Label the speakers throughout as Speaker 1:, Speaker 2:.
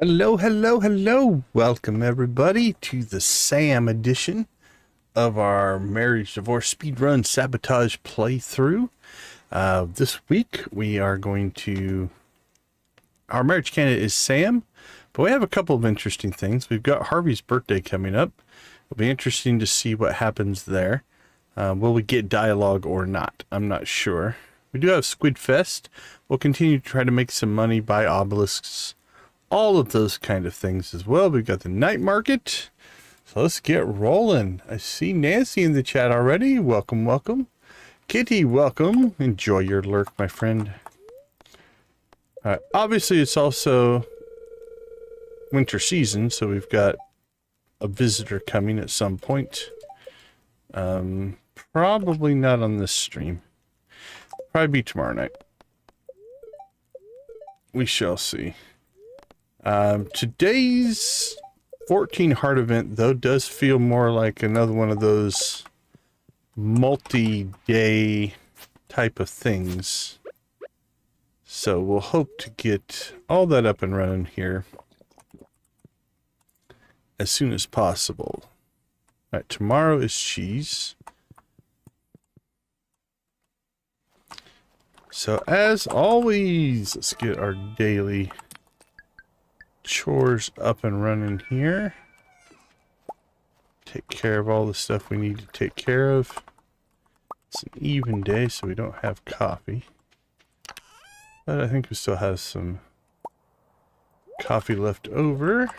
Speaker 1: Hello, hello, hello. Welcome everybody to the Sam edition of our marriage divorce speedrun sabotage playthrough. This week we are going to, our marriage candidate is Sam, but we have a couple of interesting things. We've got Harvey's birthday coming up. It'll be interesting to see what happens there. Will we get dialogue or not? I'm not sure. We do have Squid Fest. We'll continue to try to make some money, buy obelisks, all of those kind of things as well. We've got the night market. So let's get rolling. I see Nancy in the chat already. Welcome, welcome. Kitty, welcome. Enjoy your lurk, my friend. Obviously, it's also winter season, so we've got a visitor coming at some point. Probably not on this stream. Probably be tomorrow night. We shall see. Today's 14 heart event, though, does feel more like another one of those multi-day type of things. So we'll hope to get all that up and running here as soon as possible. All right, tomorrow is cheese. So as always, let's get our daily chores up and running here. Take care of all the stuff we need to take care of. It's an even day, so we don't have coffee. But I think we still have some coffee left over.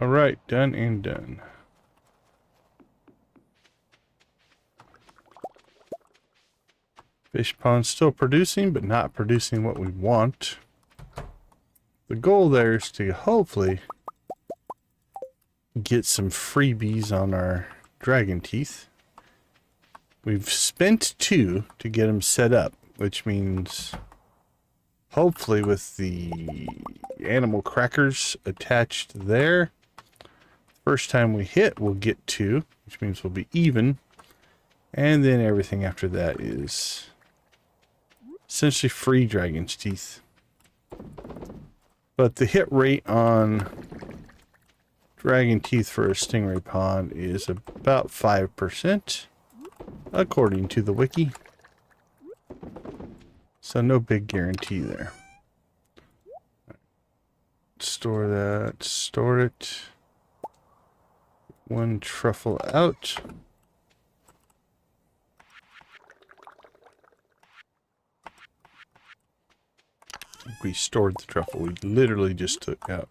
Speaker 1: All right, done and done. Fish pond's still producing, but not producing what we want. The goal there is to hopefully get some freebies on our dragon teeth. We've spent 2 to get them set up, which means hopefully with the animal crackers attached there, first time we hit, we'll get 2, which means we'll be even. And then everything after that is essentially free dragon's teeth. But the hit rate on dragon teeth for a stingray pond is about 5%, according to the wiki. So no big guarantee there. Store that, store it. 1 truffle out. We stored the truffle we literally just took out.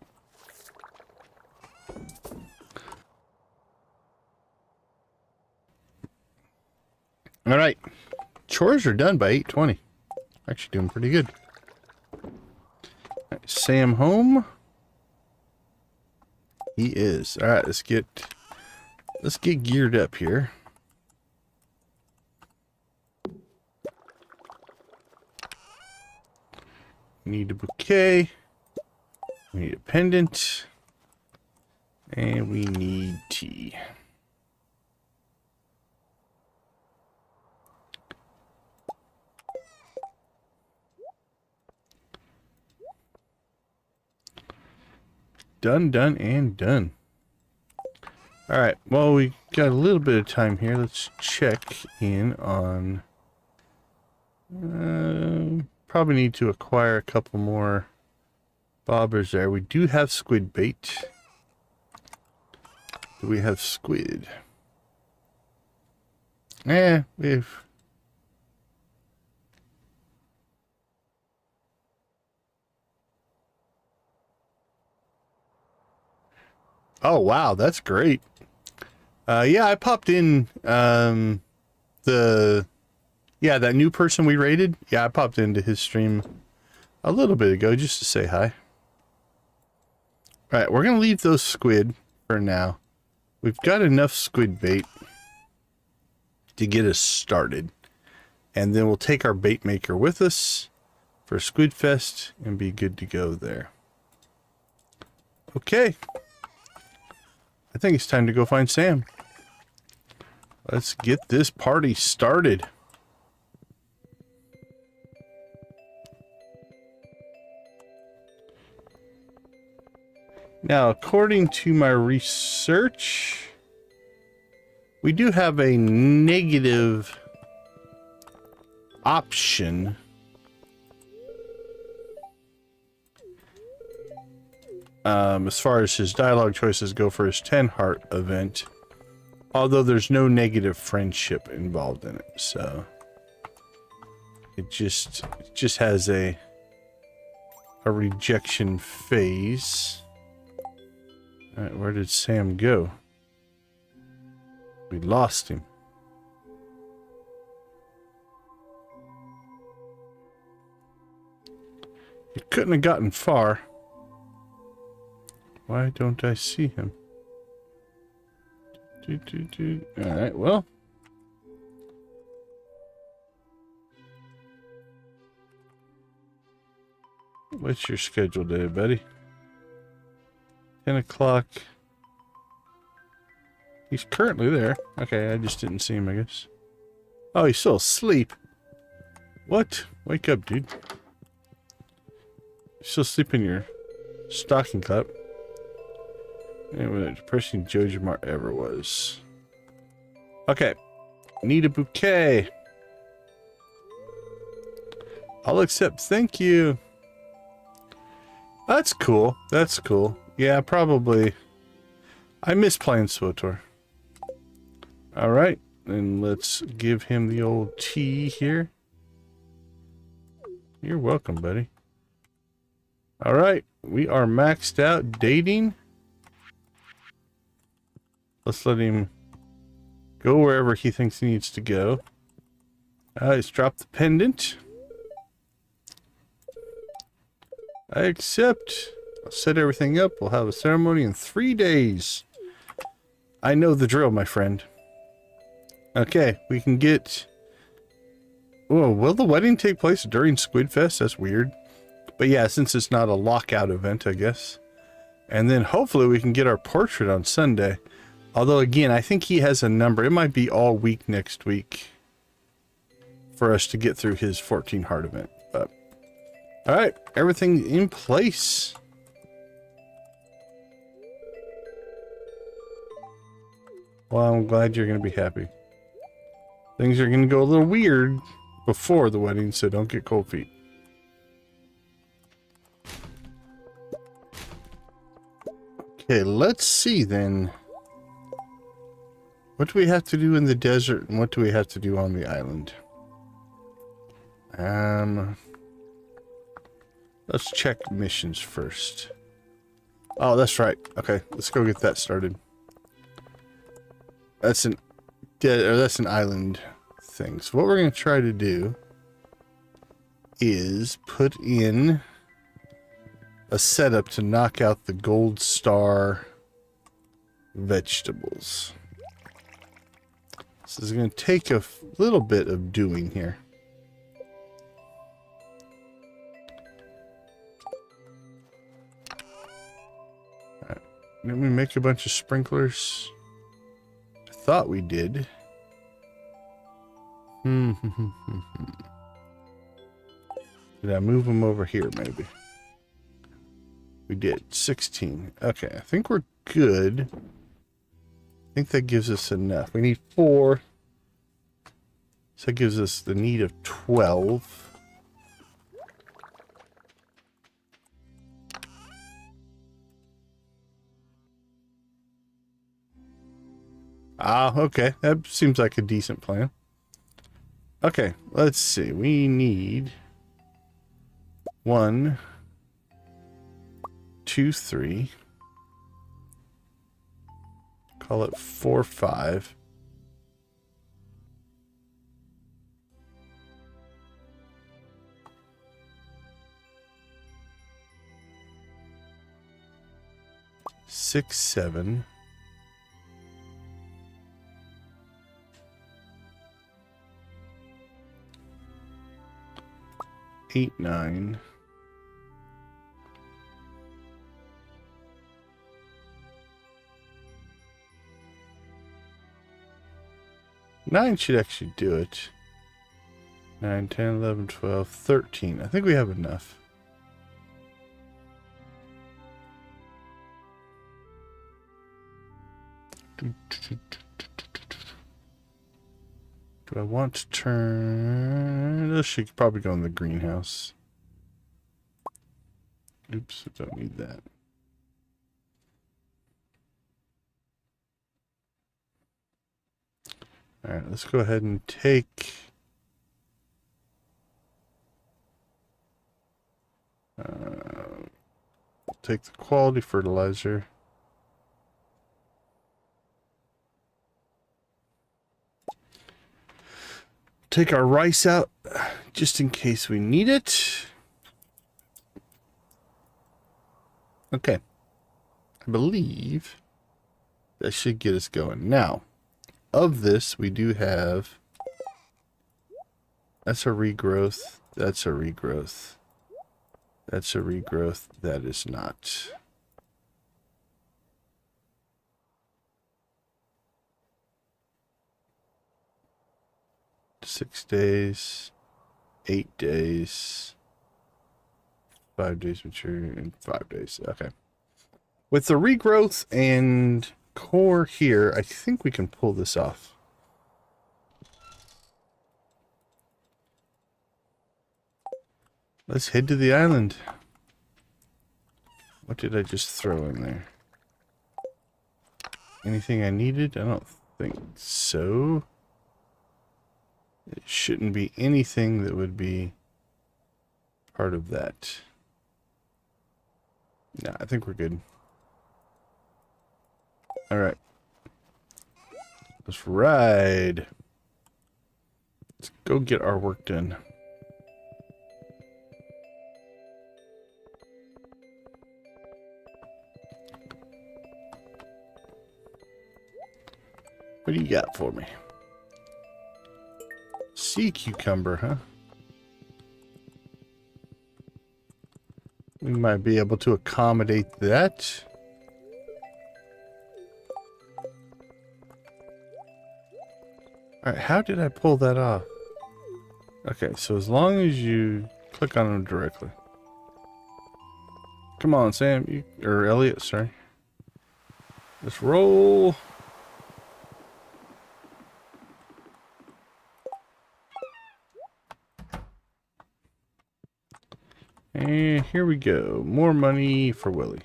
Speaker 1: All right, chores are done by 8:20. Actually doing pretty good. Right, Sam home. He is. All right, let's get geared up here. We need a bouquet. We need a pendant. And we need tea. Done, done, and done. All right, well, we got a little bit of time here. Let's check in on... probably need to acquire a couple more bobbers there. We do have squid bait. Do we have squid? We've... Oh, wow, that's great. Yeah, I popped in, that new person we raided. Yeah, I popped into his stream a little bit ago just to say hi. All right, we're going to leave those squid for now. We've got enough squid bait to get us started. And then we'll take our bait maker with us for Squid Fest and be good to go there. Okay. I think it's time to go find Sam. Let's get this party started. Now, according to my research, we do have a negative option. As far as his dialogue choices go for his 10 heart event, although there's no negative friendship involved in it, so it just has a rejection phase. All right, where did Sam go? We lost him. He couldn't have gotten far. Why don't I see him? Alright, well. What's your schedule today, buddy? 10 o'clock. He's currently there. Okay, I just didn't see him, I guess. Oh, he's still asleep. What? Wake up, dude. You're still sleeping in your stocking cap. Anyway, the depressing Jojo Mart ever was. Okay. Need a bouquet. I'll accept. Thank you. That's cool. That's cool. Yeah, probably. I miss playing SWTOR. Alright. Then let's give him the old tea here. You're welcome, buddy. Alright. We are maxed out dating. Let's let him go wherever he thinks he needs to go. Let's drop the pendant. I accept. I'll set everything up. We'll have a ceremony in 3 days. I know the drill, my friend. Okay, we can get... Oh, will the wedding take place during Squid Fest? That's weird. But yeah, since it's not a lockout event, I guess. And then hopefully we can get our portrait on Sunday. Although, again, I think he has a number. It might be all week next week for us to get through his 14 heart event. But, all right, everything in place. Well, I'm glad you're going to be happy. Things are going to go a little weird before the wedding, so don't get cold feet. Okay, let's see then. What do we have to do in the desert, and what do we have to do on the island? Let's check missions first. Oh, that's right. Okay, let's go get that started. That's an island thing. So what we're going to try to do is put in a setup to knock out the gold star vegetables. This is going to take a little bit of doing here. Alright. Didn't we make a bunch of sprinklers? I thought we did. Did I move them over here, maybe? We did. 16. Okay, I think we're good. I think that gives us enough. We need 4. So that gives us the need of 12. Ah, okay. That seems like a decent plan. Okay, let's see. We need 1, 2, 3. Call it 4, 5. Six, 7. 8, 9. 9 should actually do it. 9, 10, 11, 12, 13. I think we have enough. Do I want to turn... This should probably go in the greenhouse. Oops, I don't need that. Alright, let's go ahead and take... take the quality fertilizer. Take our rice out just in case we need it. Okay. I believe that should get us going. Now, of this, we do have... That's a regrowth. That's a regrowth. That's a regrowth. That is not. Six days, 8 days, 5 days mature, and 5 days. Okay. With the regrowth and core here, I think we can pull this off. Let's head to the island. What did I just throw in there? Anything I needed? I don't think so. It shouldn't be anything that would be part of that. Nah, I think we're good. Alright. Let's ride. Let's go get our work done. What do you got for me? Sea cucumber, huh? We might be able to accommodate that. Alright, how did I pull that off? Okay, so as long as you click on them directly. Come on, Sam. Or Elliot, sorry. Let's roll. And here we go. More money for Willie.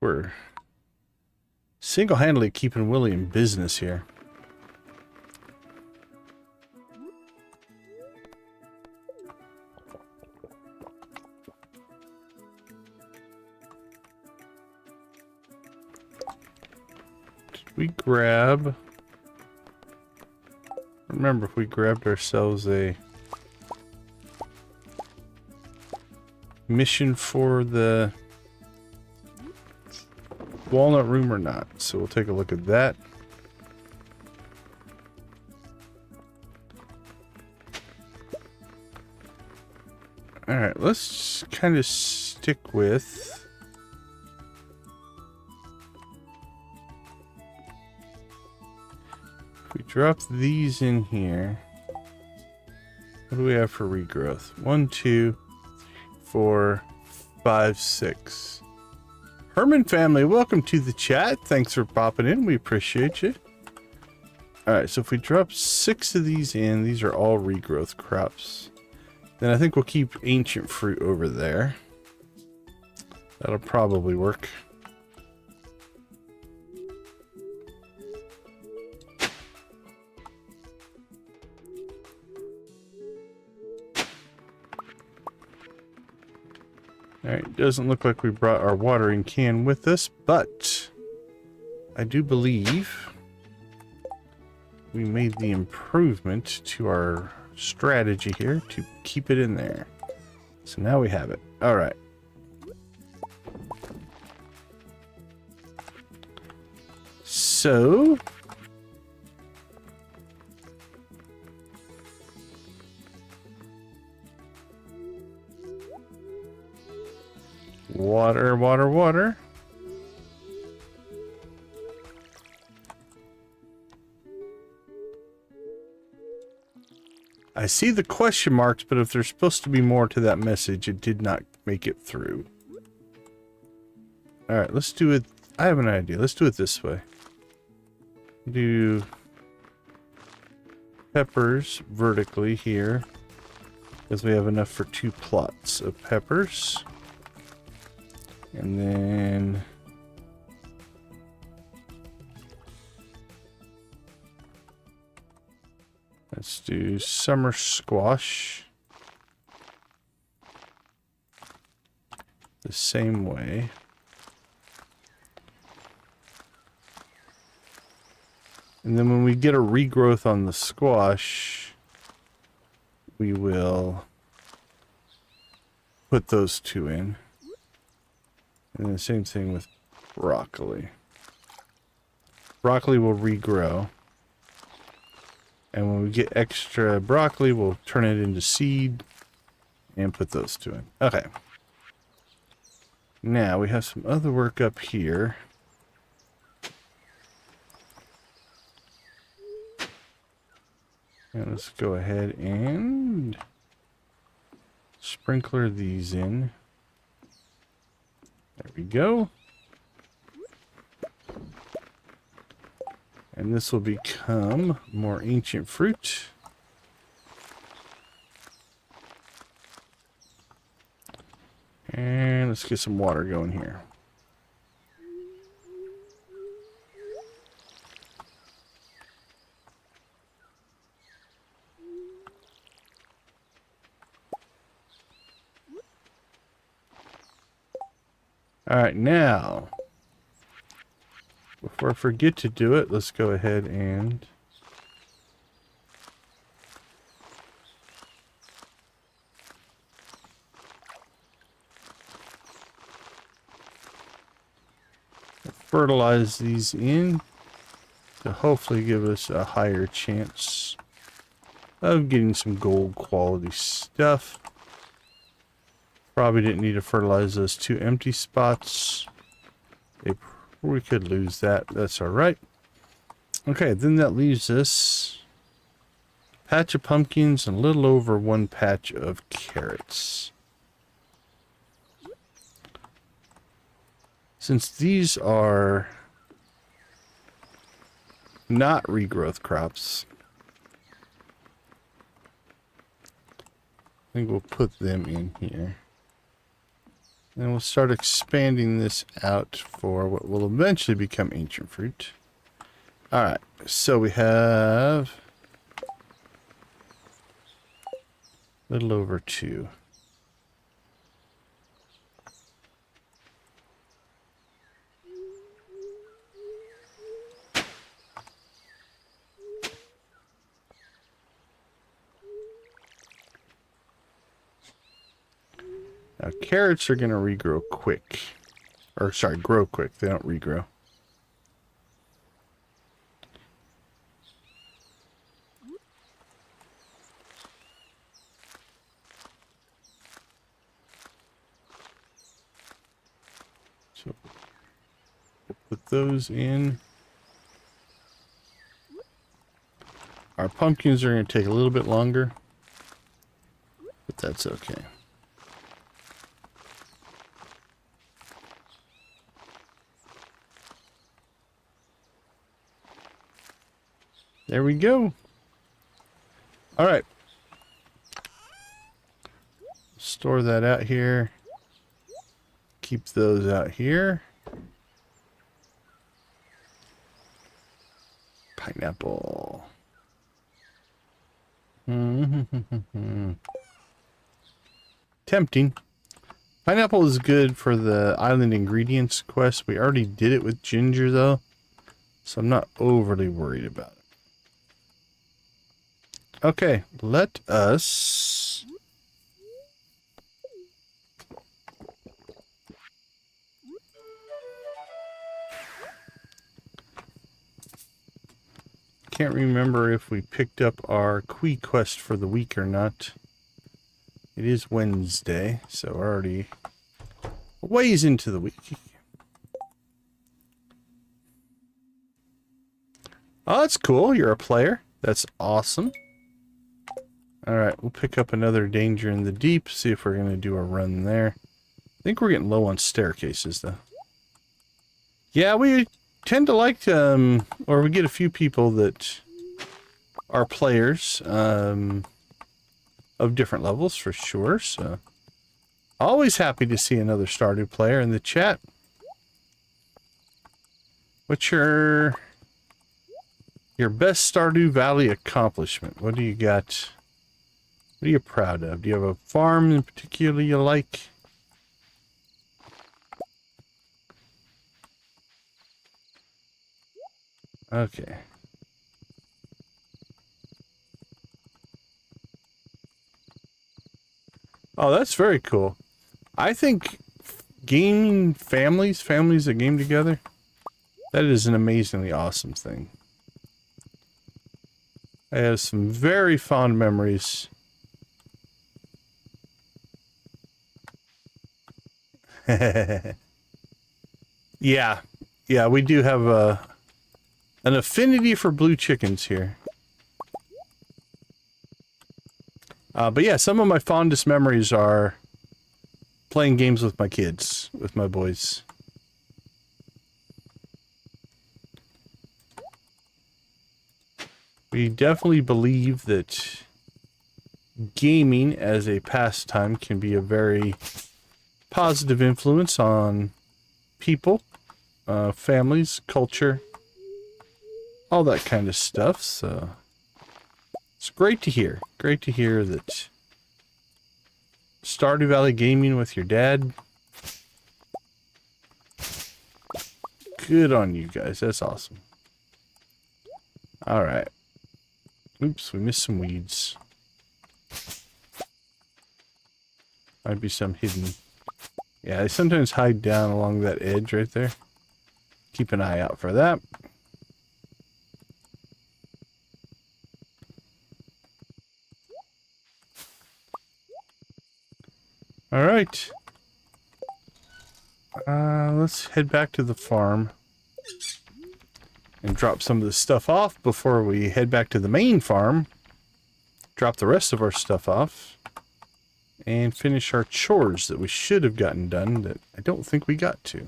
Speaker 1: We're single-handedly keeping Willie in business here. Did we grab... Remember, if we grabbed ourselves a... mission for the walnut room or not. So we'll take a look at that. Alright, let's kind of stick with if we drop these in here. What do we have for regrowth? 1, 2, 4, 5, 6. Herman family, welcome to the chat. Thanks for popping in. We appreciate you. Alright, so if we drop 6 of these in, these are all regrowth crops. Then I think we'll keep ancient fruit over there. That'll probably work. Alright, doesn't look like we brought our watering can with us, but I do believe we made the improvement to our strategy here to keep it in there. So now we have it. Alright. So... water, water, water. I see the question marks, but if there's supposed to be more to that message, it did not make it through. Alright, let's do it. I have an idea. Let's do it this way. Do peppers vertically here, because we have enough for 2 plots of peppers. And then let's do summer squash the same way. And then when we get a regrowth on the squash, we will put those 2 in. And the same thing with broccoli. Broccoli will regrow. And when we get extra broccoli, we'll turn it into seed and put those 2 in. Okay. Now we have some other work up here. And let's go ahead and sprinkler these in. There we go. And this will become more ancient fruit. And let's get some water going here. All right, now, before I forget to do it, let's go ahead and fertilize these in to hopefully give us a higher chance of getting some gold quality stuff. Probably didn't need to fertilize those 2 empty spots. We could lose that. That's all right. Okay, then that leaves us a patch of pumpkins and a little over 1 patch of carrots. Since these are not regrowth crops, I think we'll put them in here. And we'll start expanding this out for what will eventually become ancient fruit. Alright, so we have a little over 2. Now, carrots are going to regrow quick. Or, sorry, grow quick. They don't regrow. So, we'll put those in. Our pumpkins are going to take a little bit longer. But that's okay. There we go. All right. Store that out here. Keep those out here. Pineapple. Tempting. Pineapple is good for the island ingredients quest. We already did it with ginger though, so I'm not overly worried about it. Okay, let us can't remember if we picked up our Quee quest for the week or not. It is Wednesday, so already a ways into the week. Oh, that's cool. You're a player. That's awesome. All right, we'll pick up another danger in the deep, see if we're going to do a run there. I think we're getting low on staircases, though. Yeah, we tend to like to, or we get a few people that are players of different levels, for sure, so... Always happy to see another Stardew player in the chat. What's your best Stardew Valley accomplishment? What do you got? What are you proud of? Do you have a farm in particular you like? Okay. Oh, that's very cool. I think gaming families that game together, that is an amazingly awesome thing. I have some very fond memories. Yeah. Yeah, we do have an affinity for blue chickens here. But yeah, some of my fondest memories are playing games with my kids, with my boys. We definitely believe that gaming as a pastime can be a very positive influence on people, families, culture, all that kind of stuff, so it's great to hear. Great to hear that Stardew Valley gaming with your dad. Good on you guys. That's awesome. Alright. Oops, we missed some weeds. Might be some hidden. Yeah, they sometimes hide down along that edge right there. Keep an eye out for that. Alright. Let's head back to the farm and drop some of the stuff off before we head back to the main farm. Drop the rest of our stuff off and finish our chores that we should have gotten done that I don't think we got to.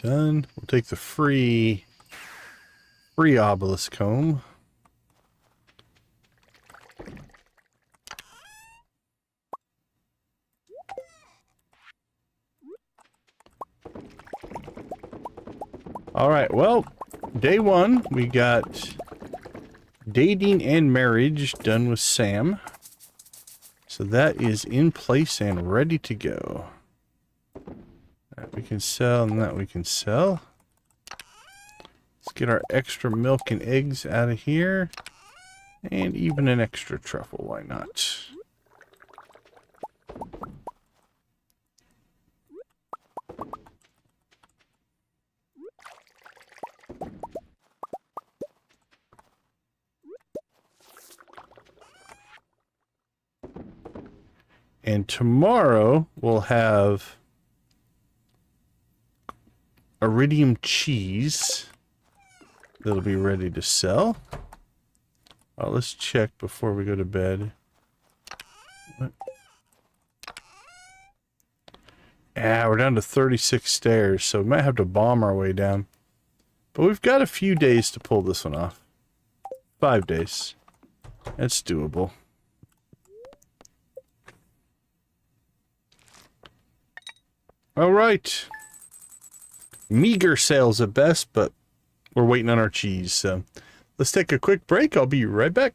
Speaker 1: Done. We'll take the free obelisk comb. Alright, well, day one, we got dating and marriage done with Sam. So that is in place and ready to go. That we can sell and that we can sell. Let's get our extra milk and eggs out of here. And even an extra truffle, why not? And tomorrow we'll have iridium cheese that'll be ready to sell. Let's check before we go to bed. What? Yeah, we're down to 36 stairs, so we might have to bomb our way down. But we've got a few days to pull this one off. 5 days. That's doable. Alright. Meager sales at best, but we're waiting on our cheese, so let's take a quick break. I'll be right back.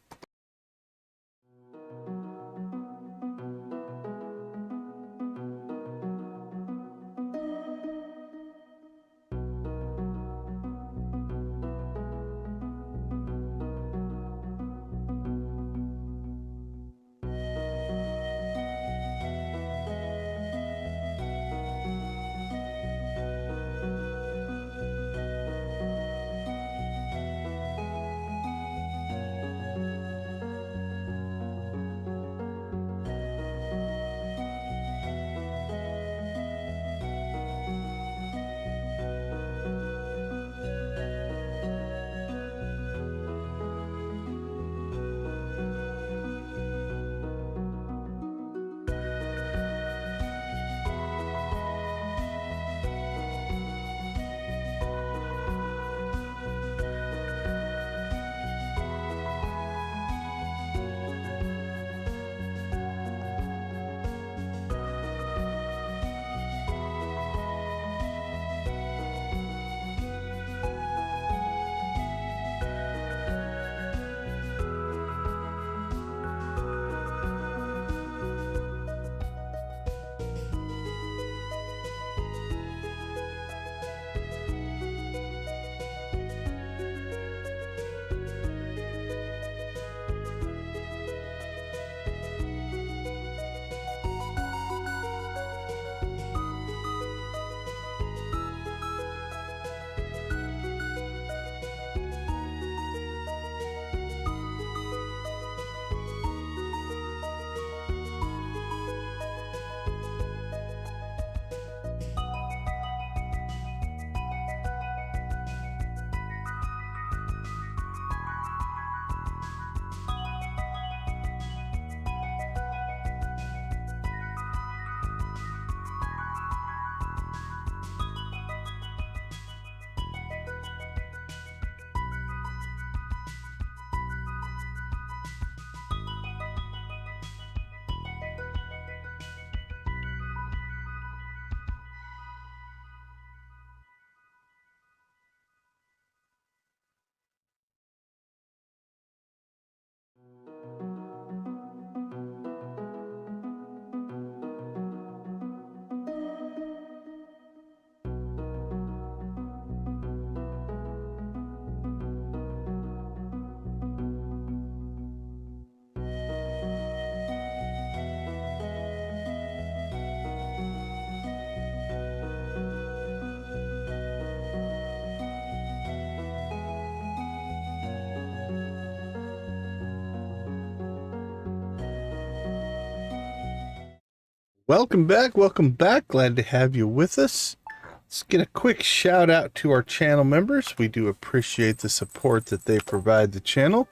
Speaker 1: Welcome back, welcome back. Glad to have you with us. Let's get a quick shout out to our channel members. We do appreciate the support that they provide the channel.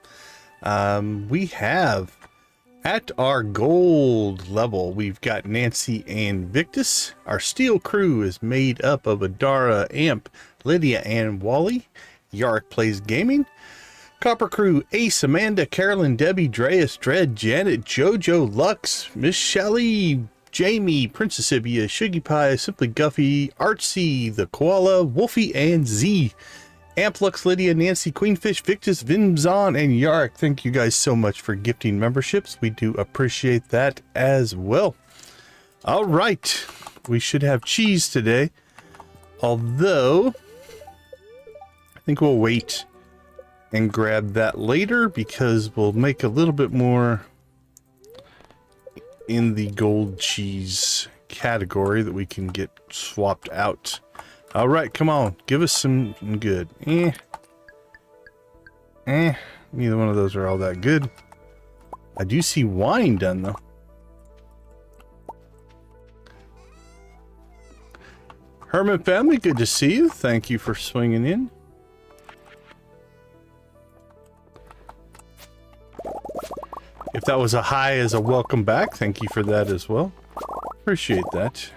Speaker 1: We have at our gold level, we've got Nancy and Victus. Our steel crew is made up of Adara, Amp, Lydia, and Wally. Yark Plays Gaming. Copper Crew, Ace, Amanda, Carolyn, Debbie, Dreas, Dredd, Janet, Jojo, Lux, Miss Shelley, Jamie, Princess Ibia, Shuggy Pie, Simply Guffy, Artsy, The Koala, Wolfie, and Z. Amplux, Lydia, Nancy, Queenfish, Victus, Vimzon, and Yark. Thank you guys so much for gifting memberships. We do appreciate that as well. All right. We should have cheese today. Although, I think we'll wait and grab that later because we'll make a little bit more in the gold cheese category that we can get swapped out. All right, come on, give us some good. Neither one of those are all that good. I do see wine done though. Herman family, good to see you. Thank you for swinging in. If that was a hi as a welcome back, thank you for that as well. Appreciate that.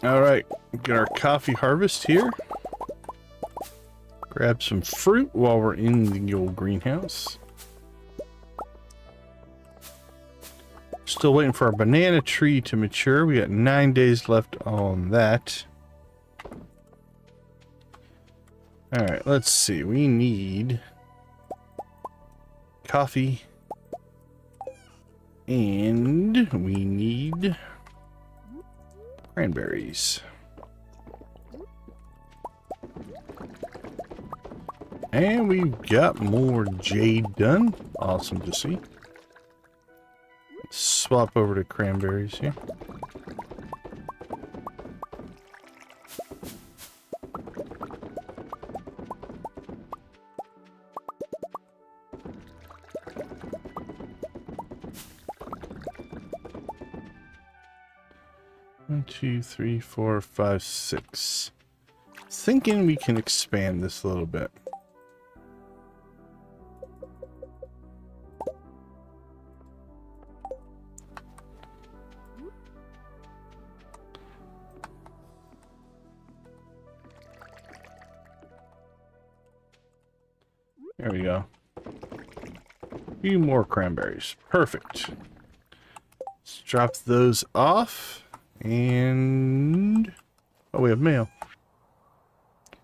Speaker 1: All right, get our coffee harvest here. Grab some fruit while we're in the old greenhouse. Still waiting for our banana tree to mature. We got 9 days left on that. All right, let's see. We need coffee, and we need cranberries. And we've got more jade done. Awesome to see. Let's swap over to cranberries here. One, two, three, four, five, six. Thinking we can expand this a little bit. There we go. A few more cranberries. Perfect. Let's drop those off. And oh, we have mail.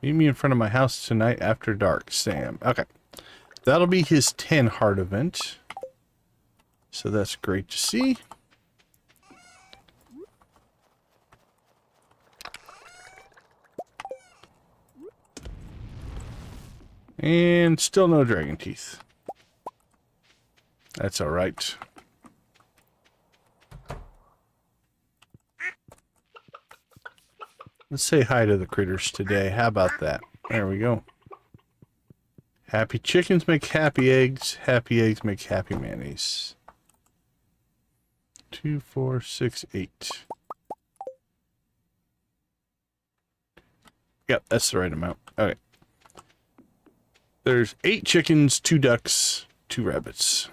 Speaker 1: Meet me in front of my house tonight after dark, Sam. Okay. That'll be his 10 heart event. So that's great to see. And still no dragon teeth. That's all right. Let's say hi to the critters today. How about that? There we go. Happy chickens make happy eggs. Happy eggs make happy mayonnaise. 2, 4, 6, 8. Yep, that's the right amount. Okay. There's 8 chickens, 2 ducks, 2 rabbits.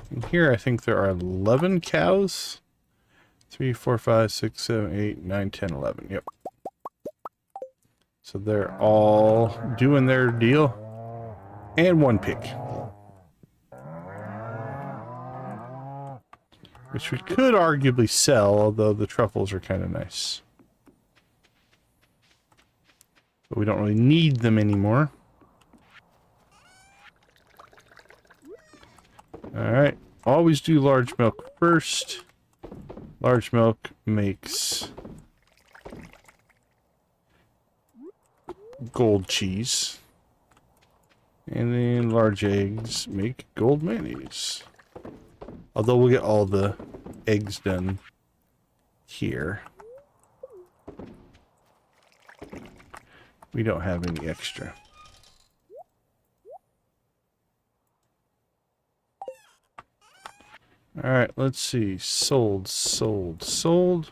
Speaker 1: And here I think there are 11 cows. 3, 4, 5, 6, 7, 8, 9, 10, 11. Yep. So they're all doing their deal. And 1 pig. Which we could arguably sell, although the truffles are kind of nice. But we don't really need them anymore. Alright, always do large milk first. Large milk makes gold cheese. And then large eggs make gold mayonnaise. Although we'll get all the eggs done here. We don't have any extra. Alright, let's see. Sold, sold, sold.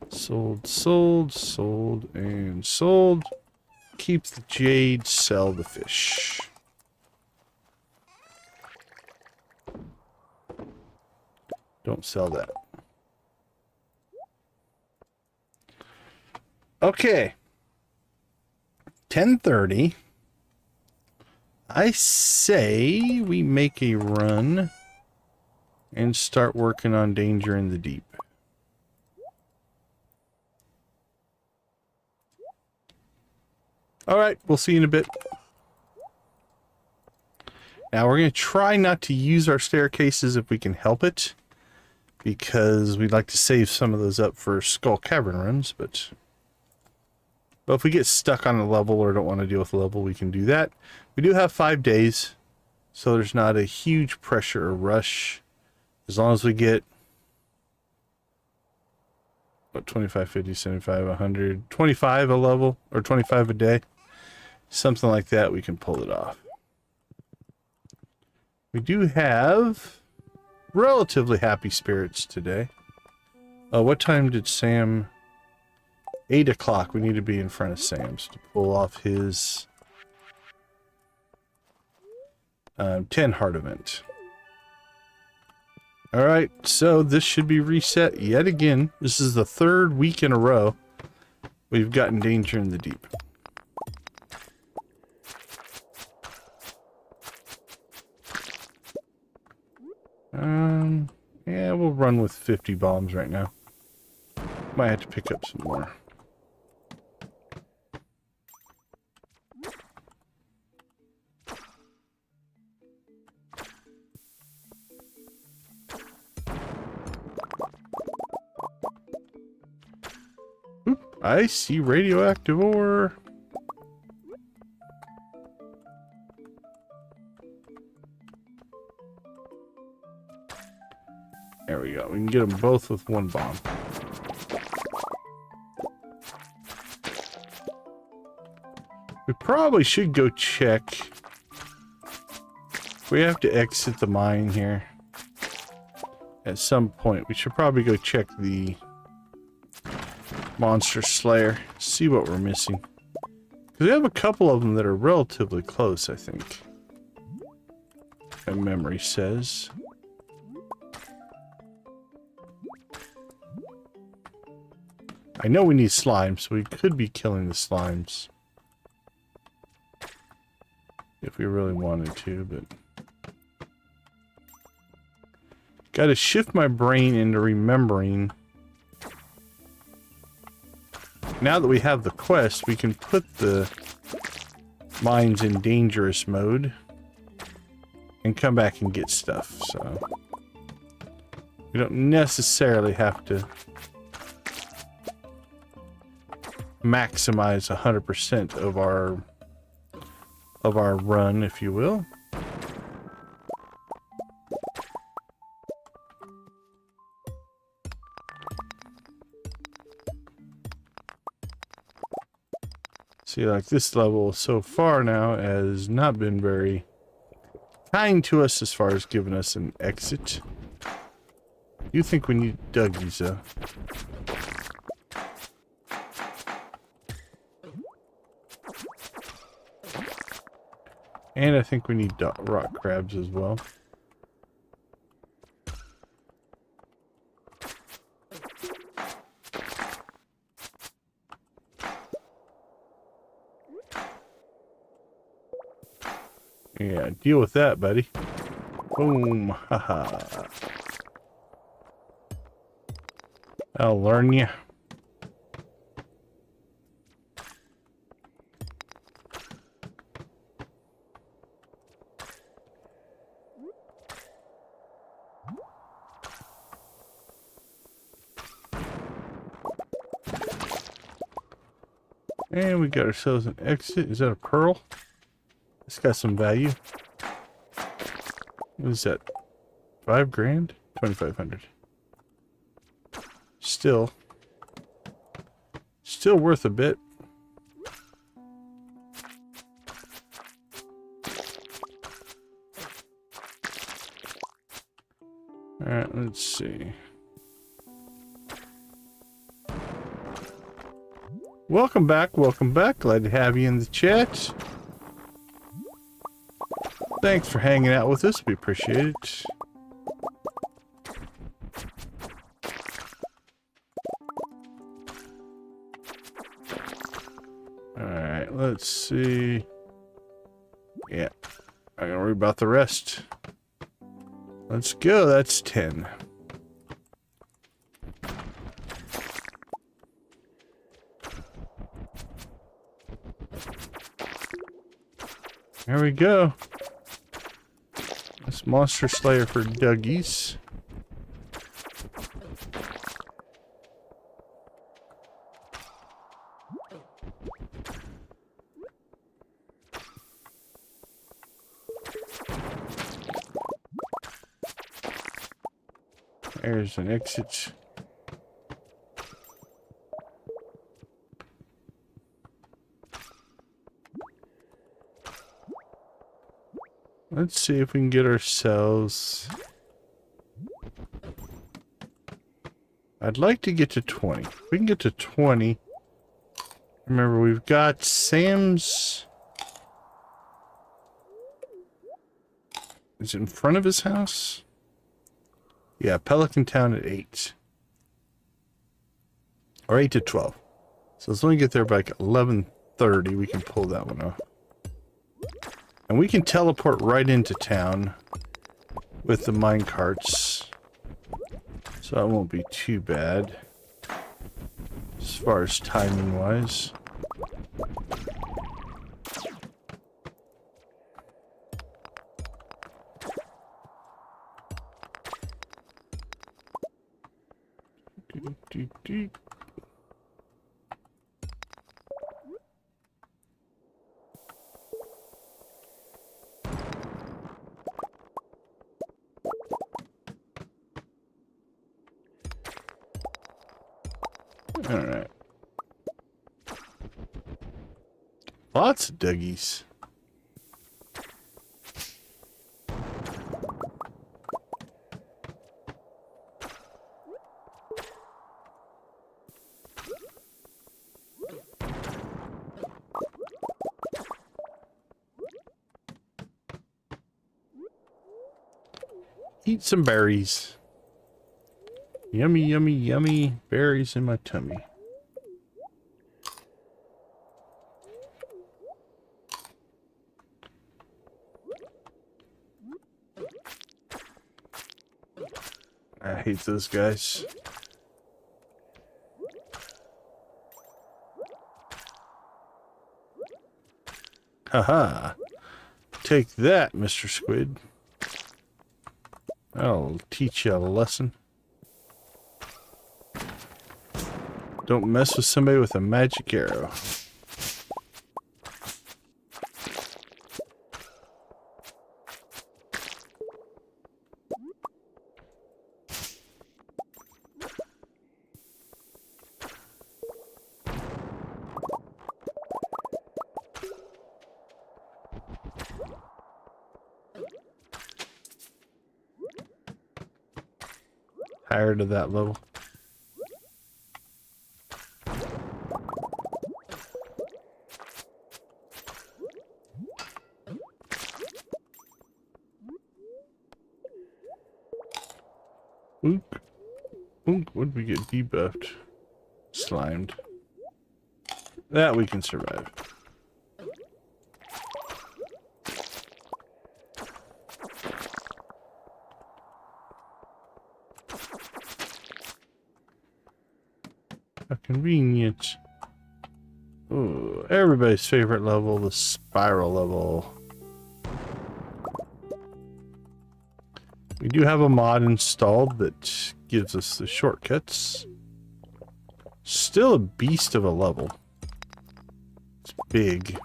Speaker 1: Sold, sold, sold, and sold. Keep the jade, sell the fish. Don't sell that. Okay. 10:30. I say we make a run and start working on Danger in the Deep. Alright, we'll see you in a bit. Now we're going to try not to use our staircases if we can help it, because we'd like to save some of those up for Skull Cavern runs, but if we get stuck on a level or don't want to deal with a level, we can do that. We do have 5 days, so there's not a huge pressure or rush. As long as we get, what, 25, 50, 75, 100, 25 a level, or 25 a day. Something like that, we can pull it off. We do have relatively happy spirits today. What time did Sam... 8 o'clock. We need to be in front of Sam's to pull off his 10 heart event. Alright, so this should be reset yet again. This is the 3rd week in a row we've gotten Danger in the Deep. Yeah, we'll run with 50 bombs right now. Might have to pick up some more. Oop, I see radioactive ore. There we go. We can get them both with one bomb. We probably should go check. We have to exit the mine here. At some point, we should probably go check the Monster Slayer. See what we're missing. Because we have a couple of them that are relatively close, I think. My memory says. I know we need slimes, so we could be killing the slimes. If we really wanted to, but... Gotta shift my brain into remembering. Now that we have the quest, we can put the mines in dangerous mode. And come back and get stuff, so... We don't necessarily have to... maximize 100% of our run, if you will. See, like this level so far now has not been very kind to us as far as giving us an exit. You think we need Dougie's, though? And I think we need rock crabs as well. Yeah, deal with that, buddy. Boom. Haha. I'll learn you. And we got ourselves an exit. Is that a pearl? It's got some value. What is that? 5 grand? 2,500. Still worth a bit. Alright, let's see. Welcome back, welcome back. Glad to have you in the chat. Thanks for hanging out with us. We appreciate it. Alright, let's see. Yeah, I'm gonna worry about the rest. Let's go, that's 10. There we go. That's Monster Slayer for Douggies. There's an exit. Let's see if we can get ourselves... I'd like to get to 20. If we can get to 20... Remember, we've got Sam's... Is it in front of his house? Yeah, Pelican Town at 8. Or 8 to 12. So as long as we get there by like 11:30, we can pull that one off. And we can teleport right into town with the mine carts. So that won't be too bad. As far as timing wise. Alright. Lots of Douggies. Eat some berries. Yummy, yummy, yummy berries in my tummy. I hate those guys. Haha. Take that, Mr. Squid. I'll teach you a lesson. Don't mess with somebody with a magic arrow. Tired of that level. Boonk. Boonk. What did we get debuffed? Slimed. That we can survive. How convenient. Oh, everybody's favorite level, the spiral level. We do have a mod installed that gives us the shortcuts. Still a beast of a level. It's big.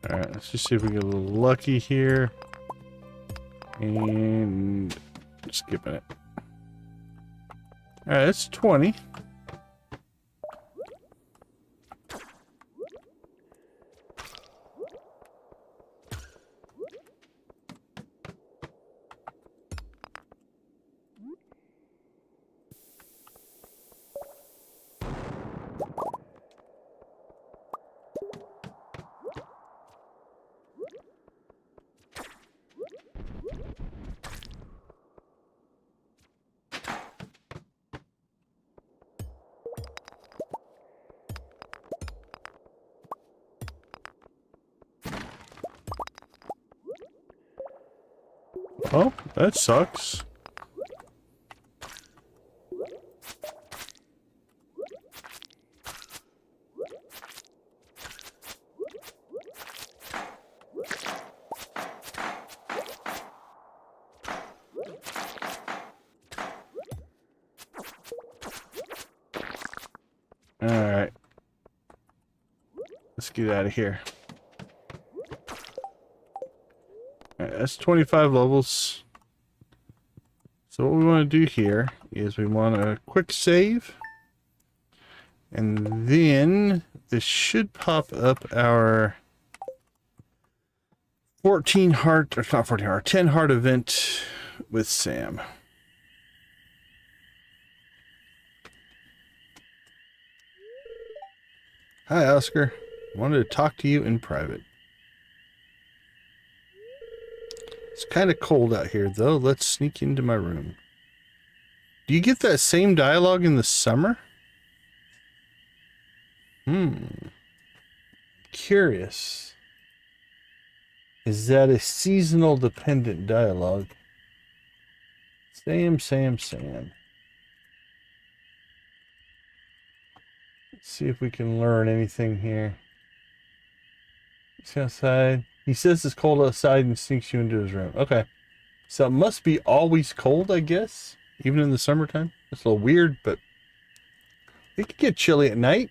Speaker 1: Alright, let's just see if we get a little lucky here. And skipping it. Alright, that's 20. Oh, that sucks. Alright. Let's get out of here. Alright, that's 25 levels. So what we want to do here is we want a quick save. And then this should pop up our 14 heart, or not 14 heart, 10 heart event with Sam. Hi, Oscar. Wanted to talk to you in private. It's kind of cold out here, though. Let's sneak into my room. Do you get that same dialogue in the summer? Curious. Is that a seasonal dependent dialogue? Sam. Let's see if we can learn anything here. He's outside. He says it's cold outside and sneaks you into his room. Okay. So it must be always cold, I guess. Even in the summertime. It's a little weird, but it could get chilly at night.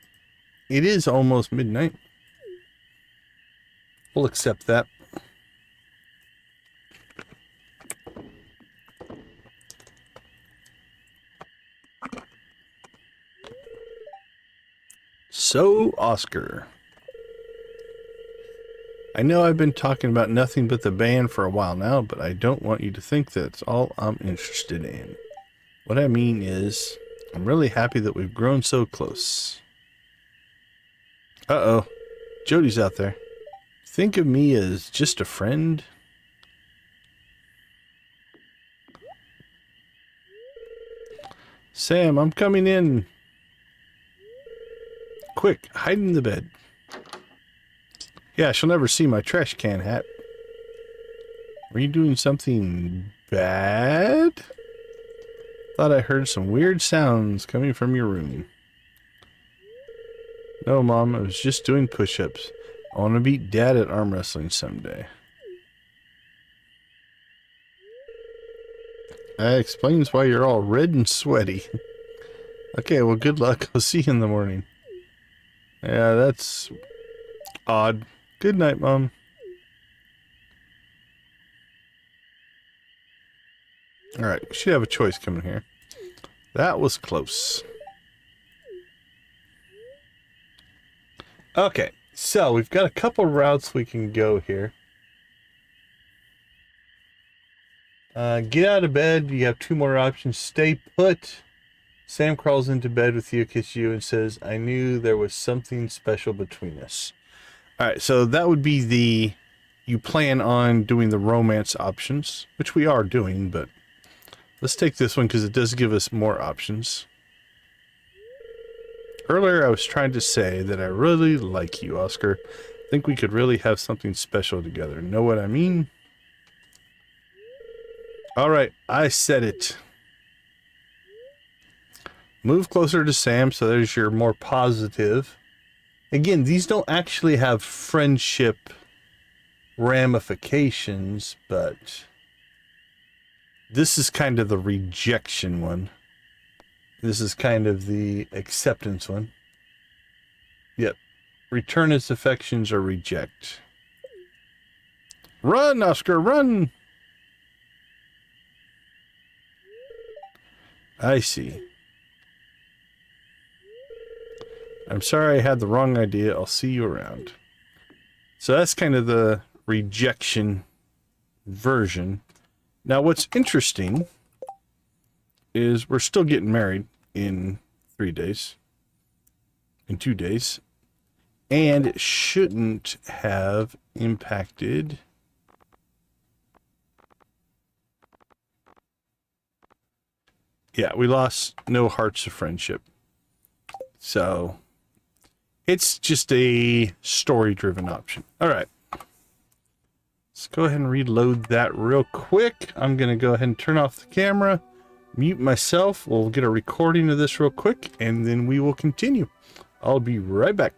Speaker 1: It is almost midnight. We'll accept that. So, Oscar. I know I've been talking about nothing but the band for a while now, but I don't want you to think that's all I'm interested in. What I mean is, I'm really happy that we've grown so close. Uh-oh. Jody's out there. Think of me as just a friend. Sam, I'm coming in. Quick, hide in the bed. Yeah, she'll never see my trash can hat. Are you doing something bad? Thought I heard some weird sounds coming from your room. No, Mom, I was just doing push-ups. I want to beat Dad at arm wrestling someday. That explains why you're all red and sweaty. Okay, well, good luck. I'll see you in the morning. Yeah, that's odd. Good night, Mom. Alright, we should have a choice coming here. That was close. Okay, so we've got a couple routes we can go here. Get out of bed. You have two more options. Stay put. Sam crawls into bed with you, kisses you, and says, I knew there was something special between us. Alright, so that would be the... You plan on doing the romance options, which we are doing, but... Let's take this one because it does give us more options. Earlier I was trying to say that I really like you, Oscar. I think we could really have something special together. Know what I mean? Alright, I said it. Move closer to Sam, so there's your more positive. Again, these don't actually have friendship ramifications, but this is kind of the rejection one. This is kind of the acceptance one. Yep. Return its affections or reject. Run, Oscar, run! I see. I'm sorry I had the wrong idea. I'll see you around. So that's kind of the rejection version. Now what's interesting is we're still getting married in 3 days. In 2 days. And it shouldn't have impacted... Yeah, we lost no hearts of friendship. So, it's just a story-driven option. All right. Let's go ahead and reload that real quick. I'm going to go ahead and turn off the camera, mute myself. We'll get a recording of this real quick, and then we will continue. I'll be right back.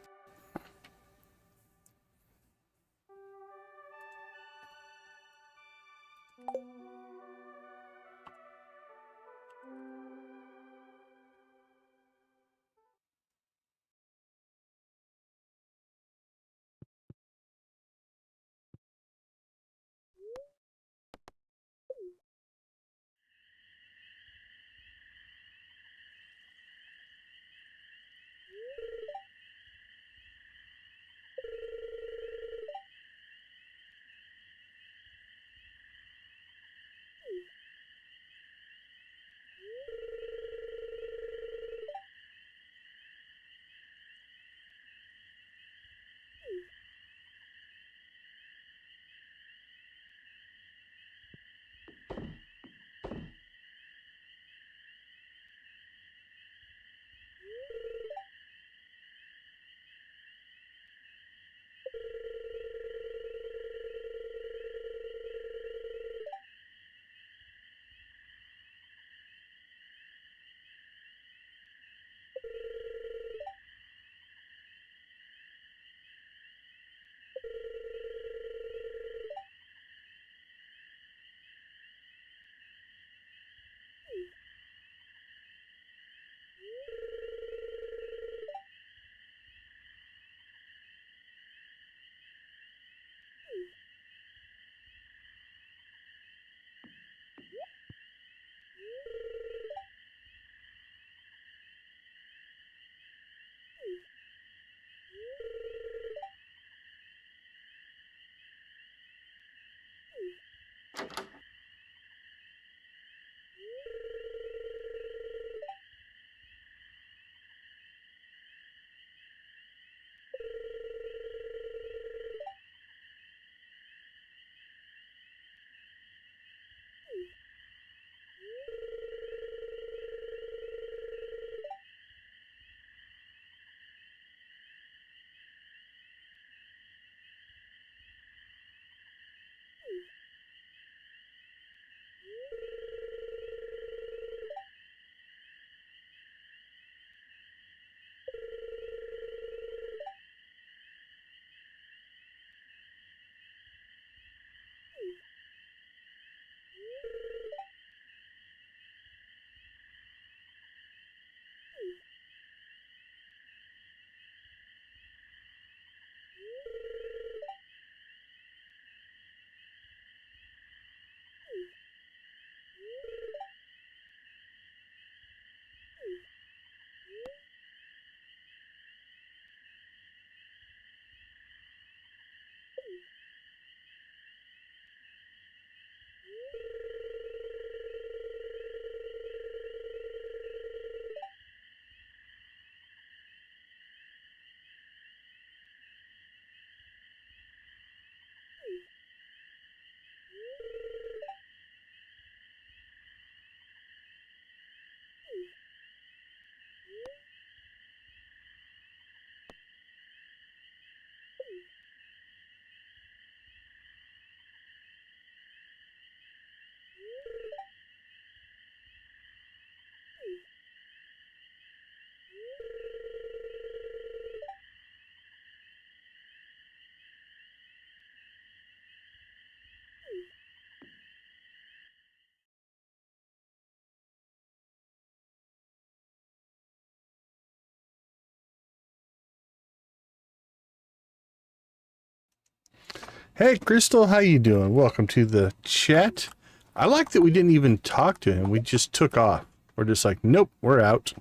Speaker 1: Hey, Crystal, how you doing? Welcome to the chat. I like that we didn't even talk to him. We just took off. We're just like, nope, we're out.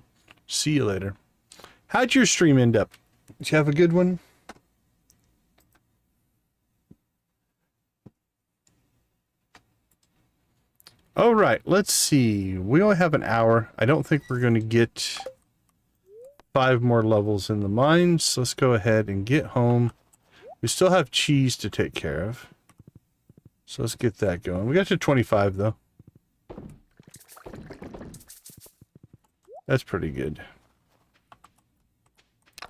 Speaker 1: See you later. How'd your stream end up? Did you have a good one? All right, let's see. We only have an hour. I don't think we're going to get 5 more levels in the mines. So let's go ahead and get home. We still have cheese to take care of. So let's get that going. We got to 25, though. That's pretty good.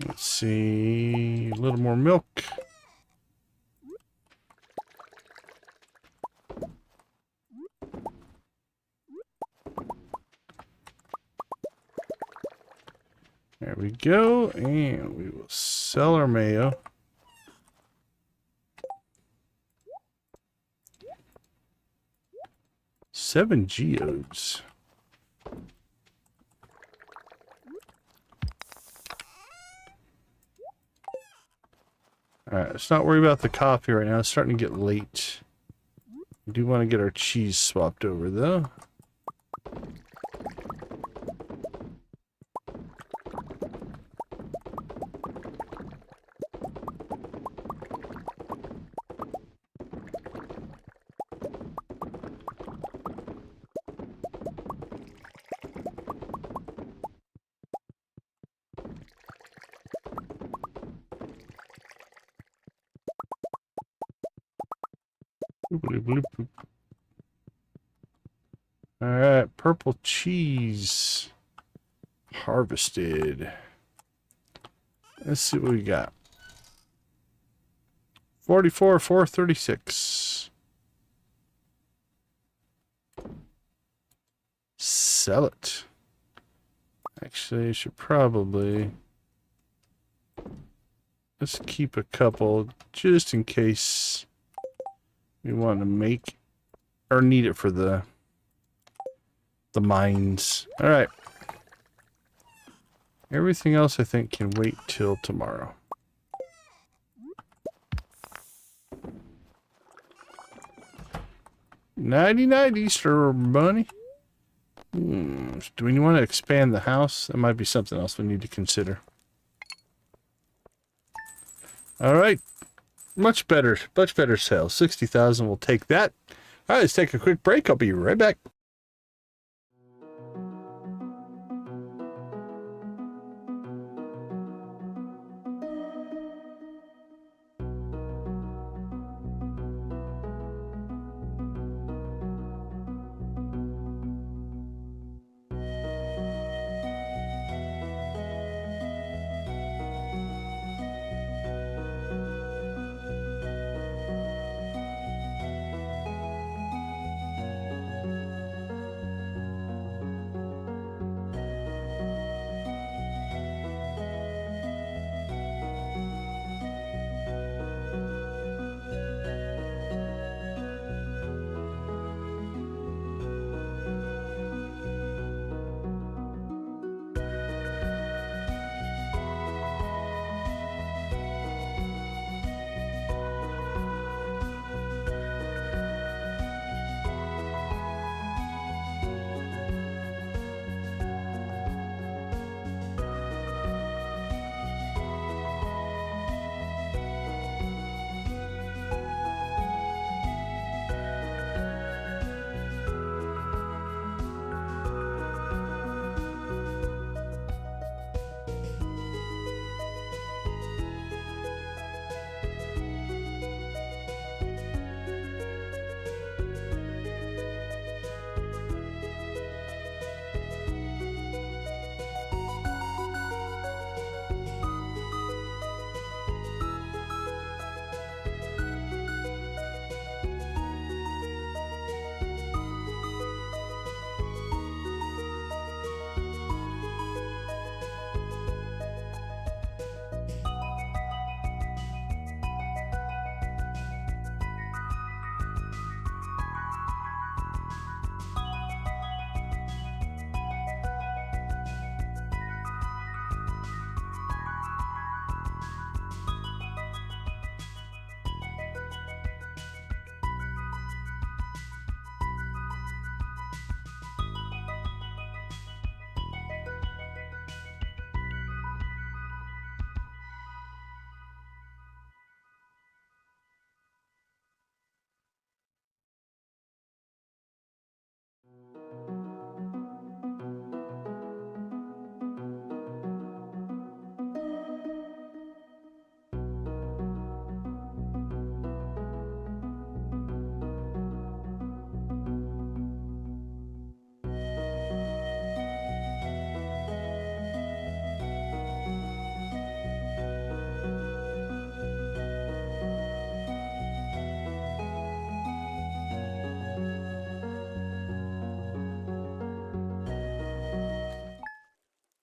Speaker 1: Let's see. A little more milk. There we go. And we will sell our mayo. Seven geodes. Alright, let's not worry about the coffee right now. It's starting to get late. We do want to get our cheese swapped over, though. Alright, purple cheese harvested. Let's see what we got. 44, 436. Sell it. Actually, I should probably... Let's keep a couple just in case we want to make or need it for the mines. All right. Everything else I think can wait till tomorrow. Nighty-night, Easter Bunny. Do we want to expand the house? That might be something else we need to consider. All right. Much better sales. 60,000, we'll take that. All right, let's take a quick break. I'll be right back.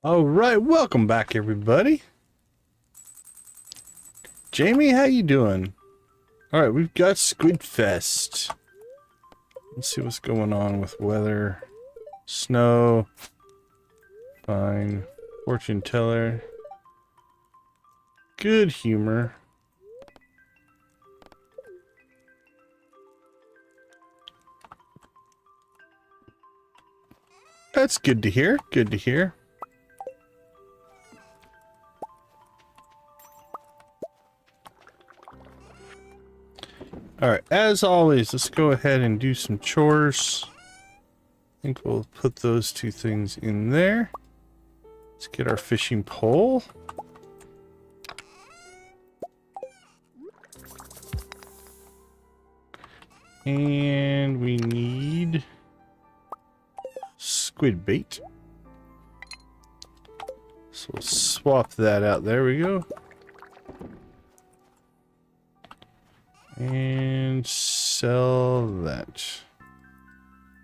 Speaker 1: All right, welcome back, everybody. Jamie, how you doing? All right, we've got Squid Fest. Let's see what's going on with weather. Snow. Fine. Fortune teller. Good humor. That's good to hear. Good to hear. Alright, as always, let's go ahead and do some chores. I think we'll put those two things in there. Let's get our fishing pole. And we need squid bait. So we'll swap that out. There we go. And sell that.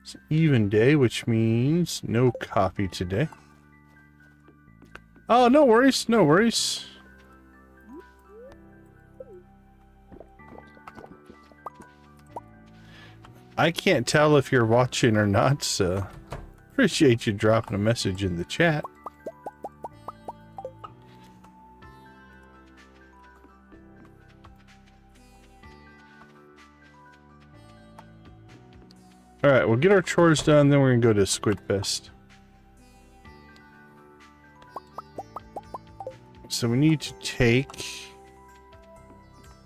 Speaker 1: It's an even day, which means no coffee today. Oh, no worries, no worries. I can't tell if you're watching or not, so appreciate you dropping a message in the chat. Alright, we'll get our chores done, then we're gonna go to Squid Fest. So we need to take...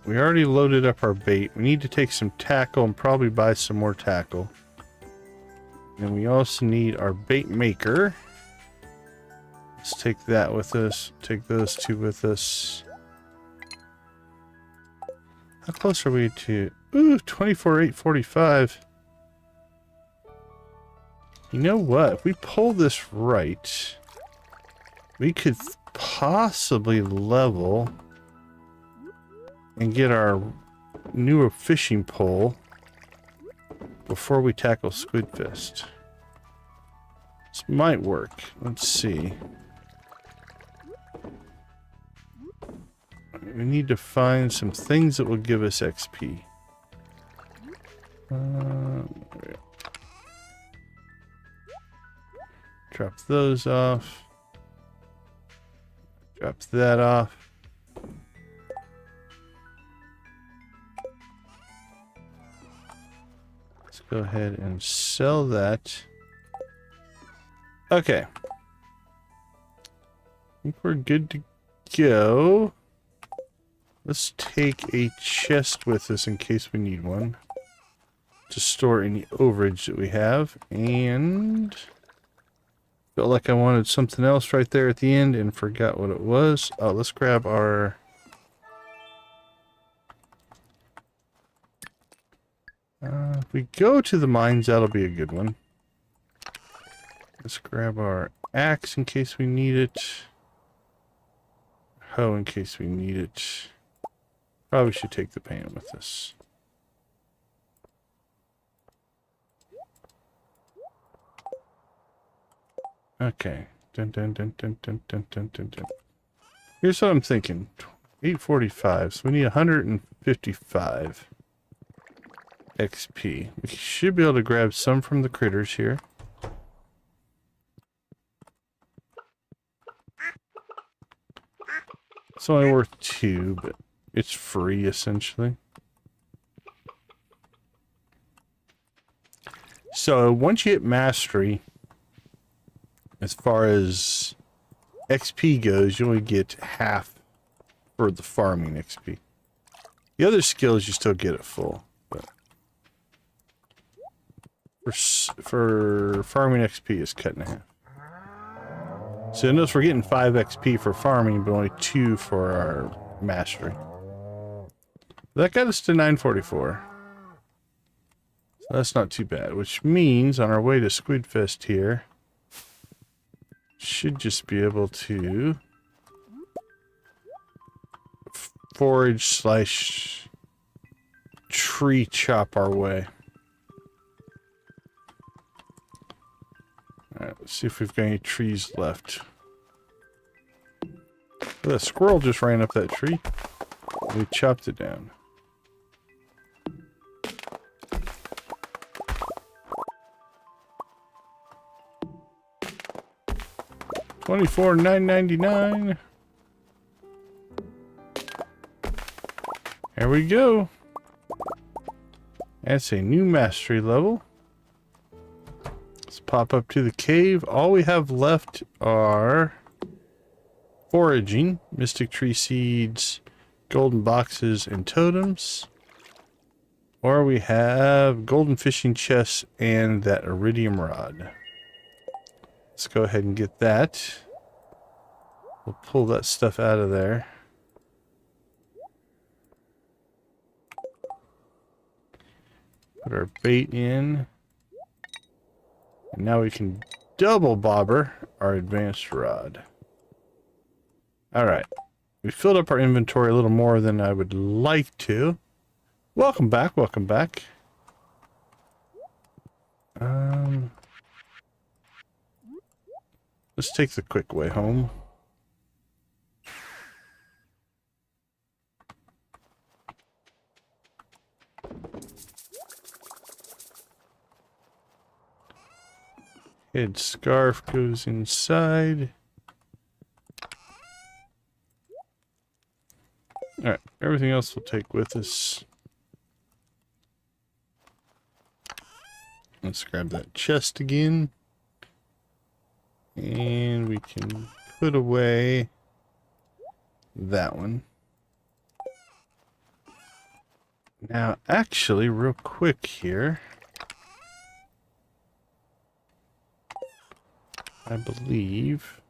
Speaker 1: We already loaded up our bait. We need to take some tackle and probably buy some more tackle. And we also need our bait maker. Let's take that with us. Take those two with us. How close are we to... Ooh, 24,845. You know what? If we pull this right, we could possibly level and get our newer fishing pole before we tackle Squid Fest. This might work. Let's see. We need to find some things that will give us XP. Drop those off. Drop that off. Let's go ahead and sell that. Okay. I think we're good to go. Let's take a chest with us in case we need one to store any overage that we have. And felt like I wanted something else right there at the end and forgot what it was. Oh, let's grab our... if we go to the mines, that'll be a good one. Let's grab our axe in case we need it. Hoe in case we need it. Probably should take the pan with us. Okay. Dun, dun, dun, dun, dun, dun, dun, dun, dun. Here's what I'm thinking. 845. So we need 155 XP. We should be able to grab some from the critters here. It's only worth 2, but it's free essentially. So once you hit mastery, as far as XP goes, you only get half for the farming XP. The other skills you still get it full, but for farming XP is cut in half. So notice we're getting 5 XP for farming, but only 2 for our mastery. That got us to 944. So that's not too bad, which means on our way to Squid Fest here, should just be able to forage / tree chop our way. Alright, let's see if we've got any trees left. The squirrel just ran up that tree. We chopped it down. $24,999. There we go. That's a new mastery level. Let's pop up to the cave. All we have left are foraging, mystic tree seeds, golden boxes, and totems. Or we have golden fishing chests and that iridium rod. Let's go ahead and get that. We'll pull that stuff out of there. Put our bait in. And now we can double bobber our advanced rod. Alright. We filled up our inventory a little more than I would like to. Welcome back, welcome back. Let's take the quick way home. Head scarf goes inside. Alright, everything else we'll take with us. Let's grab that chest again. And we can put away that one. Now, actually, real quick here. I believe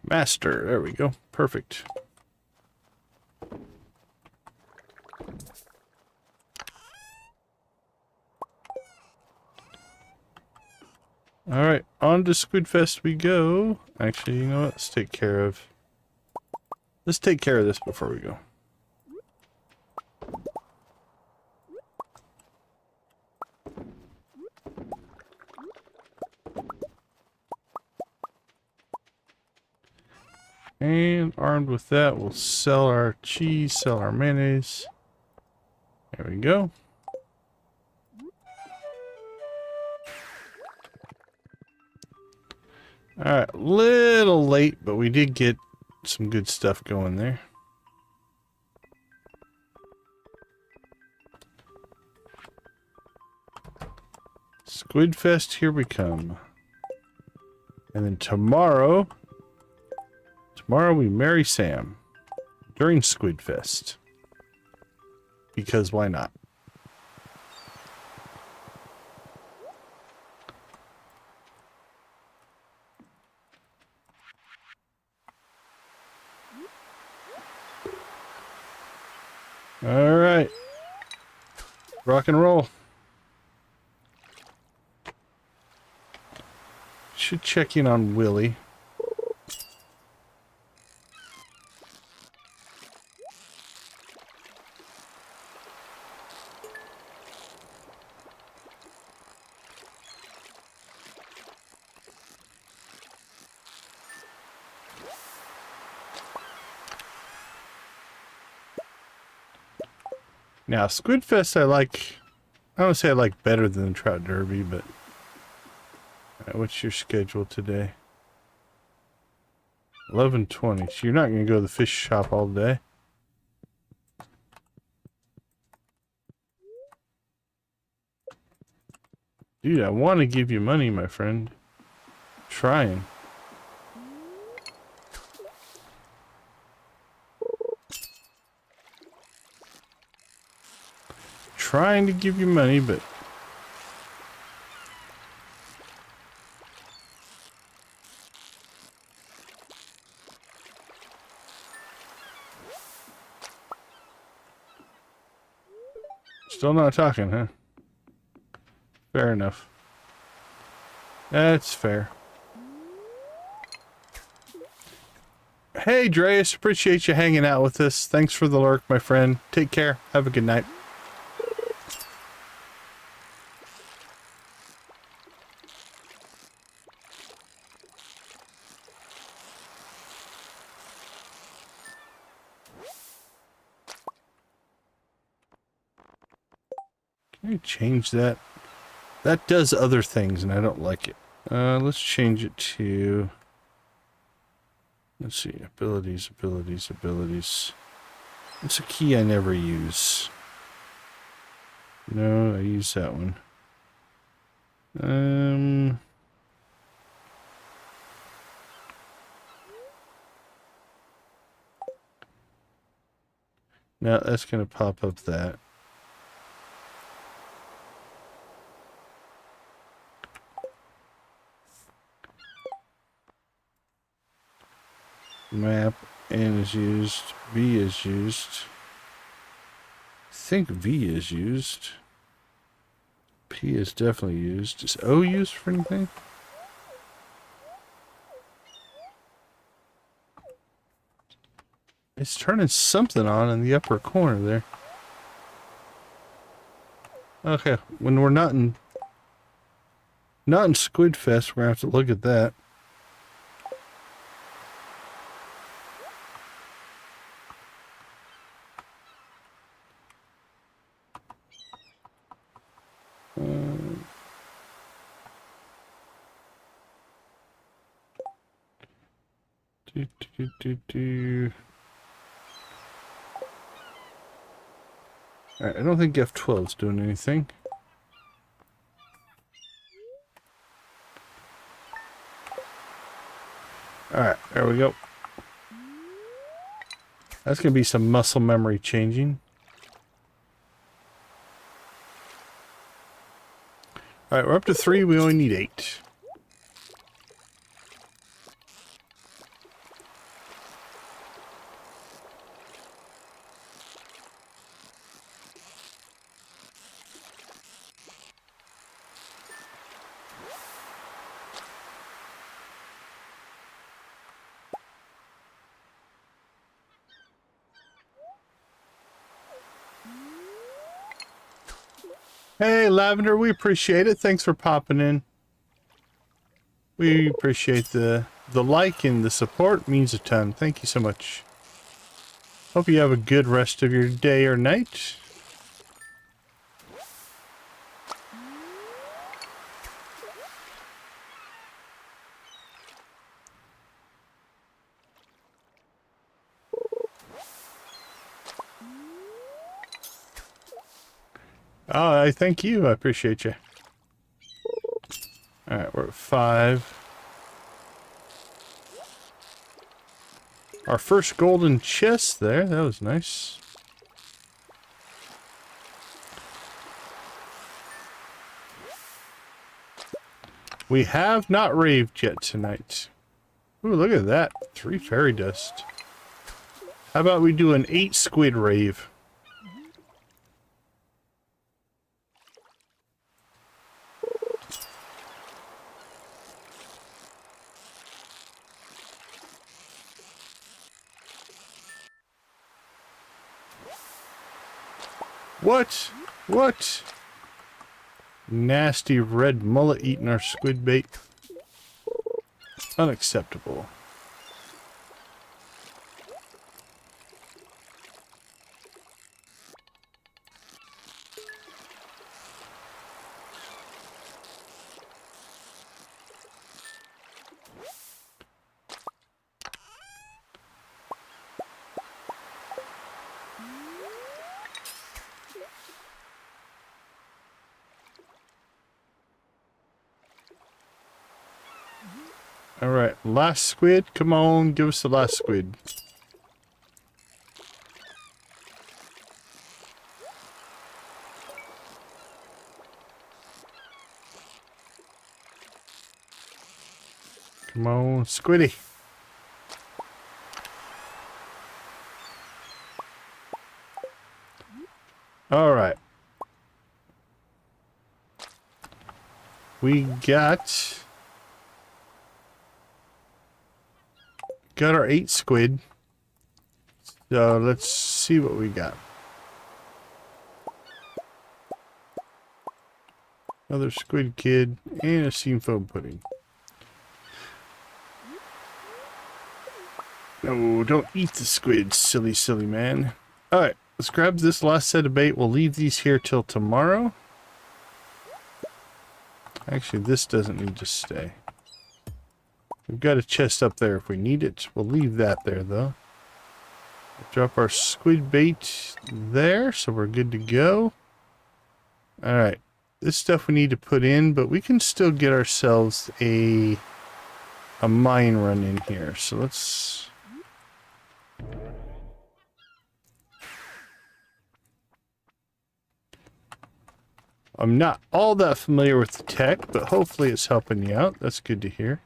Speaker 1: master, there we go. Perfect. Alright, on to Squidfest we go. Actually, you know what? Let's take care of this before we go. And armed with that, we'll sell our cheese, sell our mayonnaise. There we go. Alright, little late, but we did get some good stuff going there. Squidfest, here we come. And then tomorrow we marry Sam during Squidfest. Because why not? All right. Rock and roll. Should check in on Willie. Now, Squidfest I don't say I like better than the Trout Derby, but what's your schedule today? 11:20. So you're not going to go to the fish shop all day? Dude, I want to give you money, my friend. Trying. Trying to give you money, but still not talking, huh? Fair enough. That's fair. Hey, Dreas, appreciate you hanging out with us. Thanks for the lurk, my friend. Take care. Have a good night. Can you change that? That does other things, and I don't like it. Let's change it to... Let's see. Abilities, abilities, abilities. It's a key I never use. No, I use that one. Now that's going to pop up that. Map, N is used, V is used. I think V is used. P is definitely used. Is O used for anything? It's turning something on in the upper corner there. Okay, when we're not in Squid Fest, we're gonna have to look at that. Alright, I don't think F12 is doing anything. Alright, there we go. That's going to be some muscle memory changing. Alright, we're up to 3. We only need 8. Hey, Lavender, we appreciate it. Thanks for popping in. We appreciate the like and the support. It means a ton. Thank you so much. Hope you have a good rest of your day or night. Oh, I thank you. I appreciate you. Alright, we're at 5. Our first golden chest there. That was nice. We have not raved yet tonight. Ooh, look at that. 3 fairy dust. How about we do an 8 squid rave? What? What? Nasty red mullet eating our squid bait. Unacceptable. Alright, last squid. Come on, give us the last squid. Come on, squiddy. Alright. We got got our 8 squid. So let's see what we got. Another squid kid and a steam foam pudding. No, don't eat the squid, silly, silly man. Alright, let's grab this last set of bait. We'll leave these here till tomorrow. Actually, this doesn't need to stay. We've got a chest up there if we need it. We'll leave that there, though. Drop our squid bait there, so we're good to go. Alright, this stuff we need to put in, but we can still get ourselves a mine run in here. So let's... I'm not all that familiar with the tech, but hopefully it's helping you out. That's good to hear.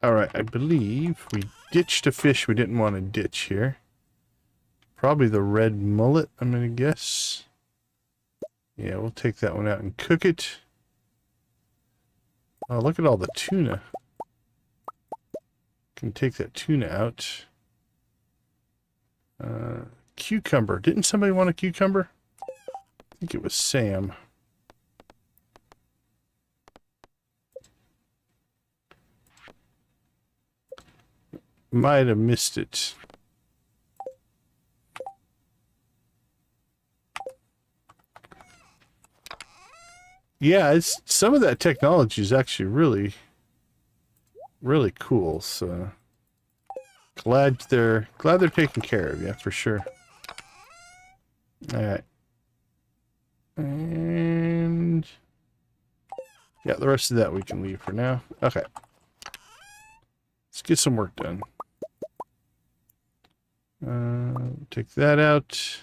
Speaker 1: Alright, I believe we ditched a fish we didn't want to ditch here. Probably the red mullet, I'm going to guess. Yeah, we'll take that one out and cook it. Oh, look at all the tuna. Can take that tuna out. Cucumber. Didn't somebody want a cucumber? I think it was Sam. Might have missed it. Yeah, it's some of that technology is actually really cool. So glad they're taking care of you for sure. All right, and yeah, the rest of that we can leave for now. Okay, let's get some work done. Take that out.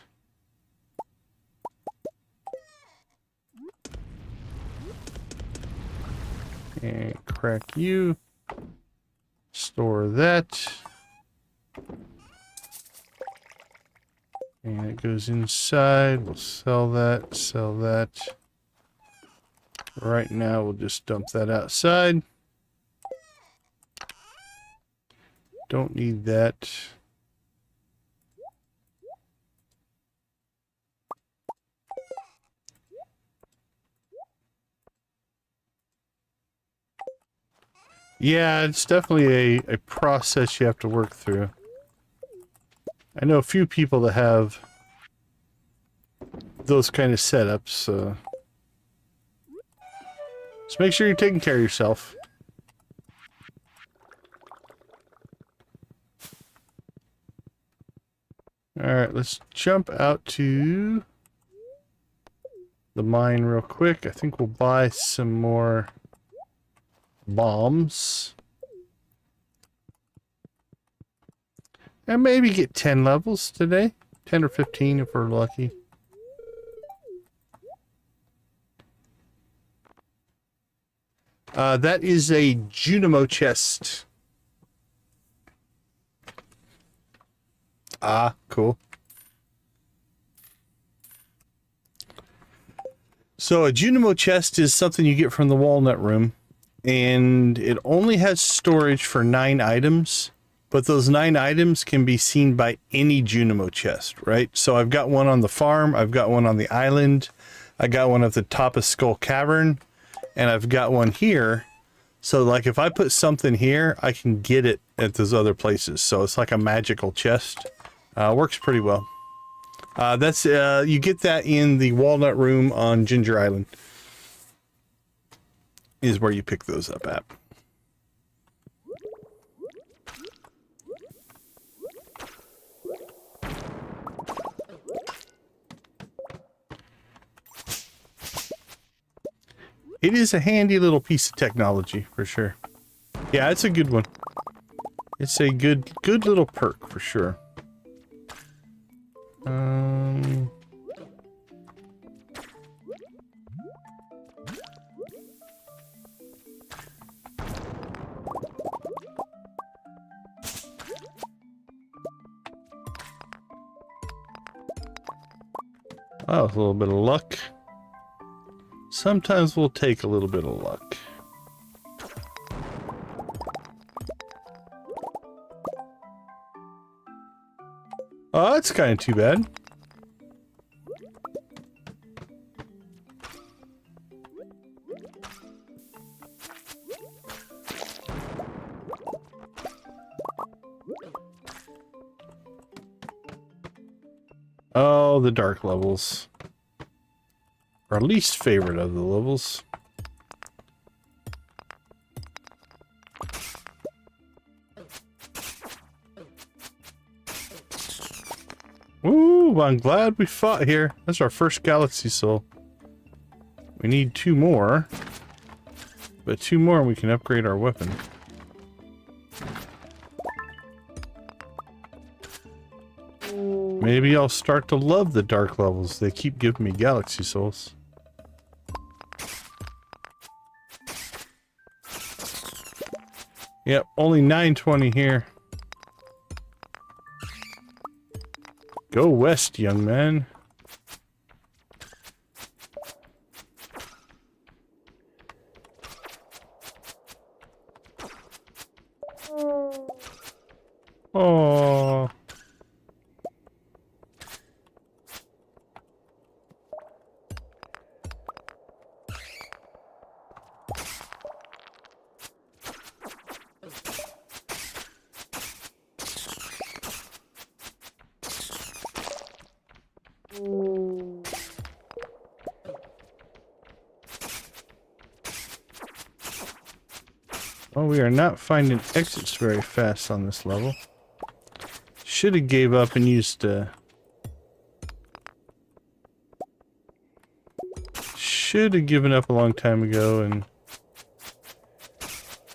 Speaker 1: And crack you. Store that. And it goes inside. We'll sell that. Sell that. Right now, we'll just dump that outside. Don't need that. Yeah, it's definitely a process you have to work through. I know a few people that have those kind of setups, so make sure you're taking care of yourself. Alright, let's jump out to the mine real quick. I think we'll buy some more bombs. And maybe get 10 levels today. 10 or 15 if we're lucky. That is a Junimo chest. Ah, cool. So a Junimo chest is something you get from the Walnut Room. And it only has storage for 9 items. But those 9 items can be seen by any Junimo chest, right? So I've got one on the farm. I've got one on the island. I got one at the top of Skull Cavern. And I've got one here. So like if I put something here, I can get it at those other places. So it's like a magical chest. Works pretty well. You get that in the Walnut Room on Ginger Island. Is where you pick those up at. It is a handy little piece of technology, for sure. Yeah, it's a good one. It's a good little perk, for sure. Oh, a little bit of luck. Sometimes we'll take a little bit of luck. Oh, that's kind of too bad. Oh, the dark levels. Our least favorite of the levels. Ooh, I'm glad we fought here. That's our first galaxy soul. We need 2 more. But 2 more and we can upgrade our weapon. Maybe I'll start to love the dark levels. They keep giving me galaxy souls. Yep, only 920 here. Go west, young man. Oh. Well, we are not finding exits very fast on this level. Should have gave up and used should have given up a long time ago and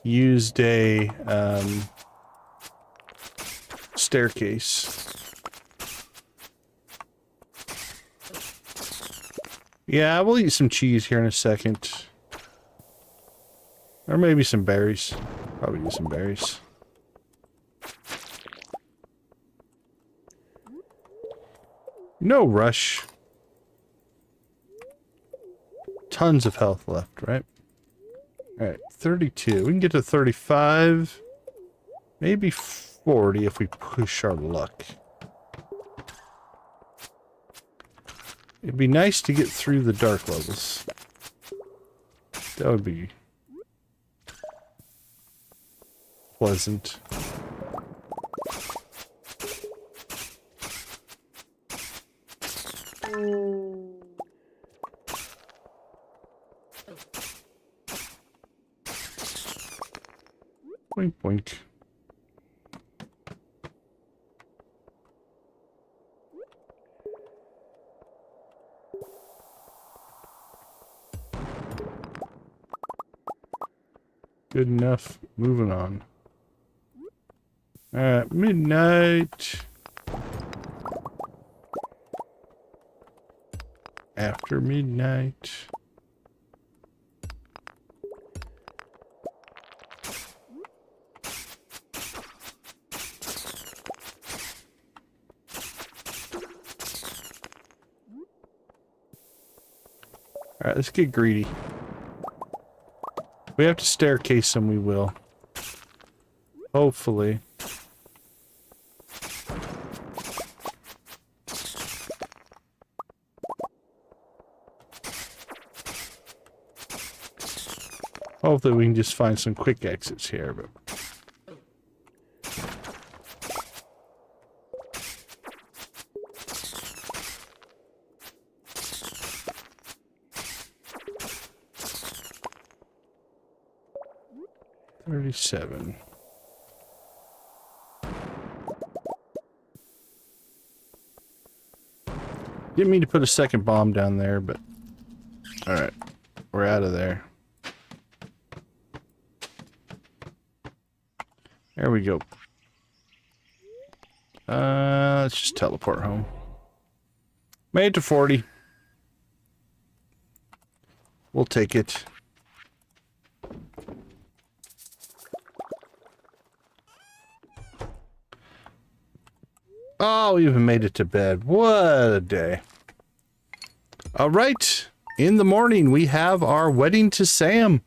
Speaker 1: used a staircase. Yeah, we'll eat some cheese here in a second. Or maybe some berries. Probably use some berries. No rush. Tons of health left, right? Alright, 32. We can get to 35. Maybe 40 if we push our luck. It'd be nice to get through the dark levels. That would be pleasant. Boink, boink. Good enough. Moving on. Alright, midnight. After midnight. Alright, let's get greedy. We have to staircase them, we will. Hopefully. Hopefully we can just find some quick exits here, but... $37. Didn't mean to put a second bomb down there, but... Alright. We're out of there. There we go. Let's just teleport home. Made it to 40. We'll take it. Oh, we even made it to bed. What a day. All right. In the morning, we have our wedding to Sam.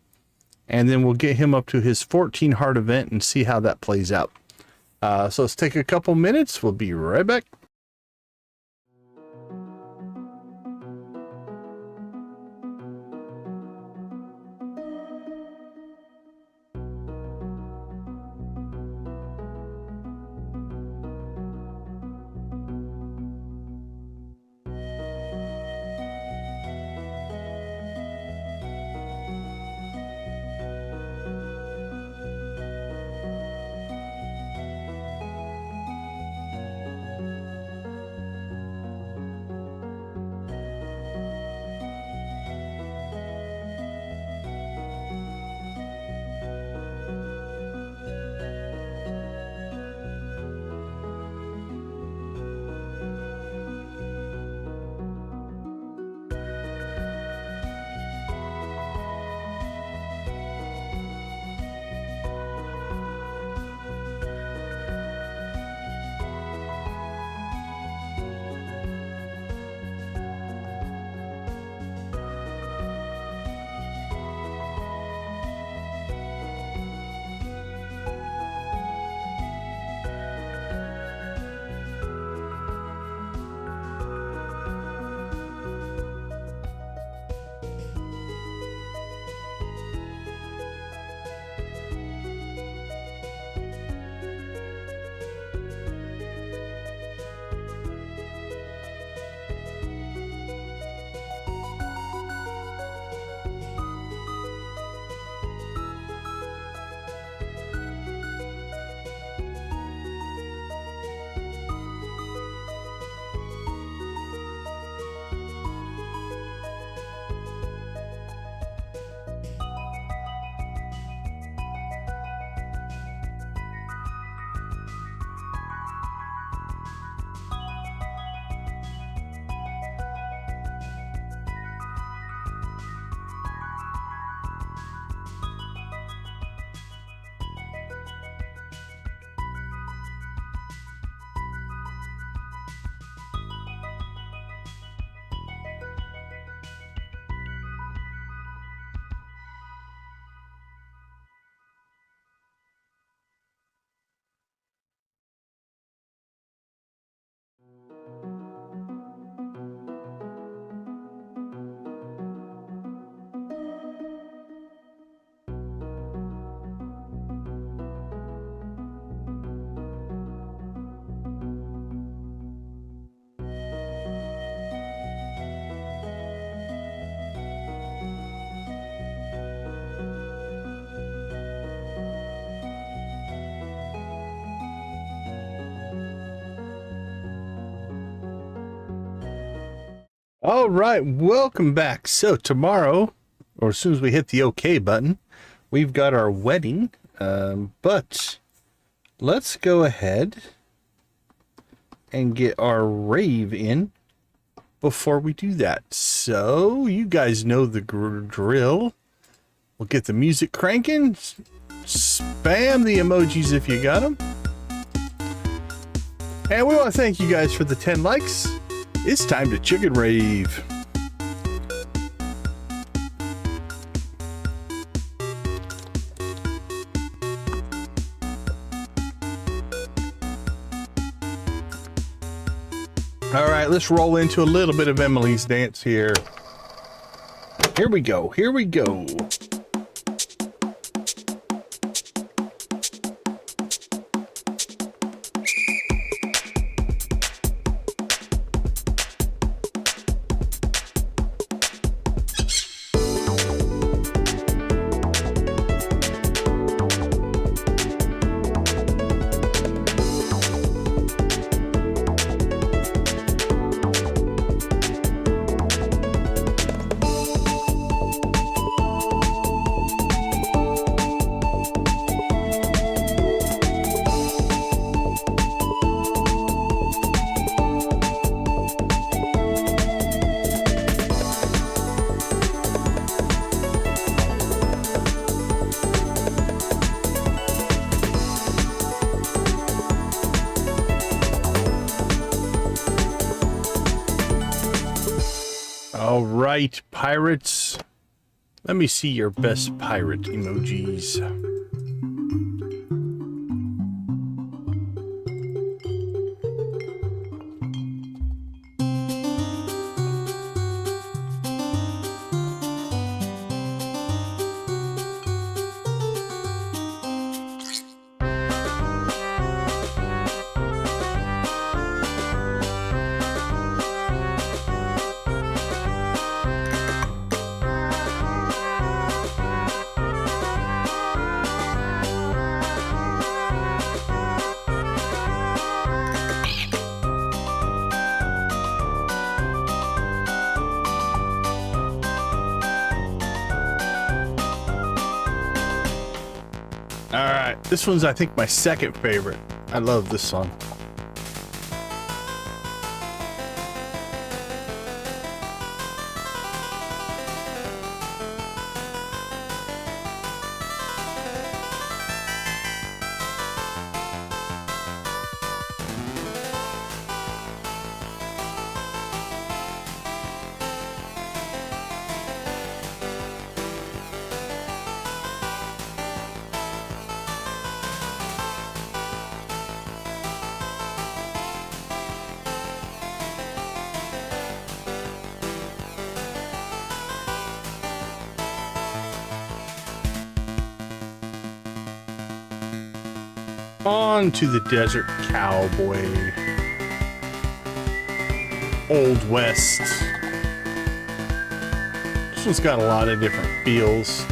Speaker 1: And then we'll get him up to his 14 heart event and see how that plays out. So let's take a couple minutes. We'll be right back. All right, welcome back. So tomorrow, or as soon as we hit the OK button, we've got our wedding. But let's go ahead and get our rave in before we do that. So you guys know the drill. We'll get the music cranking. Spam the emojis if you got them. And we want to thank you guys for the 10 likes. It's time to chicken rave. All right, let's roll into a little bit of Emily's dance here. Here we go. Here we go. All right, pirates. Let me see your best pirate emojis. All right, this one's, I think, my second favorite. I love this song. On to the Desert Cowboy. Old West. This one's got a lot of different feels.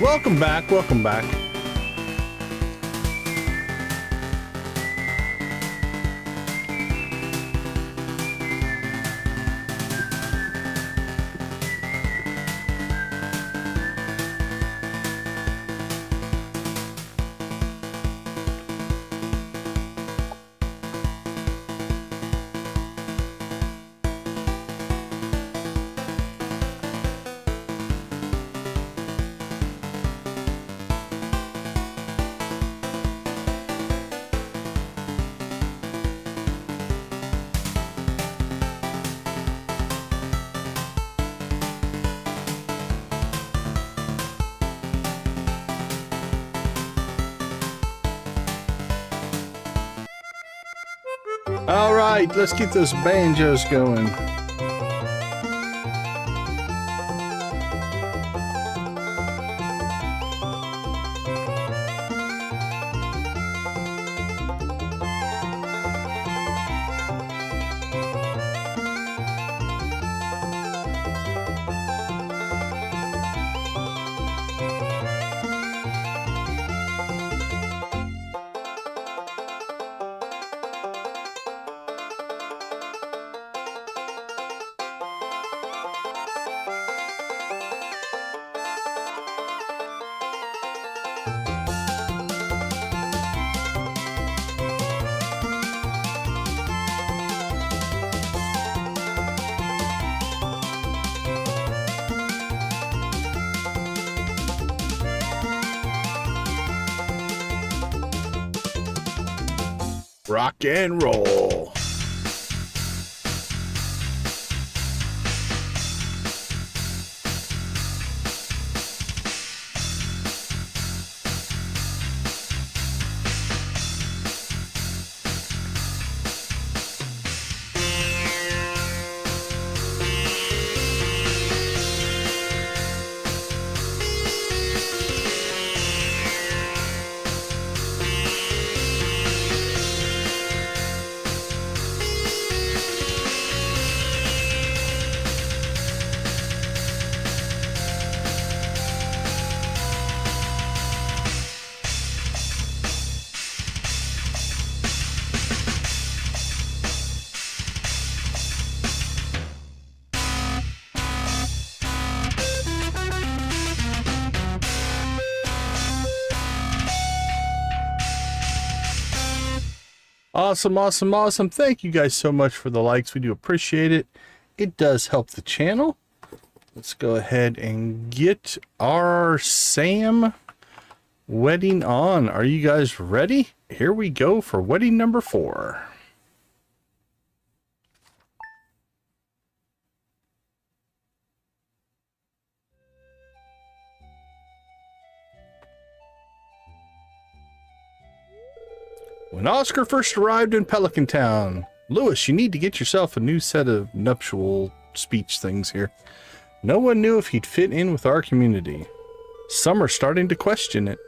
Speaker 1: Welcome back, welcome back. All right, let's get those banjos going. Rock and roll. Awesome, awesome, awesome. Thank you guys so much for the likes. We do appreciate it. It does help the channel. Let's go ahead and get our Sam wedding on. Are you guys ready? Here we go for wedding number 4. When Oscar first arrived in Pelican Town, Lewis, you need to get yourself a new set of nuptial speech things here. No one knew if he'd fit in with our community. Some are starting to question it.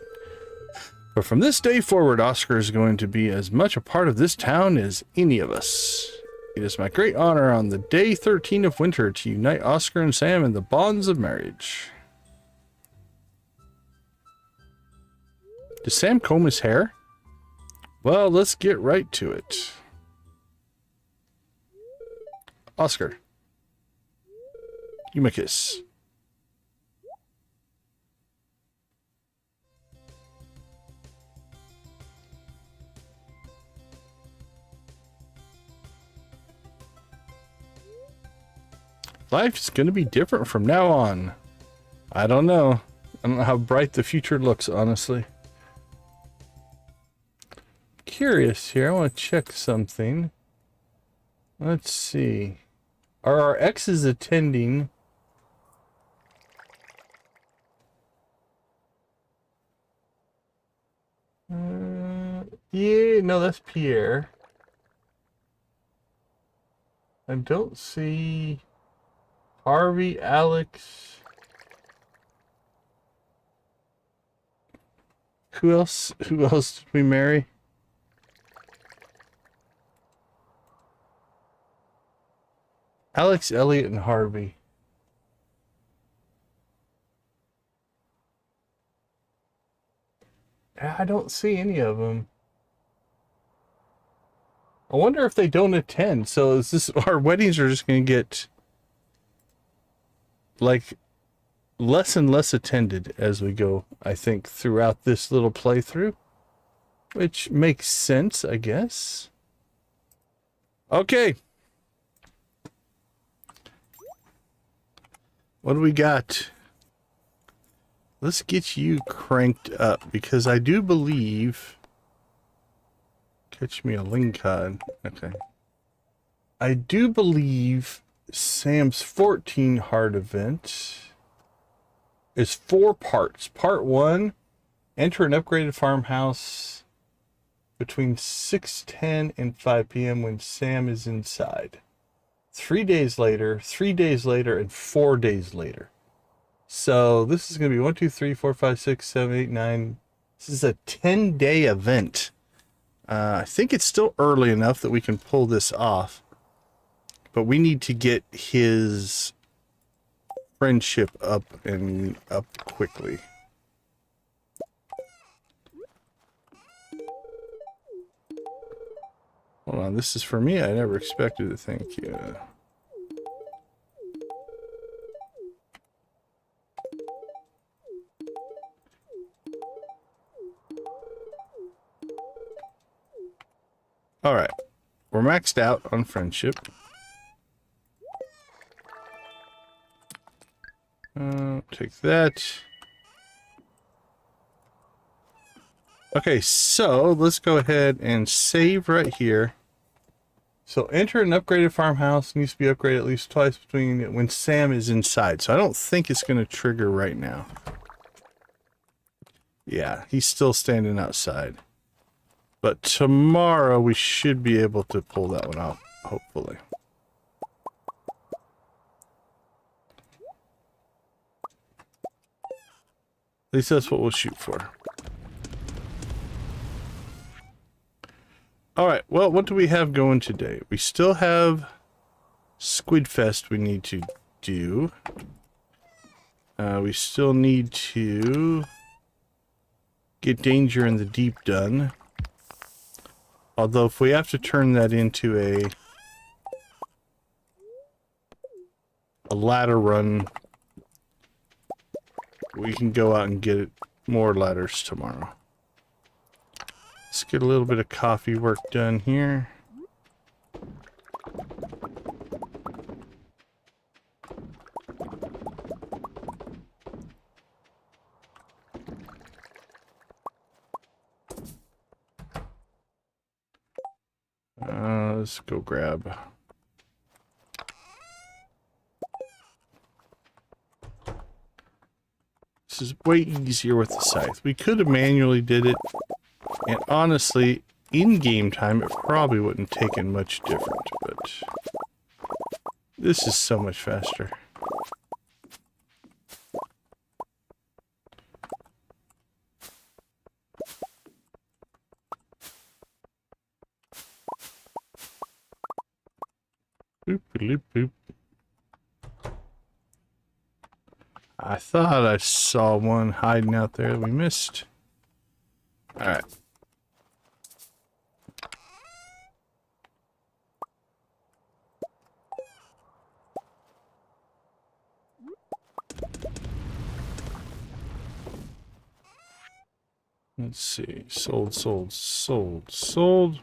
Speaker 1: But from this day forward, Oscar is going to be as much a part of this town as any of us. It is my great honor on the day 13 of winter to unite Oscar and Sam in the bonds of marriage. Does Sam comb his hair? Well, let's get right to it. Oscar, give me a kiss. Life's going to be different from now on. I don't know. I don't know how bright the future looks, honestly. Curious here. I want to check something. Let's see. Are our exes attending? Yeah, no, that's Pierre. I don't see Harvey, Alex. Who else? Who else did we marry? Alex, Elliot, and Harvey. I don't see any of them. I wonder if they don't attend. So is this, our weddings are just going to get like less and less attended as we go, I think, throughout this little playthrough, which makes sense, I guess. Okay. What do we got? Let's get you cranked up because I do believe... Catch me a Lincoln. Okay. I do believe Sam's 14 heart event is 4 parts. Part 1, enter an upgraded farmhouse between 6:10 and 5 p.m. when Sam is inside. 3 days later, 3 days later, and 4 days later. So this is going to be 1, 2, 3, 4, 5, 6, 7, 8, 9. This is a 10-day event. I think it's still early enough that we can pull this off. But we need to get his friendship up and up quickly. Hold on, this is for me. I never expected to thank you. All right. We're maxed out on friendship. Take that. Okay, so let's go ahead and save right here. So enter an upgraded farmhouse. Needs to be upgraded at least twice between when Sam is inside. So I don't think it's going to trigger right now. Yeah, he's still standing outside. But tomorrow we should be able to pull that one off, hopefully. At least that's what we'll shoot for. Alright, well, what do we have going today? We still have Squid Fest we need to do. We still need to get Danger in the Deep done. Although if we have to turn that into a ladder run, we can go out and get more ladders tomorrow. Let's get a little bit of coffee work done here. Let's go grab. This is way easier with the scythe. We could have manually did it, and honestly, in game time, it probably wouldn't have taken much different, but this is so much faster. Boop, boop, boop. I thought I saw one hiding out there that we missed. Alright. Let's see. Sold, sold, sold, sold.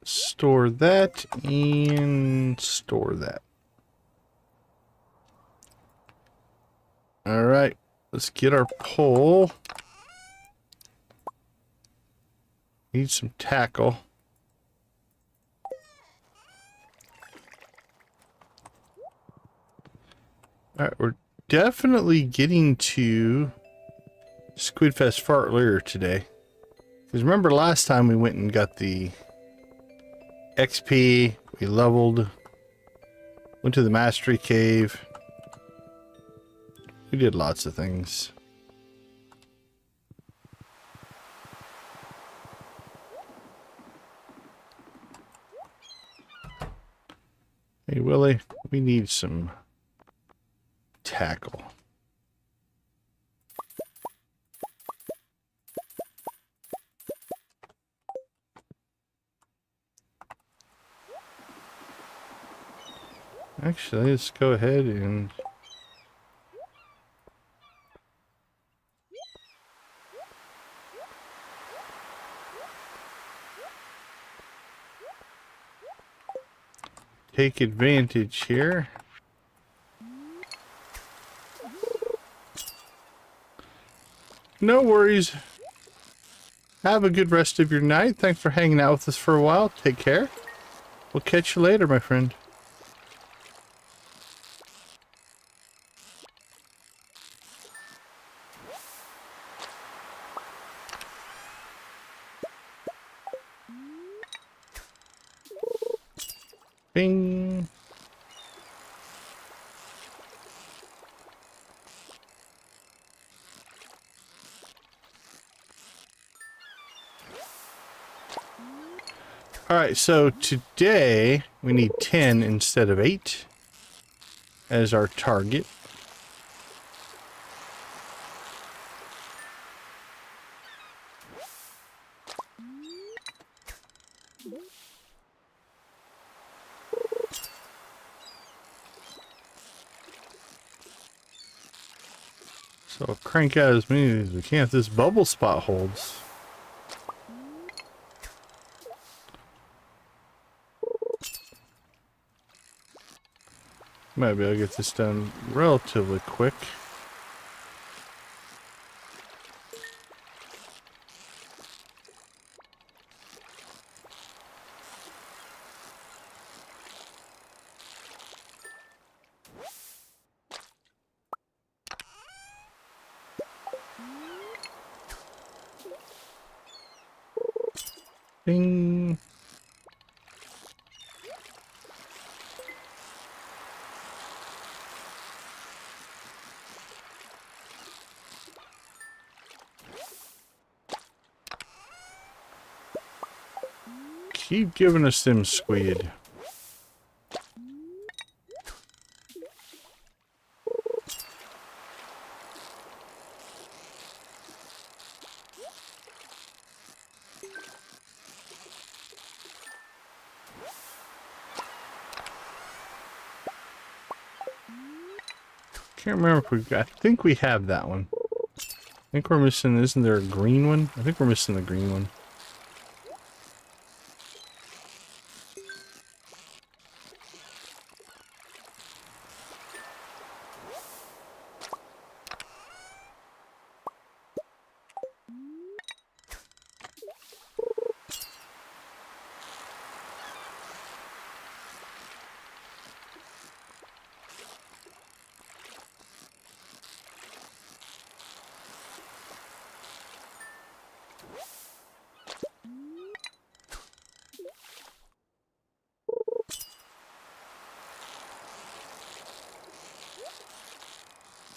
Speaker 1: Store that and store that. All right, let's get our pole. Need some tackle. All right, we're definitely getting to Squidfest far earlier today. Because remember last time we went and got the XP, we leveled, went to the Mastery Cave. We did lots of things. Hey Willie, we need some tackle. Actually, let's go ahead and take advantage here. No worries. Have a good rest of your night. Thanks for hanging out with us for a while. Take care. We'll catch you later, my friend. Bing. Alright, so today we need 10 instead of 8 as our target. So I'll crank out as many as we can if this bubble spot holds. Might be able to get this done relatively quick. Bing. Keep giving us them squid. Can't remember if we've got. I think we have that one. I think we're missing. Isn't there a green one? I think we're missing the green one.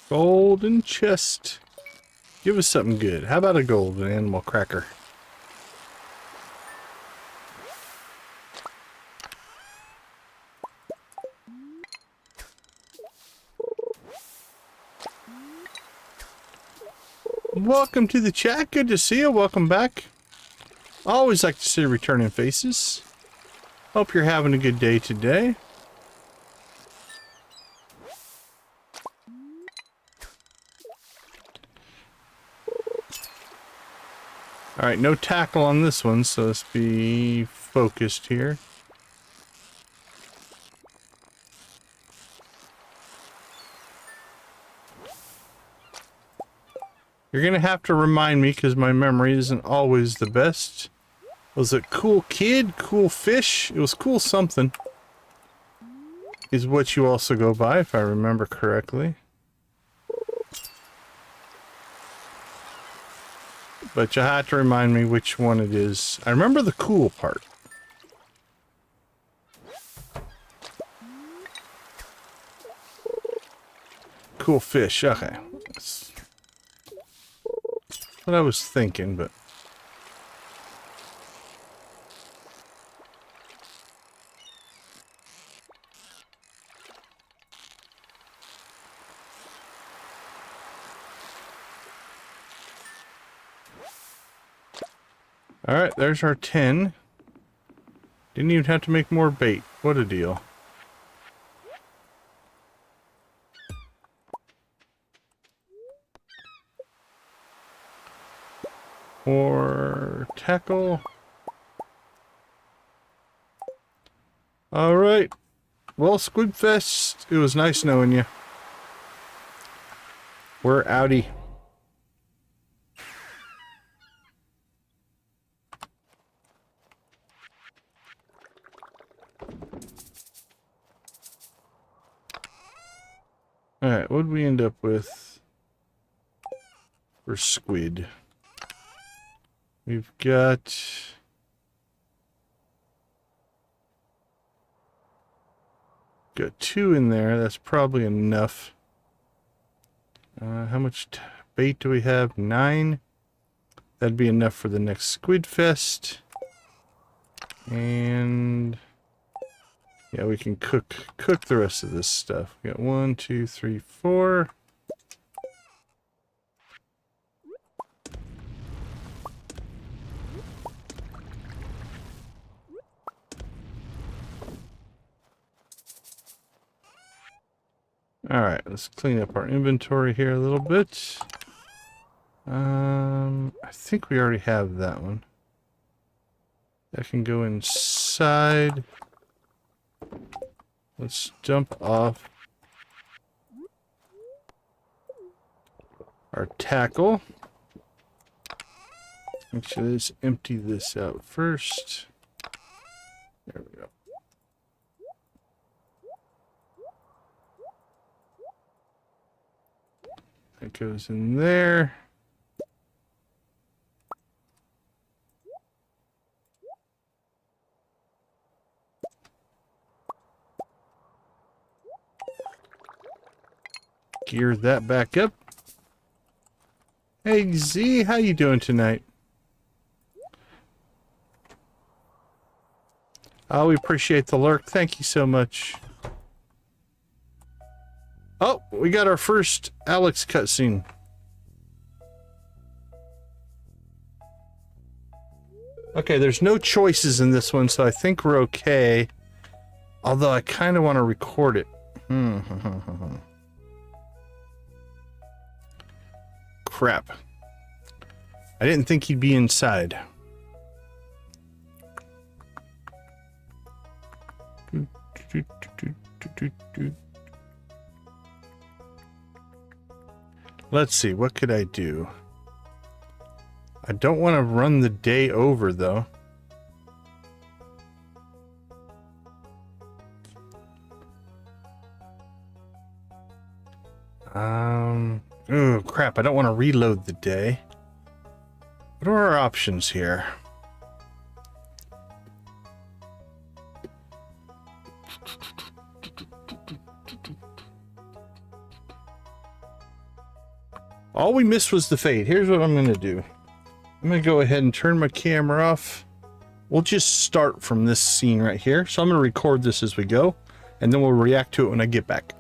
Speaker 1: Golden chest. Give us something good. How about a golden animal cracker? Welcome to the chat. Good to see you. Welcome back. Always like to see returning faces. Hope you're having a good day today. Alright, no tackle on this one, so let's be focused here. You're gonna have to remind me because my memory isn't always the best. Was it cool kid, cool fish? It was cool something. Is what you also go by, if I remember correctly. But you have to remind me which one it is. I remember the cool part. Cool fish, okay. That's what I was thinking, but... Alright, there's our 10. Didn't even have to make more bait. What a deal. Or tackle. Alright. Well, Squidfest, it was nice knowing you. We're outie. Alright, what did we end up with for squid? We've got... Got 2 in there. That's probably enough. How much bait do we have? 9. That'd be enough for the next Squid Fest. And... yeah, we can cook the rest of this stuff. We got 1, 2, 3, 4. Alright, let's clean up our inventory here a little bit. I think we already have that one. I can go inside. Let's jump off our tackle. Actually, let's empty this out first. There we go. That goes in there. Gear that back up. Hey Z, how you doing tonight? Oh, we appreciate the lurk. Thank you so much. Oh, we got our first Alex cutscene. Okay, there's no choices in this one, so I think we're okay. Although I kind of want to record it. Crap. I didn't think he'd be inside. Let's see, what could I do? I don't want to run the day over, though. Oh, crap, I don't want to reload the day. What are our options here? All we missed was the fade. Here's what I'm going to do. I'm going to go ahead and turn my camera off. We'll just start from this scene right here. So I'm going to record this as we go, and then we'll react to it when I get back.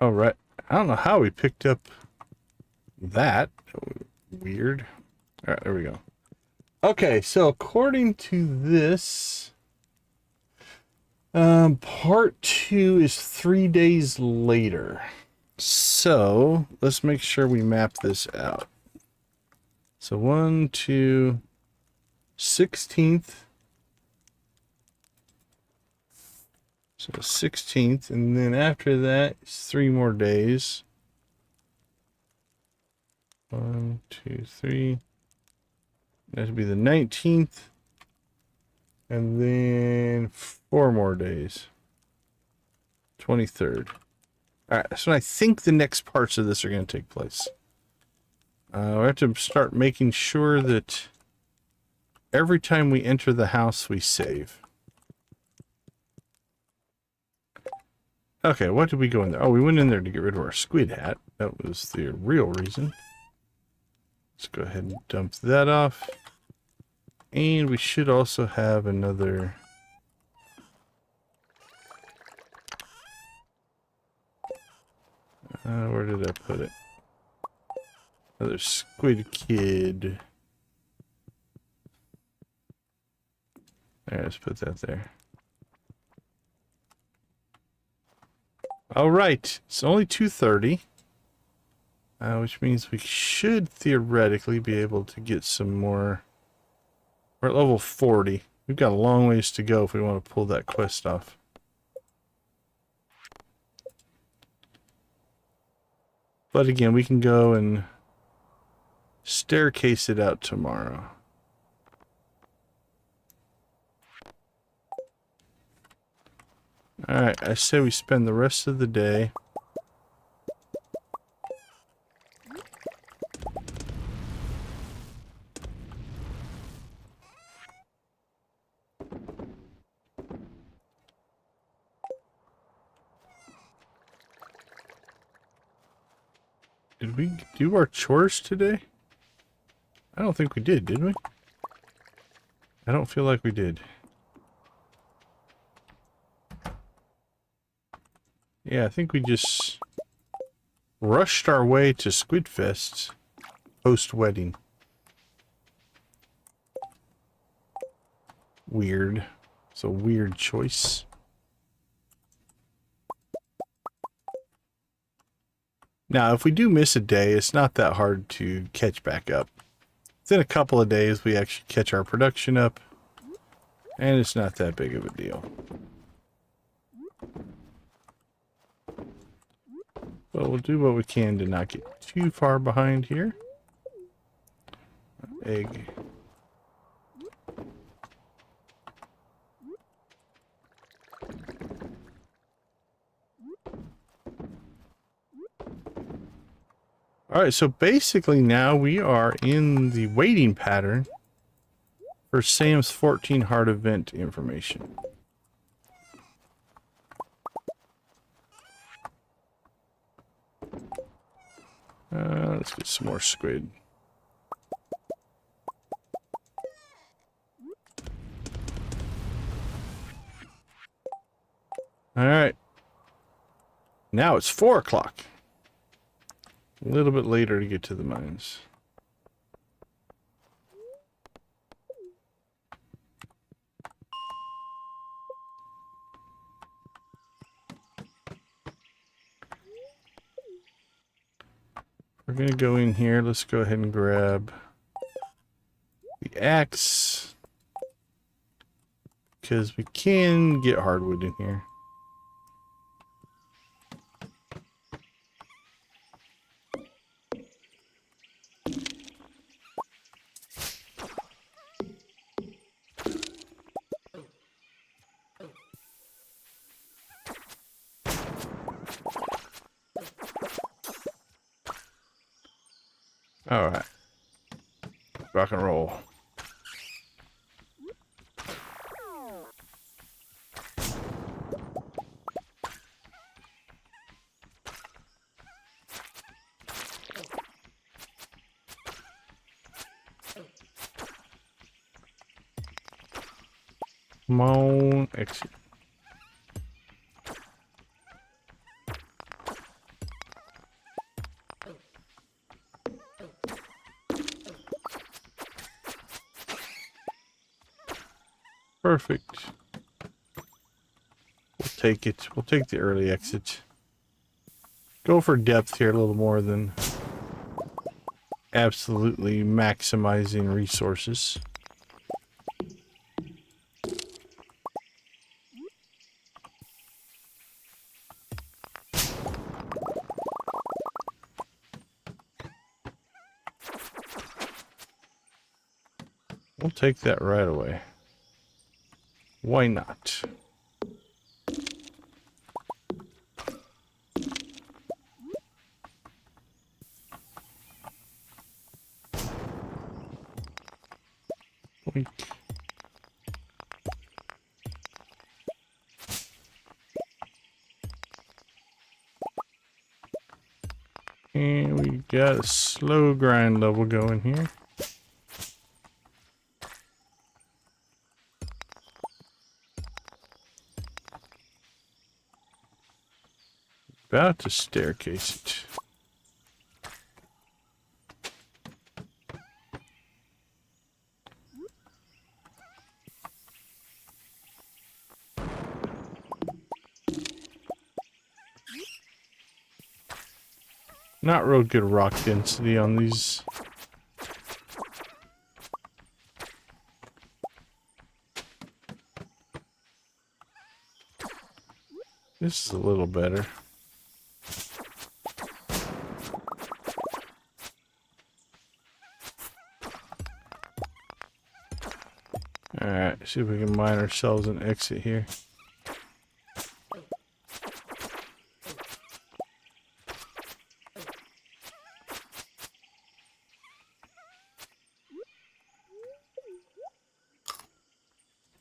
Speaker 1: All right. I don't know how we picked up that. Weird. All right, there we go. Okay, so according to this, part 2 is 3 days later. So let's make sure we map this out. So 1, 2, 16th. So 16th, and then after that, it's 3 more days. 1, 2, 3. That would be the 19th. And then 4 more days. 23rd. Alright, so I think the next parts of this are going to take place. We have to start making sure that every time we enter the house, we save. Okay, what did we go in there? Oh, we went in there to get rid of our squid hat. That was the real reason. Let's go ahead and dump that off. And we should also have another... where did I put it? Another squid kid. There, let's put that there. Alright, it's only 2:30. Which means we should theoretically be able to get some more. We're at level 40. We've got a long ways to go if we want to pull that quest off. But again, we can go and staircase it out tomorrow. Alright, I say we spend the rest of the day Did we do our chores today? I don't think we did we? I don't feel like we did. Yeah, I think we just rushed our way to Squidfest post-wedding. Weird. It's a weird choice. Now, if we do miss a day, it's not that hard to catch back up. Within a couple of days, we actually catch our production up, and it's not that big of a deal. But we'll do what we can to not get too far behind here. Egg. Alright, so basically now we are in the waiting pattern for Sam's 14 Heart event information. Let's get some more squid. Alright. Now it's 4 o'clock. A little bit later to get to the mines. We're going to go in here. Let's go ahead and grab the axe, because we can get hardwood in here. All right, rock and roll. Come on, exit. Perfect. We'll take it. We'll take the early exit. Go for depth here a little more than absolutely maximizing resources. We'll take that right away. Why not? Boink. And we got a slow grind level going here. About to staircase it. Not real good rock density on these. This is a little better. Alright, see if we can mine ourselves an exit here.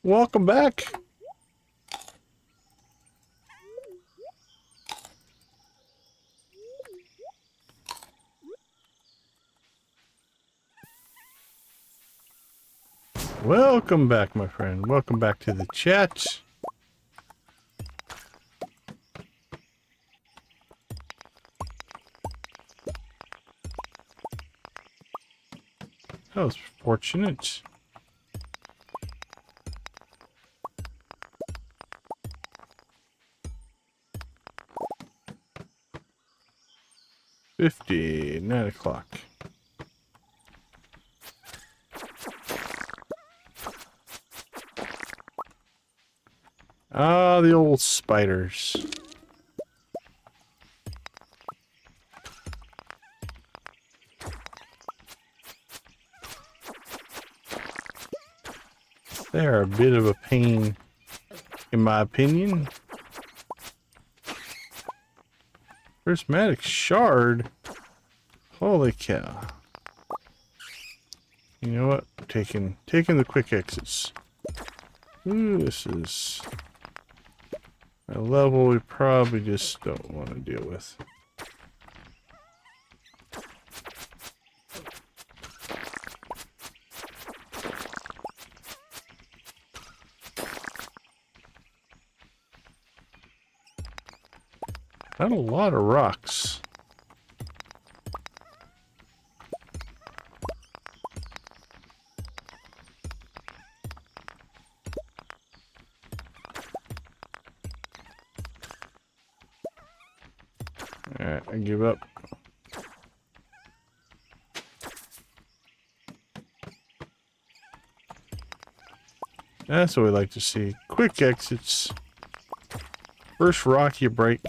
Speaker 1: Welcome back. Welcome back, my friend. Welcome back to the chat. That was fortunate. $50, 9 o'clock. Ah, the old spiders. They are a bit of a pain, in my opinion. Prismatic shard. Holy cow. You know what? Taking the quick exits. Ooh, this is a level we probably just don't want to deal with. Not a lot of rocks. Alright, I give up. That's what we like to see. Quick exits. First rock you break.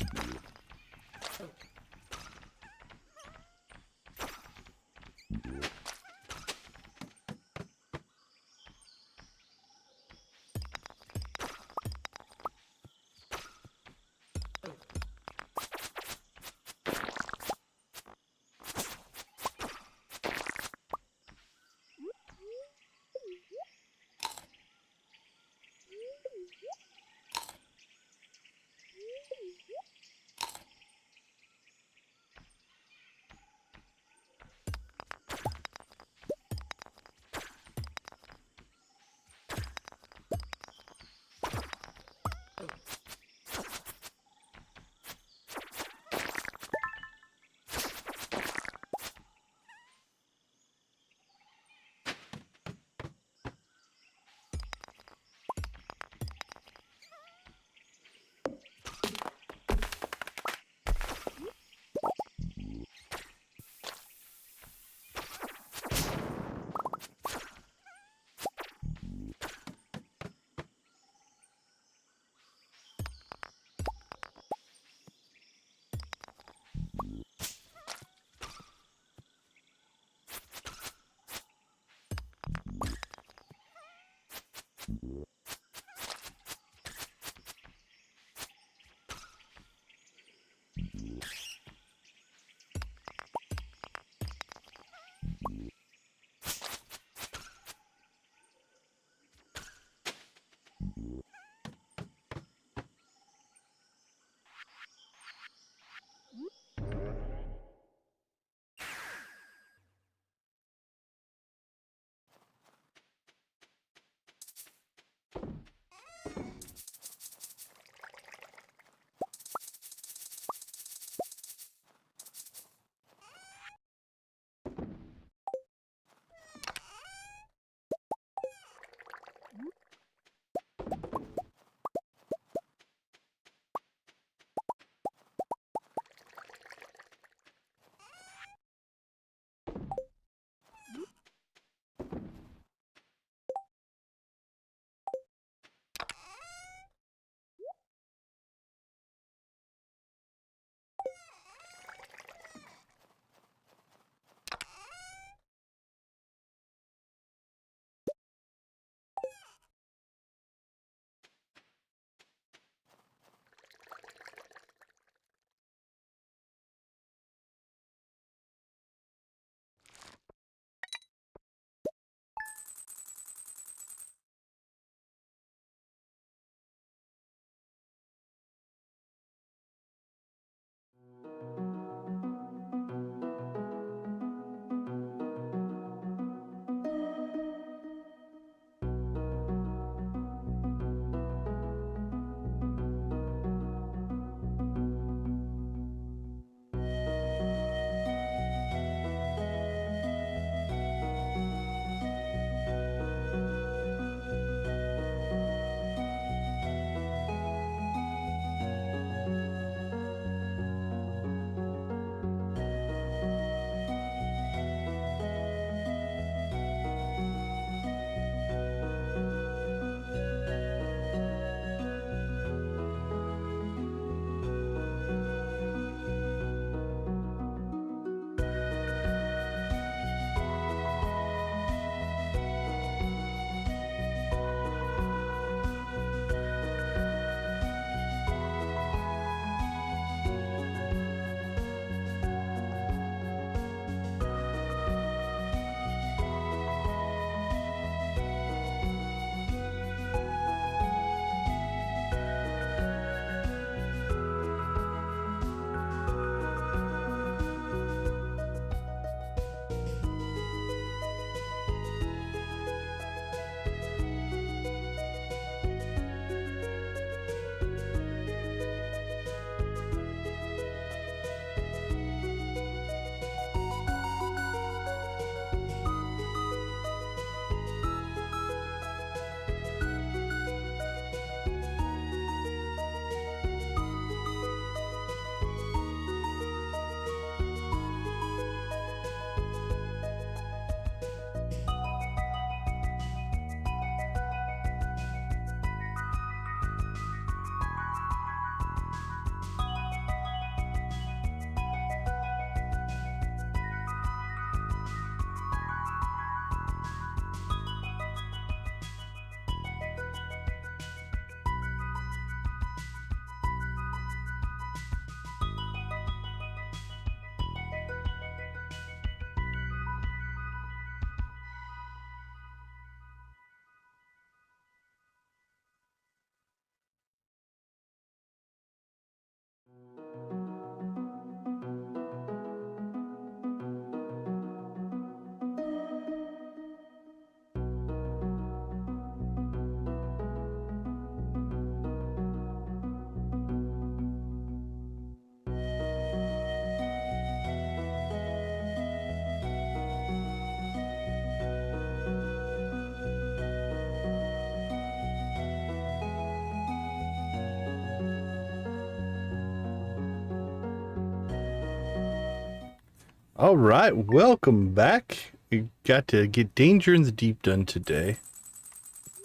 Speaker 1: All right, welcome back. We got to get Danger in the Deep done today.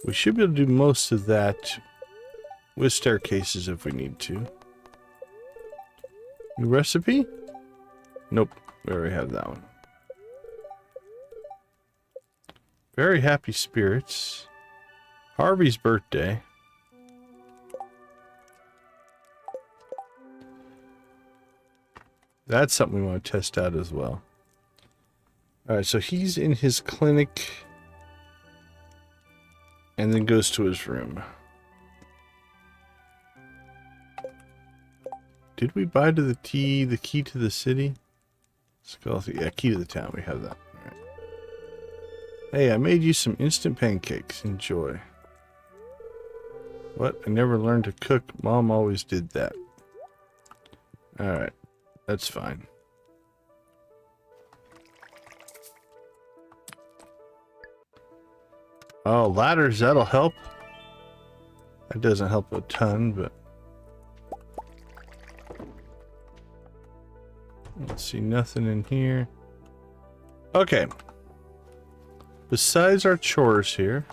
Speaker 1: We should be able to do most of that with staircases if we need to. New recipe? Nope, we already have that one. Very happy spirits. Harvey's birthday. That's something we want to test out as well. Alright, so he's in his clinic and then goes to his room. Did we buy the key to the city? Yeah, key to the town. We have that. All right. Hey, I made you some instant pancakes. Enjoy. What? I never learned to cook. Mom always did that. Alright. That's fine. Oh, ladders, that'll help. That doesn't help a ton, but... Let's see, nothing in here. Okay. Besides our chores here,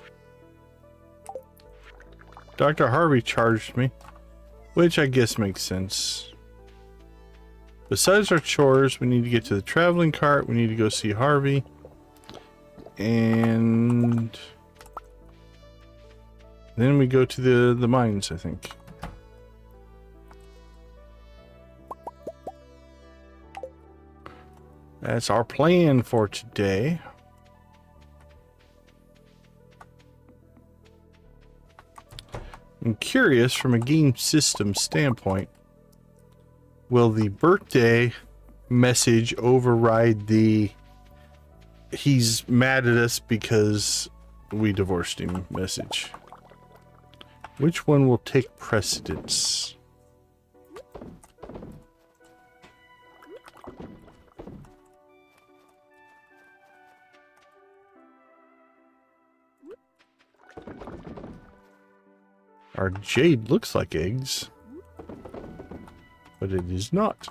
Speaker 1: Dr. Harvey charged me, which I guess makes sense. Besides our chores, we need to get to the traveling cart. We need to go see Harvey. And then we go to the mines, I think. That's our plan for today. I'm curious, from a game system standpoint, will the birthday message override the he's mad at us because we divorced him message? Which one will take precedence? Our jade looks like eggs, but it is not.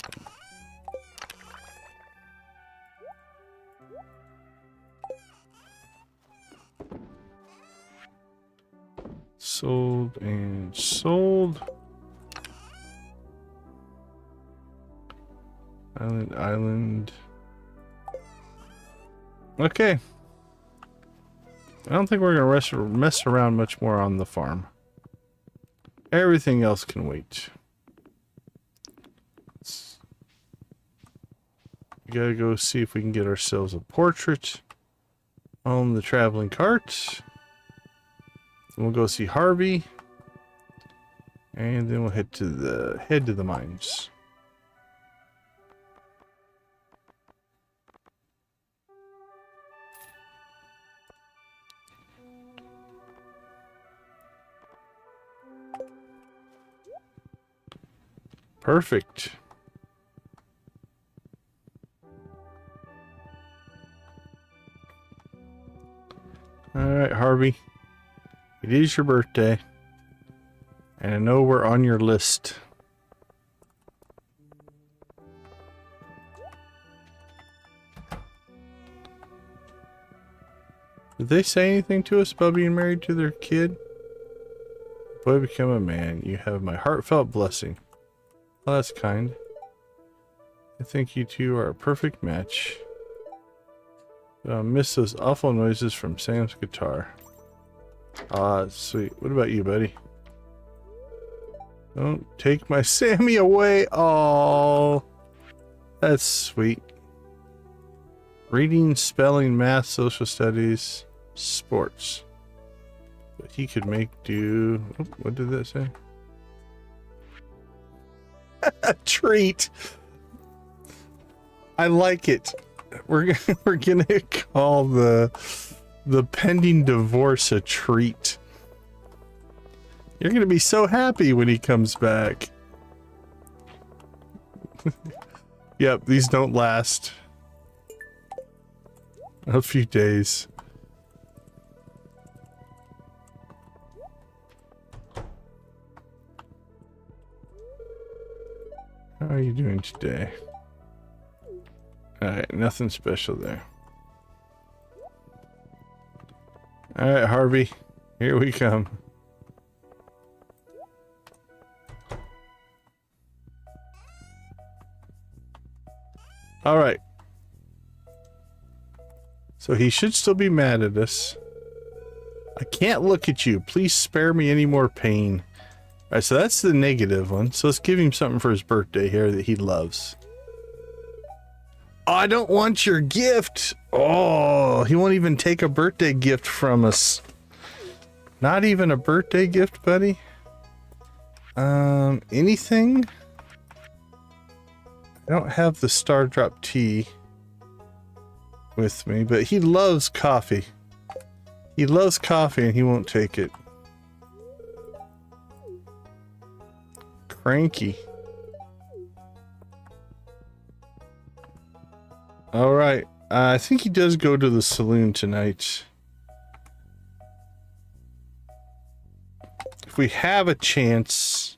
Speaker 1: Sold and sold. Island. Okay. I don't think we're gonna mess around much more on the farm. Everything else can wait. We gotta go see if we can get ourselves a portrait on the traveling cart. We'll go see Harvey, and then we'll head to the mines. Perfect. All right, Harvey. It is your birthday, and I know we're on your list. Did they say anything to us about being married to their kid? Boy, become a man. You have my heartfelt blessing. Well, that's kind. I think you two are a perfect match. I miss those awful noises from Sam's guitar. Ah, sweet. What about you, buddy? Don't take my Sammy away. Oh, that's sweet. Reading, spelling, math, social studies, sports. But he could make do. Oh, what did that say? A treat. I like it. We're gonna call the pending divorce a treat. You're gonna be so happy when he comes back. Yep, these don't last a few days. How are you doing today? Alright, nothing special there. Alright, Harvey. Here we come. Alright. So he should still be mad at us. I can't look at you. Please spare me any more pain. Alright, so that's the negative one. So let's give him something for his birthday here that he loves. I don't want your gift. Oh, he won't even take a birthday gift from us. Not even a birthday gift, buddy? Anything? I don't have the Star Drop tea with me, but he loves coffee. He loves coffee and he won't take it. Cranky. Alright, I think he does go to the saloon tonight. If we have a chance,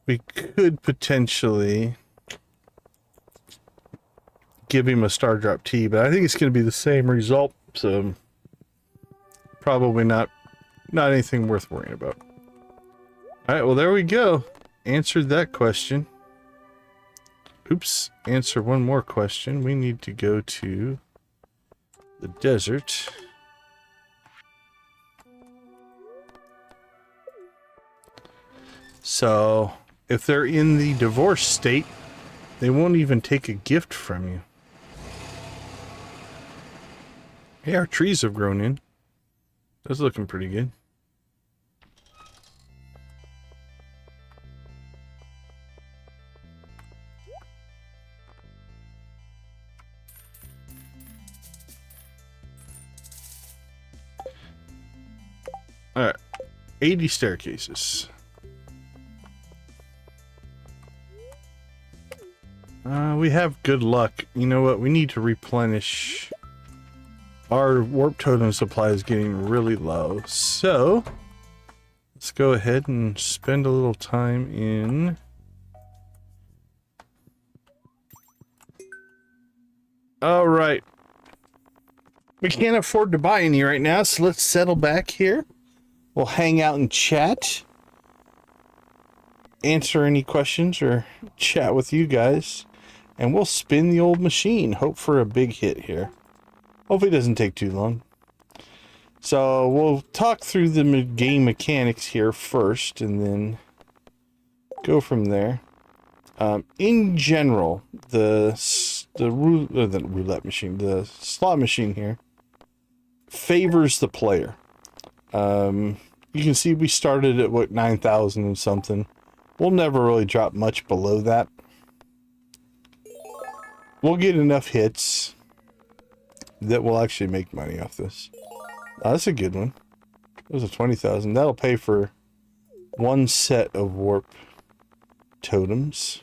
Speaker 1: we could potentially give him a Star Drop tea, but I think it's going to be the same result, so probably not anything worth worrying about. Alright, well there we go. Answered that question. Oops, answer one more question. We need to go to the desert. So, if they're in the divorce state, they won't even take a gift from you. Hey, our trees have grown in. That's looking pretty good. Alright, 80 staircases. We have good luck. You know what? We need to replenish. Our warp totem supply is getting really low. So, let's go ahead and spend a little time in... Alright. We can't afford to buy any right now, so let's settle back here. We'll hang out and chat. Answer any questions or chat with you guys. And we'll spin the old machine. Hope for a big hit here. Hopefully it doesn't take too long. So we'll talk through the game mechanics here first and then go from there. In general, the roulette machine, the slot machine here, favors the player. You can see we started at what, 9,000 and something. We'll never really drop much below that. We'll get enough hits that we'll actually make money off this. That's a good one. That was a 20,000. That'll pay for one set of warp totems.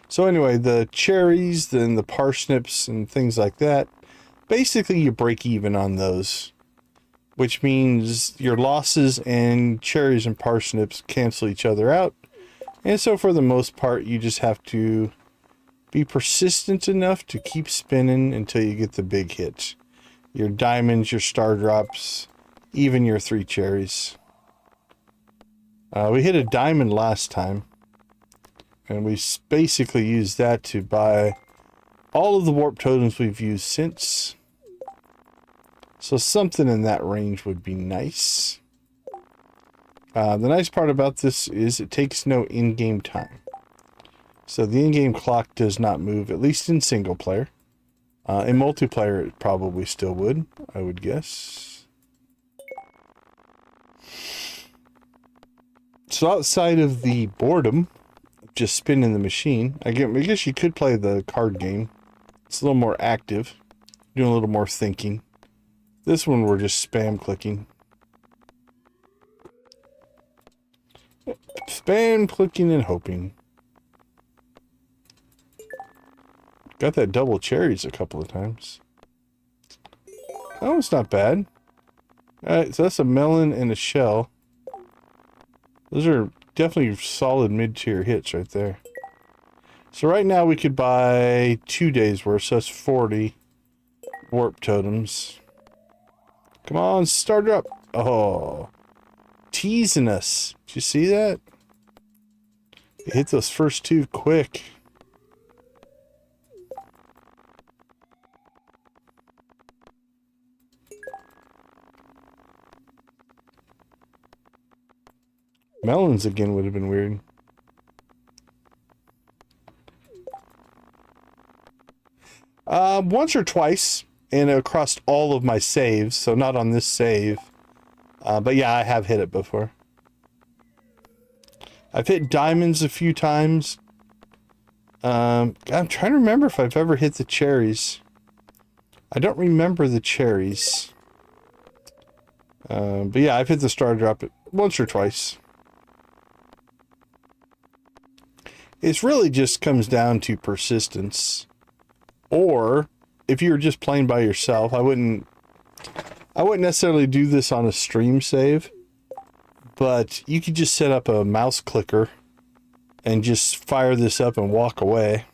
Speaker 1: So anyway, the cherries, then the parsnips and things like that, basically you break even on those, which means your losses and cherries and parsnips cancel each other out. And so for the most part, you just have to be persistent enough to keep spinning until you get the big hits. Your diamonds, your star drops, even your 3 cherries. We hit a diamond last time. And we basically used that to buy all of the warp totems we've used since. So something in that range would be nice. The nice part about this is it takes no in-game time. So the in-game clock does not move, at least in single player. In multiplayer, it probably still would, I would guess. So outside of the boredom, just spinning the machine, I guess you could play the card game. It's a little more active, doing a little more thinking. This one we're just spam clicking. Spam clicking and hoping. Got that double cherries a couple of times. Oh, it's not bad. Alright, so that's a melon and a shell. Those are definitely solid mid-tier hits right there. So right now we could buy 2 days worth, so that's 40 warp totems. Come on, start her up. Oh, teasing us. Did you see that? It hit those first 2 quick. Melons again would have been weird. Once or twice, and across all of my saves, so not on this save. But yeah, I have hit it before. I've hit diamonds a few times. I'm trying to remember if I've ever hit the cherries. I don't remember the cherries. But yeah, I've hit the star drop once or twice. It really just comes down to persistence. Or if you're just playing by yourself, I wouldn't necessarily do this on a stream save, but you could just set up a mouse clicker and just fire this up and walk away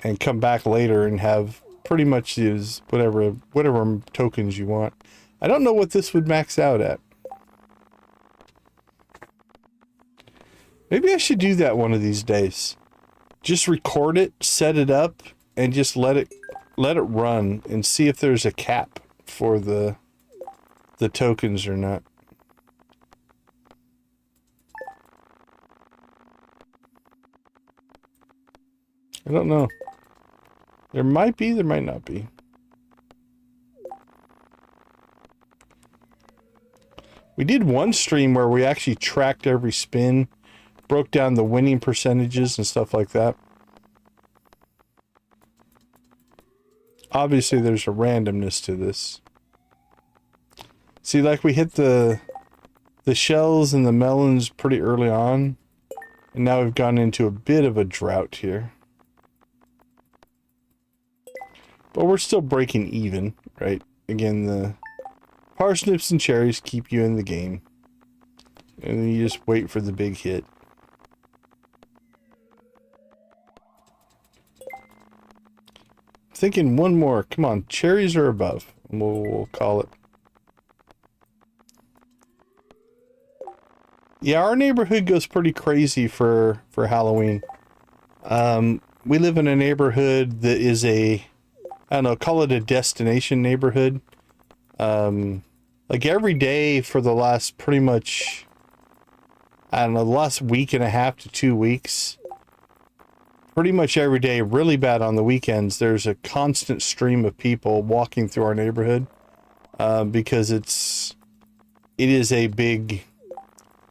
Speaker 1: and come back later and have pretty much use whatever tokens you want. I don't know what this would max out at. Maybe I should do that one of these days. Just record it, set it up, and just let it run and see if there's a cap for the tokens or not. I don't know. There might be, there might not be. We did one stream where we actually tracked every spin, broke down the winning percentages and stuff like that. Obviously, there's a randomness to this. See, like we hit the shells and the melons pretty early on, and now we've gone into a bit of a drought here. But we're still breaking even, right? Again, the parsnips and cherries keep you in the game. And then you just wait for the big hit. Thinking one more. Come on, cherries are above. We'll call it. Yeah, our neighborhood goes pretty crazy for Halloween. We live in a neighborhood that is I don't know, call it a destination neighborhood. Like every day for the last pretty much, I don't know, the last week and a half to 2 weeks, pretty much every day, really bad on the weekends, there's a constant stream of people walking through our neighborhood, because it is a big,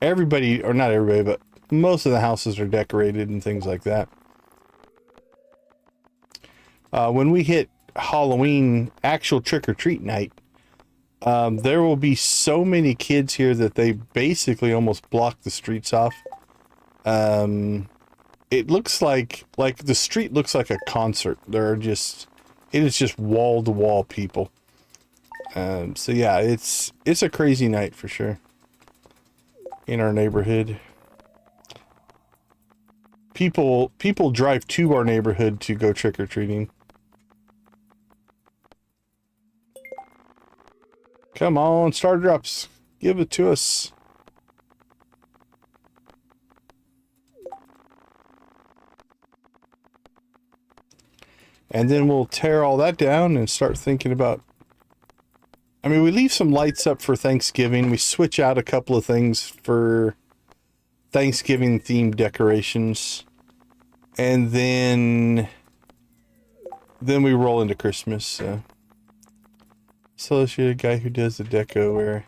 Speaker 1: everybody, or not everybody, but most of the houses are decorated and things like that. When we hit Halloween, actual trick-or-treat night, there will be so many kids here that they basically almost block the streets off. It looks like the street looks like a concert. It is just wall-to-wall people. So yeah, it's a crazy night for sure in our neighborhood. People drive to our neighborhood to go trick-or-treating. Come on, star drops. Give it to us. And then we'll tear all that down and start thinking about... I mean, we leave some lights up for Thanksgiving. We switch out a couple of things for Thanksgiving-themed decorations. And then we roll into Christmas, so... Associate a guy who does the deco where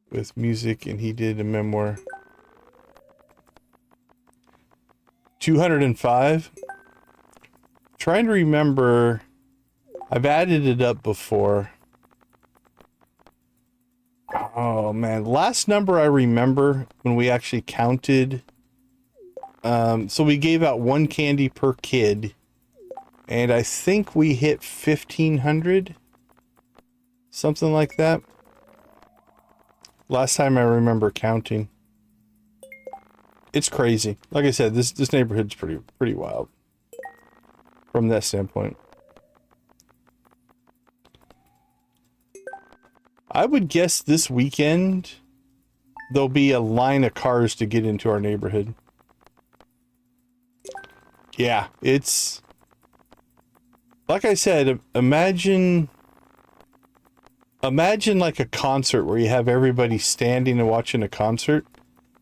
Speaker 1: with music, and he did a memoir. 205. Trying to remember, I've added it up before. Oh man, last number I remember when we actually counted, so we gave out 1 candy per kid. And I think we hit 1,500. Something like that. Last time I remember counting. it's crazy. Like I said, this neighborhood's pretty wild from that standpoint. I would guess this weekend there'll be a line of cars to get into our neighborhood. Yeah, it's like I said, imagine like a concert where you have everybody standing and watching a concert.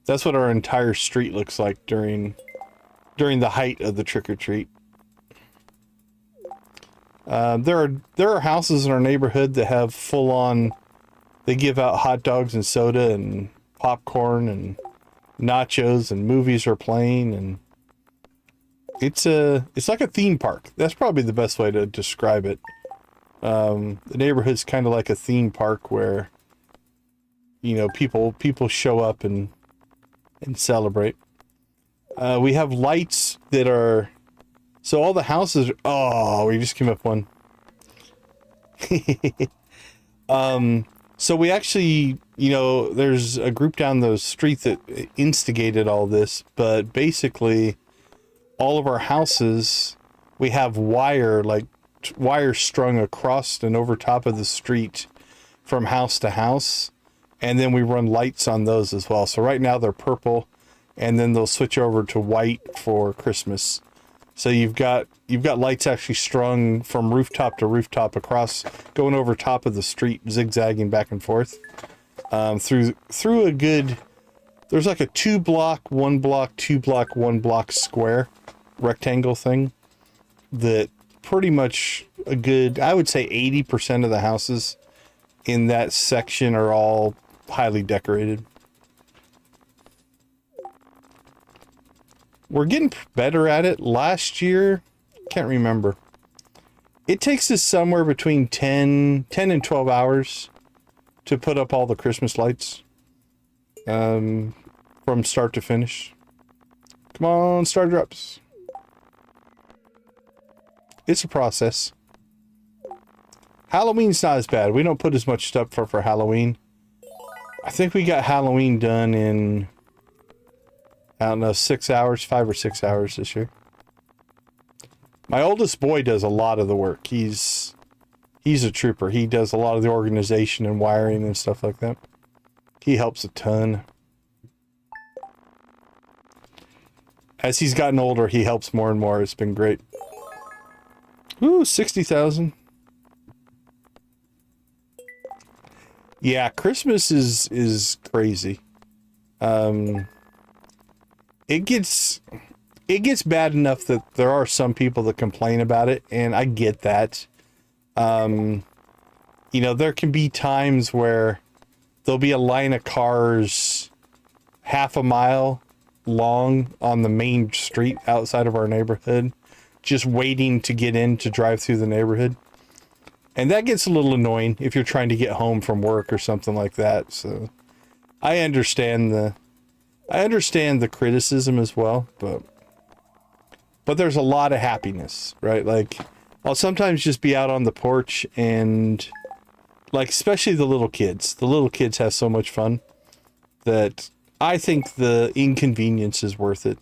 Speaker 1: That's what our entire street looks like during the height of the trick-or-treat. There are houses in our neighborhood that have full-on, they give out hot dogs and soda and popcorn and nachos, and movies are playing, and it's like a theme park. That's probably the best way to describe it. The neighborhood's kind of like a theme park where, you know, people show up and celebrate. We have lights that are, so all the houses, oh, we just came up one. So we actually, you know, there's a group down the street that instigated all this, but basically all of our houses, we have wire strung across and over top of the street from house to house, and then we run lights on those as well. So right now they're purple, and then they'll switch over to white for Christmas. So you've got lights actually strung from rooftop to rooftop across, going over top of the street, zigzagging back and forth through a good, there's like a 2-block, 1-block, 2-block, 1-block square rectangle thing that pretty much a good, I would say 80% of the houses in that section are all highly decorated. We're getting better at it. Last year, can't remember. It takes us somewhere between 10 and 12 hours to put up all the Christmas lights from start to finish. Come on, star drops. It's a process. Halloween's not as bad. We don't put as much stuff for Halloween. I think we got Halloween done in, I don't know, 6 hours, 5 or 6 hours this year. My oldest boy does a lot of the work. He's a trooper. He does a lot of the organization and wiring and stuff like that. He helps a ton. As he's gotten older, he helps more and more. It's been great. Ooh, 60,000. Yeah, Christmas is crazy. It gets bad enough that there are some people that complain about it, and I get that. You know, there can be times where there'll be a line of cars half a mile long on the main street outside of our neighborhood, just waiting to get in to drive through the neighborhood. And that gets a little annoying if you're trying to get home from work or something like that. So I understand the criticism as well, but there's a lot of happiness, right? Like, I'll sometimes just be out on the porch and, like, especially the little kids. The little kids have so much fun that I think the inconvenience is worth it.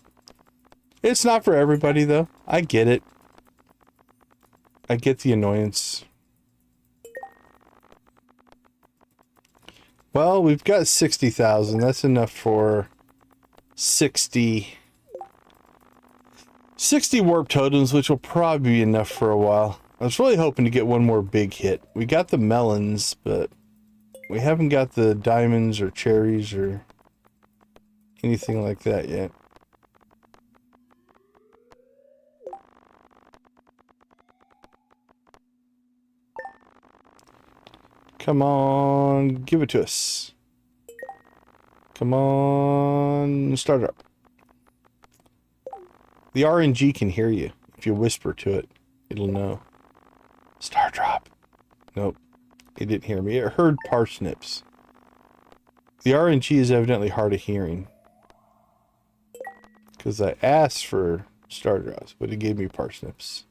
Speaker 1: It's not for everybody, though. I get it. I get the annoyance. Well, we've got 60,000. That's enough for 60 warp totems, which will probably be enough for a while. I was really hoping to get one more big hit. We got the melons, but we haven't got the diamonds or cherries or anything like that yet. Come on, give it to us. Come on, start up. The RNG can hear you. If you whisper to it, it'll know. Star drop. Nope, it didn't hear me. It heard parsnips. The RNG is evidently hard of hearing. Because I asked for star drops, but it gave me parsnips.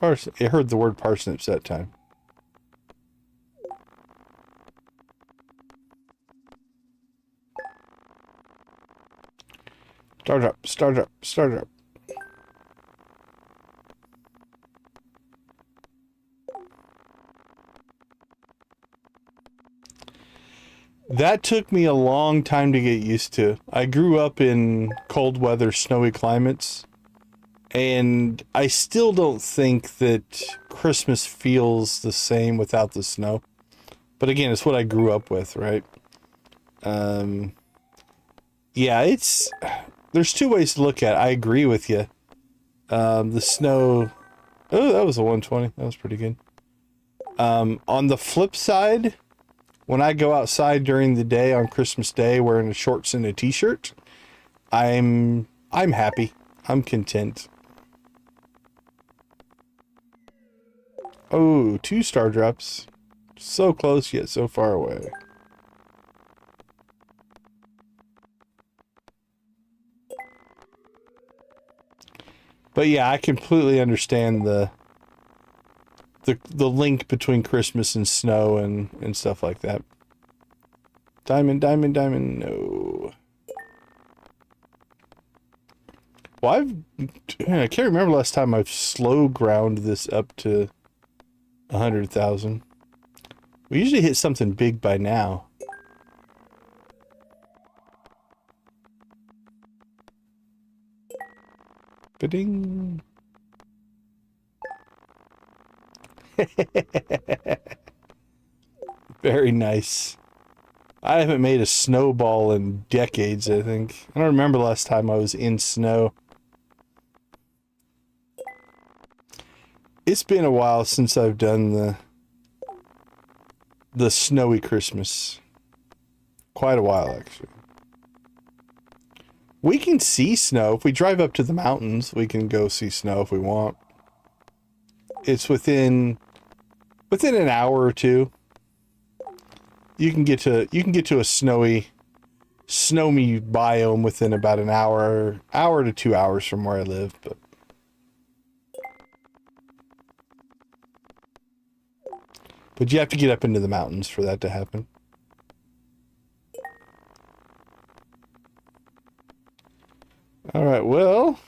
Speaker 1: It heard the word parsnips that time. Start up, start up, start up. That took me a long time to get used to. I grew up in cold weather, snowy climates, and I still don't think that Christmas feels the same without the snow. But again, it's what I grew up with, right? Yeah, there's two ways to look at it. I agree with you. The snow, oh, that was a 120. That was pretty good. On the flip side, when I go outside during the day on Christmas Day wearing shorts and a t-shirt, I'm happy. I'm content. Oh, 2 star drops. So close yet so far away. But yeah, I completely understand the link between Christmas and snow and stuff like that. Diamond, diamond, diamond, no. Well, I can't remember last time I've slow ground this up to 100,000. We usually hit something big by now. Ba-ding. Very nice. I haven't made a snowball in decades, I think. I don't remember last time I was in snow. It's been a while since I've done the snowy Christmas. Quite a while, actually. We can see snow. If we drive up to the mountains, we can go see snow if we want. It's within an hour or two. You can get to a snowy biome within about an hour to 2 hours from where I live, but you have to get up into the mountains for that to happen. All right, well,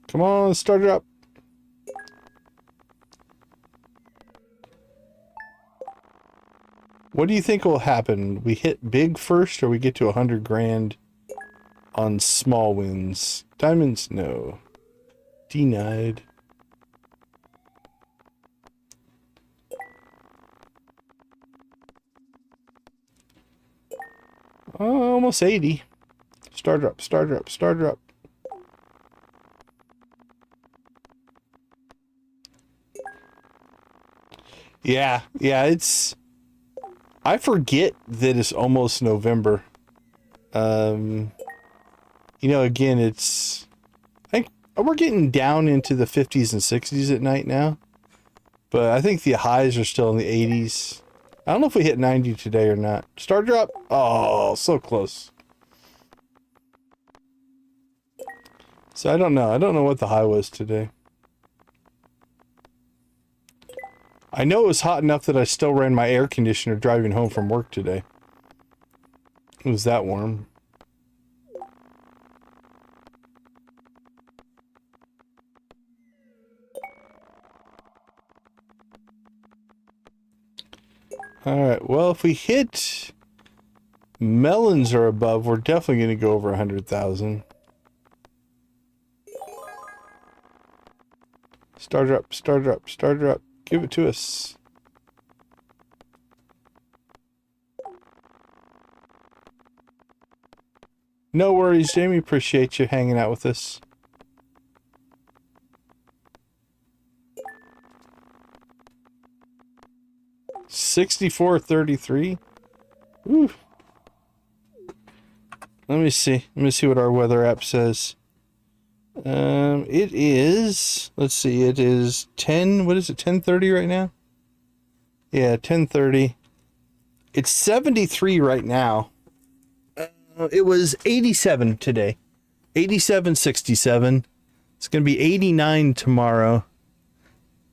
Speaker 1: come on, start it up. What do you think will happen? We hit big first, or we get to 100 grand on small wins? Diamonds, no. Denied. Oh, almost 80. Start her up, start her up, start her up. Yeah, it's... I forget that it's almost November. You know, again, it's... I think we're getting down into the 50s and 60s at night now. But I think the highs are still in the 80s. I don't know if we hit 90 today or not. Start drop. Oh, so close. So I don't know. I don't know what the high was today. I know it was hot enough that I still ran my air conditioner driving home from work today. It was that warm. Alright, well, if we hit melons or above, we're definitely going to go over 100,000. Start her up, start her up, start her up. Give it to us. No worries, Jamie. Appreciate you hanging out with us. $64.33. Ooh. Let me see. Let me see what our weather app says. It is, let's see, it is 10, what is it, 10:30 right now? Yeah, 10:30. It's 73 right now. It was 87 today. 87, 67. It's going to be 89 tomorrow.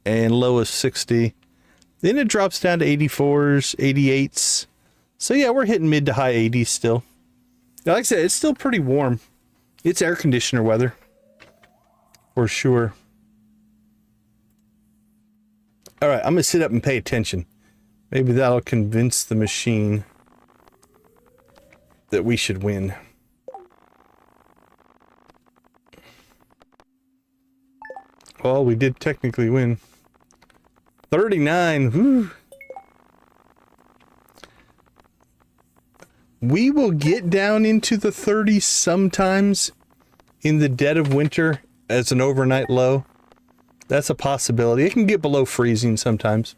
Speaker 1: And low is 60. Then it drops down to 84s, 88s. So yeah, we're hitting mid to high 80s still. Like I said, it's still pretty warm. It's air conditioner weather. For sure. All right, I'm going to sit up and pay attention. Maybe that'll convince the machine that we should win. Well, we did technically win. 39. Whew. We will get down into the 30s sometimes in the dead of winter as an overnight low. That's a possibility. It can get below freezing sometimes,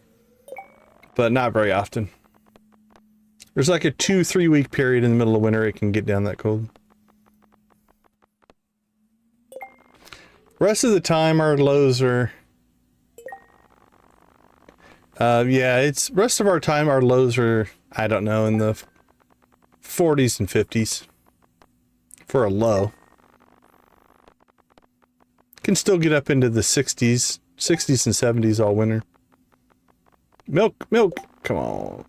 Speaker 1: but not very often. There's like a 2-3 week period in the middle of winter it can get down that cold. Rest of the time our lows are rest of our time our lows are, I don't know, in the 40s and 50s for a low. Can still get up into the 60s and 70s all winter. Milk, come on.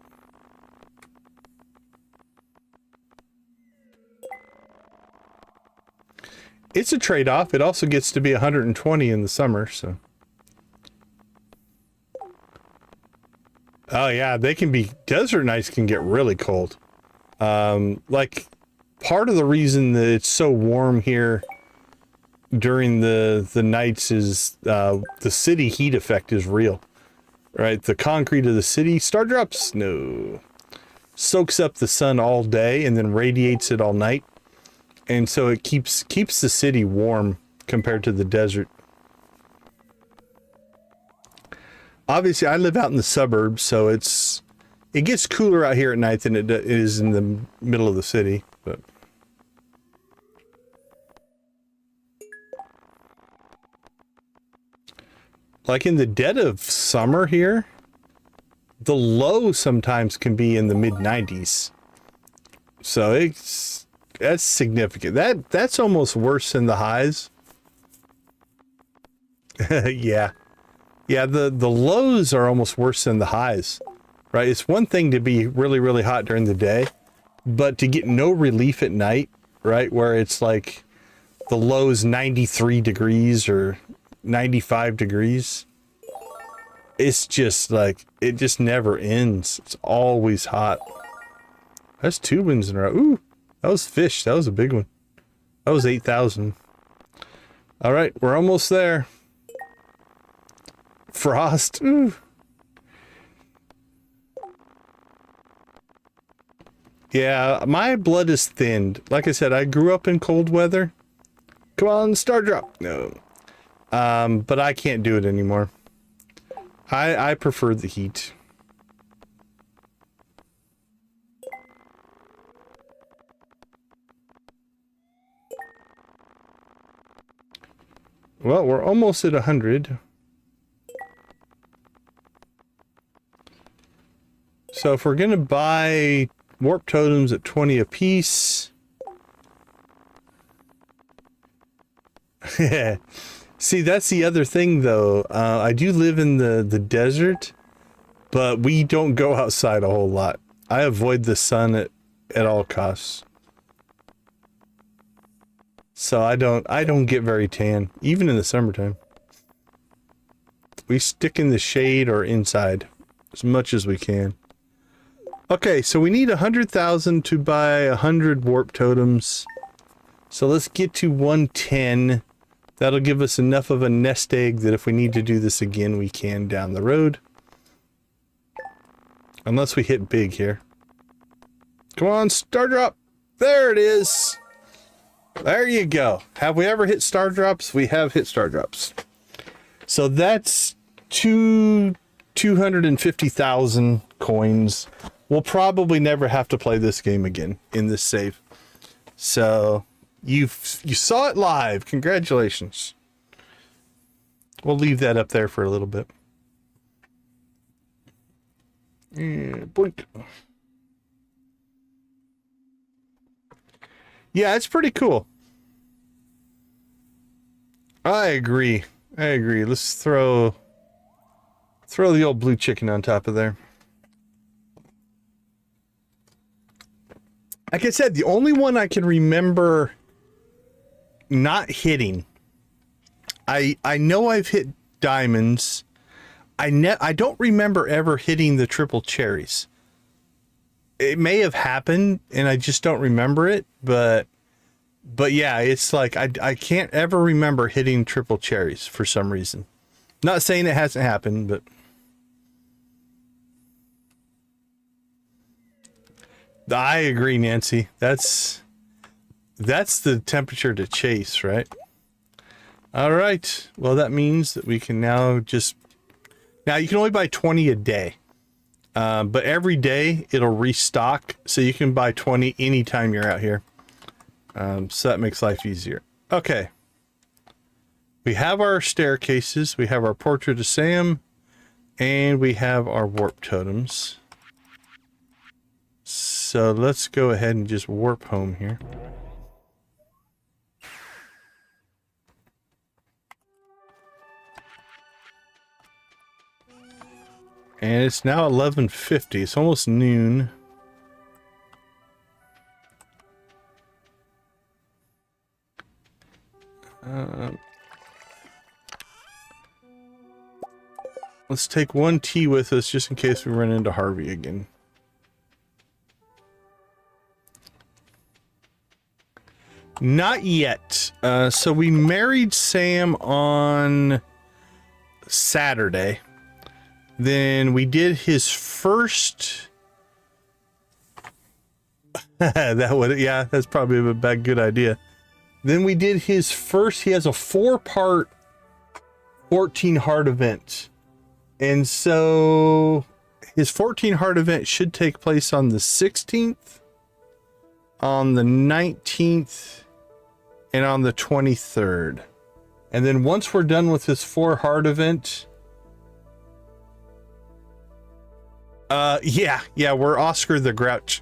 Speaker 1: It's a trade-off. It also gets to be 120 in the summer, so. Oh yeah, they can be, desert nights can get really cold. Like, part of the reason that it's so warm here during the nights is the city heat effect is real, right? The concrete of the city, star drops, no, soaks up the sun all day and then radiates it all night, and so it keeps the city warm compared to the desert. Obviously, I live out in the suburbs, so it gets cooler out here at night than it is in the middle of the city, but. Like in the dead of summer here, the low sometimes can be in the mid-90s. So that's significant. That's almost worse than the highs. Yeah. Yeah, the lows are almost worse than the highs. Right? It's one thing to be really, really hot during the day, but to get no relief at night, right? Where it's like the low is 93 degrees or 95 degrees. It's just like, it just never ends. It's always hot. That's 2 wins in a row. Ooh, that was fish. That was a big one. That was 8,000. All right, we're almost there. Frost. Ooh. Yeah, my blood is thinned. Like I said, I grew up in cold weather. Come on, star drop. No. But I can't do it anymore. I prefer the heat. Well, we're almost at 100. So if we're gonna buy warp totems at 20 apiece. See, that's the other thing though. I do live in the desert, but we don't go outside a whole lot. I avoid the sun at all costs. So I don't get very tan, even in the summertime. We stick in the shade or inside as much as we can. Okay, so we need 100,000 to buy 100 warp totems. So let's get to 110. That'll give us enough of a nest egg that if we need to do this again, we can down the road. Unless we hit big here. Come on, star drop. There it is. There you go. Have we ever hit star drops? We have hit star drops. So that's 250,000 coins. We'll probably never have to play this game again in this save. So you saw it live. Congratulations. We'll leave that up there for a little bit. Yeah, blink. Yeah, it's pretty cool. I agree. Let's throw the old blue chicken on top of there. Like I said, the only one I can remember not hitting. I know I've hit diamonds. I don't remember ever hitting the triple cherries. It may have happened and I just don't remember it, but yeah, it's like I can't ever remember hitting triple cherries for some reason. Not saying it hasn't happened, but I agree, Nancy. That's the temperature to chase, right? All right. Well, that means that we can now you can only buy 20 a day. But every day it'll restock, so you can buy 20 anytime you're out here. So that makes life easier. Okay. We have our staircases, we have our portrait of Sam, and we have our warp totems. So let's go ahead and just warp home here. And it's now 11:50. It's almost noon. Let's take one tea with us just in case we run into Harvey again. Not yet. So we married Sam on Saturday. Then we did his first. That's probably a good idea. Then we did his first. He has a 4-part 14 heart event. And so his 14 heart event should take place on the 16th, on the 19th, and on the 23rd. And then once we're done with his 4 heart event, we're Oscar the Grouch.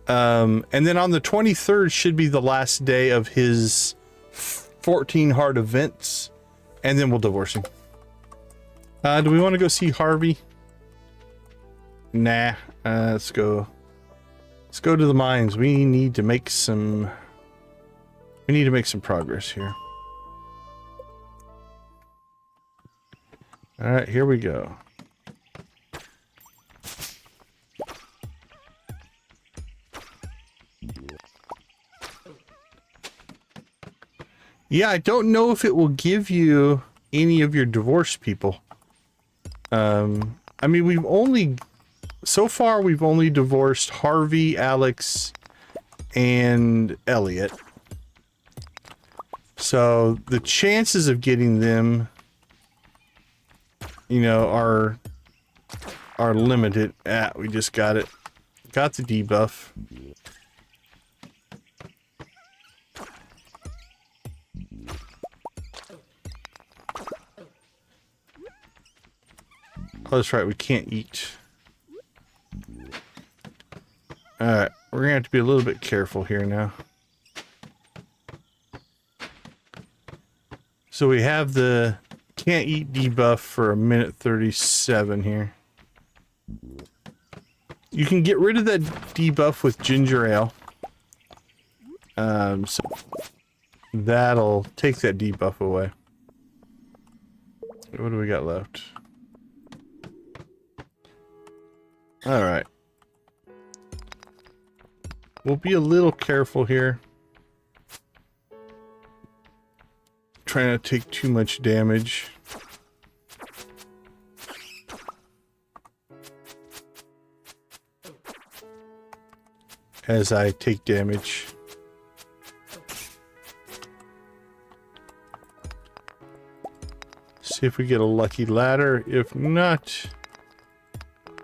Speaker 1: And then on the 23rd should be the last day of his 14 heart events, and then we'll divorce him. Do we want to go see Harvey? Nah. Let's go to the mines. We need to make some progress here. All right, here we go. Yeah, I don't know if it will give you any of your divorced people. I mean, so far we've only divorced Harvey, Alex, and Elliot. So the chances of getting them, are limited. We just got it. Got the debuff. Oh, that's right, we can't eat. Alright, we're gonna have to be a little bit careful here now. So we have the can't eat debuff for 1:37 here. You can get rid of that debuff with ginger ale. So that'll take that debuff away. What do we got left? All right. We'll be a little careful here. Trying not to take too much damage. As I take damage. See if we get a lucky ladder. If not,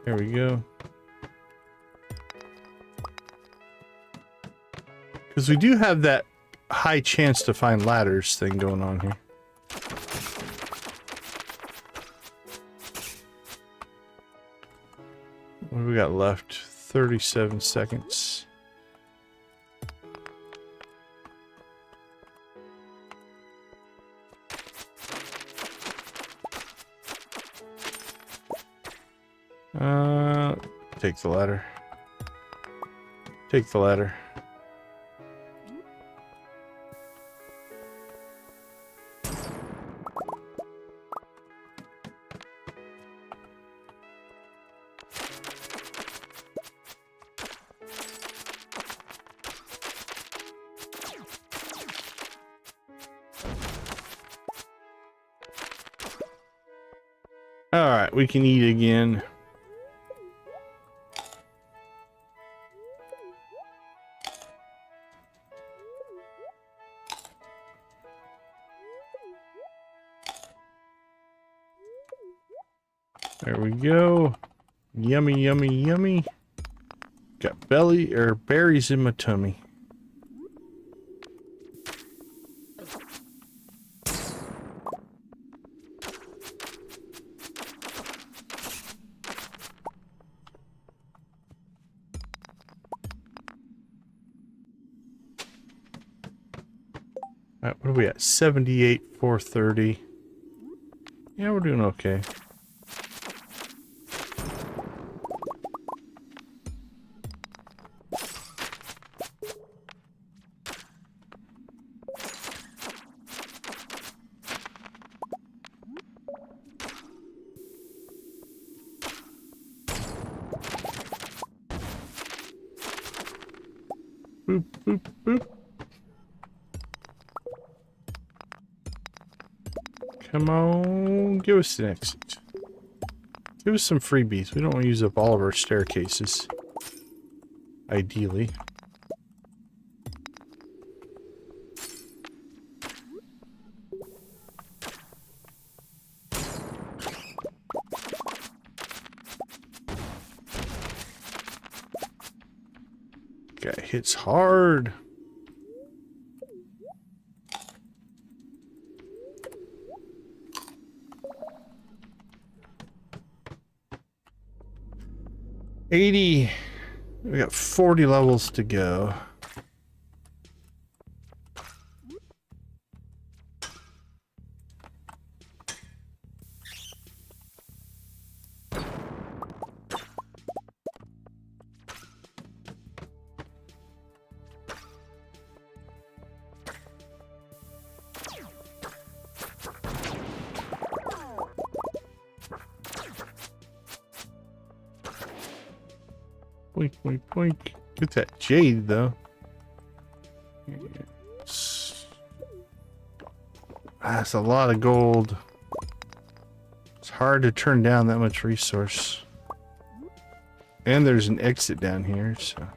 Speaker 1: there we go. Because we do have that high chance to find ladders thing going on here. What do we got left? 37 seconds. Take the ladder. Take the ladder. Alright, we can eat again. There we go. Yummy, yummy, yummy. Got berries in my tummy. Alright, what are we at? 78, 430. Yeah, we're doing okay. Boop, boop, boop. Come on, give us an exit. Give us some freebies. We don't want to use up all of our staircases. Ideally. Guy hits hard. $80. We got 40 levels to go. Boink, boink, boink. Get that jade, though. That's a lot of gold. It's hard to turn down that much resource. And there's an exit down here, so...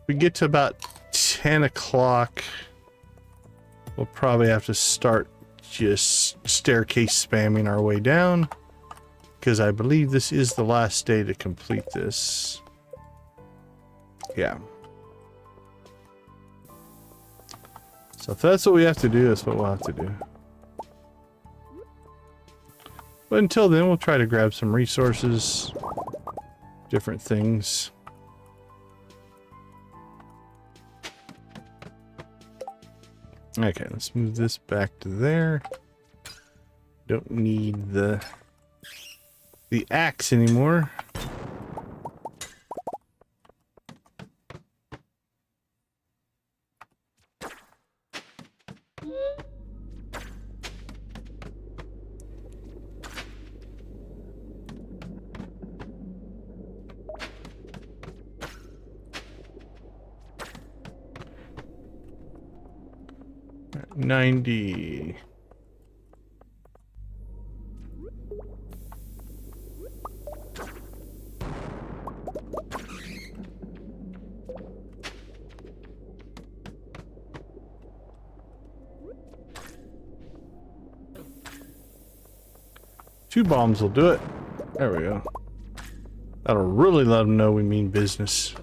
Speaker 1: we get to about 10 o'clock, we'll probably have to start just staircase spamming our way down, because I believe this is the last day to complete this. Yeah. So if that's what we have to do, that's what we'll have to do. But until then, we'll try to grab some resources, different things. Okay, let's move this back to there. Don't need the axe anymore. $90. Two bombs will do it. There we go. That'll really let them know we mean business.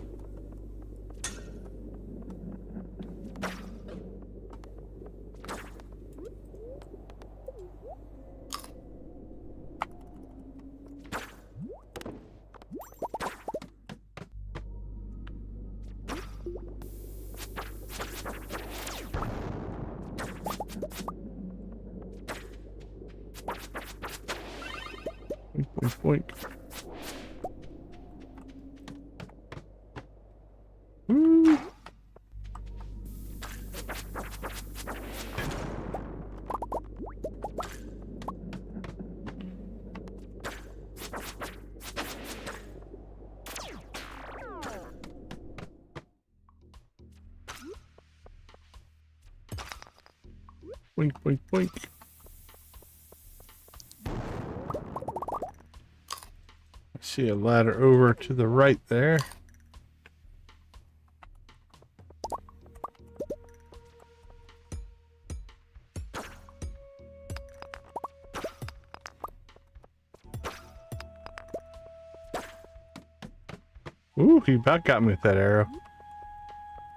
Speaker 1: Boink, boink. Woo. Boink, boink, boink. I see a ladder over to the right there. Ooh, he about got me with that arrow.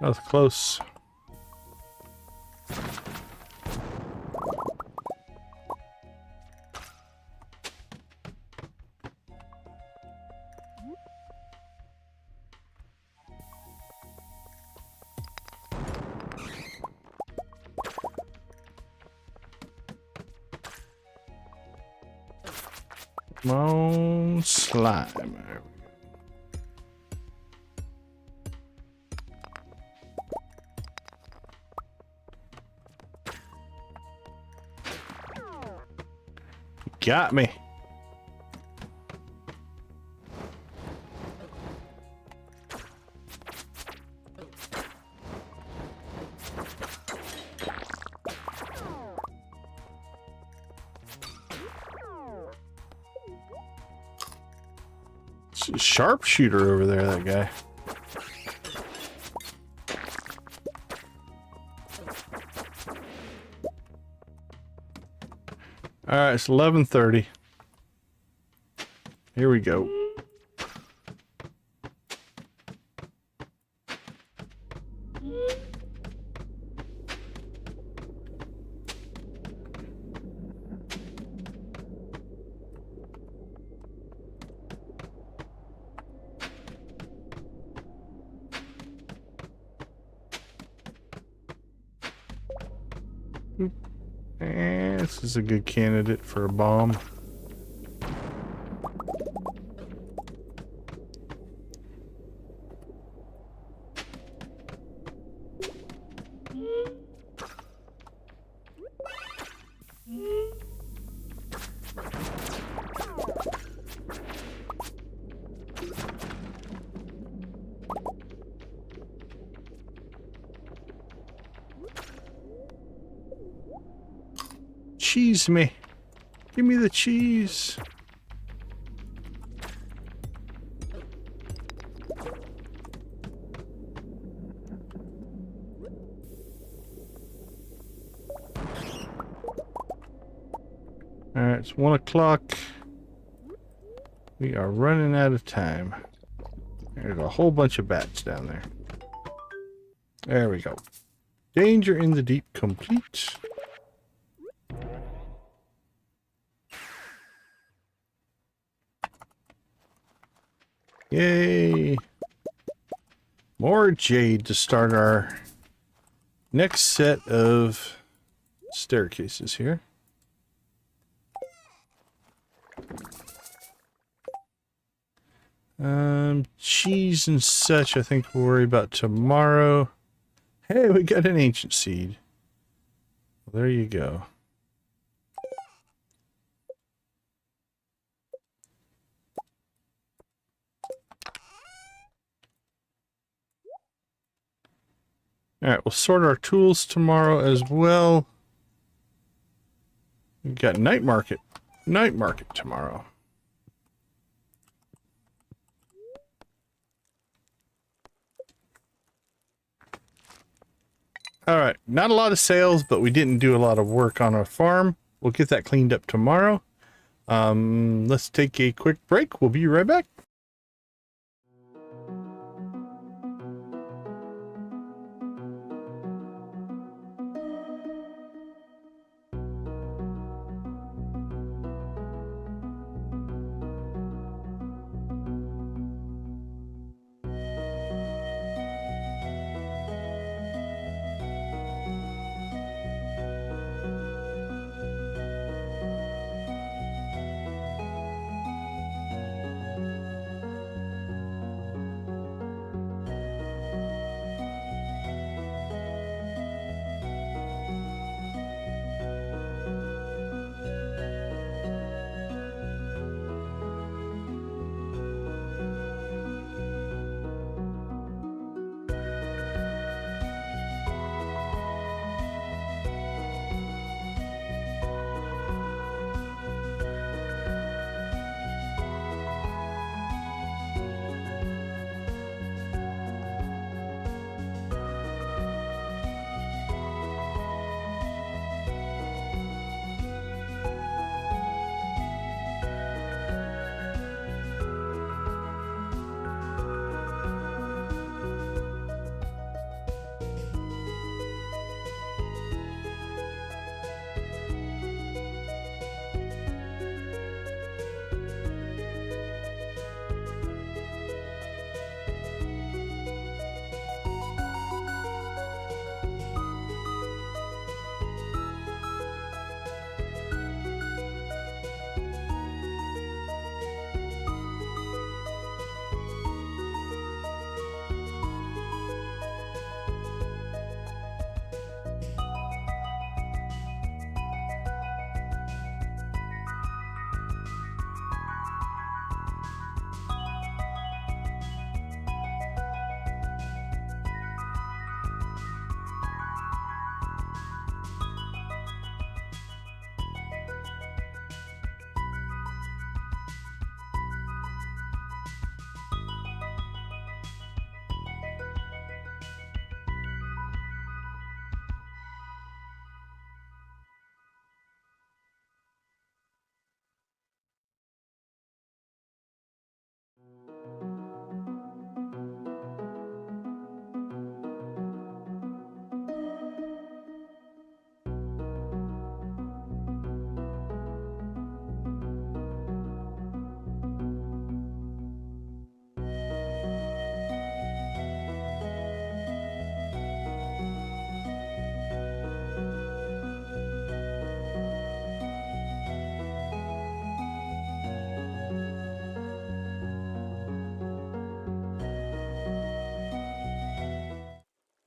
Speaker 1: That was close. Come on, slime. Got me. It's a sharpshooter over there, that guy. All right, it's 11:30. Here we go. This is a good candidate for a bomb. Cheese me. Give me the cheese. All right, it's 1 o'clock. We are running out of time. There's a whole bunch of bats down there. There we go. Danger in the deep complete. Yay! More jade to start our next set of staircases here. Cheese and such I think we'll worry about tomorrow. Hey, we got an ancient seed. Well, there you go. Alright, we'll sort our tools tomorrow as well. We've got night market. Night market tomorrow. Alright, not a lot of sales, but we didn't do a lot of work on our farm. We'll get that cleaned up tomorrow. Let's take a quick break. We'll be right back.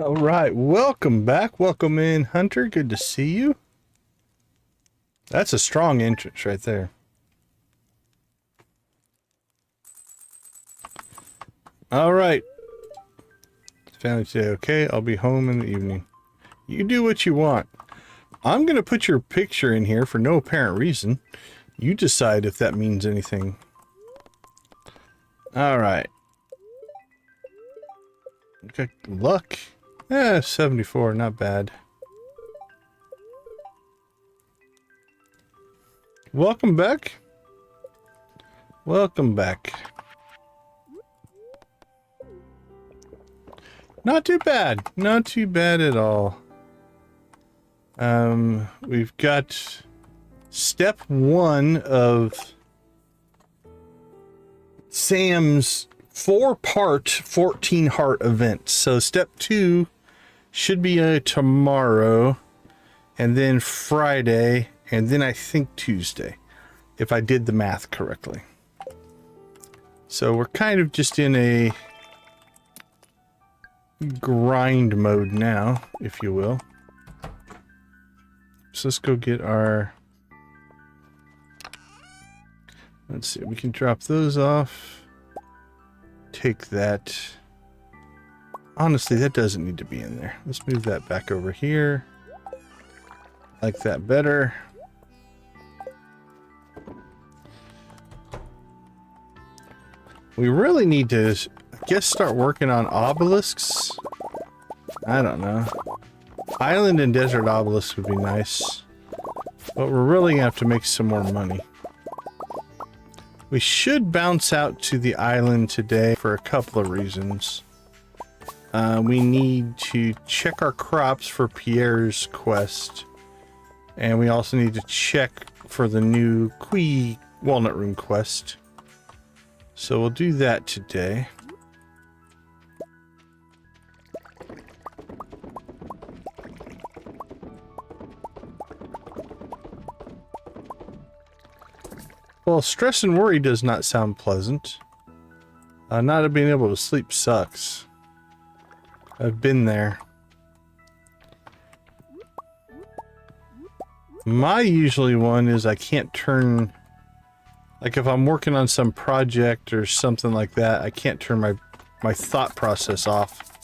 Speaker 1: All right, welcome back. Welcome in, Hunter. Good to see you. That's a strong entrance right there. All right. Family today, okay? I'll be home in the evening. You do what you want. I'm going to put your picture in here for no apparent reason. You decide if that means anything. All right. Okay, luck. 74, not bad. Welcome back. Welcome back. Not too bad. Not too bad at all. We've got step 1 of Sam's 4-part 14 heart event. So step 2 should be tomorrow, and then Friday, and then I think Tuesday, if I did the math correctly. So we're kind of just in a grind mode now, if you will. So let's go get our... Let's see, we can drop those off. Take that. Honestly, that doesn't need to be in there. Let's move that back over here. Like that better. We really need to, I guess, start working on obelisks. I don't know. Island and desert obelisks would be nice. But we're really gonna have to make some more money. We should bounce out to the island today for a couple of reasons. We need to check our crops for Pierre's quest. And we also need to check for the new Kui Walnut Room quest. So we'll do that today. Well, stress and worry does not sound pleasant. Not being able to sleep sucks. I've been there. My usually one is I can't turn... Like if I'm working on some project or something like that, I can't turn my thought process off.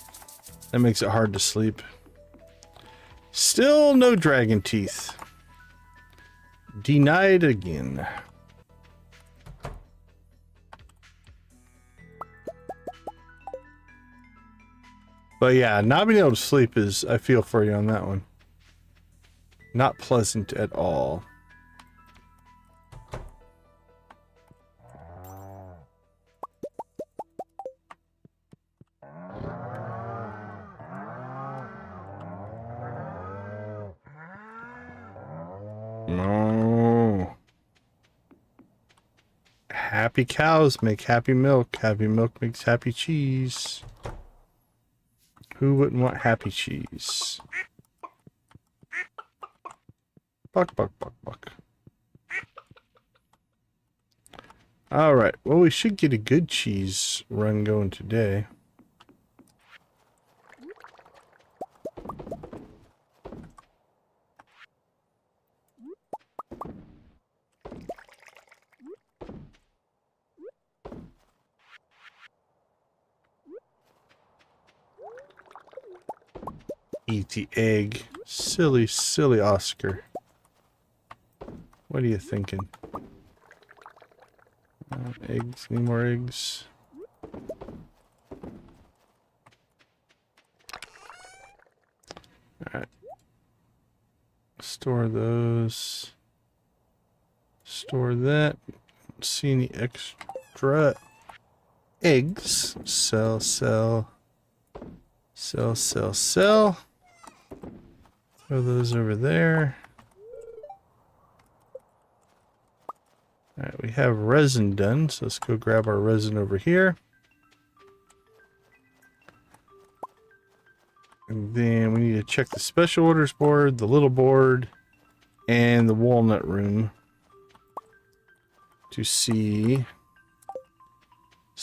Speaker 1: That makes it hard to sleep. Still no dragon teeth. Denied again. But yeah, not being able to sleep is, I feel for you on that one. Not pleasant at all. No. Happy cows make happy milk. Happy milk makes happy cheese. Who wouldn't want happy cheese? Buck, buck, buck, buck. Alright, well, we should get a good cheese run going today. Eat the egg. Silly, silly Oscar. What are you thinking? Eggs, need more eggs. Alright. Store those. Store that. Don't see any extra eggs. Sell, sell. Sell, sell, sell. Throw those over there. Alright, we have resin done, so let's go grab our resin over here. And then we need to check the special orders board, the little board, and the walnut room to see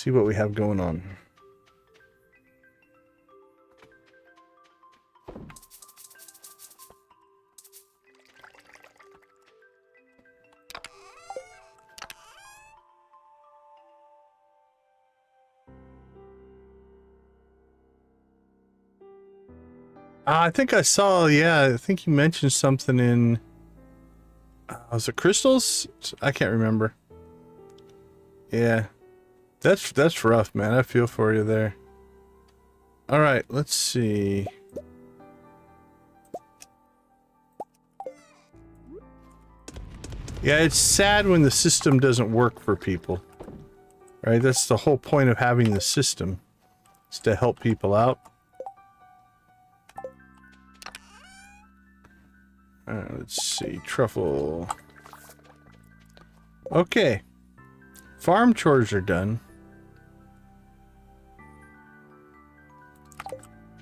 Speaker 1: what we have going on. I think I saw, yeah, I think you mentioned something in, was it crystals? I can't remember. Yeah, that's rough, man. I feel for you there. All right, let's see. Yeah, it's sad when the system doesn't work for people, right? That's the whole point of having the system, is to help people out. Let's see, truffle. Okay, farm chores are done.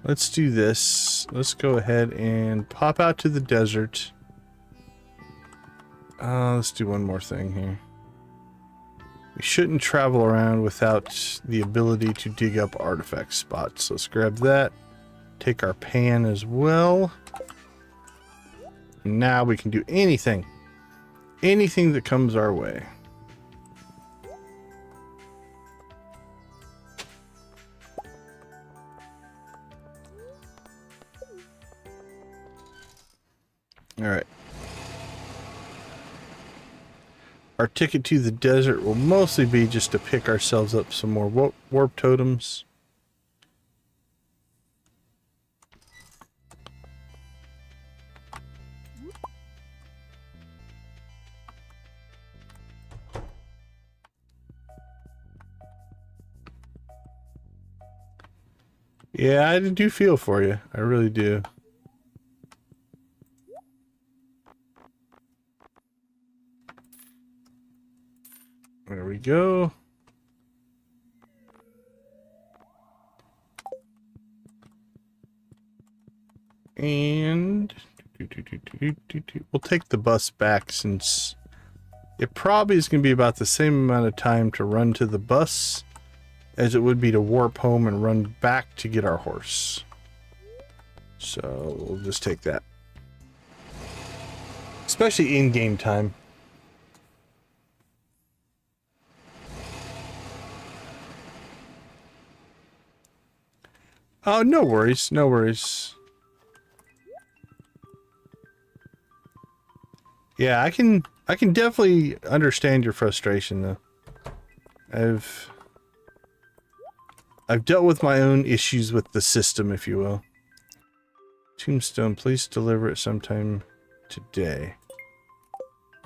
Speaker 1: Let's do this. Let's go ahead and pop out to the desert. Let's do one more thing here. We shouldn't travel around without the ability to dig up artifact spots. Let's grab that. Take our pan as well. Now we can do anything. Anything that comes our way. Alright. Our ticket to the desert will mostly be just to pick ourselves up some more warp totems. Yeah, I do feel for you. I really do. There we go. And we'll take the bus back since it probably is going to be about the same amount of time to run to the bus as it would be to warp home and run back to get our horse. So we'll just take that. Especially in game time. Oh, no worries, no worries. Yeah, I can definitely understand your frustration though. I've dealt with my own issues with the system, if you will. Tombstone, please deliver it sometime today.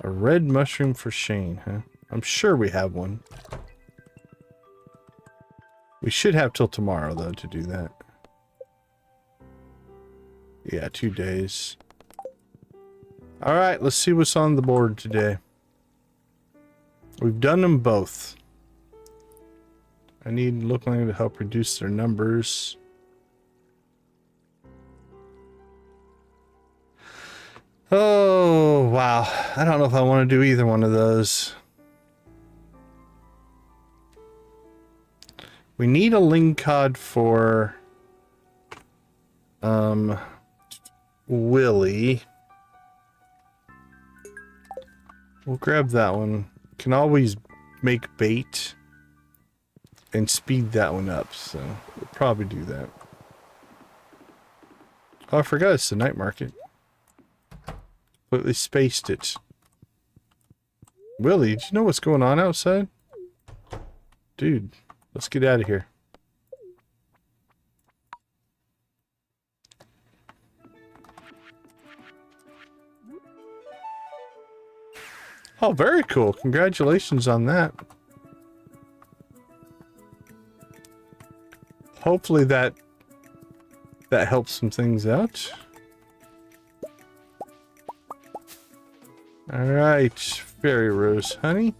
Speaker 1: A red mushroom for Shane, huh? I'm sure we have one. We should have till tomorrow though to do that. Yeah, 2 days. Alright, let's see what's on the board today. We've done them both. I need Lookline to help reduce their numbers. Oh, wow. I don't know if I want to do either one of those. We need a lingcod for Willie. We'll grab that one. Can always make bait and speed that one up, so we'll probably do that. Oh, I forgot it's the night market. Completely spaced it. Willie, do you know what's going on outside? Dude, let's get out of here. Oh, very cool. Congratulations on that. Hopefully that helps some things out. All right, fairy rose honey.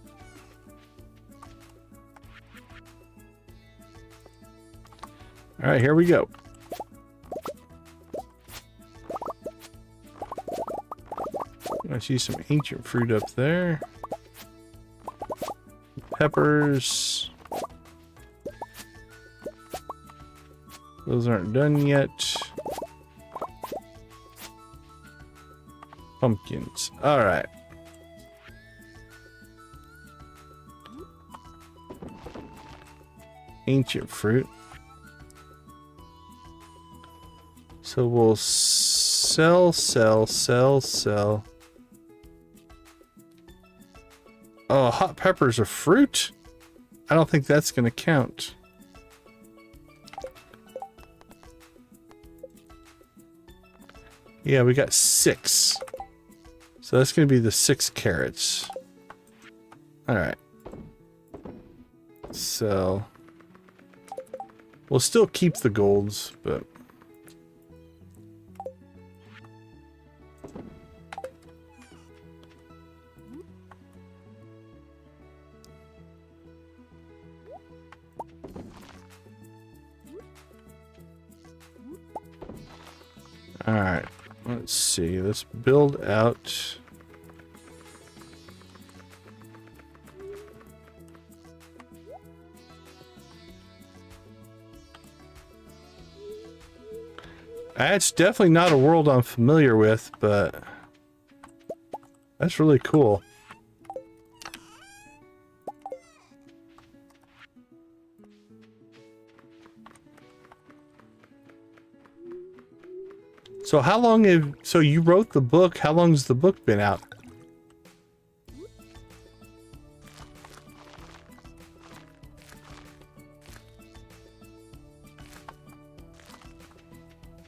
Speaker 1: All right, here we go. I see some ancient fruit up there. Peppers. Those aren't done yet. Pumpkins. All right. Ancient fruit. So we'll sell, sell, sell, sell. Oh, hot pepper's a fruit? I don't think that's going to count. Yeah, we got 6. So that's going to be the 6 carrots. Alright. So we'll still keep the golds, but alright, let's see. Let's build out. That's definitely not a world I'm familiar with, but that's really cool. So how long have... So you wrote the book. How long's the book been out?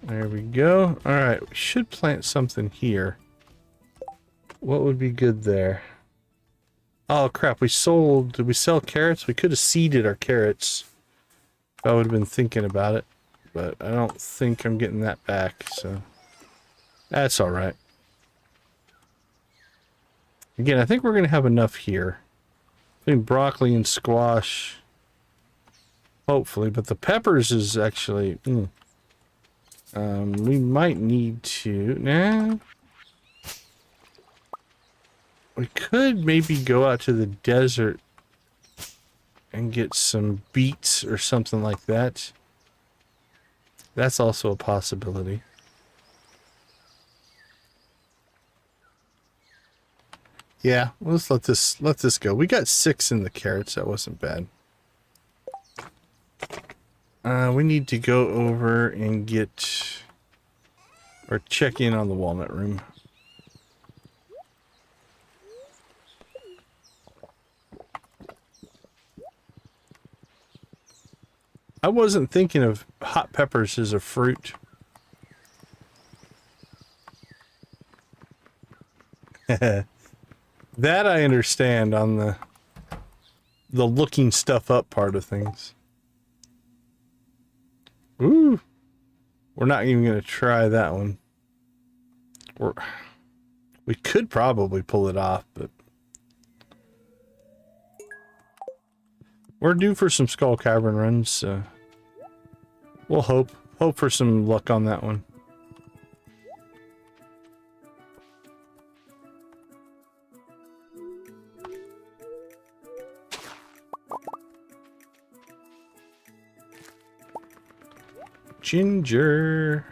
Speaker 1: There we go. Alright, we should plant something here. What would be good there? Oh crap, we sold... Did we sell carrots? We could have seeded our carrots. If I would have been thinking about it. But I don't think I'm getting that back, so... That's alright. Again, I think we're going to have enough here. Between broccoli and squash. Hopefully, but the peppers is actually... we might need to... Nah. We could maybe go out to the desert and get some beets or something like that. That's also a possibility. Yeah, let's let this go. We got 6 in the carrots. That wasn't bad. We need to go over and get or check in on the walnut room. I wasn't thinking of hot peppers as a fruit. That I understand on the looking stuff up part of things. Ooh. We're not even going to try that one. We could probably pull it off, but we're due for some Skull Cavern runs, so we'll hope for some luck on that one. Ginger.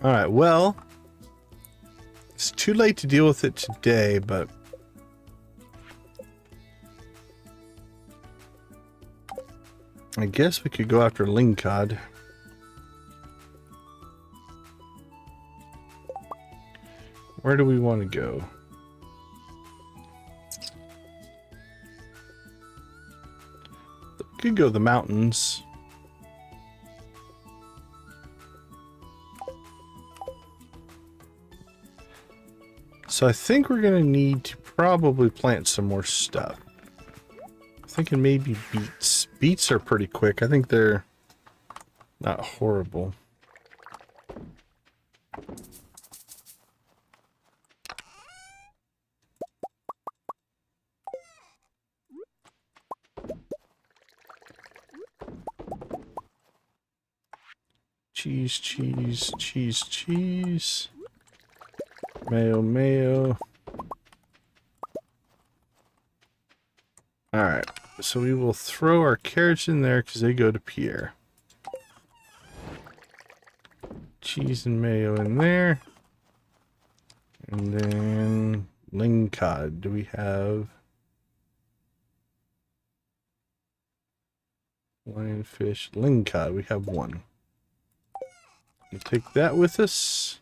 Speaker 1: All right, well, it's too late to deal with it today, but I guess we could go after lingcod. Where do we want to go? Could go the mountains. So I think we're gonna need to probably plant some more stuff. I'm thinking maybe beets. Beets are pretty quick. I think they're not horrible. Cheese, cheese, cheese, cheese. Mayo, mayo. Alright, so we will throw our carrots in there because they go to Pierre. Cheese and mayo in there. And then Lingcod. Do we have lionfish? Lingcod. We have one. We'll take that with us.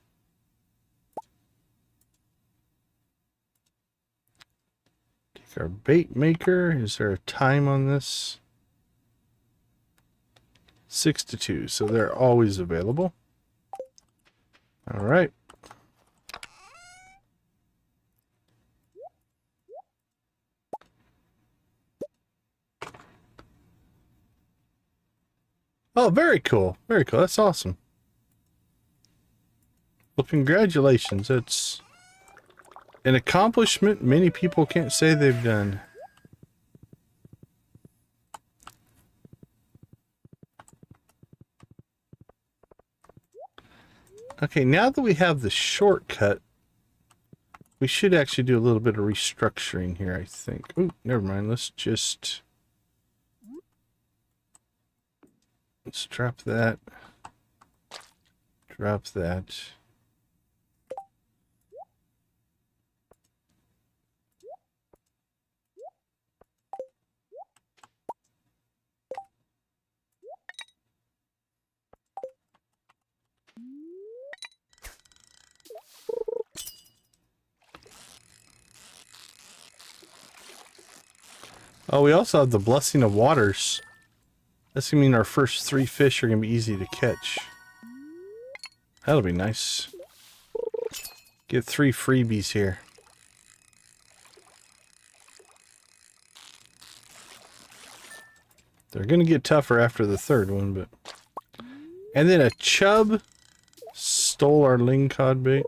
Speaker 1: Take our bait maker. Is there a time on this? 6 to 2, so they're always available. All right. Oh, very cool. Very cool. That's awesome. Well, congratulations. That's an accomplishment many people can't say they've done. Okay, now that we have the shortcut, we should actually do a little bit of restructuring here, I think. Oh, never mind. Let's drop that. Drop that. Oh, we also have the Blessing of Waters. That's gonna mean our first 3 fish are gonna be easy to catch. That'll be nice. Get 3 freebies here. They're gonna get tougher after the 3rd one, but... And then a chub stole our lingcod bait.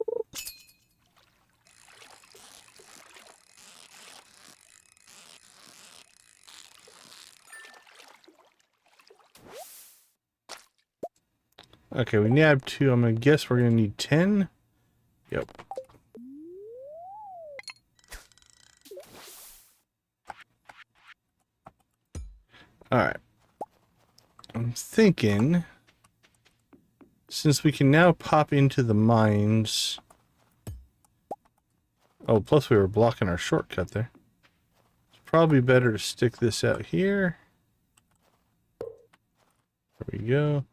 Speaker 1: Okay, we nabbed 2. I'm gonna guess we're gonna need 10. Yep. Alright. I'm thinking, since we can now pop into the mines... Oh, plus we were blocking our shortcut there. It's probably better to stick this out here. There we go.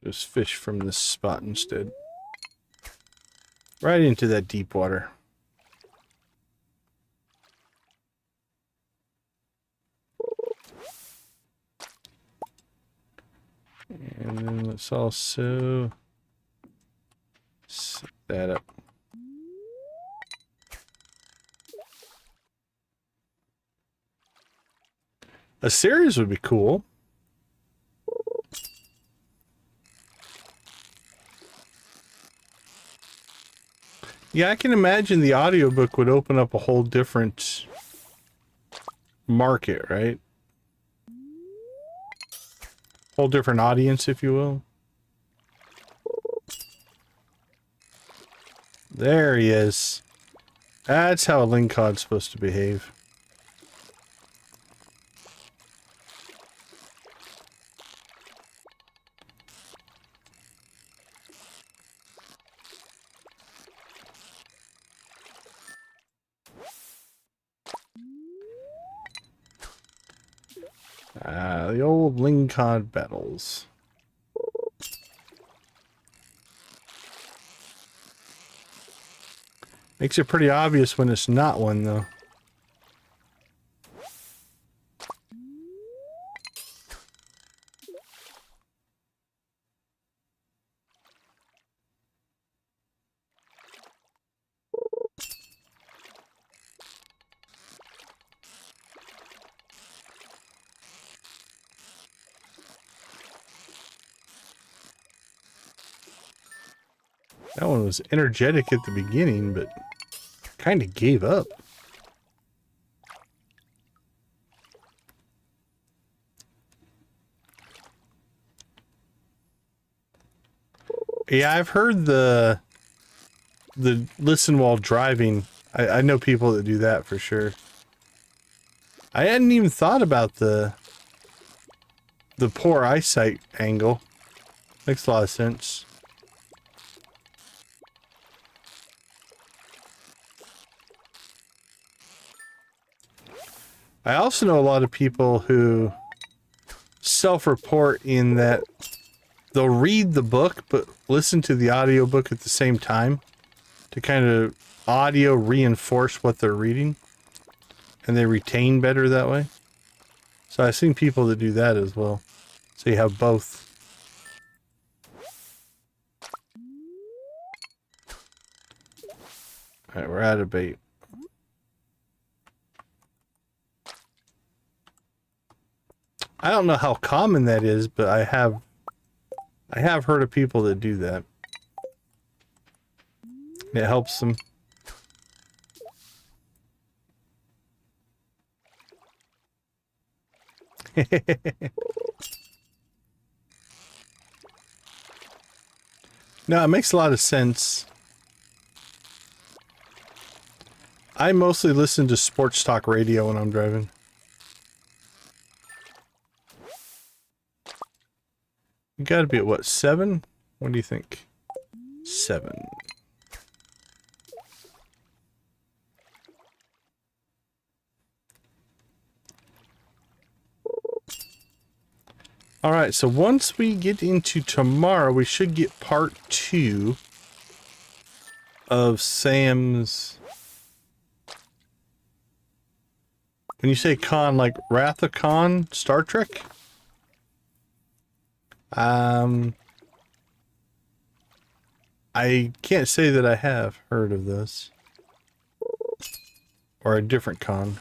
Speaker 1: Just fish from this spot instead. Right into that deep water. And then let's also set that up. A series would be cool. Yeah, I can imagine the audiobook would open up a whole different market, right? Whole different audience, if you will. There he is. That's how a lingcod's supposed to behave. The old lingcod battles. Makes it pretty obvious when it's not one, though. That one was energetic at the beginning, but kind of gave up. Yeah, I've heard the listen while driving. I know people that do that for sure. I hadn't even thought about the poor eyesight angle. Makes a lot of sense. I also know a lot of people who self-report in that they'll read the book but listen to the audiobook at the same time to kind of audio reinforce what they're reading, and they retain better that way. So I've seen people that do that as well. So you have both. Alright, we're out of bait. I don't know how common that is, but I have heard of people that do that. It helps them. No, it makes a lot of sense. I mostly listen to sports talk radio when I'm driving. You gotta be at what, 7? What do you think? 7. Alright, so once we get into tomorrow, we should get part 2 of Sam's... When you say con, like Wrath of Khan, Star Trek? I can't say that I have heard of this. Or a different con.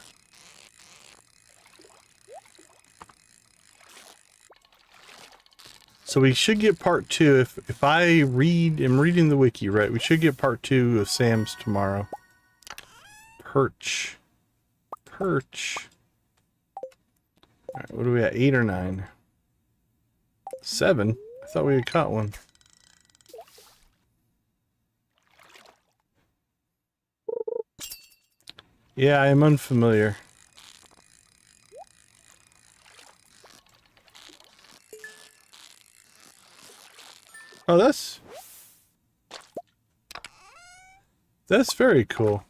Speaker 1: So we should get part 2. If I am reading the wiki, right, we should get part 2 of Sam's tomorrow. Perch. Alright, what are we at? 8 or 9? 7? I thought we had caught one. Yeah, I am unfamiliar. Oh, that's very cool.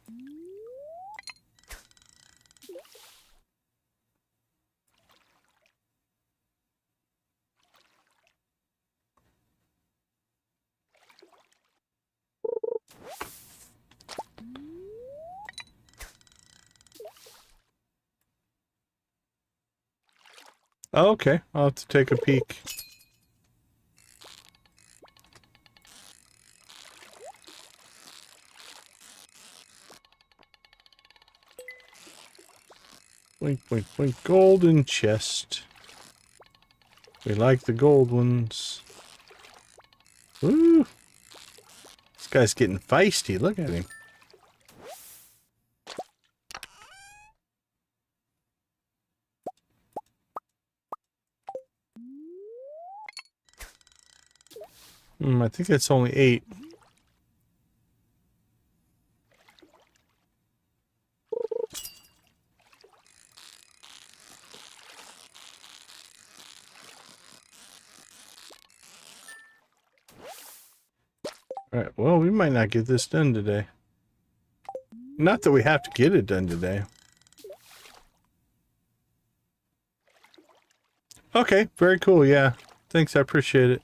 Speaker 1: Oh, okay, I'll have to take a peek. Blink, blink, blink. Golden chest. We like the gold ones. Woo! This guy's getting feisty. Look at him. I think that's only 8. Alright, well, we might not get this done today. Not that we have to get it done today. Okay, very cool, yeah. Thanks, I appreciate it.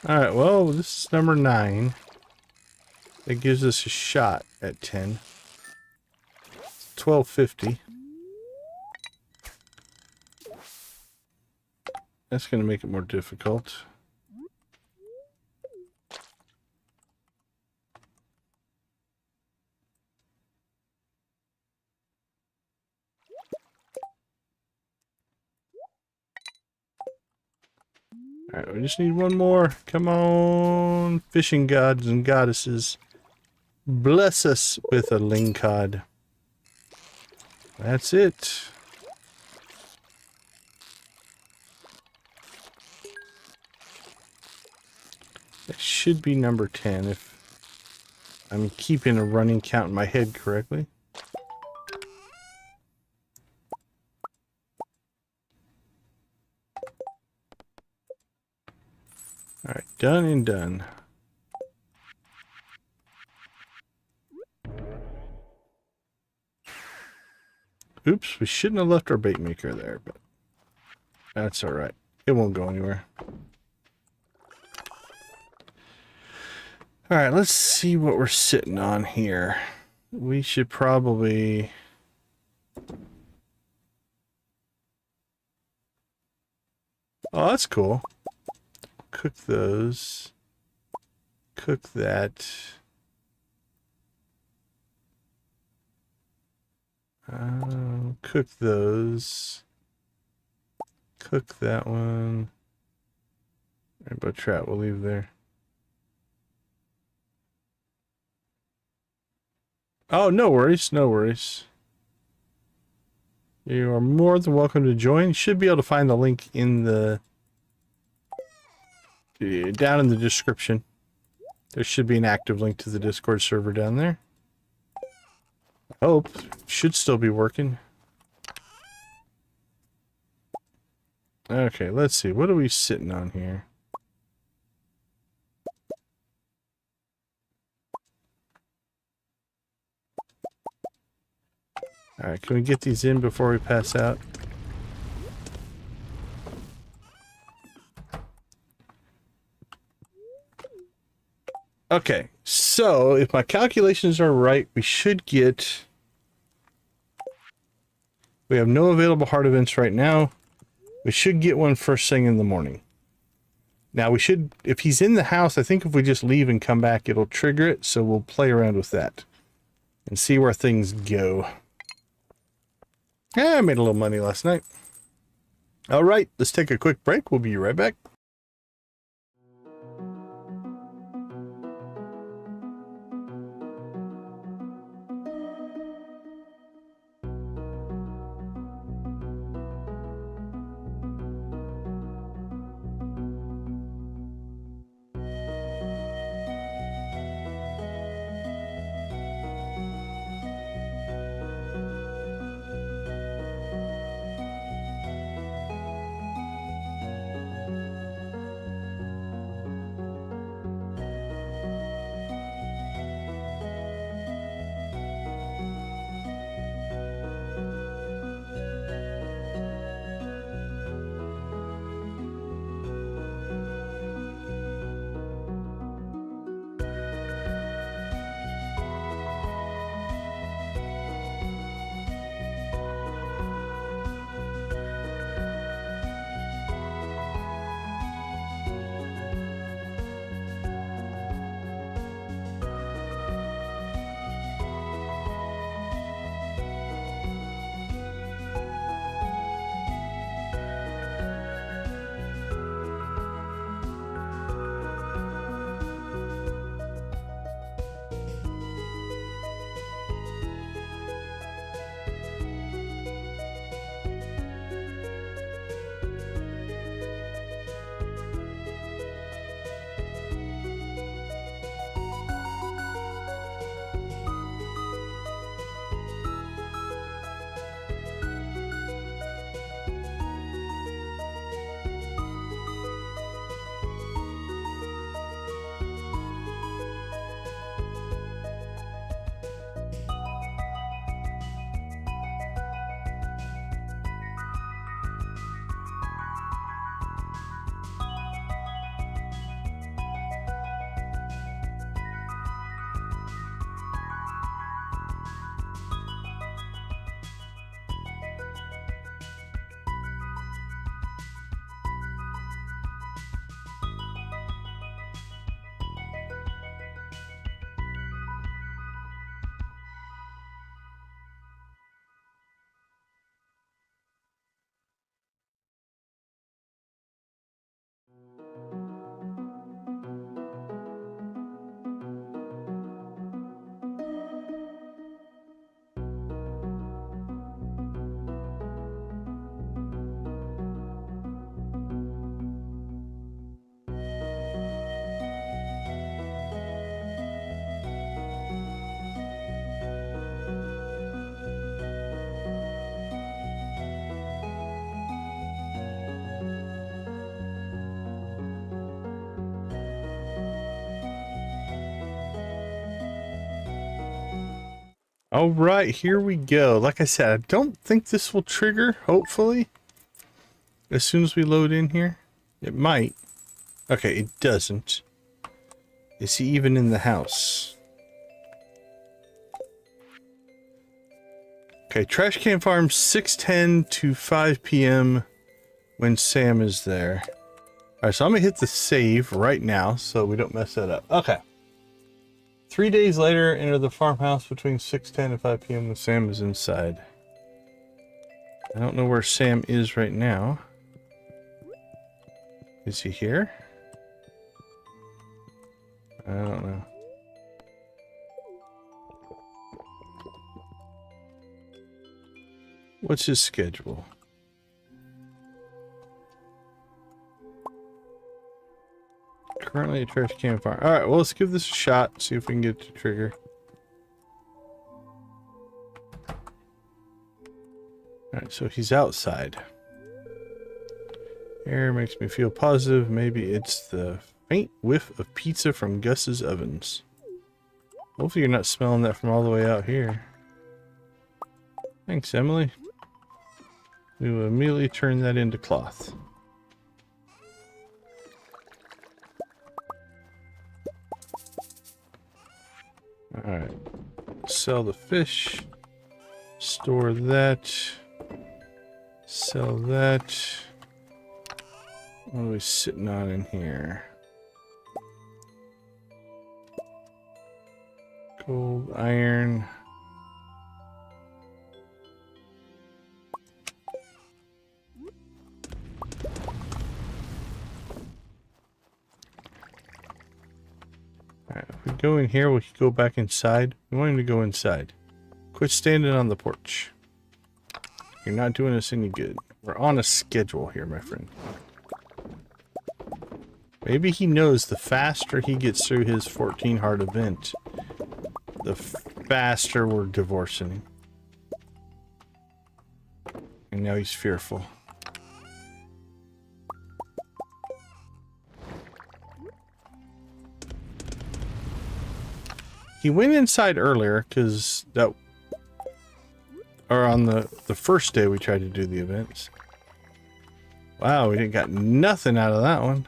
Speaker 1: Alright, well, this is number 9. That gives us a shot at 10. It's 1250. That's going to make it more difficult. Alright, we just need one more. Come on, fishing gods and goddesses. Bless us with a lingcod. That's it. That should be number 10 if I'm keeping a running count in my head correctly. All right, done and done. Oops, we shouldn't have left our bait maker there, but that's all right. It won't go anywhere. All right, let's see what we're sitting on here. We should probably... Oh, that's cool. Cook those. Cook that. Cook those. Cook that one. Rainbow trout we'll leave there. Oh, no worries, no worries. You are more than welcome to join. You should be able to find the link in the... down in the description. There should be an active link to the Discord server down there. I hope. Should still be working. Okay, let's see. What are we sitting on here? Alright, can we get these in before we pass out? Okay, so if my calculations are right, we should get... We have no available heart events right now. We should get one first thing in the morning. Now we should, if he's in the house, I think if we just leave and come back, it'll trigger it. So we'll play around with that and see where things go. Yeah, I made a little money last night. All right, let's take a quick break. We'll be right back. All right, here we go. Like I said, I don't think this will trigger, hopefully, as soon as we load in here. It might. Okay, it doesn't. Is he even in the house? Okay, Trash Can Farm 6:10 to 5 p.m. when Sam is there. Alright, so I'm gonna hit the save right now so we don't mess that up. Okay. 3 days later, enter the farmhouse between 6:10 and 5 p.m. when Sam is inside. I don't know where Sam is right now. Is he here? I don't know. What's his schedule? Currently a trash can farm. Alright, well, let's give this a shot. See if we can get it to trigger. Alright, so he's outside. Air makes me feel positive. Maybe it's the faint whiff of pizza from Gus's ovens. Hopefully you're not smelling that from all the way out here. Thanks, Emily. We will immediately turn that into cloth. Alright. Sell the fish. Store that. Sell that. What are we sitting on in here? Gold, iron. Alright, if we go in here, we can go back inside. We want him to go inside. Quit standing on the porch. You're not doing us any good. We're on a schedule here, my friend. Maybe he knows the faster he gets through his 14 heart event, the faster we're divorcing him. And now he's fearful. He went inside earlier because that, or on the first day we tried to do the events. Wow, we didn't got nothing out of that one.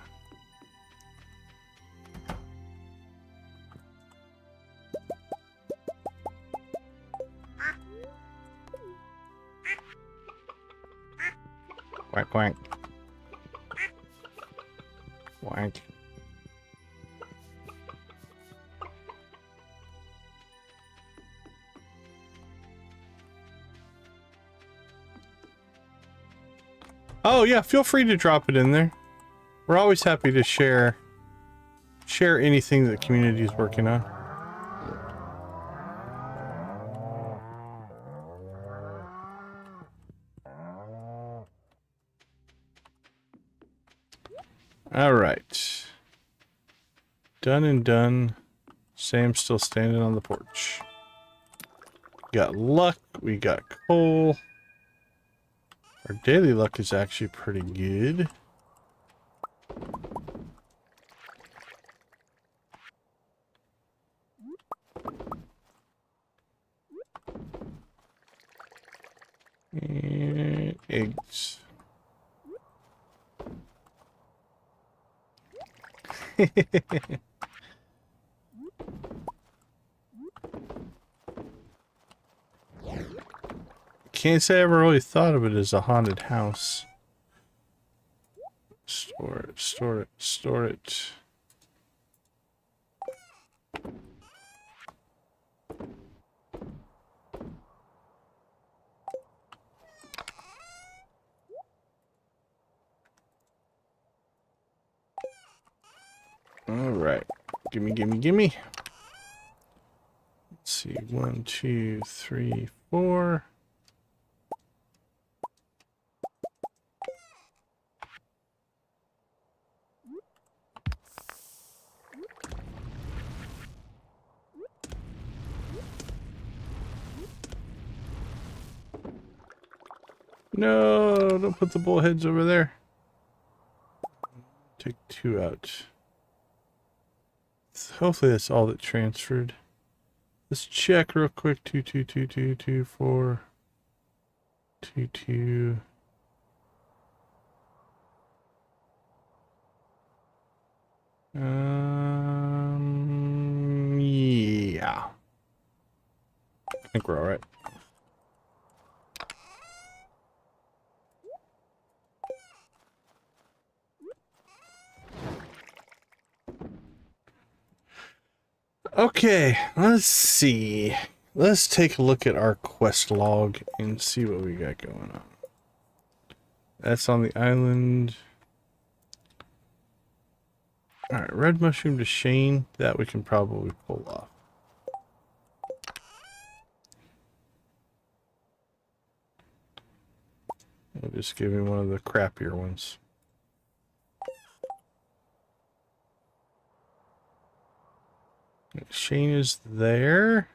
Speaker 1: Quack, quack. Quack. Oh yeah, feel free to drop it in there. We're always happy to share anything that the community is working on. All right. Done and done. Sam's still standing on the porch. Got luck. We got coal. Our daily luck is actually pretty good. And eggs. Can't say I ever really thought of it as a haunted house. Store it, store it, store it. All right, gimme, gimme, gimme. Let's see, 1, 2, 3, 4. No, don't put the bullheads over there. Take 2 out. Hopefully that's all that transferred. Let's check real quick. 2, 2, 2, 2, 2, 4, 2, 2. Yeah. I think we're all right. Okay, let's see. Let's take a look at our quest log and see what we got going on. That's on the island. Alright, red mushroom to Shane. That we can probably pull off. We'll just give him one of the crappier ones. Shane is there.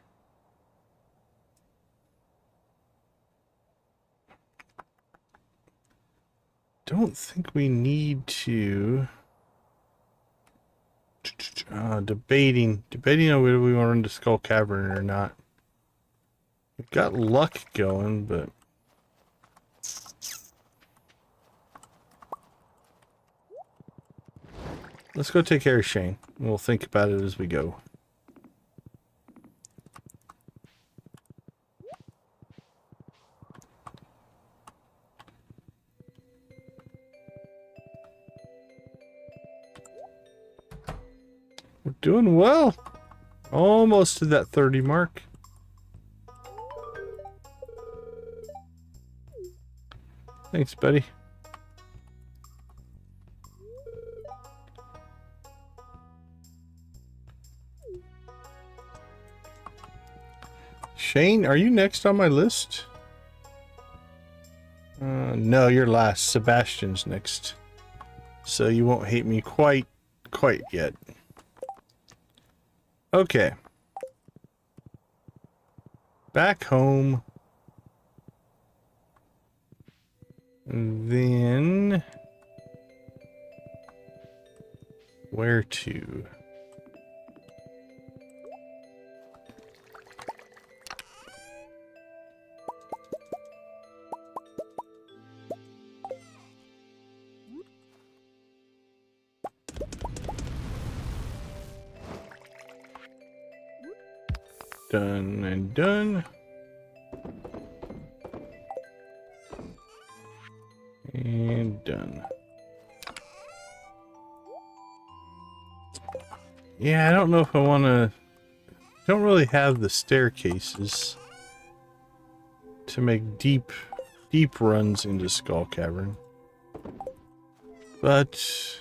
Speaker 1: Don't think we need to. Debating on whether we want to run to Skull Cavern or not. We've got luck going, but let's go take care of Shane. We'll think about it as we go. We're doing well. Almost to that 30 mark. Thanks, buddy. Shane, are you next on my list? No, you're last. Sebastian's next. So you won't hate me quite yet. Okay. Back home. And then where to? Done and done. And done. Yeah, I don't know if I want to. Don't really have the staircases to make deep runs into Skull Cavern. But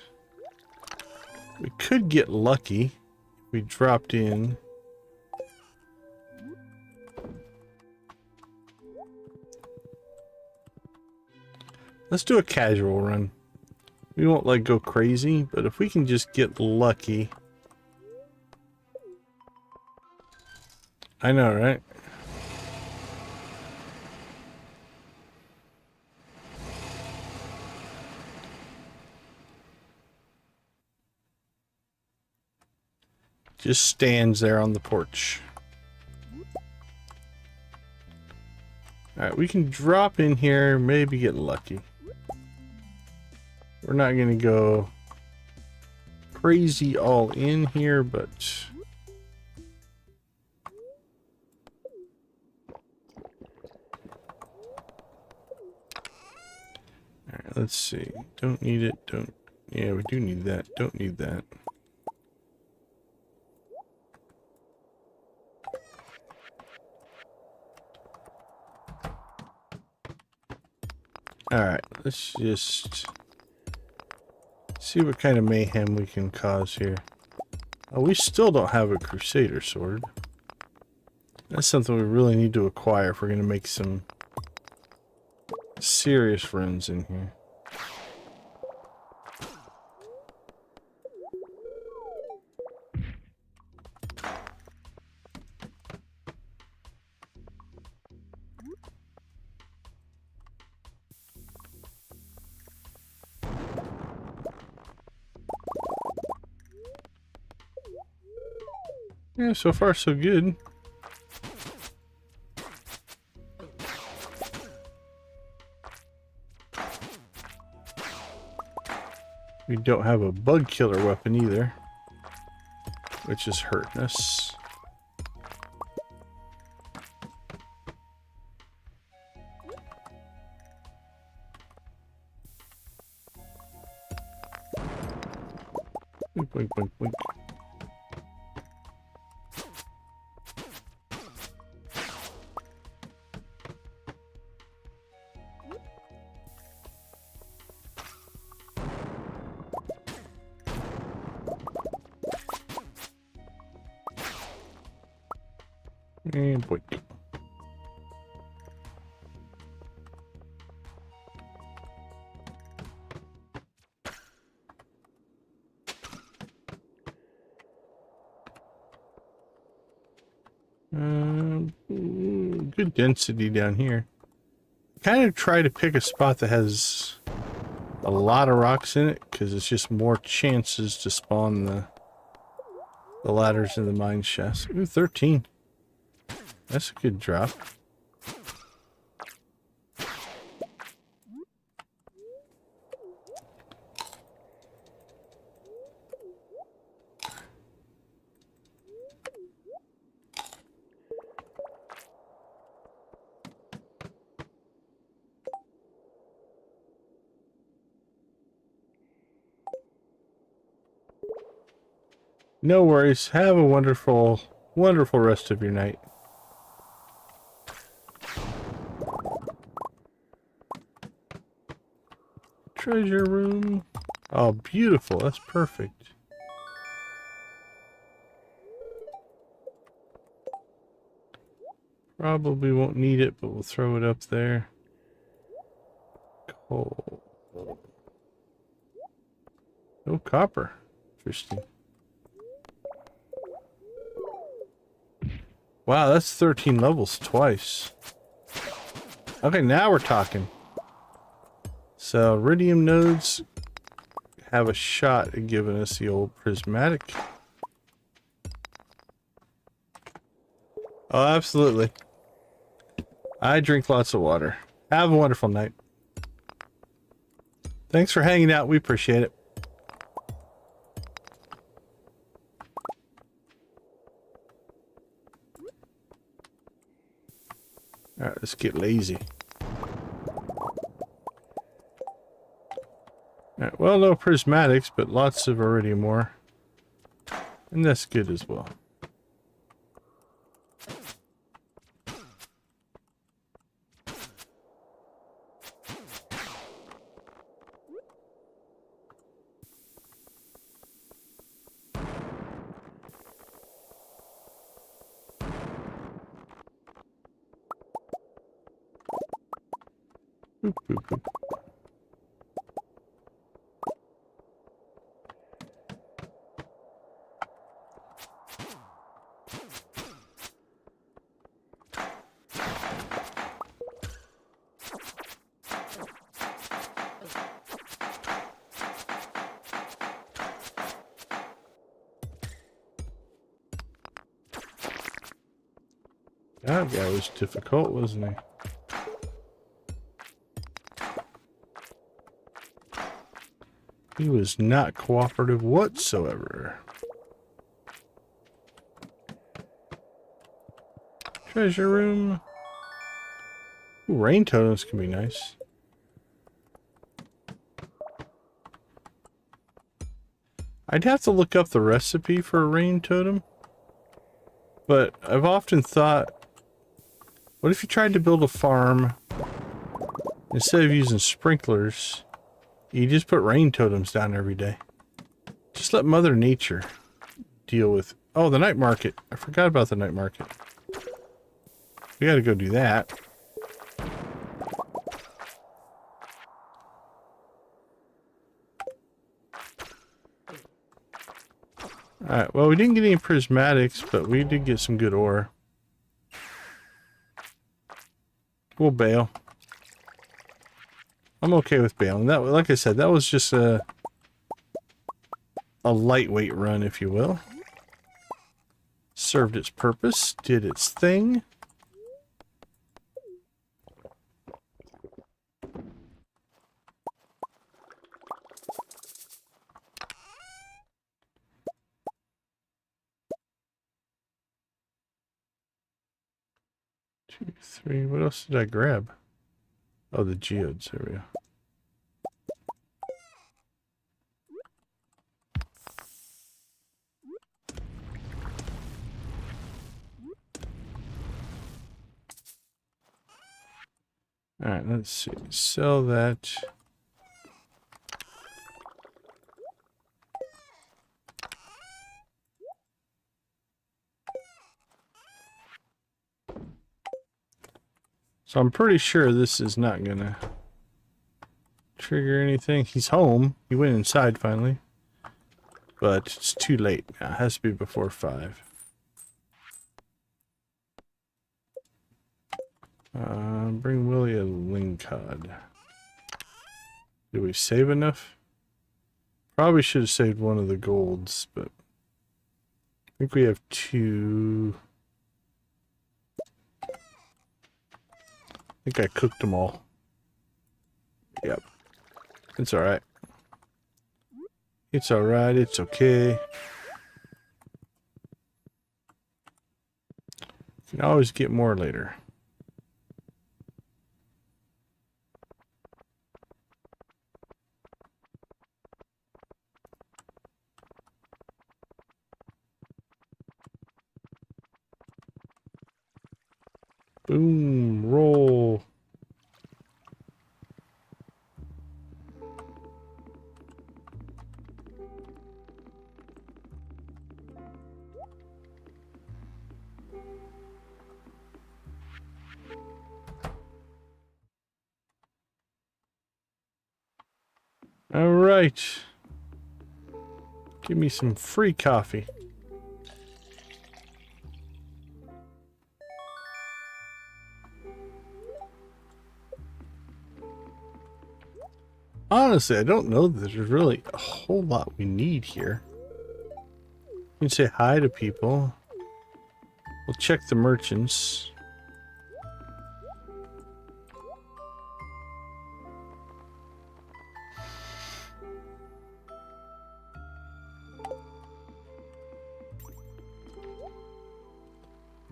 Speaker 1: we could get lucky if we dropped in. Let's do a casual run. We won't like go crazy, but if we can just get lucky. I know, right? Just stands there on the porch. Alright, we can drop in here, maybe get lucky. We're not going to go crazy all in here, but alright, let's see. Don't need it. Don't. Yeah, we do need that. Don't need that. Alright, let's just see what kind of mayhem we can cause here. Oh, we still don't have a Crusader sword. That's something we really need to acquire if we're going to make some serious runs in here. Yeah, so far so good. We don't have a bug killer weapon either, which is hurting us. Boink, boink, boink, boink. And boink. Good density down here. Kind of try to pick a spot that has a lot of rocks in it, because it's just more chances to spawn the ladders in the mine shafts. Ooh, 13. That's a good drop. No worries. Have a wonderful, wonderful rest of your night. Treasure room. Oh, beautiful. That's perfect. Probably won't need it, but we'll throw it up there. Coal. No copper. Interesting. Wow, that's 13 levels twice. Okay, now we're talking. So, iridium nodes have a shot at giving us the old prismatic. Oh, absolutely. I drink lots of water. Have a wonderful night. Thanks for hanging out. We appreciate it. Alright, let's get lazy. Alright, well, no prismatics, but lots of iridium ore. And that's good as well. Boop, boop, boop. That guy was difficult, wasn't he? He was not cooperative whatsoever. Treasure room. Ooh, rain totems can be nice. I'd have to look up the recipe for a rain totem. But I've often thought, what if you tried to build a farm, instead of using sprinklers, you just put rain totems down every day? Just let Mother Nature deal with... Oh, the night market. I forgot about the night market. We gotta go do that. Alright, well, we didn't get any prismatics, but we did get some good ore. We'll bail. I'm okay with bailing. That, like I said, that was just a lightweight run, if you will. Served its purpose, did its thing. 3. What else did I grab? Oh, the geodes. There we go. Alright, let's see. Sell that. So I'm pretty sure this is not gonna trigger anything. He's home. He went inside finally. But it's too late now. It has to be before 5. Bring Willie a lingcod. Did we save enough? Probably should have saved one of the golds, but I think we have 2. I think I cooked them all. Yep. It's alright. It's alright, it's okay. You can always get more later. Boom, roll. All right. Give me some free coffee. Honestly, I don't know that there's really a whole lot we need here. You can say hi to people. We'll check the merchants.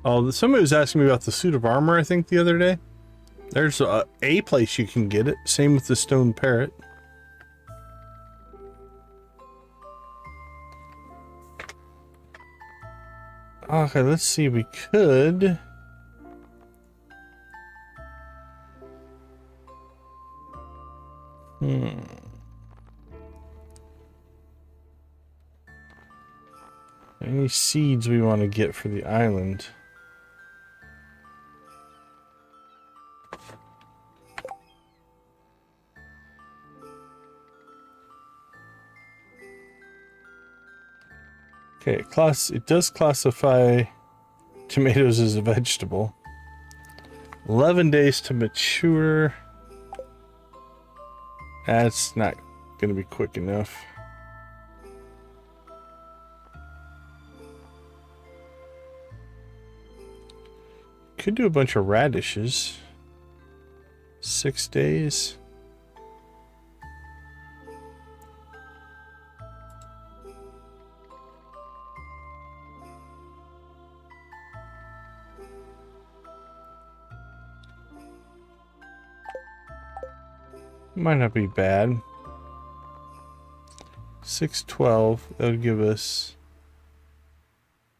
Speaker 1: Oh, somebody was asking me about the suit of armor, I think, the other day. There's a place you can get it. Same with the stone parrot. Okay, let's see. We could... Any seeds we want to get for the island? Okay, it does classify tomatoes as a vegetable. 11 days to mature. That's not going to be quick enough. Could do a bunch of radishes. 6 days. Might not be bad. 612. That would give us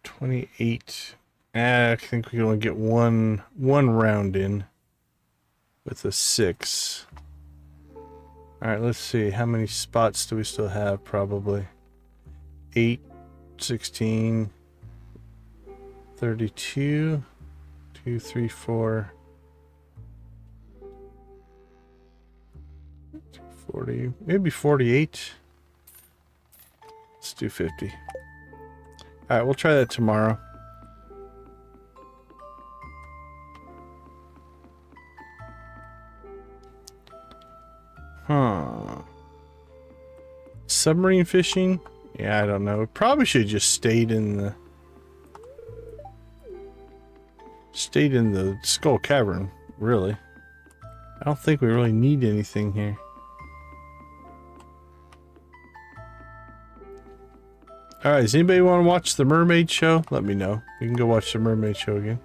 Speaker 1: 28. I think we can only get one round in with a 6. Alright, let's see. How many spots do we still have? Probably 8, 16, 32, 2, 3, 4, 40, maybe 48. Let's do 50. Alright, we'll try that tomorrow. Submarine fishing? Yeah, I don't know. Probably should have just stayed in the Skull Cavern, really. I don't think we really need anything here. Alright, does anybody want to watch the mermaid show? Let me know. You can go watch the mermaid show again.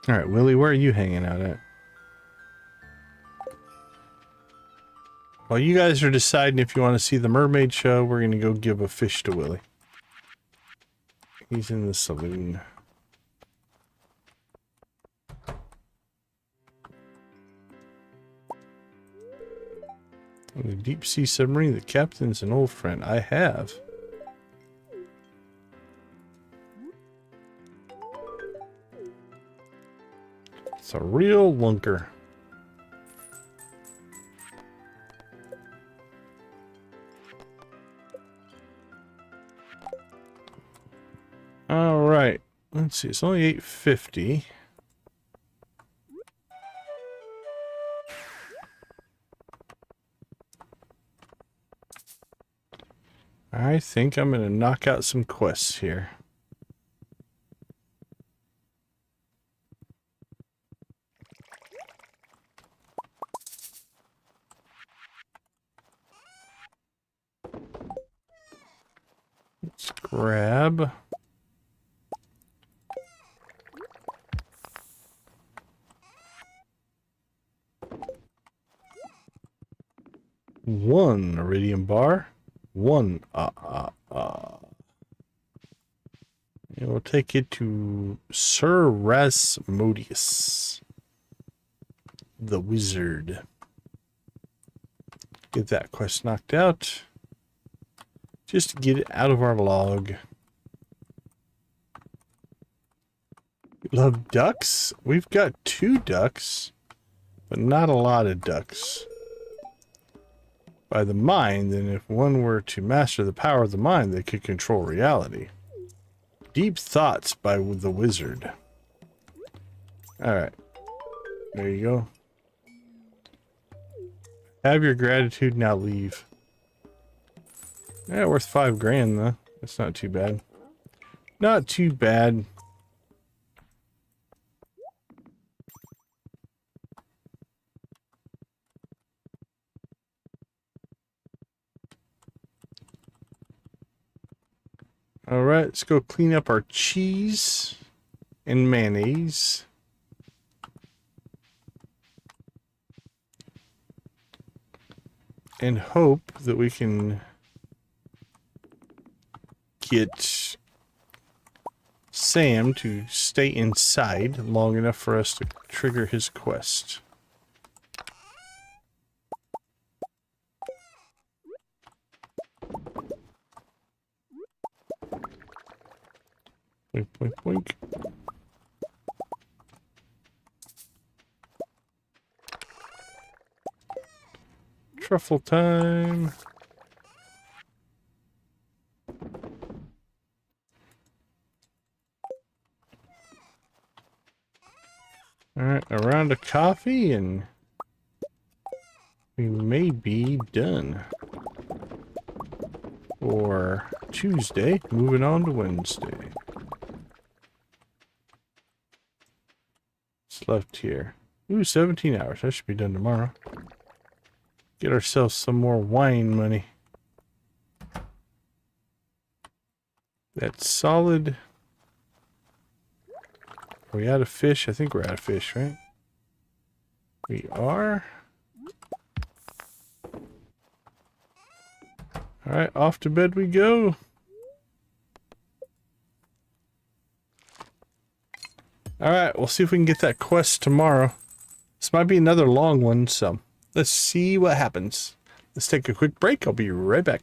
Speaker 1: All right, Willie, where are you hanging out at? While you guys are deciding if you want to see the mermaid show, we're going to go give a fish to Willie. He's in the saloon. The deep sea submarine, the captain's an old friend. I have. It's a real lunker. All right. Let's see. It's only 850. I think I'm going to knock out some quests here. Let's grab one iridium bar, one and we'll take it to Sir Rasmodius, the wizard. Get that quest knocked out. Just to get it out of our log. Love ducks? We've got 2 ducks, but not a lot of ducks. By the mind, then if one were to master the power of the mind, they could control reality. Deep thoughts by the wizard. Alright. There you go. Have your gratitude, now leave. Yeah, worth 5 grand though. That's not too bad. Not too bad. Alright, let's go clean up our cheese and mayonnaise. And hope that we can get Sam to stay inside long enough for us to trigger his quest. Boink, boink, boink. Truffle time. Alright, a round of coffee and we may be done. For Tuesday, moving on to Wednesday. What's left here? Ooh, 17 hours. That should be done tomorrow. Get ourselves some more wine money. That's solid. Are we out of fish? I think we're out of fish, right? We are. Alright, off to bed we go. Alright, we'll see if we can get that quest tomorrow. This might be another long one, so let's see what happens. Let's take a quick break. I'll be right back.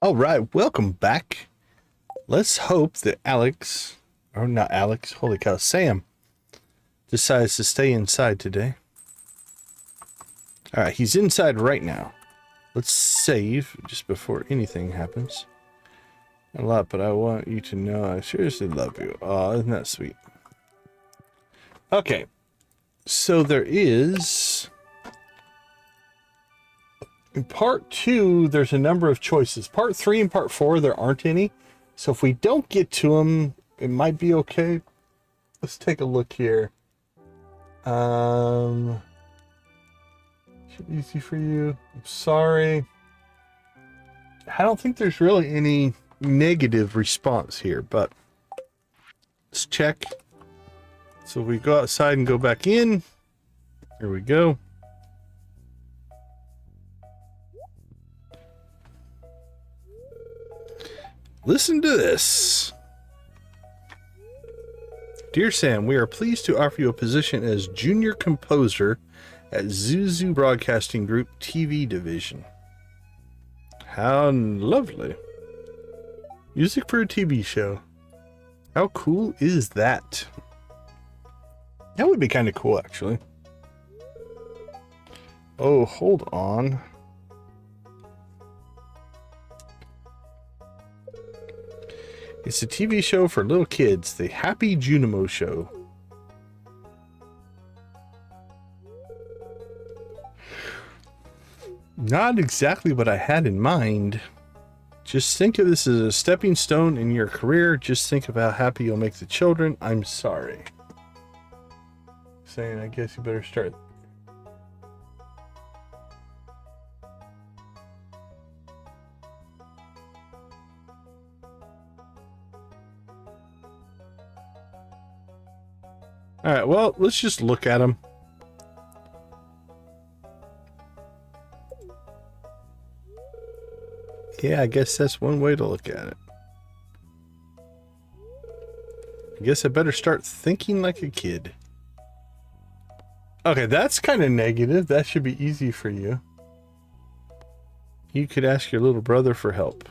Speaker 1: All right, welcome back. Let's hope that Alex, or not Alex, holy cow, Sam, decides to stay inside today. All right, he's inside right now. Let's save just before anything happens. A lot, but I want you to know I seriously love you. Oh, isn't that sweet? Okay, so there is... In part 2, there's a number of choices. Part 3 and part 4, there aren't any. So if we don't get to them, it might be okay. Let's take a look here. Should be easy for you. I'm sorry. I don't think there's really any negative response here, but let's check. So we go outside and go back in. Here we go. Listen to this. Dear Sam, we are pleased to offer you a position as junior composer at Zuzu Broadcasting Group TV division. How lovely. Music for a TV show. How cool is that? That would be kind of cool, actually. Oh, hold on. It's a TV show for little kids, the Happy Junimo Show. Not exactly what I had in mind. Just think of this as a stepping stone in your career. Just think of how happy you'll make the children. I'm sorry. Saying, I guess you better start. All right, well, let's just look at them. Yeah, I guess that's one way to look at it. I guess I better start thinking like a kid. Okay, that's kind of negative. That should be easy for you. You could ask your little brother for help.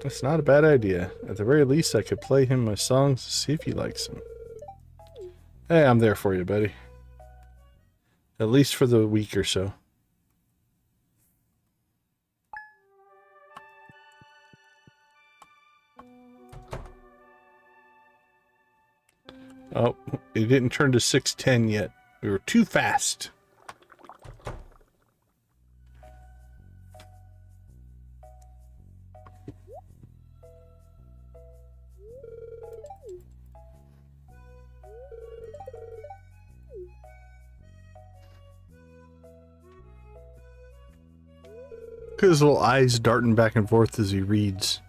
Speaker 1: That's not a bad idea. At the very least, I could play him my songs to see if he likes them. Hey, I'm there for you, buddy. At least for the week or so. Oh, it didn't turn to 6:10 yet. We were too fast. Look at his little eyes darting back and forth as he reads.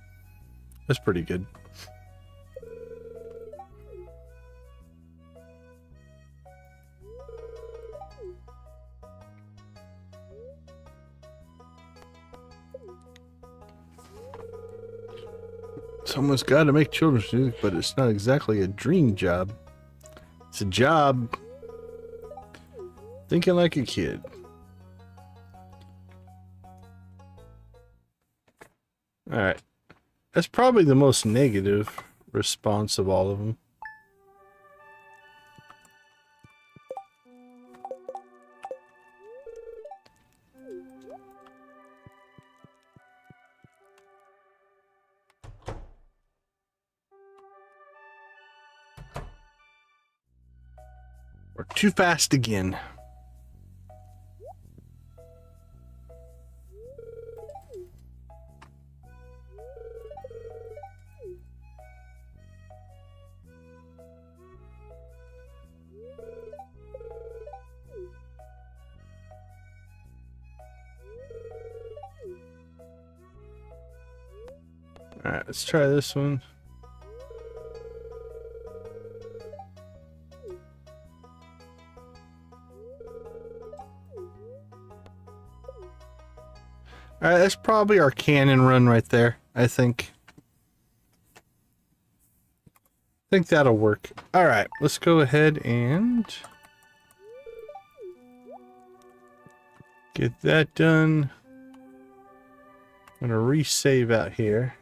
Speaker 1: That's pretty good. Someone's got to make children's music, but it's not exactly a dream job. It's a job. Thinking like a kid. Alright. That's probably the most negative response of all of them. We're too fast again. Alright, let's try this one. Alright, that's probably our cannon run right there, I think. I think that'll work. Alright, let's go ahead and get that done. I'm gonna resave out here.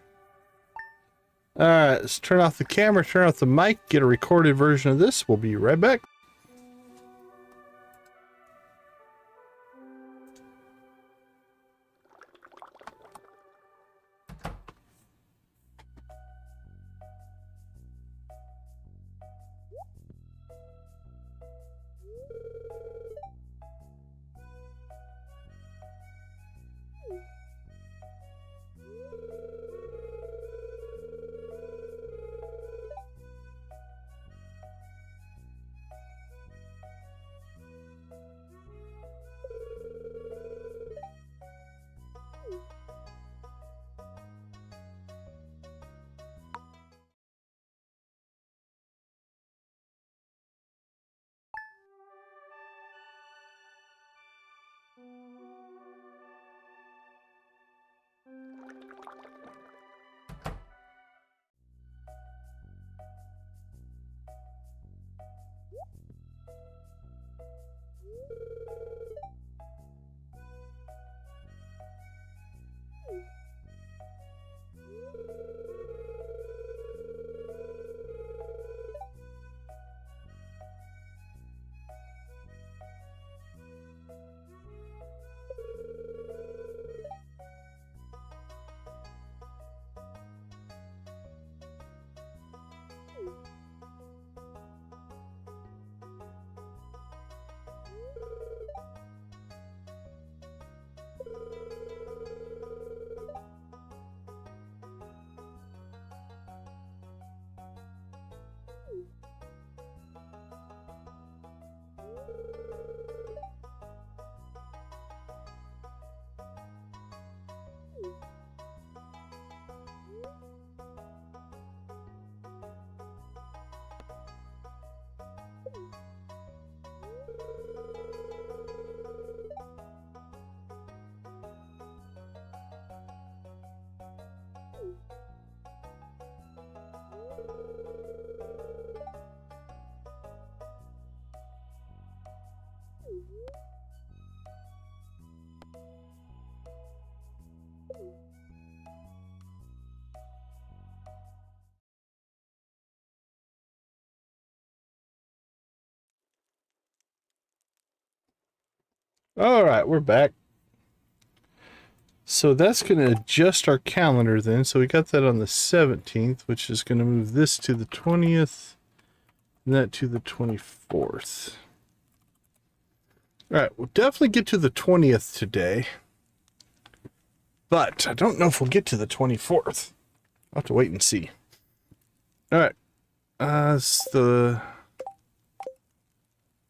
Speaker 1: Alright, let's turn off the camera, turn off the mic, get a recorded version of this. We'll be right back. All right, we're back. So that's going to adjust our calendar then. So we got that on the 17th, which is going to move this to the 20th and that to the 24th. All right, we'll definitely get to the 20th today. But I don't know if we'll get to the 24th. I'll have to wait and see. All right. It's the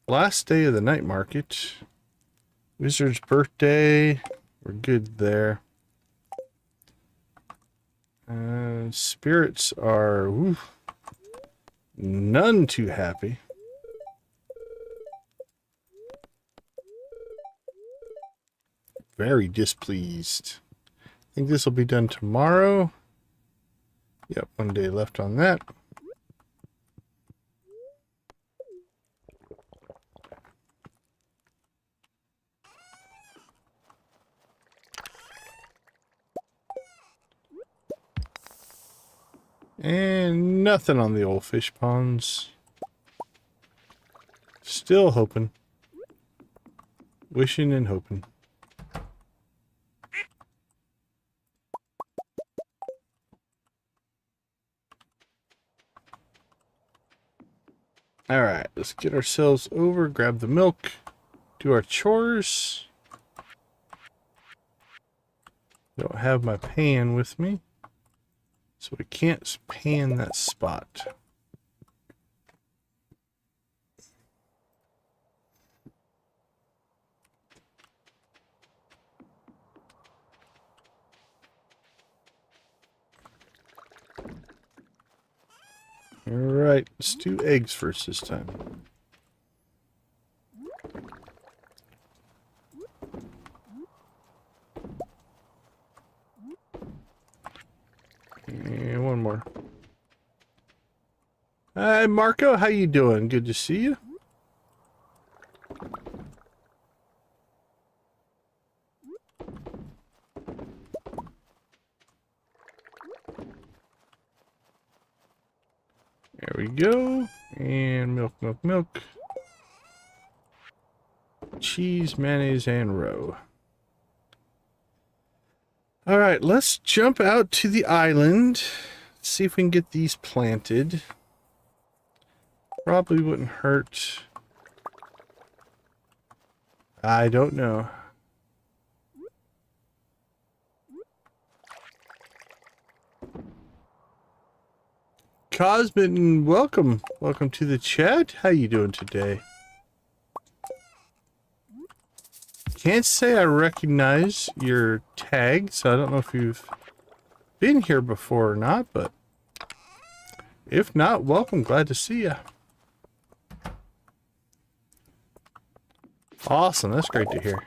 Speaker 1: last day of the night market. Wizard's birthday. We're good there. Spirits are none too happy. Very displeased. I think this will be done tomorrow. Yep, 1 day left on that. And nothing on the old fish ponds. Still hoping. Wishing and hoping. Alright, let's get ourselves over, grab the milk, do our chores. Don't have my pan with me, so we can't pan that spot. Alright, let's do eggs first this time. And one more. Hi, Marco. How you doing? Good to see you. There we go. And milk, milk, milk. Cheese, mayonnaise, and roe. Alright, let's jump out to the island. See if we can get these planted. Probably wouldn't hurt. I don't know. Cosmin, welcome. Welcome to the chat. How you doing today? Can't say I recognize your tag, so I don't know if you've been here before or not, but if not, welcome. Glad to see you. Awesome. That's great to hear.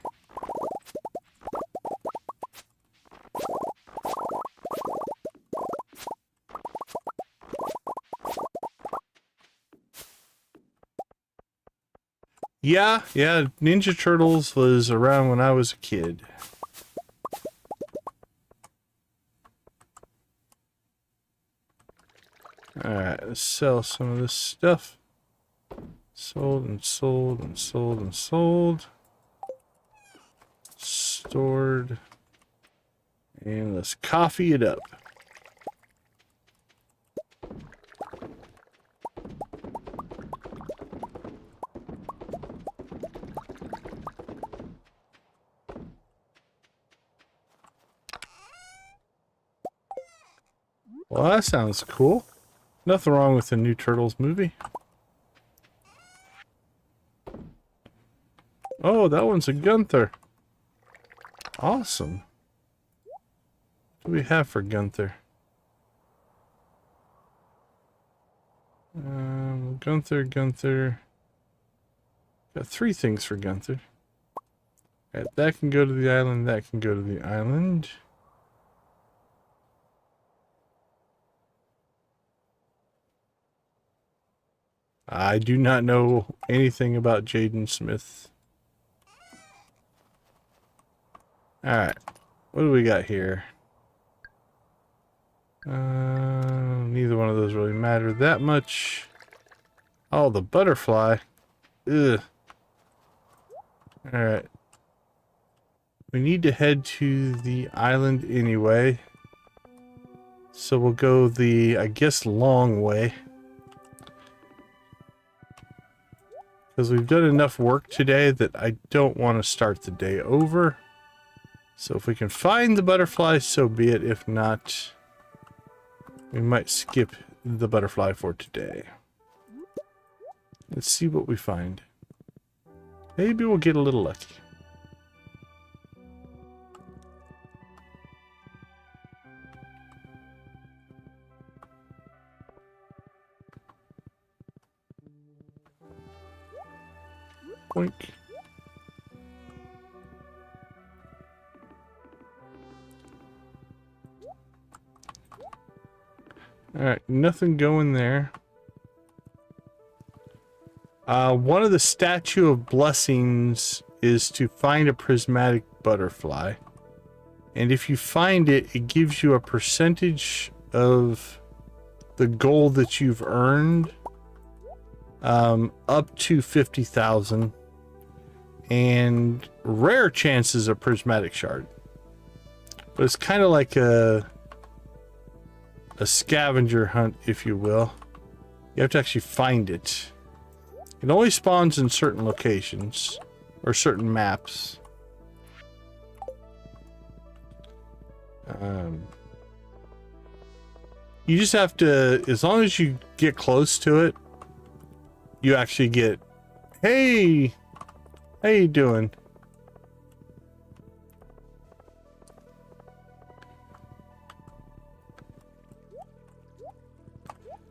Speaker 1: Yeah, Ninja Turtles was around when I was a kid. Alright, let's sell some of this stuff. Sold and sold and sold and sold. Stored. And let's coffee it up. Well, that sounds cool. Nothing wrong with the new Turtles movie. Oh, that one's a Gunther. Awesome. What do we have for Gunther? Gunther. Got 3 things for Gunther. Right, that can go to the island, that can go to the island. I do not know anything about Jaden Smith. Alright, what do we got here? Neither one of those really matter that much. Oh, the butterfly. Ugh. Alright. We need to head to the island anyway. So we'll go the, I guess, long way. Because we've done enough work today that I don't want to start the day over. So if we can find the butterfly, so be it. If not, we might skip the butterfly for today. Let's see what we find. Maybe we'll get a little lucky. Boink. Alright, nothing going there. One of the Statue of Blessings is to find a prismatic butterfly. And if you find it, it gives you a percentage of the gold that you've earned. Up to 50,000. And rare chances of prismatic shard. But it's kind of like a scavenger hunt, if you will. You have to actually find it. It only spawns in certain locations or certain maps. You just have to, as long as you get close to it, you actually get, hey, how you doing?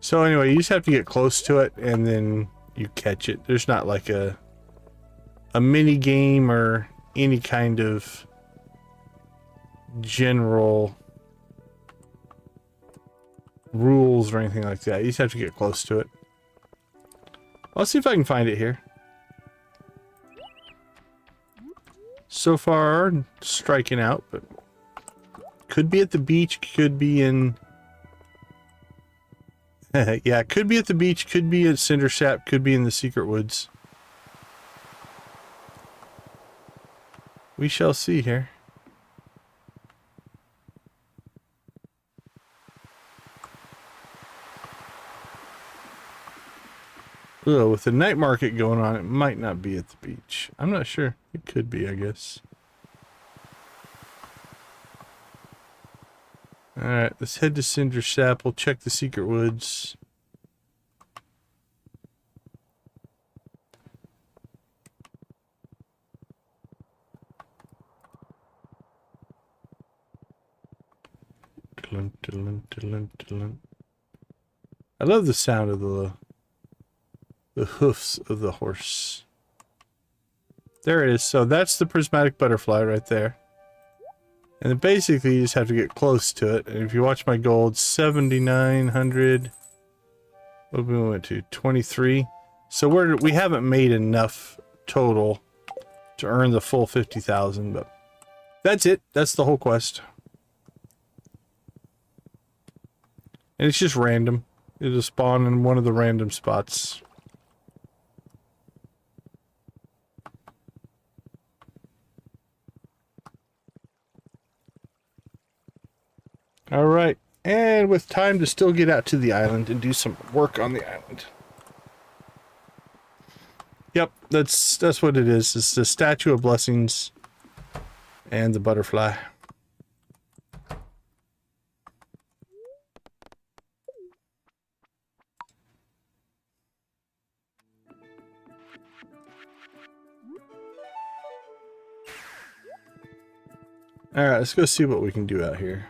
Speaker 1: So anyway, you just have to get close to it and then you catch it. There's not like a mini game or any kind of general rules or anything like that. You just have to get close to it. I'll see if I can find it here. So far, striking out, but could be at the beach, could be in Yeah, it could be at the beach, could be at Cinder Sap, could be in the secret woods. We shall see here. Ugh, with the night market going on, it might not be at the beach. I'm not sure. It could be, I guess. Alright, let's head to Cinder Sap. We'll check the secret woods. I love the sound of the hoofs of the horse. There it is. So that's the prismatic butterfly right there. And then basically you just have to get close to it. And if you watch my gold, 7,900. What we went to? 23. So we haven't made enough total to earn the full 50,000, but that's it. That's the whole quest. And it's just random. It'll spawn in one of the random spots. Alright, and with time to still get out to the island and do some work on the island. Yep, that's what it is. It's the Statue of Blessings and the butterfly. Alright, let's go see what we can do out here.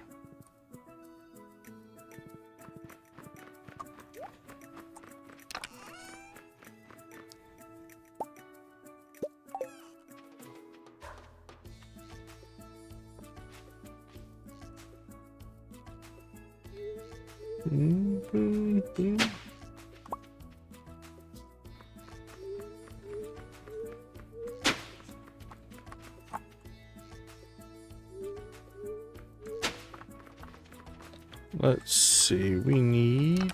Speaker 1: Let's see, we need...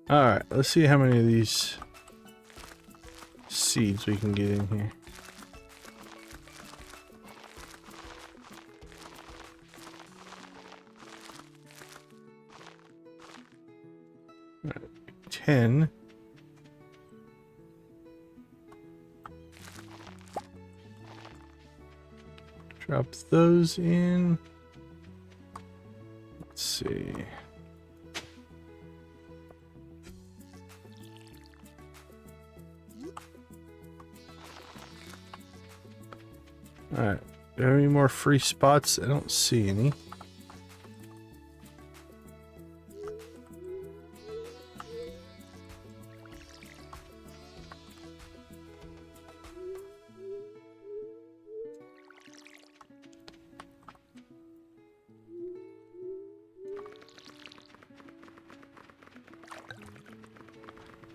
Speaker 1: Alright, let's see how many of these seeds we can get in here. Right, 10. Drop those in. Let's see. Alright, do you have any more free spots? I don't see any.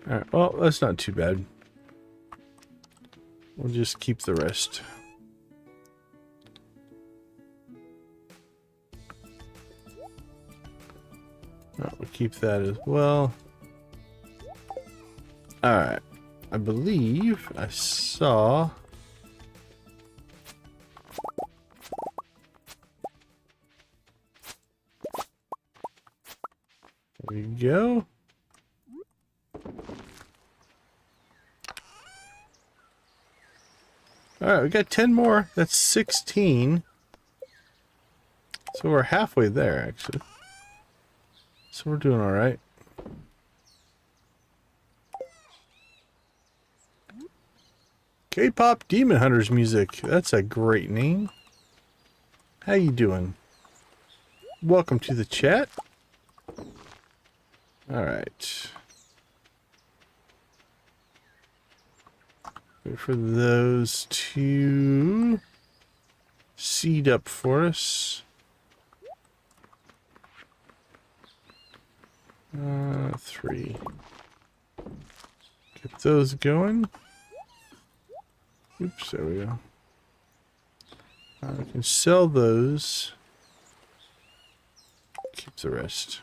Speaker 1: Alright, well, that's not too bad. We'll just keep the rest. We'll keep that as well. Alright. I believe I saw... There we go. Alright, we got 10 more. That's 16. So we're halfway there, actually. So we're doing alright. K-pop Demon Hunters music. That's a great name. How you doing? Welcome to the chat. Alright. Wait for those to seed up for us. 3. Get those going. Oops, there we go. I can sell those. Keep the rest.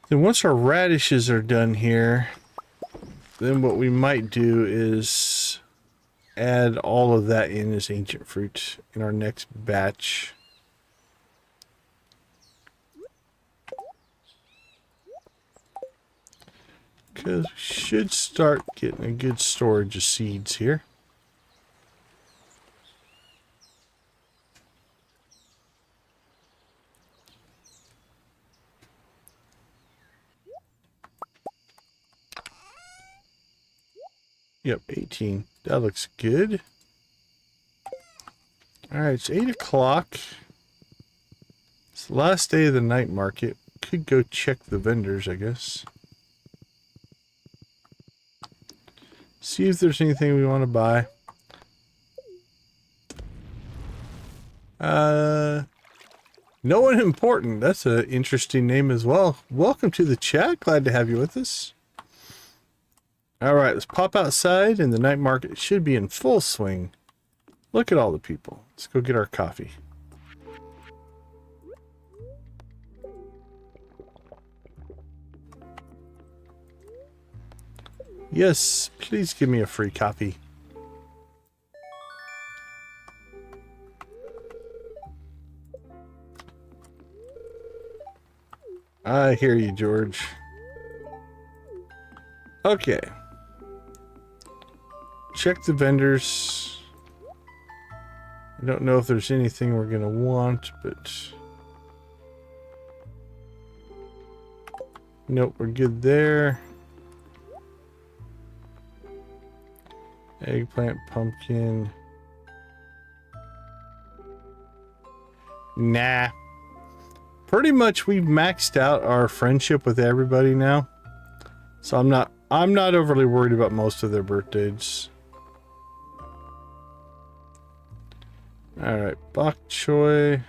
Speaker 1: Then once our radishes are done here, then what we might do is add all of that in as ancient fruit in our next batch. Because we should start getting a good storage of seeds here. Yep, 18. That looks good. Alright, it's 8 o'clock. It's the last day of the night market. Could go check the vendors, I guess. See if there's anything we want to buy. No one important. That's an interesting name as well. Welcome to the chat. Glad to have you with us. Alright, let's pop outside and the night market should be in full swing. Look at all the people. Let's go get our coffee. Yes, please give me a free copy. I hear you, George. Okay. Check the vendors. I don't know if there's anything we're going to want, but... Nope, we're good there. Eggplant, pumpkin. Nah. Pretty much we've maxed out our friendship with everybody now. So I'm not overly worried about most of their birthdays. Alright, bok choy.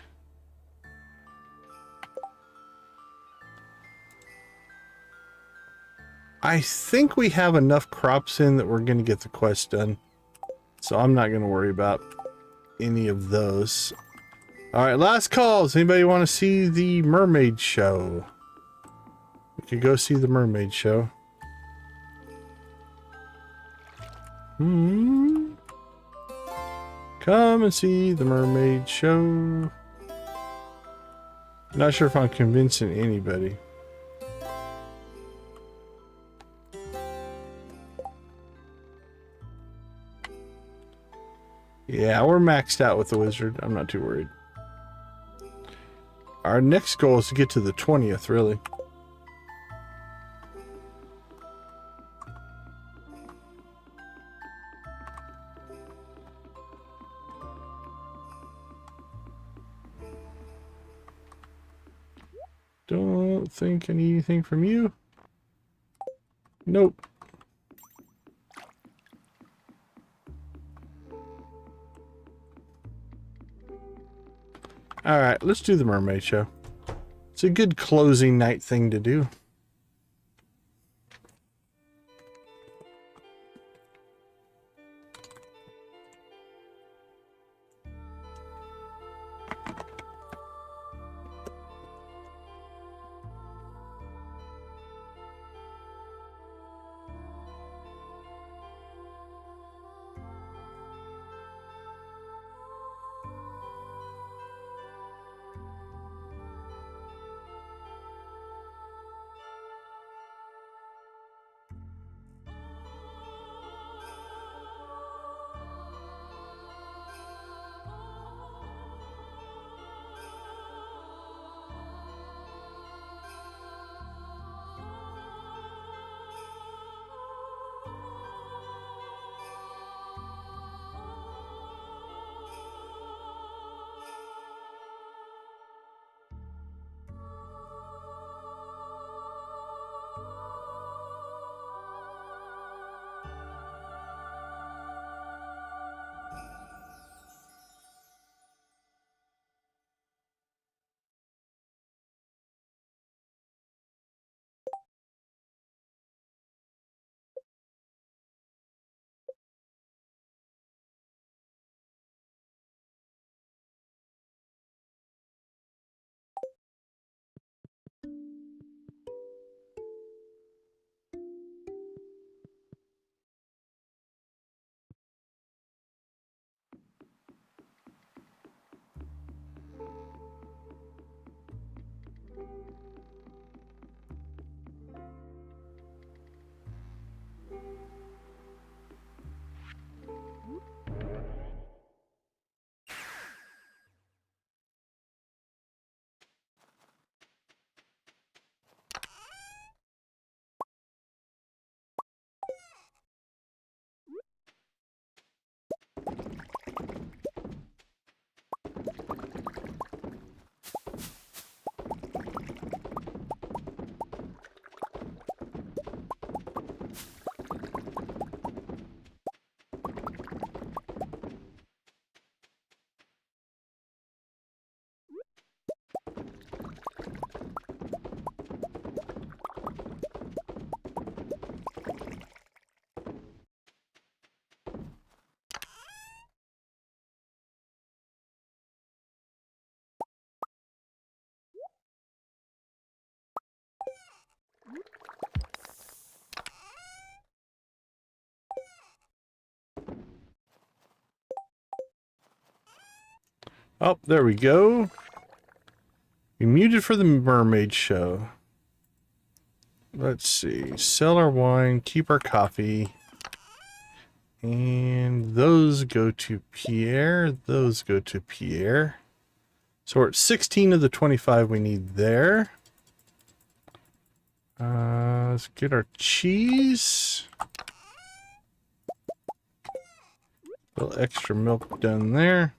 Speaker 1: I think we have enough crops in that we're going to get the quest done. So I'm not going to worry about any of those. Alright, last calls. Anybody want to see the mermaid show? We could go see the mermaid show. Come and see the mermaid show. Not sure if I'm convincing anybody. Yeah, we're maxed out with the wizard. I'm not too worried. Our next goal is to get to the 20th, really. Don't think I need anything from you. Nope. Alright, let's do the mermaid show. It's a good closing night thing to do. Oh, there we go. We muted for the mermaid show. Let's see. Sell our wine, keep our coffee. And those go to Pierre. Those go to Pierre. So we're at 16 of the 25 we need there. Let's get our cheese. A little extra milk done there.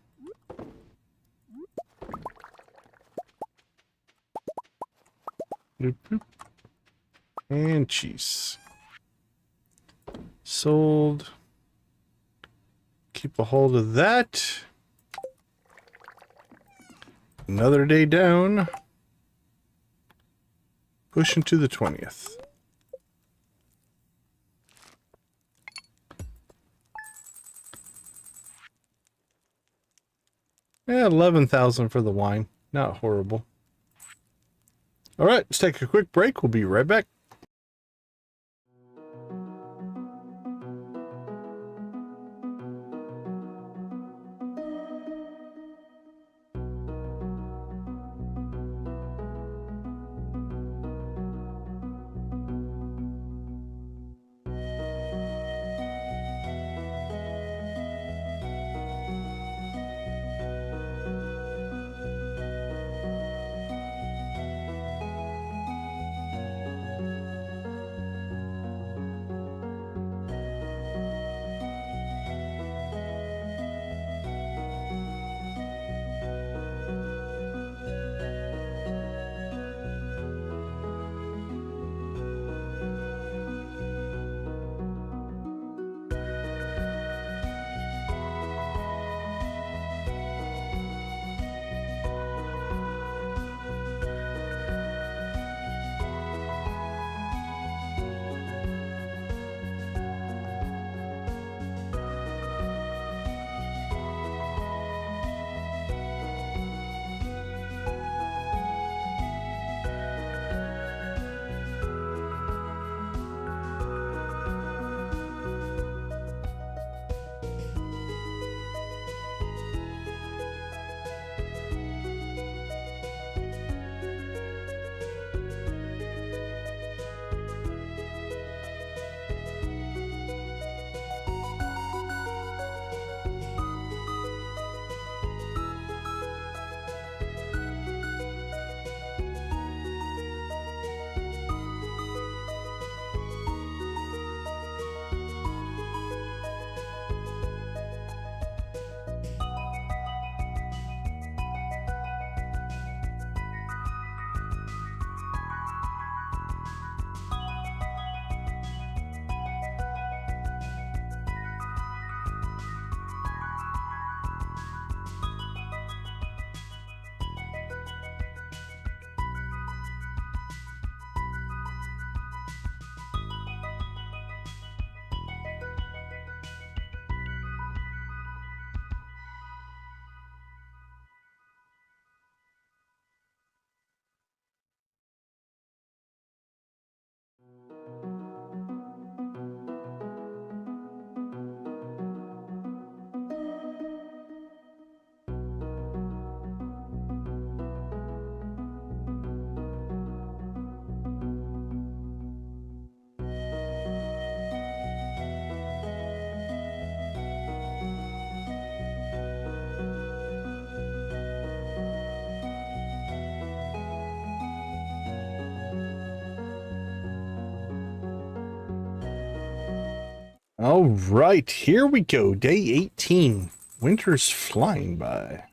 Speaker 1: Bloop, bloop. And cheese. Sold. Keep a hold of that. Another day down. Pushing to the 20th. Yeah, 11,000 for the wine. Not horrible. All right, let's take a quick break. We'll be right back. All right, here we go. Day 18. Winter's flying by.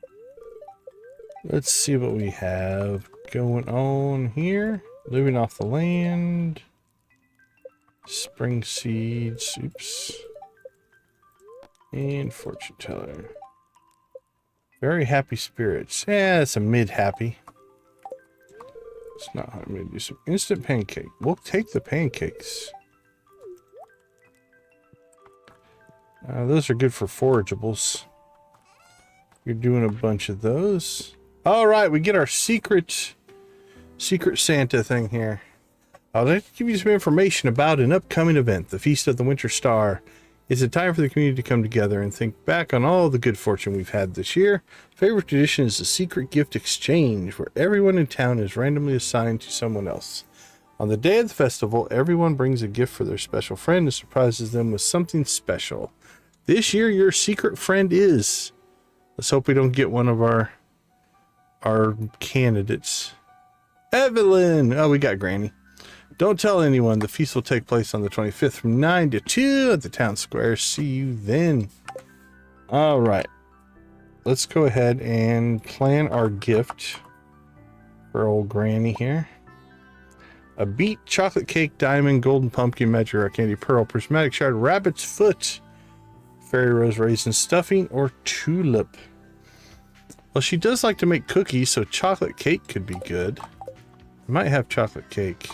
Speaker 1: Let's see what we have going on here. Living off the land. Spring seeds. Oops. And fortune teller. Very happy spirits. Yeah, it's a mid-happy. It's not high mid. Do some instant pancake. We'll take the pancakes. Those are good for forageables. You're doing a bunch of those. All right, we get our secret Santa thing here. I'd like to give you some information about an upcoming event, the Feast of the Winter Star. It's a time for the community to come together and think back on all the good fortune we've had this year. Favorite tradition is the secret gift exchange, where everyone in town is randomly assigned to someone else. On the day of the festival, everyone brings a gift for their special friend and surprises them with something special. This year, your secret friend is... Let's hope we don't get one of our candidates. Evelyn! Oh, we got Granny. Don't tell anyone. The feast will take place on the 25th from 9 to 2 at the town square. See you then. All right. Let's go ahead and plan our gift for old Granny here. A beet, chocolate cake, diamond, golden pumpkin, magic rock candy, pearl, prismatic shard, rabbit's foot, fairy rose raisin stuffing, or tulip. Well, she does like to make cookies, so chocolate cake could be good. Might have chocolate cake.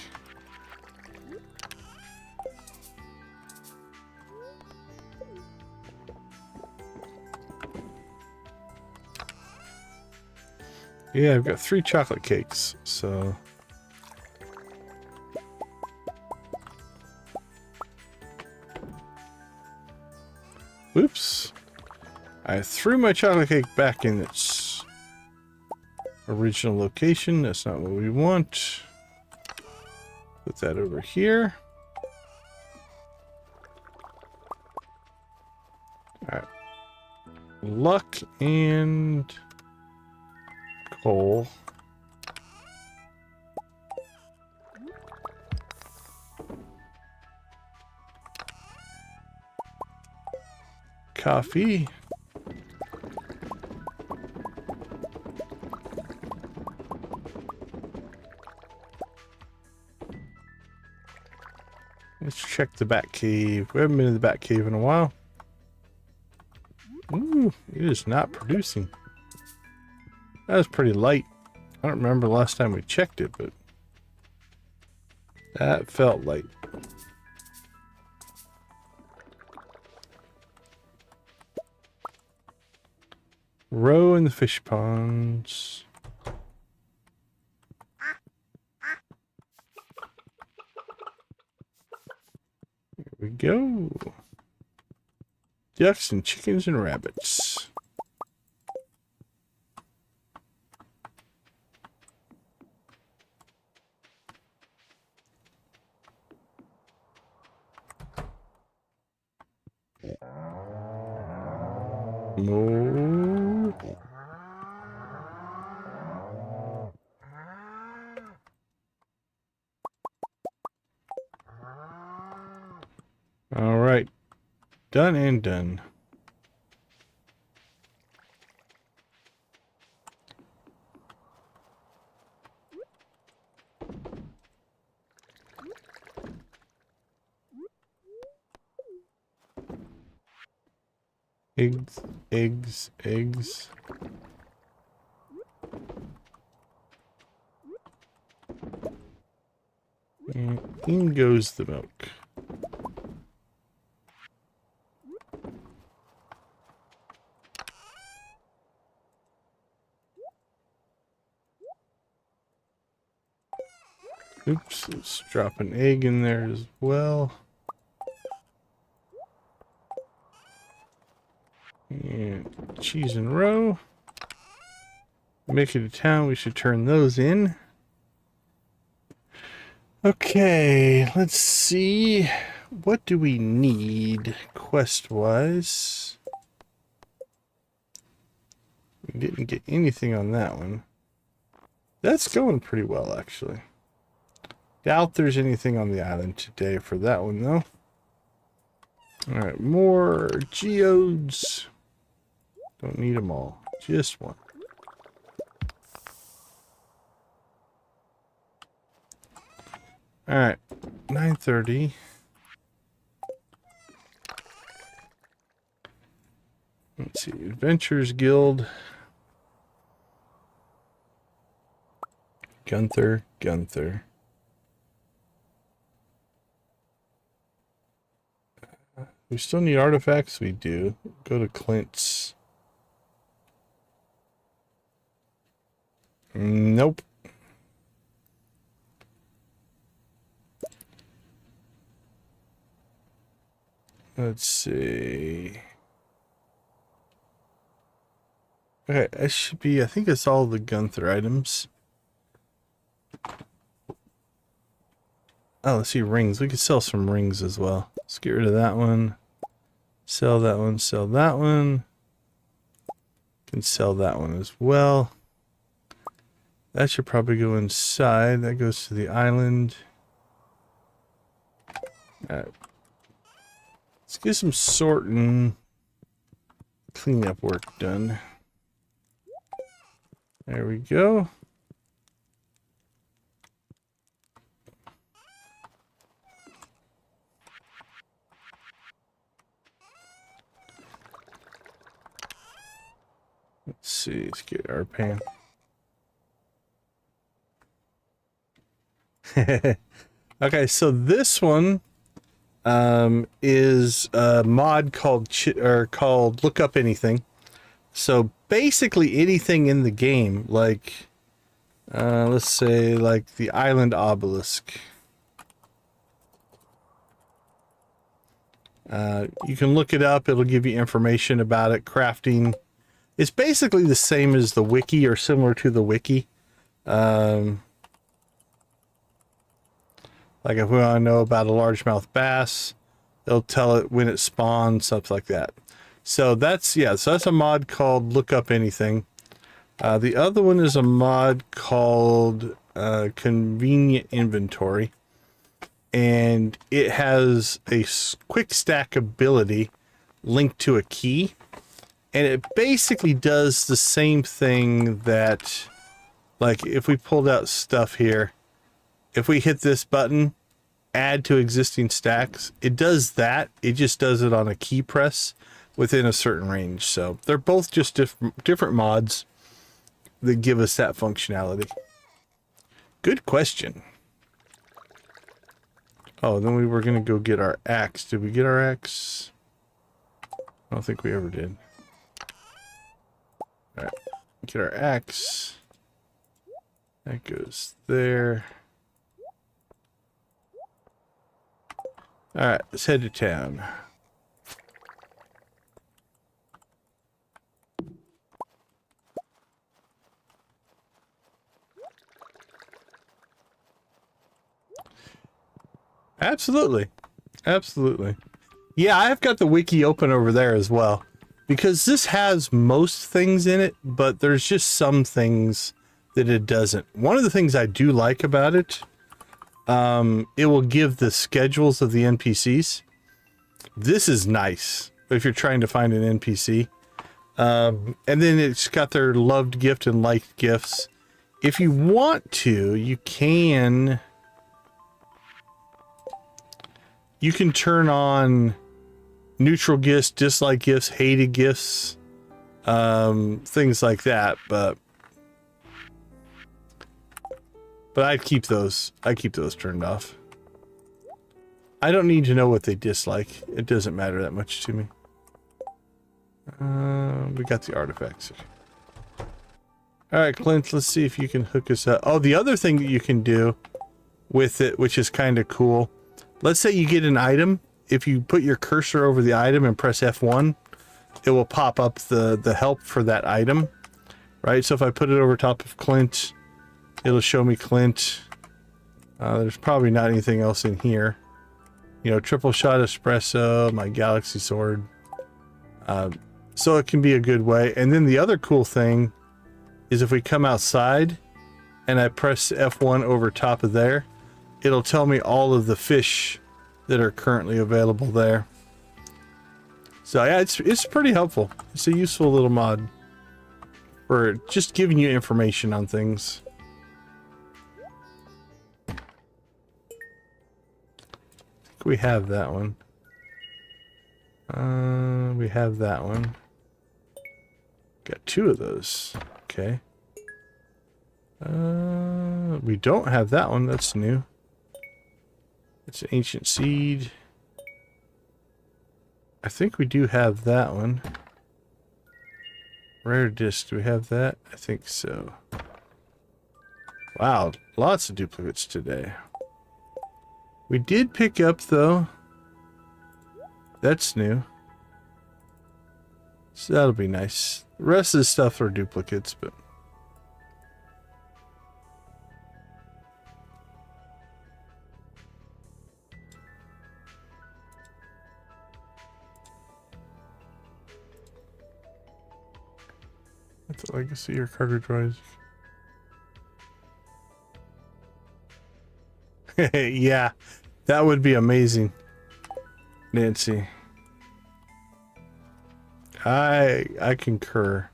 Speaker 1: Yeah, I've got 3 chocolate cakes, so... Whoops. I threw my chocolate cake back in its original location. That's not what we want. Put that over here. Alright. Luck and coal. Coffee. Let's check the bat cave. We haven't been in the bat cave in a while. Ooh, it is not producing. That was pretty light. I don't remember the last time we checked it, but that felt light. Row in the fish ponds. Here we go. Ducks and chickens and rabbits. More. All right. Done and done. Eggs, eggs, eggs. And in goes the milk. Oops, let's drop an egg in there as well. And cheese and roe. Make it a town, we should turn those in. Okay, let's see. What do we need quest-wise? We didn't get anything on that one. That's going pretty well, actually. Doubt there's anything on the island today for that one, though. Alright, more geodes. Don't need them all. Just one. Alright, 9:30. Let's see, Adventurers Guild. Gunther. We still need artifacts? We do. Go to Clint's. Nope. Let's see. Okay, that should be, I think it's all the Gunther items. Oh, let's see, rings. We could sell some rings as well. Let's get rid of that one. Sell that one, sell that one. Can sell that one as well. That should probably go inside. That goes to the island. Alright. Let's get some sorting, cleanup work done. There we go. Let's see, let's get our pan. Okay, so this one is a mod called Look Up Anything. So basically anything in the game, like let's say like the island obelisk. You can look it up, it'll give you information about it, crafting. It's basically the same as the wiki or similar to the wiki. Like if we want to know about a largemouth bass, it'll tell it when it spawns, stuff like that. So that's, yeah, so that's a mod called Look Up Anything. The other one is a mod called Convenient Inventory. And it has a quick stack ability linked to a key. And it basically does the same thing that, like if we pulled out stuff here, if we hit this button, add to existing stacks, it does that. It just does it on a key press within a certain range. So they're both just different mods that give us that functionality. Good question. Oh, then we were going to go get our axe. Did we get our axe? I don't think we ever did. All right, get our axe. That goes there. All right, let's head to town. Absolutely. Absolutely. Yeah, I've got the wiki open over there as well. Because this has most things in it, but there's just some things that it doesn't. One of the things I do like about it, it will give the schedules of the NPCs. This is nice if you're trying to find an NPC. And then it's got their loved gift and liked gifts. If you want to, you can turn on neutral gifts, dislike gifts, hated gifts, things like that, but I'd keep those. I keep those turned off. I don't need to know what they dislike. It doesn't matter that much to me. We got the artifacts. All right, Clint, let's see if you can hook us up. Oh, the other thing that you can do with it, which is kind of cool. Let's say you get an item. If you put your cursor over the item and press F1, it will pop up the help for that item, right? So if I put it over top of Clint, it'll show me Clint. There's probably not anything else in here. You know, triple shot espresso, my galaxy sword. So it can be a good way. And then the other cool thing is if we come outside and I press F1 over top of there, it'll tell me all of the fish that are currently available there. So yeah, it's pretty helpful. It's a useful little mod for just giving you information on things. I think we have that one. We have that one. Got two of those. Okay. We don't have that one. That's new. It's an ancient seed. I think we do have that one. Rare disc, do we have that? I think so. Wow, lots of duplicates today. We did pick up, though, That's new. So that'll be nice. The rest of the stuff are duplicates, but... That's a legacy or cargo droids. Yeah, that would be amazing, Nancy. I concur.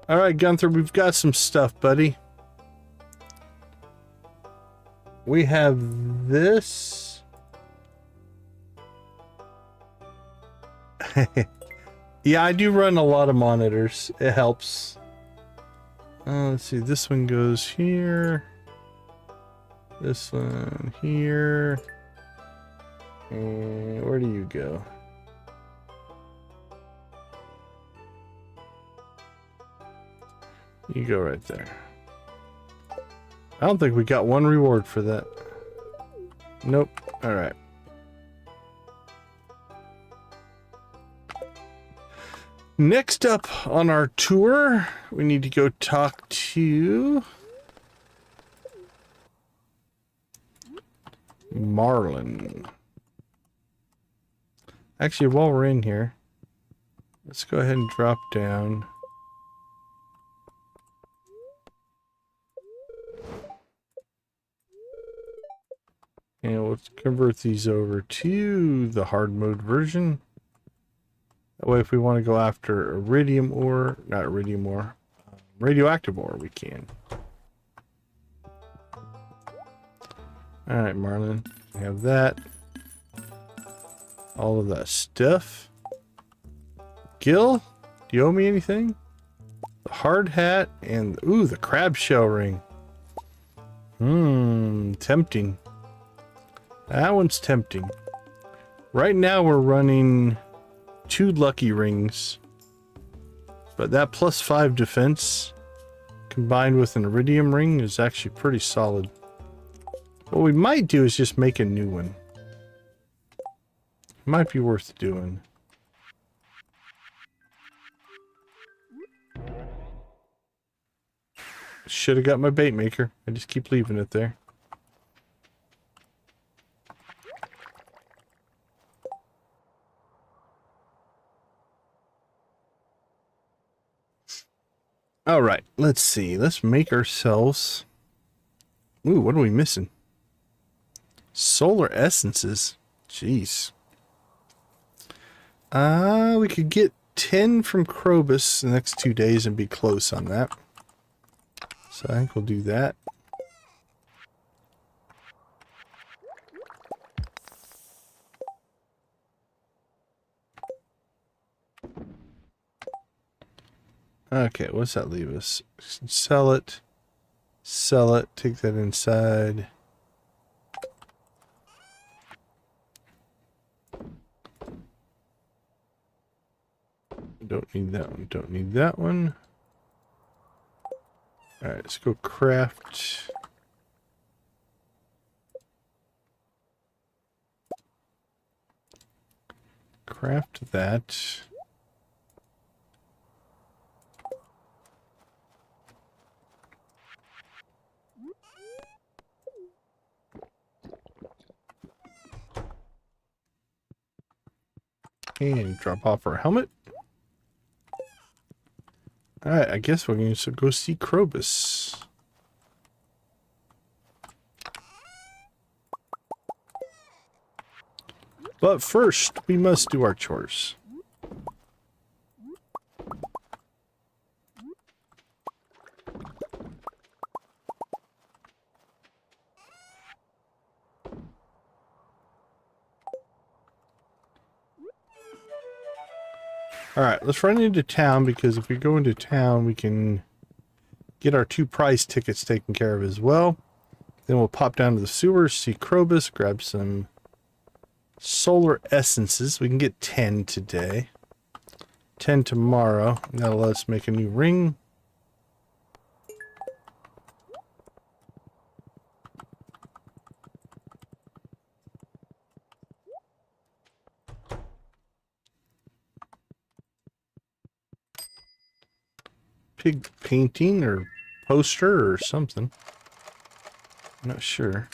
Speaker 1: All right, Gunther, we've got some stuff, buddy. We have this. Yeah, I do run a lot of monitors. It helps. Let's see. This one goes here. This one here. And where do you go? You go right there. I don't think we got one reward for that. Nope. All right. Next up on our tour, we need to go talk to Marlin. Actually, while we're in here, let's go ahead and drop down. And let's convert these over to the hard mode version. That way, if we want to go after iridium ore, not iridium ore, radioactive ore, we can. Alright, Marlin. We have that. All of that stuff. Gil, do you owe me anything? The hard hat and, ooh, the crab shell ring. Tempting. That one's tempting. Right now we're running 2 lucky rings, but that +5 defense combined with an iridium ring is actually pretty solid. What we might do is just make a new one. Might be worth doing. Should have got my bait maker. I just keep leaving it there. All right, let's see. Let's make ourselves... Ooh, what are we missing? Solar essences. Jeez. We could get 10 from Krobus the next 2 days and be close on that. So I think we'll do that. Okay, what's that leave us? Sell it. Sell it. Take that inside. Don't need that one. Don't need that one. Alright, let's go craft. Craft that. And drop off our helmet. Alright, I guess we're going to go see Krobus. But first, we must do our chores. Alright, let's run into town, because if we go into town, we can get our 2 prize tickets taken care of as well. Then we'll pop down to the sewers, see Krobus, grab some solar essences. We can get 10 today. 10 tomorrow. That'll let us make a new ring. pig painting or poster or something. I'm not sure.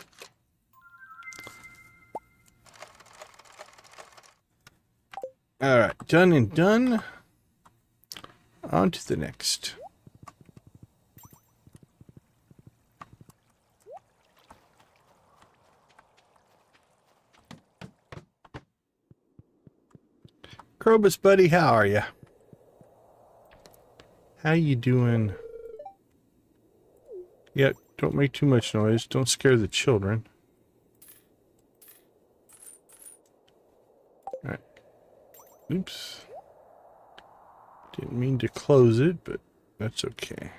Speaker 1: Alright, done and done. On to the next. Krobus, buddy, how are you? How you doing? Yeah, don't make too much noise. Don't scare the children. Alright. Oops. Didn't mean to close it, but that's okay.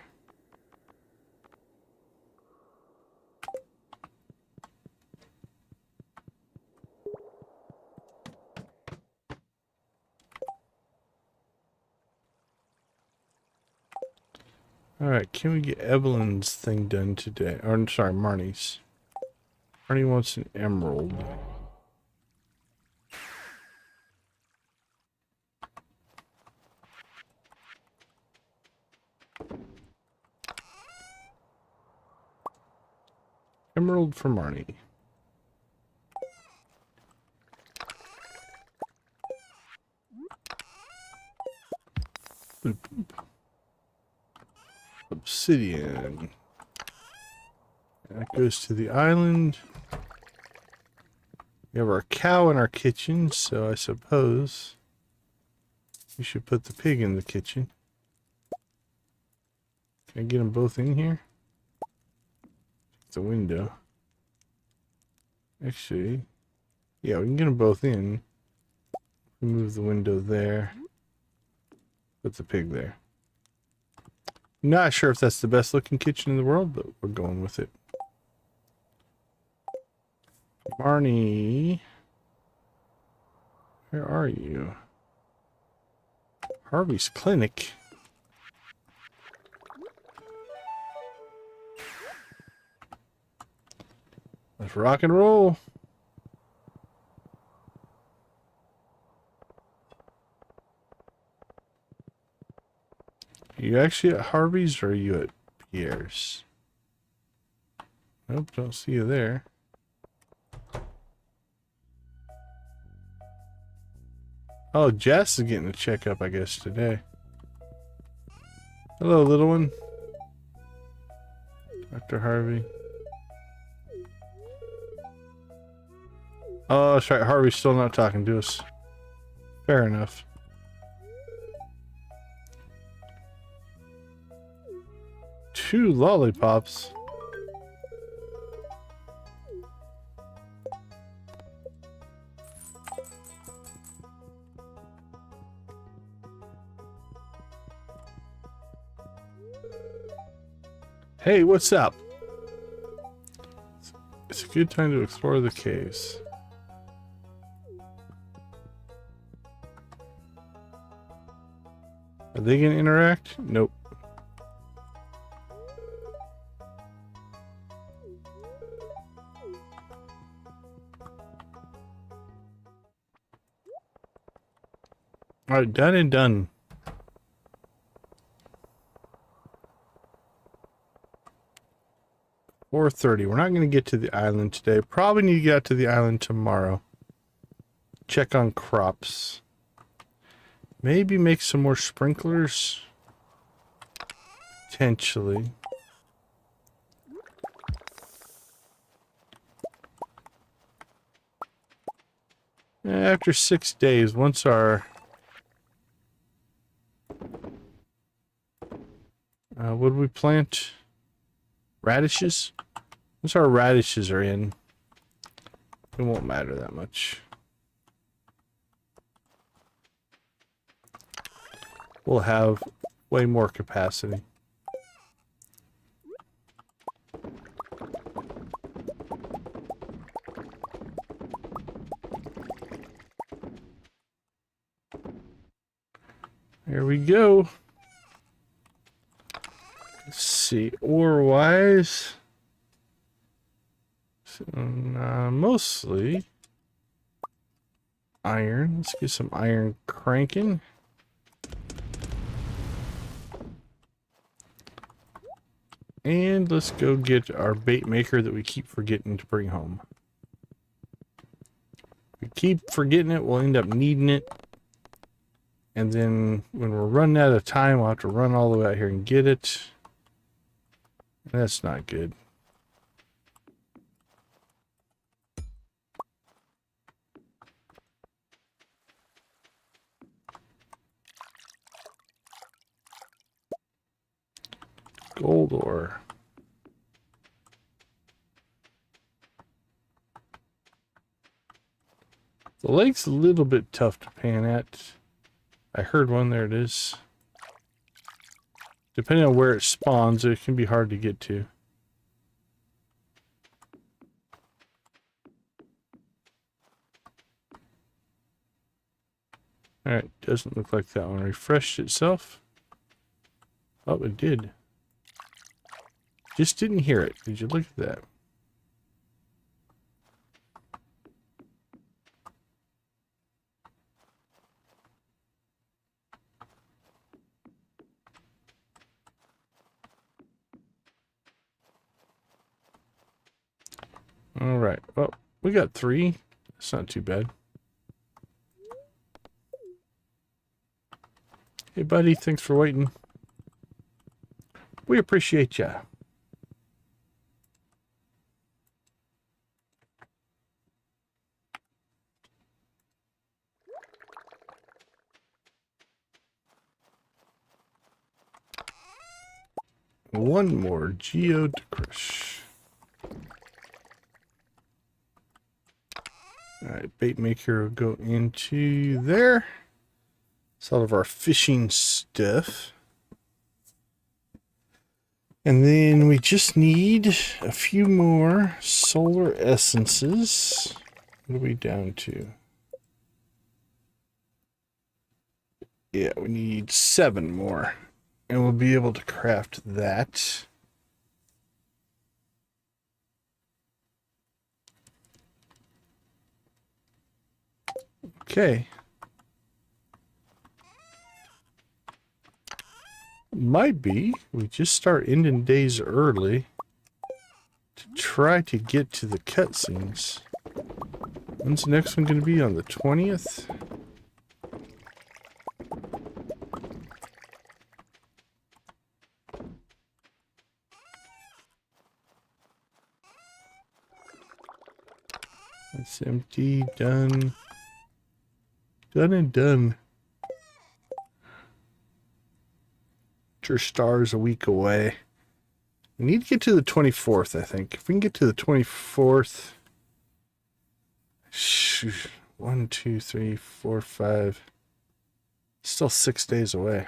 Speaker 1: Alright, can we get Evelyn's thing done today? Or, I'm sorry, Marnie's. Marnie wants an emerald. Emerald for Marnie. Boop, boop. Obsidian. That goes to the island. We have our cow in our kitchen, so I suppose we should put the pig in the kitchen. Can I get them both in here? The window. Actually, yeah, we can get them both in. Move the window there. Put the pig there. Not sure if that's the best looking kitchen in the world, but we're going with it. Barney, where are you? Harvey's clinic. Let's rock and roll. Are you actually at Harvey's or are you at Pierre's? Nope, don't see you there. Oh, Jess is getting a checkup, I guess, today. Hello, little one. Dr. Harvey. Oh, that's right. Harvey's still not talking to us. Fair enough. Two lollipops. Hey, what's up? It's a good time to explore the caves. Are they gonna interact? Nope. Alright, done and done. $4:30. We're not going to get to the island today. Probably need to get out to the island tomorrow. Check on crops. Maybe make some more sprinklers. Potentially. After 6 days, once our... what did we plant? Radishes? Once our radishes are in, it won't matter that much. We'll have way more capacity. There we go. Let's see, ore-wise, mostly iron. Let's get some iron cranking. And let's go get our bait maker that we keep forgetting to bring home. We keep forgetting it, we'll end up needing it. And then when we're running out of time, we'll have to run all the way out here and get it. That's not good. Gold ore. The lake's a little bit tough to pan at. I heard one, there it is. Depending on where it spawns, it can be hard to get to. Alright, doesn't look like that one refreshed itself. Oh, it did. Just didn't hear it. Did you look at that? Alright, well, we got 3. That's not too bad. Hey, buddy, thanks for waiting. We appreciate ya. One more geo to crush. Alright, bait maker will go into there. It's all of our fishing stuff. And then we just need a few more solar essences. What are we down to? Yeah, we need 7 more. And we'll be able to craft that. Okay. Might be we just start ending days early to try to get to the cutscenes. When's the next one going to be? On the 20th? That's empty. Done. Done and done. Your star's a week away. We need to get to the 24th, I think. If we can get to the 24th. 1, 2, 3, 4, 5. Still 6 days away.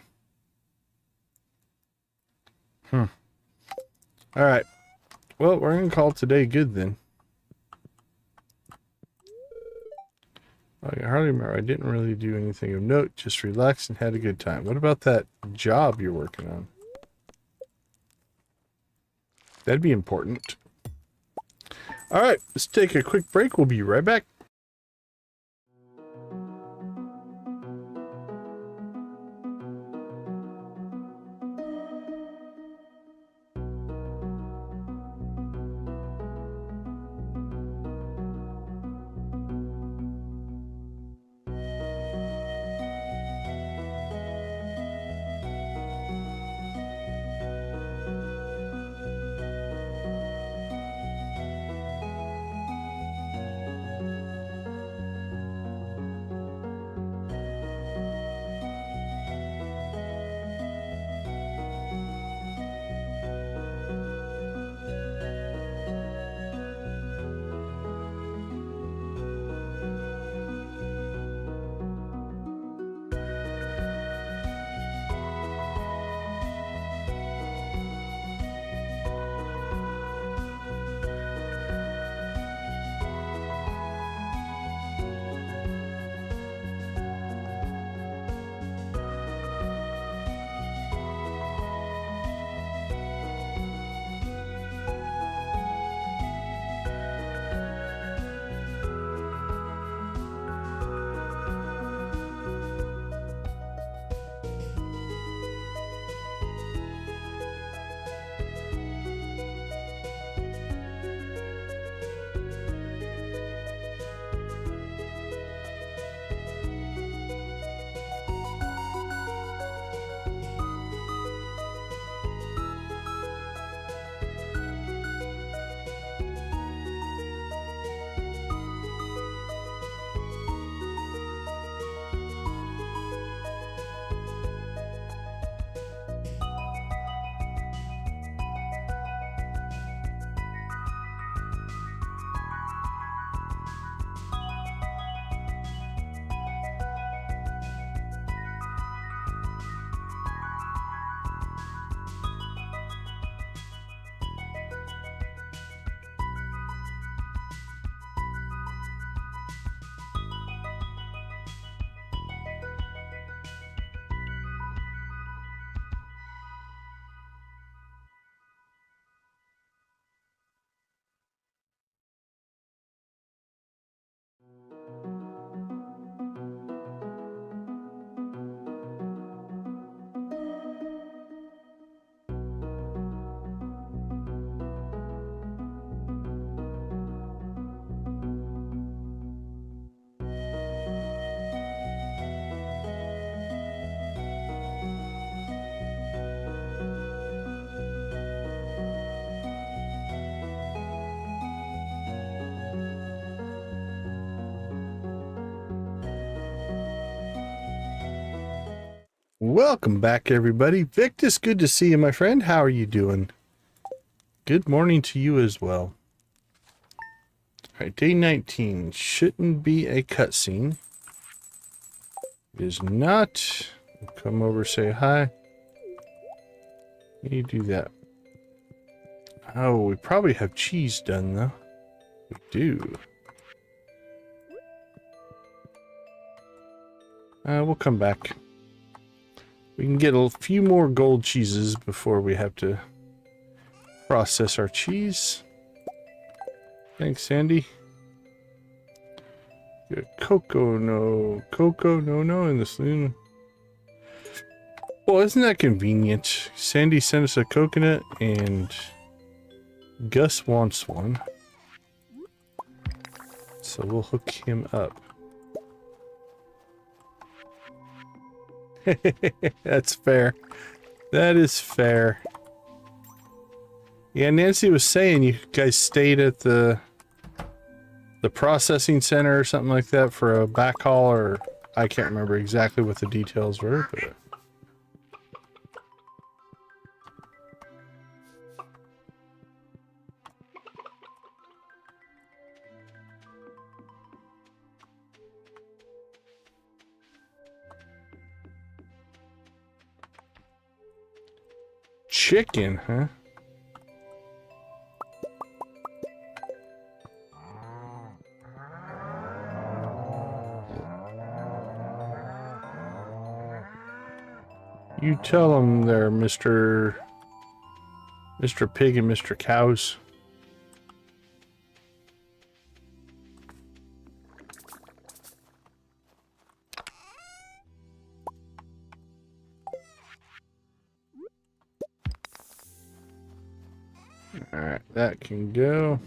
Speaker 1: Alright. Well, we're going to call today good then. I hardly remember. I didn't really do anything of note. Just relaxed and had a good time. What about that job you're working on? That'd be important. Alright, let's take a quick break. We'll be right back. Welcome back, everybody. Victus, good to see you, my friend. How are you doing? Good morning to you as well. All right, day 19 shouldn't be a cutscene. It is not. We'll come over, say hi. You do that. Oh, we probably have cheese done, though. We do. We'll come back. We can get a few more gold cheeses before we have to process our cheese. Thanks, Sandy. Good. Cocoa no in the saloon. Well, isn't that convenient? Sandy sent us a coconut and Gus wants one. So we'll hook him up. That's fair. That is fair. Yeah, Nancy was saying you guys stayed at the processing center or something like that for a backhaul, or I can't remember exactly what the details were, but chicken, huh? You tell them there, Mr. Pig and Mr. Cows. Alright, that can go.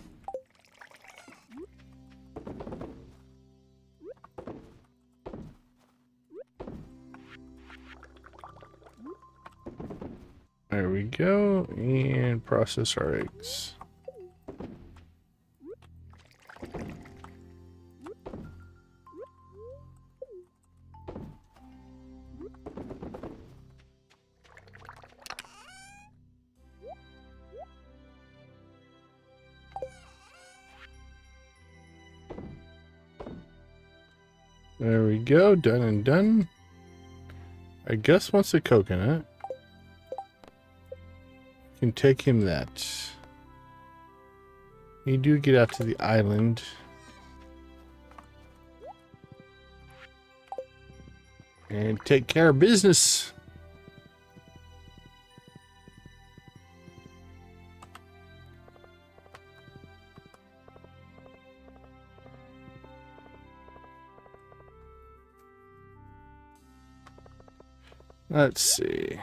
Speaker 1: There we go, and process our eggs. There we go, done and done. I guess once a coconut. Can take him that. You do get out to the island. And take care of business. Let's see.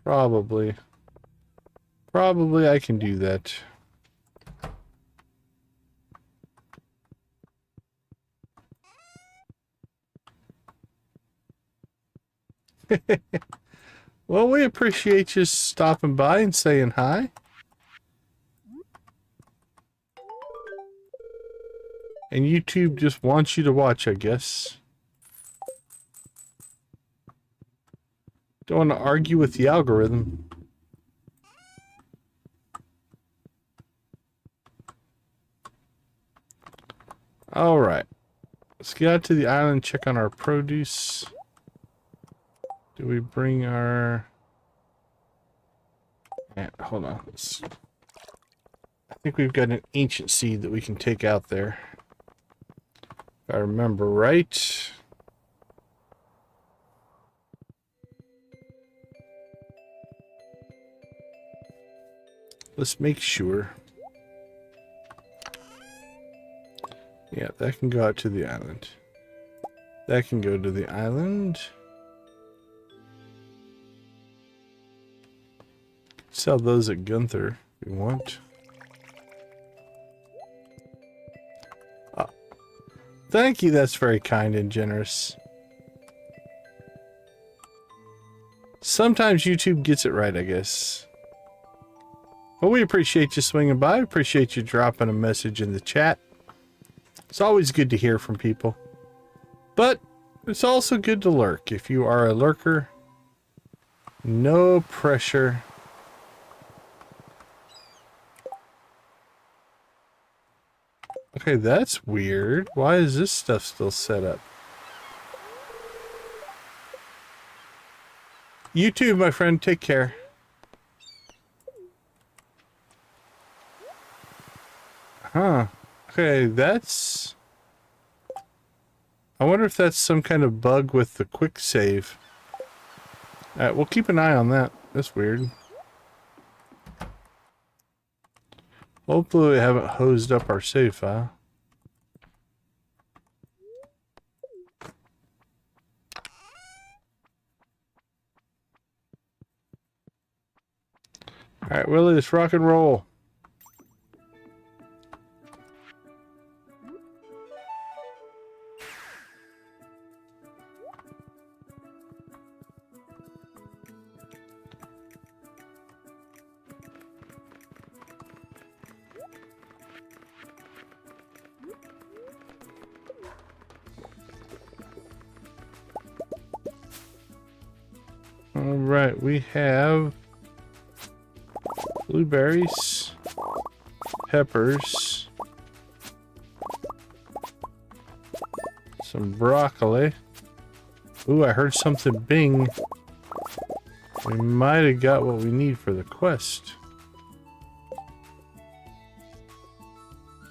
Speaker 1: Probably I can do that. Well, we appreciate you stopping by and saying hi. And YouTube just wants you to watch, I guess. Don't want to argue with the algorithm. All right. Let's get out to the island, check on our produce. Do we bring our... Yeah, hold on. I think we've got an ancient seed that we can take out there. If I remember right. Let's make sure. Yeah, that can go out to the island. That can go to the island. Sell those at Gunther if you want. Oh, thank you, that's very kind and generous. Sometimes YouTube gets it right, I guess. Well, we appreciate you swinging by. Appreciate you dropping a message in the chat. It's always good to hear from people. But It's also good to lurk. If you are a lurker, no pressure. Okay, that's weird. Why is this stuff still set up? You too, my friend. Take care. Huh. Okay, that's... I wonder if that's some kind of bug with the quick save. Alright, we'll keep an eye on that. That's weird. Hopefully we haven't hosed up our save file. Alright, Willie, let's rock and roll. Alright, we have blueberries, peppers, some broccoli. Ooh, I heard something bing. We might have got what we need for the quest.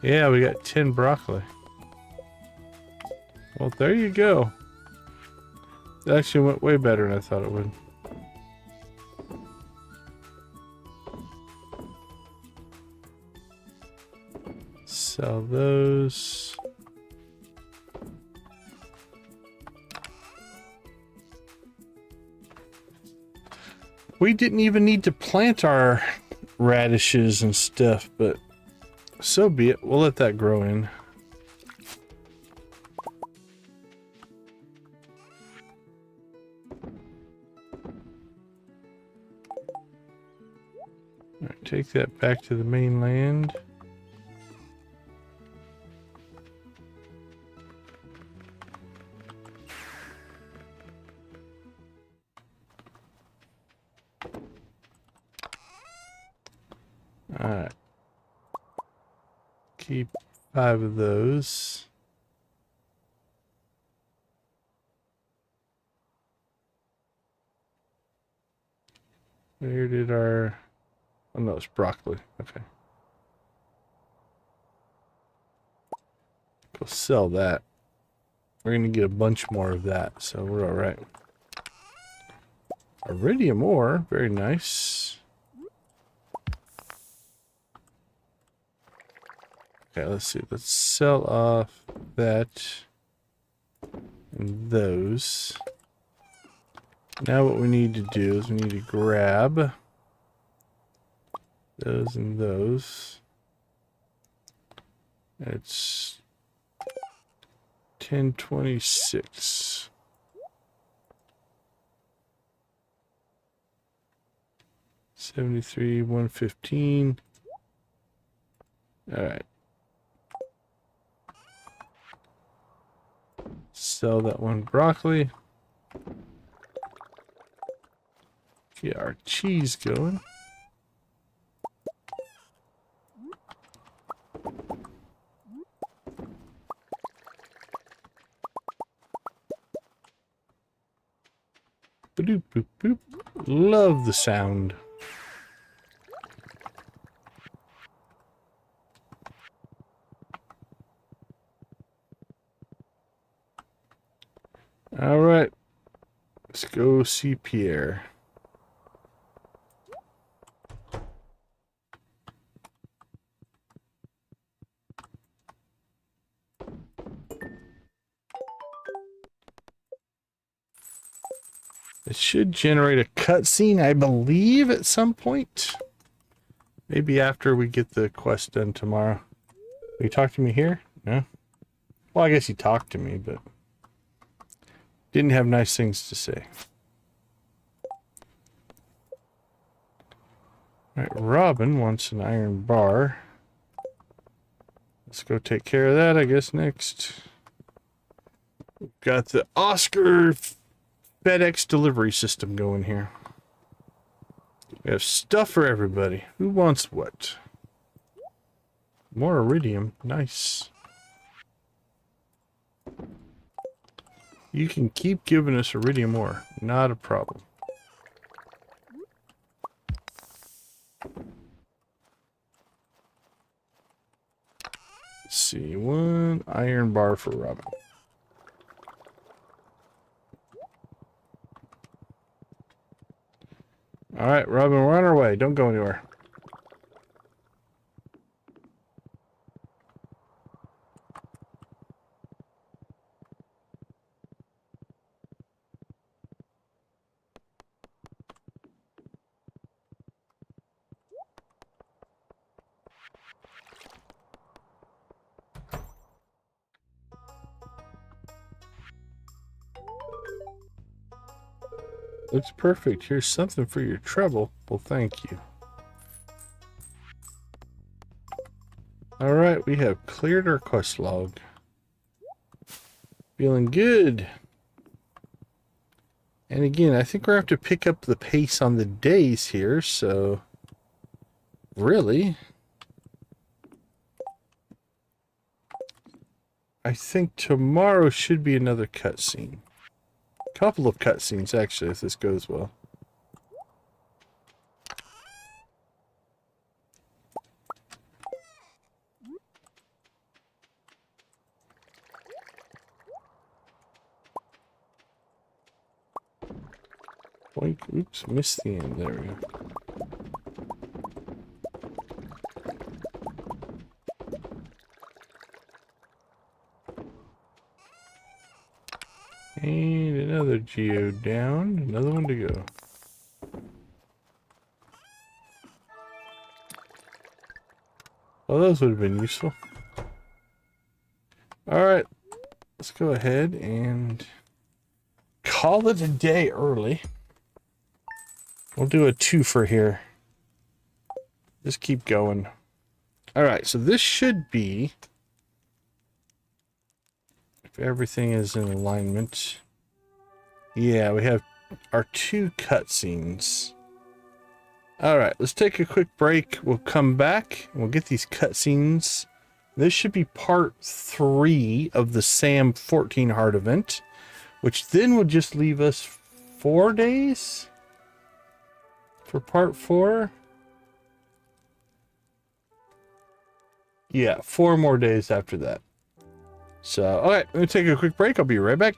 Speaker 1: Yeah, we got 10 broccoli. Well, there you go. It actually went way better than I thought it would. Sell those. We didn't even need to plant our radishes and stuff, but so be it. We'll let that grow in. All right, take that back to the mainland. Alright. Keep 5 of those. Where did our... Oh no, it's broccoli. Okay. Go sell that. We're gonna get a bunch more of that, so we're alright. Iridium ore, very nice. Okay, let's see. Let's sell off that and those. Now what we need to do is we need to grab those and those. It's 1026. $73, $115. All right. Sell that one broccoli. Get our cheese going. Boop, boop, boop. Love the sound. All right, let's go see Pierre. It should generate a cutscene, I believe, at some point. Maybe after we get the quest done tomorrow. Will you talk to me here? No? Well, I guess he talked to me, but didn't have nice things to say. Alright, Robin wants an iron bar. Let's go take care of that, I guess, next. Got the Oscar FedEx delivery system going here. We have stuff for everybody. Who wants what? More iridium. Nice. You can keep giving us iridium ore. Not a problem. Let's see. 1 iron bar for Robin. Alright, Robin, we're on our way. Don't go anywhere. Looks perfect. Here's something for your trouble. Well, thank you. Alright, we have cleared our quest log. Feeling good. And again, I think we're going to have to pick up the pace on the days here, so... Really? I think tomorrow should be another cutscene. Couple of cutscenes, actually, if this goes well. Boink, oops, missed the end. There we go. And another geode down. Another one to go. Well, those would have been useful. Alright. Let's go ahead and call it a day early. We'll do a twofer here. Just keep going. Alright, so this should be... If everything is in alignment. Yeah, we have our 2 cutscenes. Alright, let's take a quick break. We'll come back and we'll get these cutscenes. This should be part 3 of the Sam 14 Heart event, which then would just leave us 4 days for part 4. Yeah, 4 more days after that. So, alright, I'm going to take a quick break. I'll be right back.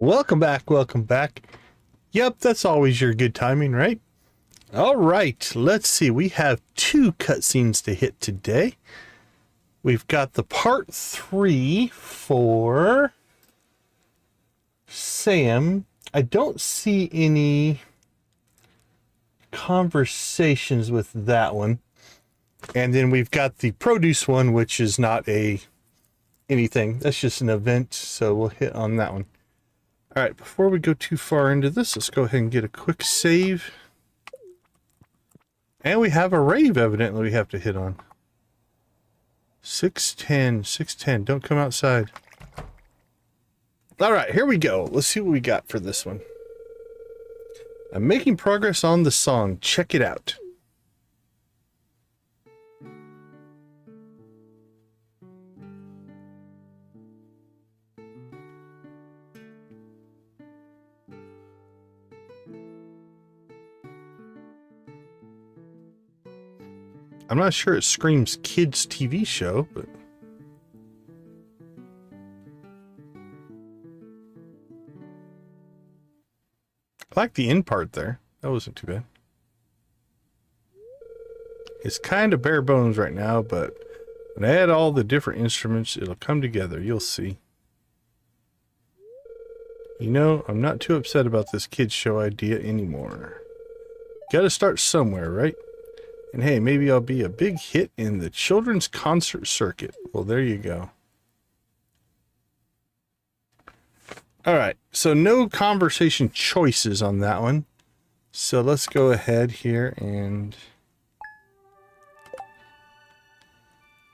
Speaker 1: Welcome back, welcome back. Yep, that's always your good timing, right? All right, let's see. We have 2 cutscenes to hit today. We've got the part 3 for Sam. I don't see any conversations with that one. And then we've got the produce one, which is not anything. That's just an event, so we'll hit on that one. All right, before we go too far into this, let's go ahead and get a quick save. And we have a rave, evidently, we have to hit on. 610, 610, don't come outside. All right, here we go. Let's see what we got for this one. I'm making progress on the song. Check it out. I'm not sure it screams kids TV show, but I like the end part there. That wasn't too bad. It's kind of bare bones right now, but when I add all the different instruments, it'll come together. You'll see. You know, I'm not too upset about this kids show idea anymore. Gotta start somewhere, right? And hey, maybe I'll be a big hit in the children's concert circuit. Well, there you go. All right, so no conversation choices on that one. So let's go ahead here and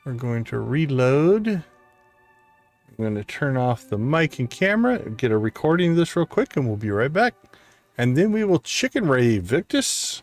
Speaker 1: we're going to reload. I'm going to turn off the mic and camera, get a recording of this real quick, and we'll be right back. And then we will chicken rave Victus.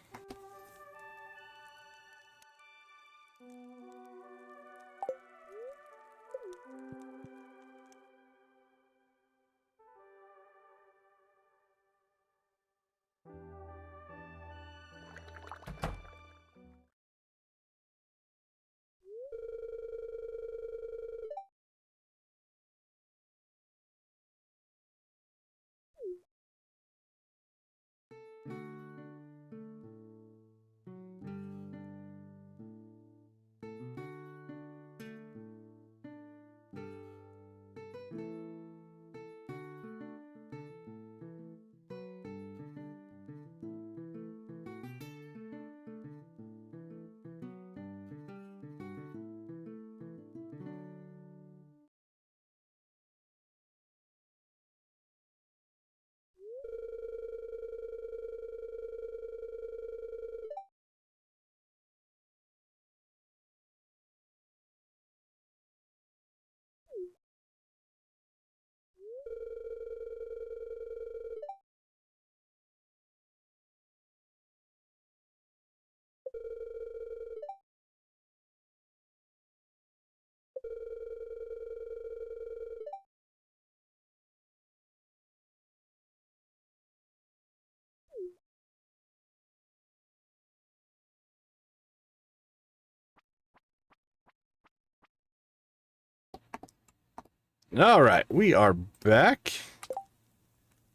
Speaker 1: All right, we are back.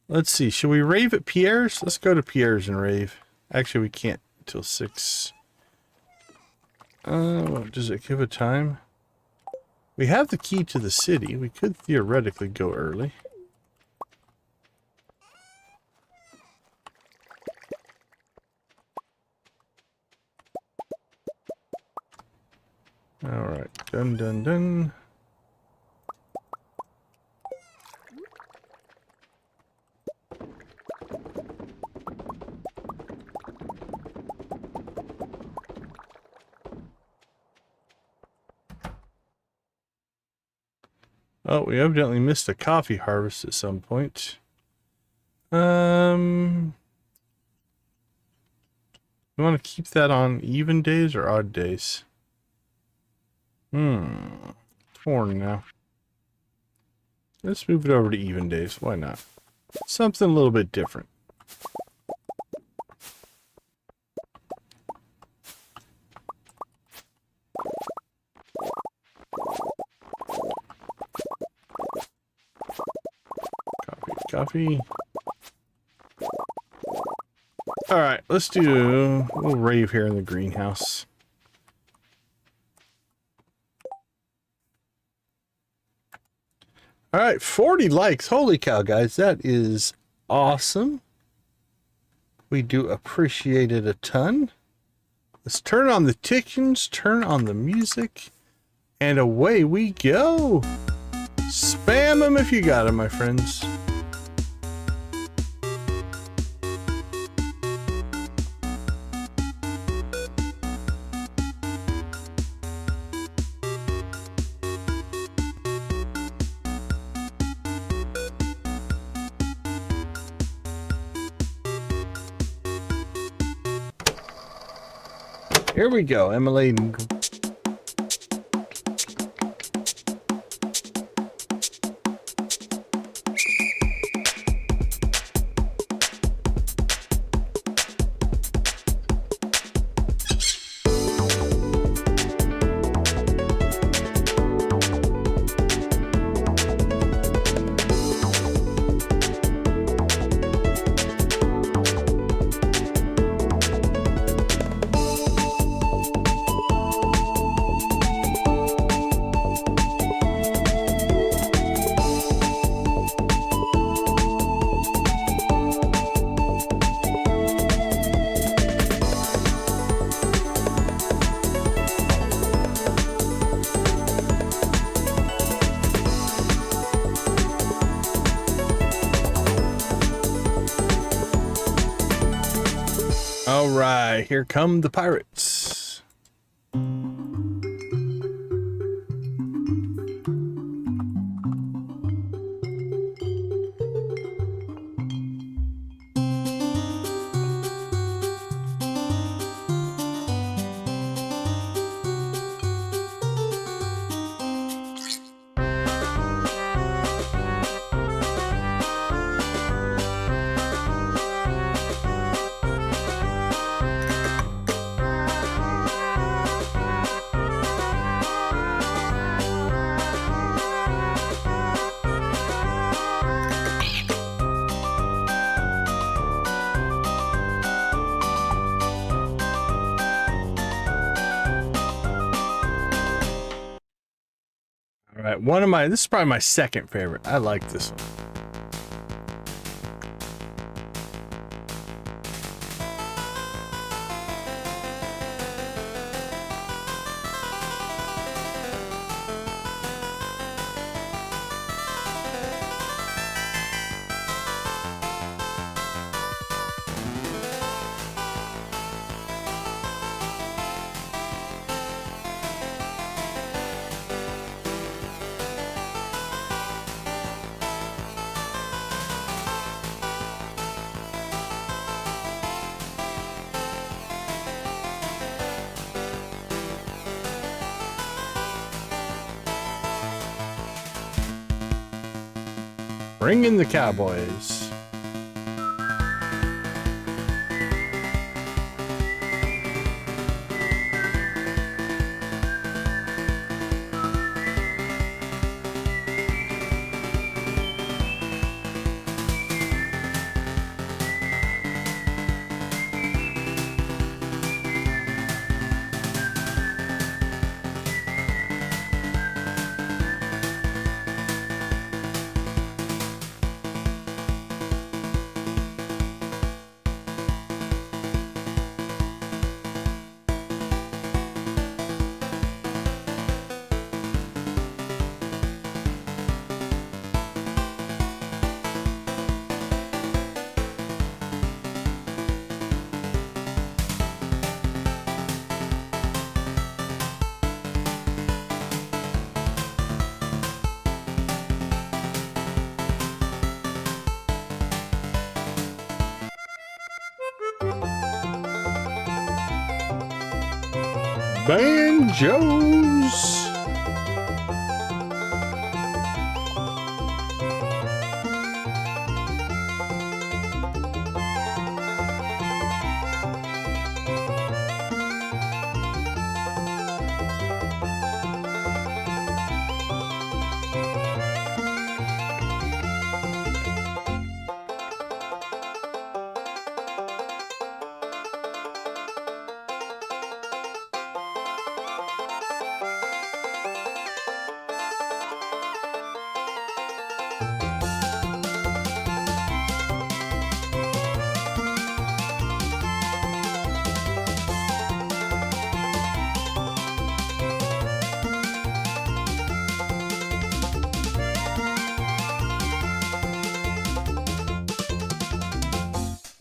Speaker 1: Let's see, should we rave at Pierre's? Let's go to Pierre's and rave. Actually, we can't until 6. Does it give a time? We have the key to the city. We could theoretically go early. All right, dun dun dun. Oh, we evidently missed a coffee harvest at some point. You want to keep that on even days or odd days? Torn now. Let's move it over to even days. Why not? Something a little bit different. coffee. All right, let's do a little rave here in the greenhouse. All right, 40 likes. Holy cow, guys. That is awesome. We do appreciate it a ton. Let's turn on the tickets, turn on the music, and away we go. Spam them if you got them, my friends. Here we go, Emily. All right, here come the pirates. All right, this is probably my second favorite. I like this one. Bring in the cowboys. Banjos.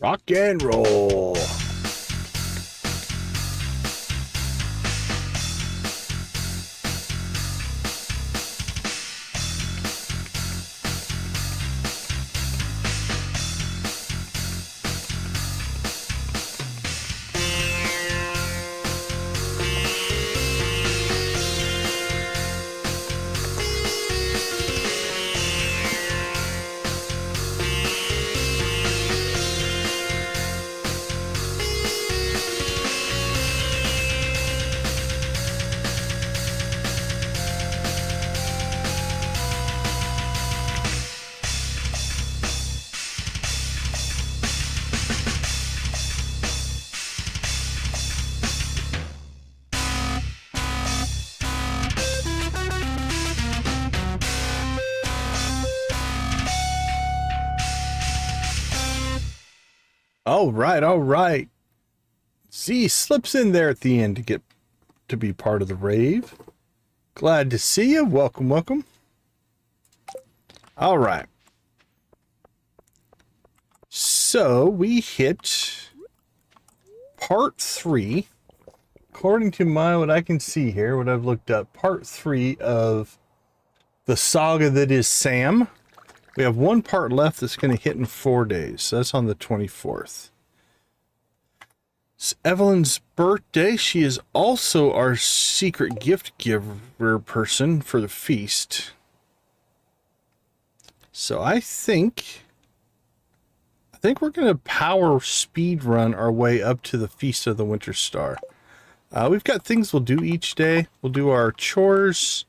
Speaker 1: Rock and roll. All right, all right. Z slips in there at the end to get to be part of the rave. Glad to see you. Welcome, welcome. All right. So we hit part 3. According to what I can see here, what I've looked up, part 3 of the saga that is Sam. We have one part left that's going to hit in 4 days. So that's on the 24th. It's Evelyn's birthday. She is also our secret gift giver person for the feast. So I think we're going to power speed run our way up to the Feast of the Winter Star. We've got things we'll do each day. We'll do our chores.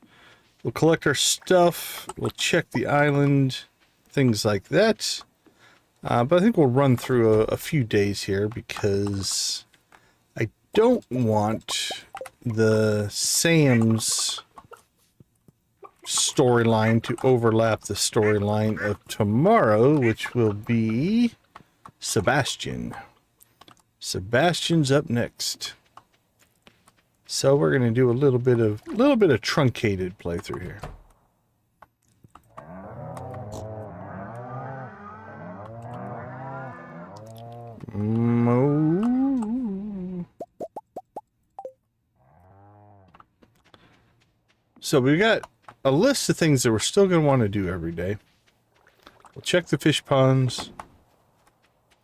Speaker 1: We'll collect our stuff. We'll check the island. Things like that. But I think we'll run through a few days here because I don't want the Sam's storyline to overlap the storyline of tomorrow, which will be Sebastian. Sebastian's up next. So we're going to do a little bit of truncated playthrough here. So we've got a list of things that we're still going to want to do every day. We'll check the fish ponds.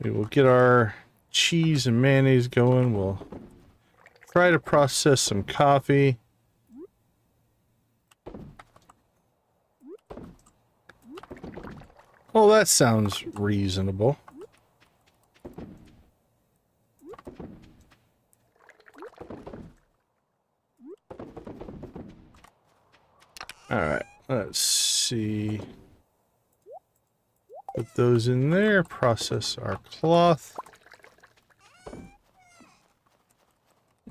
Speaker 1: We will get our cheese and mayonnaise going. We'll try to process some coffee. Well, that sounds reasonable. All right, let's see. Put those in there, process our cloth.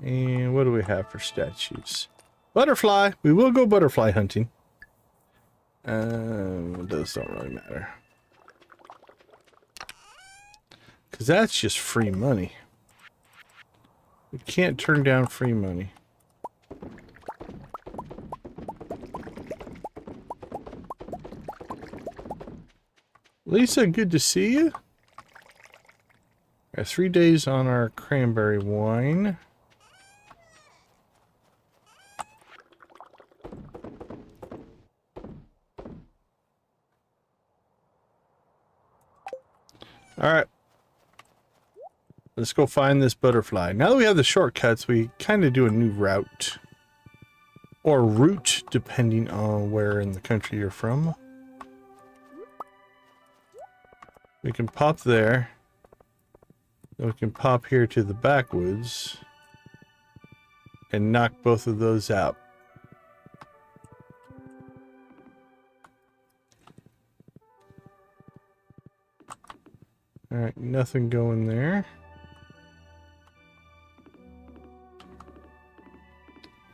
Speaker 1: And what do we have for statues? Butterfly! We will go butterfly hunting. Those don't really matter. Because that's just free money. We can't turn down free money. Lisa, good to see you. Got 3 days on our cranberry wine. Alright. Let's go find this butterfly. Now that we have the shortcuts, we kind of do a new route. Or route, depending on where in the country you're from. We can pop there. Then we can pop here to the backwoods. And knock both of those out. Alright, nothing going there.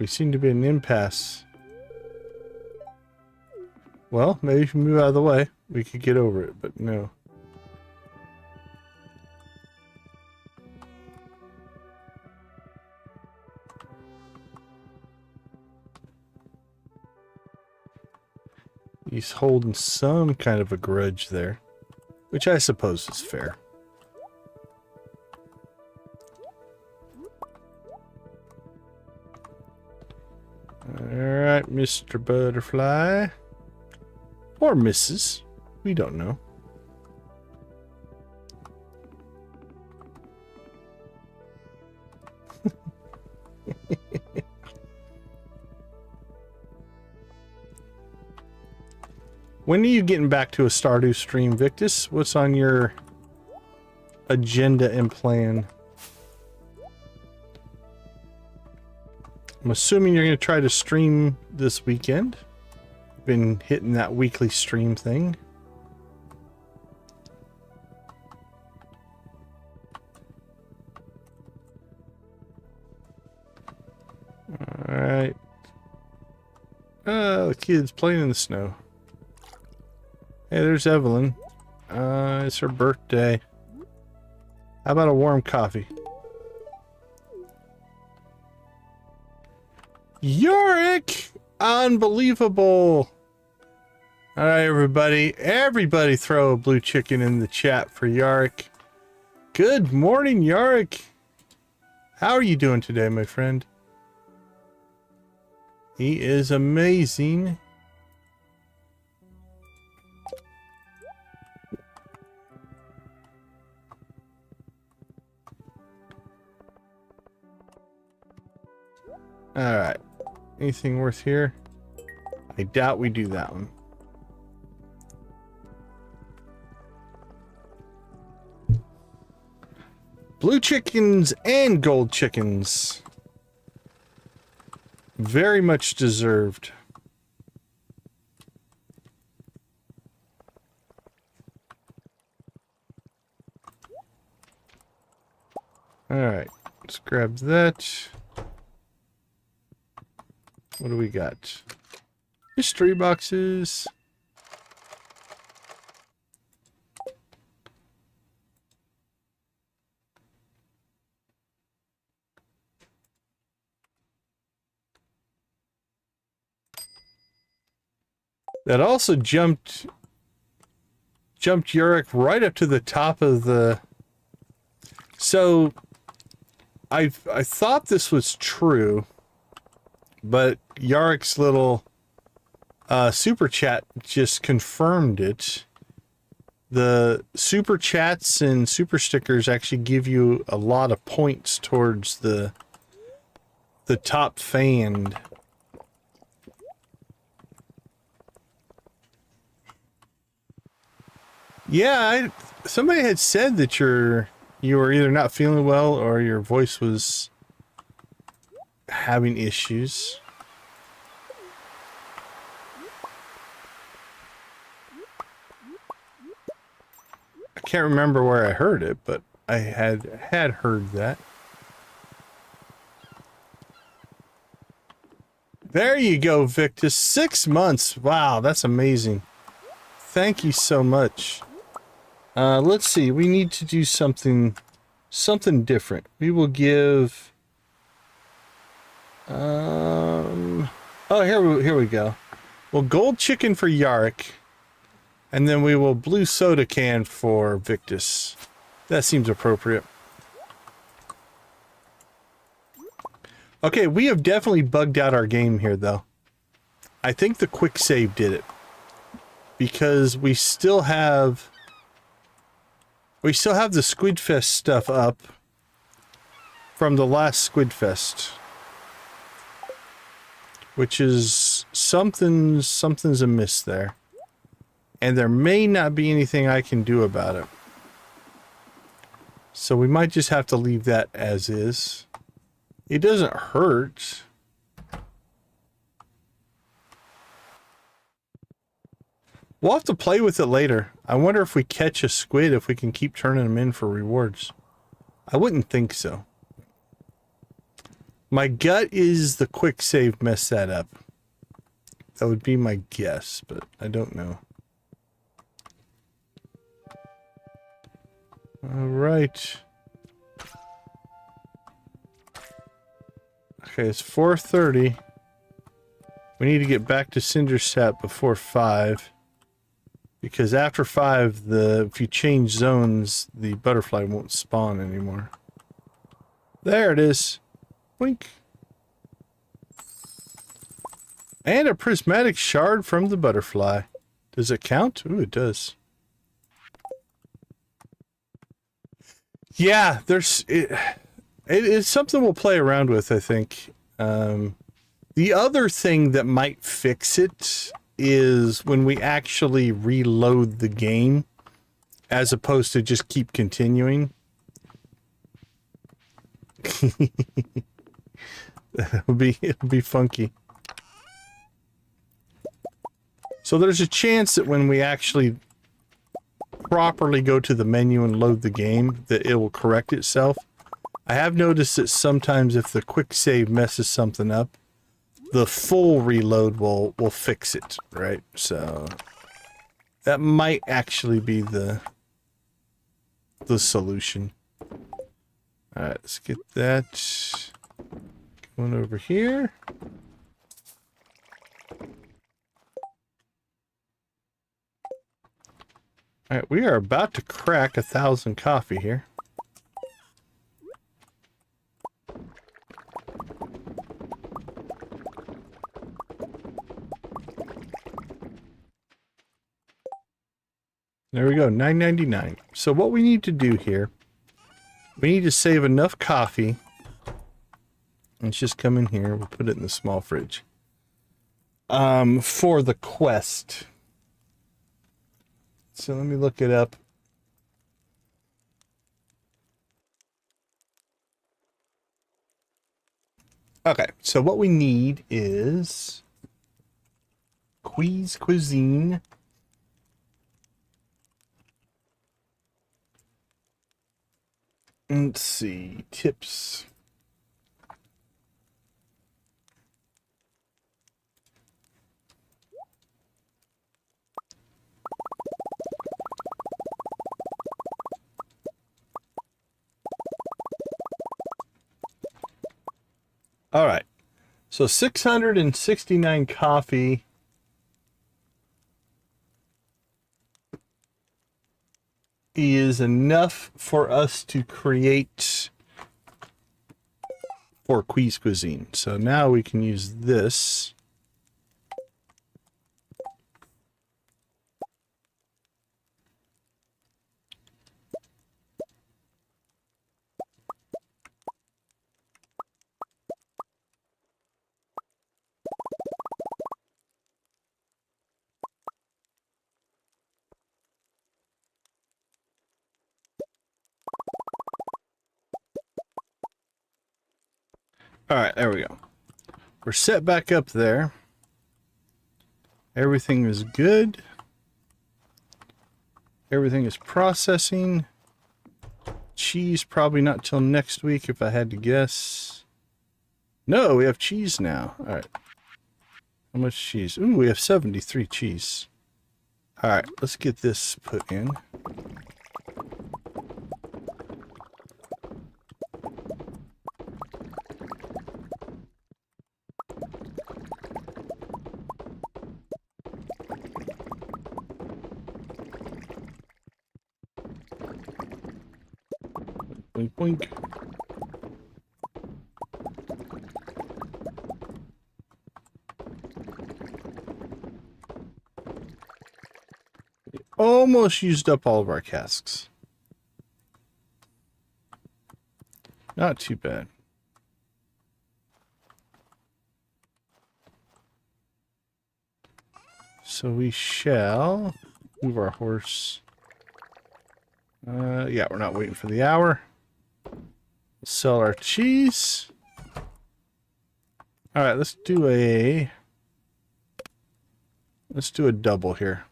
Speaker 1: We seem to be in an impasse. Well, maybe if we move out of the way, we could get over it, but no. He's holding some kind of a grudge there, which I suppose is fair. Mr. Butterfly. Or Mrs. We don't know. When are you getting back to a Stardew stream, Victus? What's on your agenda and plan? I'm assuming you're going to try to stream this weekend. Been hitting that weekly stream thing. Alright. The kid's playing in the snow. Hey, there's Evelyn. It's her birthday. How about a warm coffee? Yorick! Unbelievable! Alright, everybody. Everybody throw a blue chicken in the chat for Yorick. Good morning, Yorick. How are you doing today, my friend? He is amazing. Alright. Anything worth here? I doubt we do that one. Blue chickens and gold chickens. Very much deserved. Alright. Let's grab that. What do we got? Mystery boxes. That also jumped Yorick right up to the top of the... So, I thought this was true, but Yorick's little super chat just confirmed it. The super chats and super stickers actually give you a lot of points towards the top fan. Yeah, somebody had said that you were either not feeling well or your voice was having issues. I can't remember where I heard it, but I had heard that. There you go, Victus. 6 months. Wow, that's amazing. Thank you so much. Let's see. We need to do something different. We will give... oh, here we go. Well, gold chicken for Yarick. And then we will blue soda can for Victus. That seems appropriate. Okay, we have definitely bugged out our game here, though. I think the quick save did it. Because we still have the Squidfest stuff up from the last Squidfest. Which is something's amiss there. And there may not be anything I can do about it. So we might just have to leave that as is. It doesn't hurt. We'll have to play with it later. I wonder if we catch a squid, if we can keep turning them in for rewards. I wouldn't think so. My gut is the quick save messed that up. That would be my guess, but I don't know. All right. Okay, it's 4:30. We need to get back to Cindersap before 5. Because after 5, if you change zones, the butterfly won't spawn anymore. There it is. Blink. And a prismatic shard from the butterfly. Does it count? Ooh, it does. Yeah, it's something we'll play around with, I think. The other thing that might fix it is when we actually reload the game, as opposed to just keep continuing. it'll be funky. So there's a chance that when we actually properly go to the menu and load the game, that it will correct itself. I have noticed that sometimes if the quick save messes something up, the full reload will fix it, right? So that might actually be the solution. All right, let's get that going over here. All right, we are about to crack 1,000 coffee here. There we go, $9.99. So what we need to do here, we need to save enough coffee. Let's just come in here. We'll put it in the small fridge. For the quest. So let me look it up. Okay, so what we need is cuisine. Let's see, tips. All right, so 669 coffee is enough for us to create for cuisine. So now we can use this. All right, there we go. We're set back up there. Everything is good. Everything is processing. Cheese probably not till next week if I had to guess. No, we have cheese now. All right. How much cheese? Ooh, we have 73 cheese. All right, let's get this put in. Boink, boink. Almost used up all of our casks. Not too bad. So we shall move our horse. Yeah, we're not waiting for the hour. Sell our cheese. All right, let's do a double here.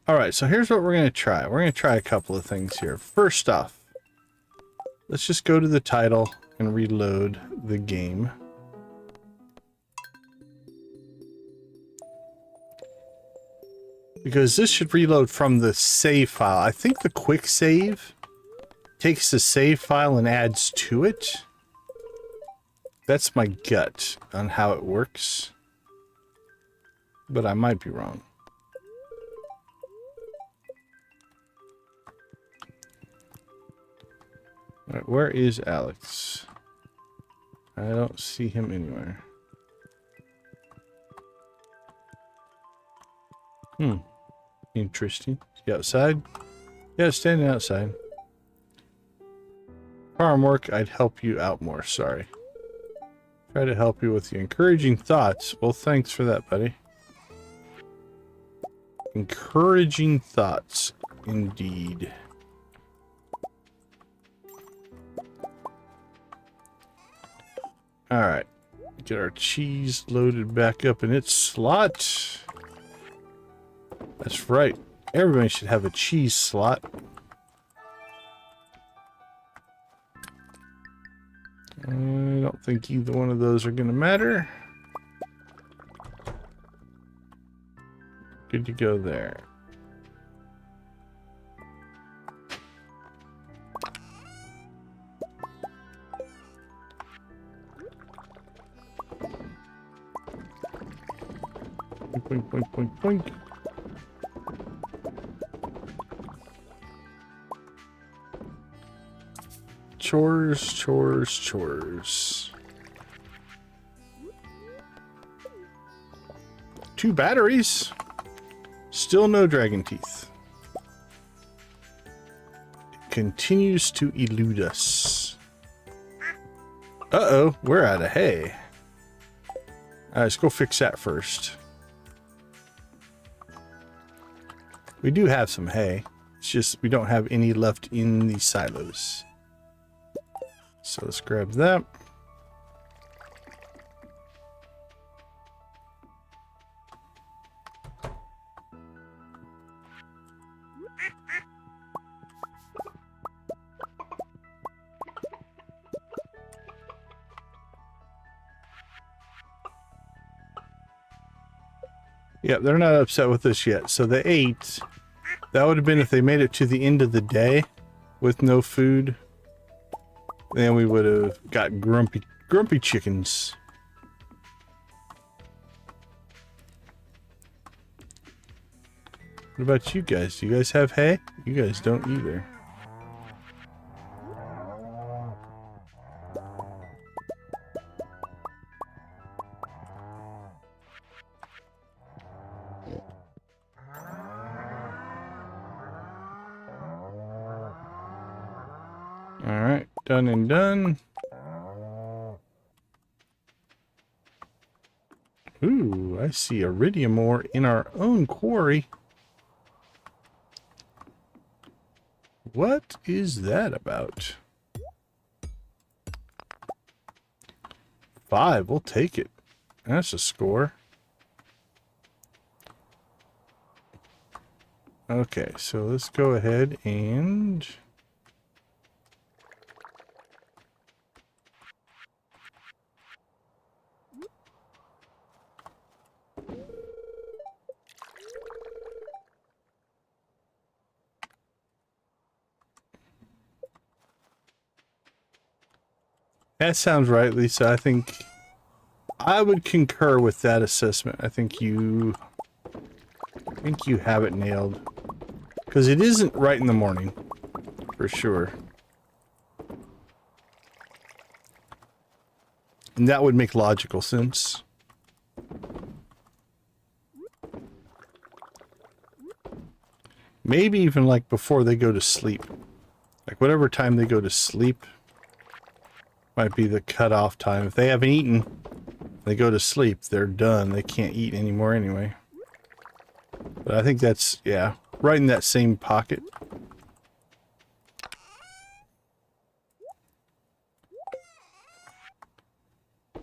Speaker 1: All right, so here's what we're going to try. We're going to try a couple of things here. First off, let's just go to the title and reload the game. Because this should reload from the save file. I think the quick save takes the save file and adds to it. That's my gut on how it works. But I might be wrong. Alright, where is Alex? I don't see him anywhere. Interesting. Is he outside? Yeah, standing outside. Farm work, I'd help you out more, sorry. Try to help you with the encouraging thoughts. Well, thanks for that, buddy. Encouraging thoughts, indeed. Alright. Get our cheese loaded back up in its slot. That's right. Everybody should have a cheese slot. I don't think either one of those are going to matter. Good to go there. Boink, boink, boink, boink. Chores, chores, chores. 2 batteries. Still no dragon teeth. It continues to elude us. Uh-oh, we're out of hay. Alright, let's go fix that first. We do have some hay. It's just we don't have any left in the silos. So let's grab that. Yeah, they're not upset with us yet. So the 8, that would have been if they made it to the end of the day with no food. Then we would have got grumpy chickens. What about you guys? Do you guys have hay? You guys don't either. Alright, done and done. Ooh, I see iridium ore in our own quarry. What is that about? 5, we'll take it. That's a score. Okay, so let's go ahead and... That sounds right, Lisa. I think I would concur with that assessment. I think you have it nailed. Because it isn't right in the morning, for sure. And that would make logical sense. Maybe even like before they go to sleep. Like whatever time they go to sleep might be the cutoff time. If they haven't eaten, they go to sleep, they're done. They can't eat anymore anyway. But I think that's, yeah, right in that same pocket.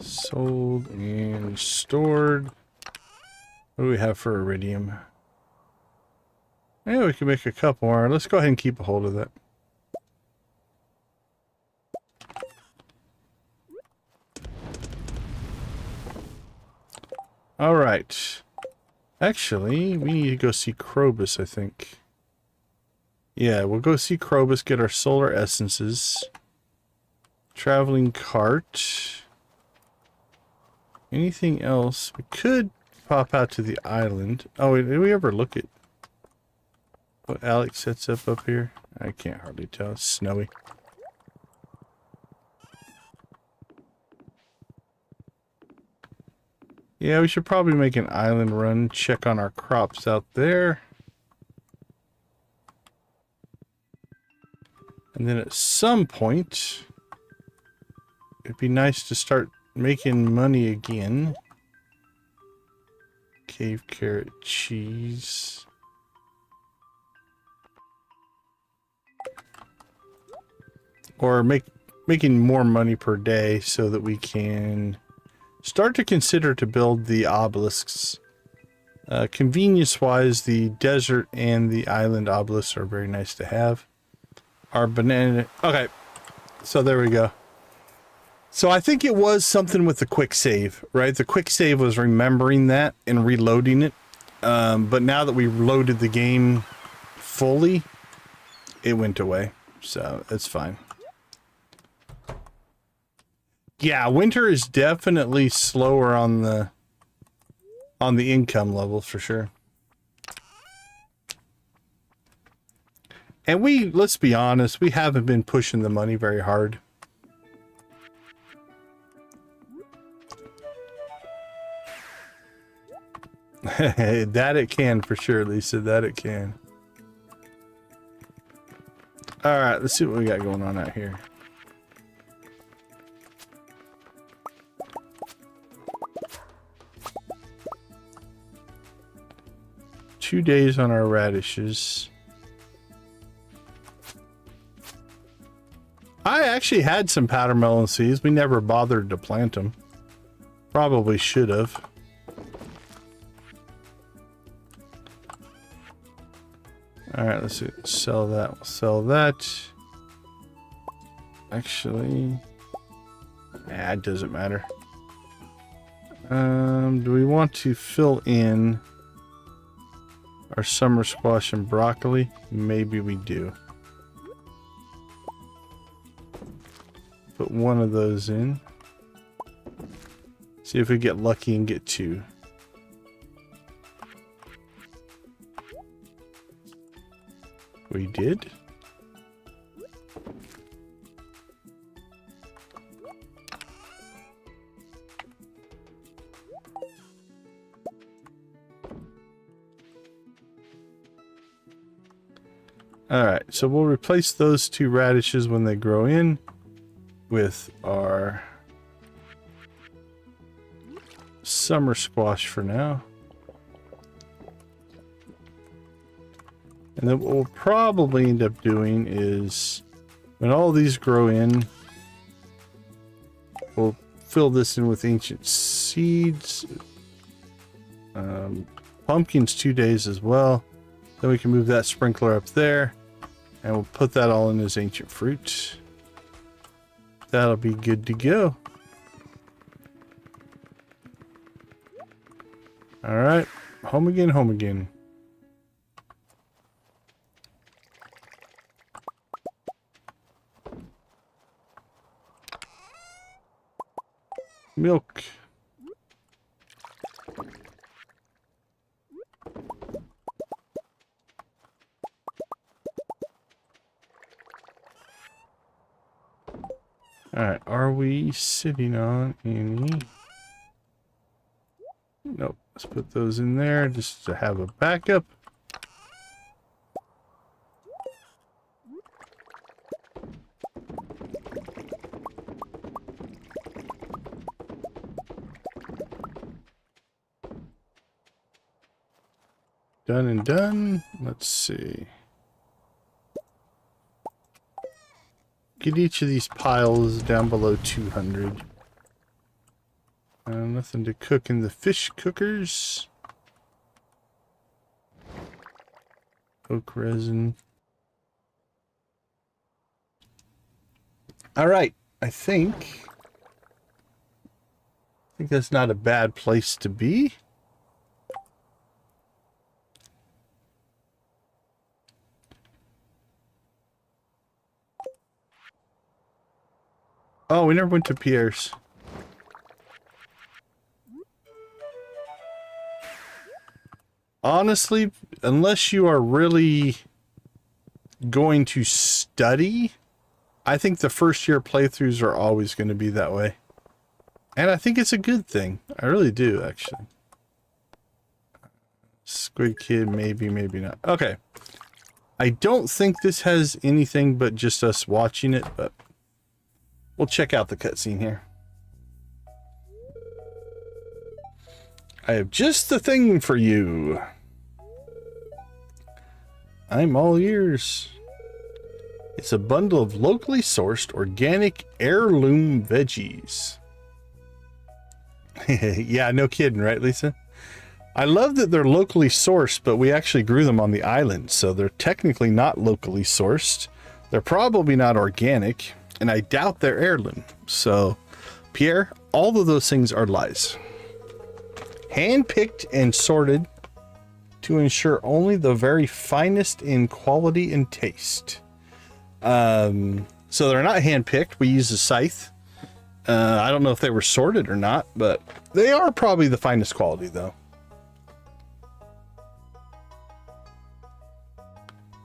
Speaker 1: Sold and stored. What do we have for iridium? Yeah, we can make a couple more. Let's go ahead and keep a hold of that. All right. Actually, we need to go see Krobus, I think. Yeah, we'll go see Krobus, get our solar essences. Traveling cart. Anything else? We could pop out to the island. Oh, did we ever look at what Alex sets up here? I can't hardly tell. It's snowy. Yeah, we should probably make an island run, check on our crops out there. And then at some point, it'd be nice to start making money again. Cave carrot cheese. Or making more money per day so that we can start to consider to build the obelisks. Convenience-wise, the desert and the island obelisks are very nice to have. Our banana... Okay, so there we go. So I think it was something with the quick save, right? The quick save was remembering that and reloading it. But now that we loaded the game fully, it went away. So it's fine. Yeah, winter is definitely slower on the income level for sure. And let's be honest, we haven't been pushing the money very hard. That it can for sure, Lisa, that it can. All right, let's see what we got going on out here. Two days on our radishes. I actually had some powder melon seeds. We never bothered to plant them. Probably should have. All right, let's see. Sell that. We'll sell that. Actually, it doesn't matter. Do we want to fill in our summer squash and broccoli? Maybe we do. Put one of those in. See if we get lucky and get two. We did. All right, so we'll replace those two radishes when they grow in with our summer squash for now. And then what we'll probably end up doing is when all these grow in, we'll fill this in with ancient seeds. Pumpkins 2 days as well. Then we can move that sprinkler up there and we'll put that all in as ancient fruit. That'll be good to go. All right, home again, home again. Milk. All right, are we sitting on any? Nope, let's put those in there just to have a backup. Done and done. Let's see. Get each of these piles down below 200. Nothing to cook in the fish cookers. Oak resin. All right, I think that's not a bad place to be. Oh, we never went to Pierre's. Honestly, unless you are really going to study, I think the first year playthroughs are always going to be that way. And I think it's a good thing. I really do, actually. Squid Kid, maybe, maybe not. Okay. I don't think this has anything but just us watching it, but we'll check out the cutscene here. I have just the thing for you. I'm all ears. It's a bundle of locally sourced organic heirloom veggies. Yeah, no kidding, right, Lisa? I love that they're locally sourced, but we actually grew them on the island, so they're technically not locally sourced. They're probably not organic, and I doubt they're heirloom. So, Pierre, all of those things are lies. Hand-picked and sorted to ensure only the very finest in quality and taste. So they're not hand-picked. We use a scythe. I don't know if they were sorted or not, but they are probably the finest quality, though.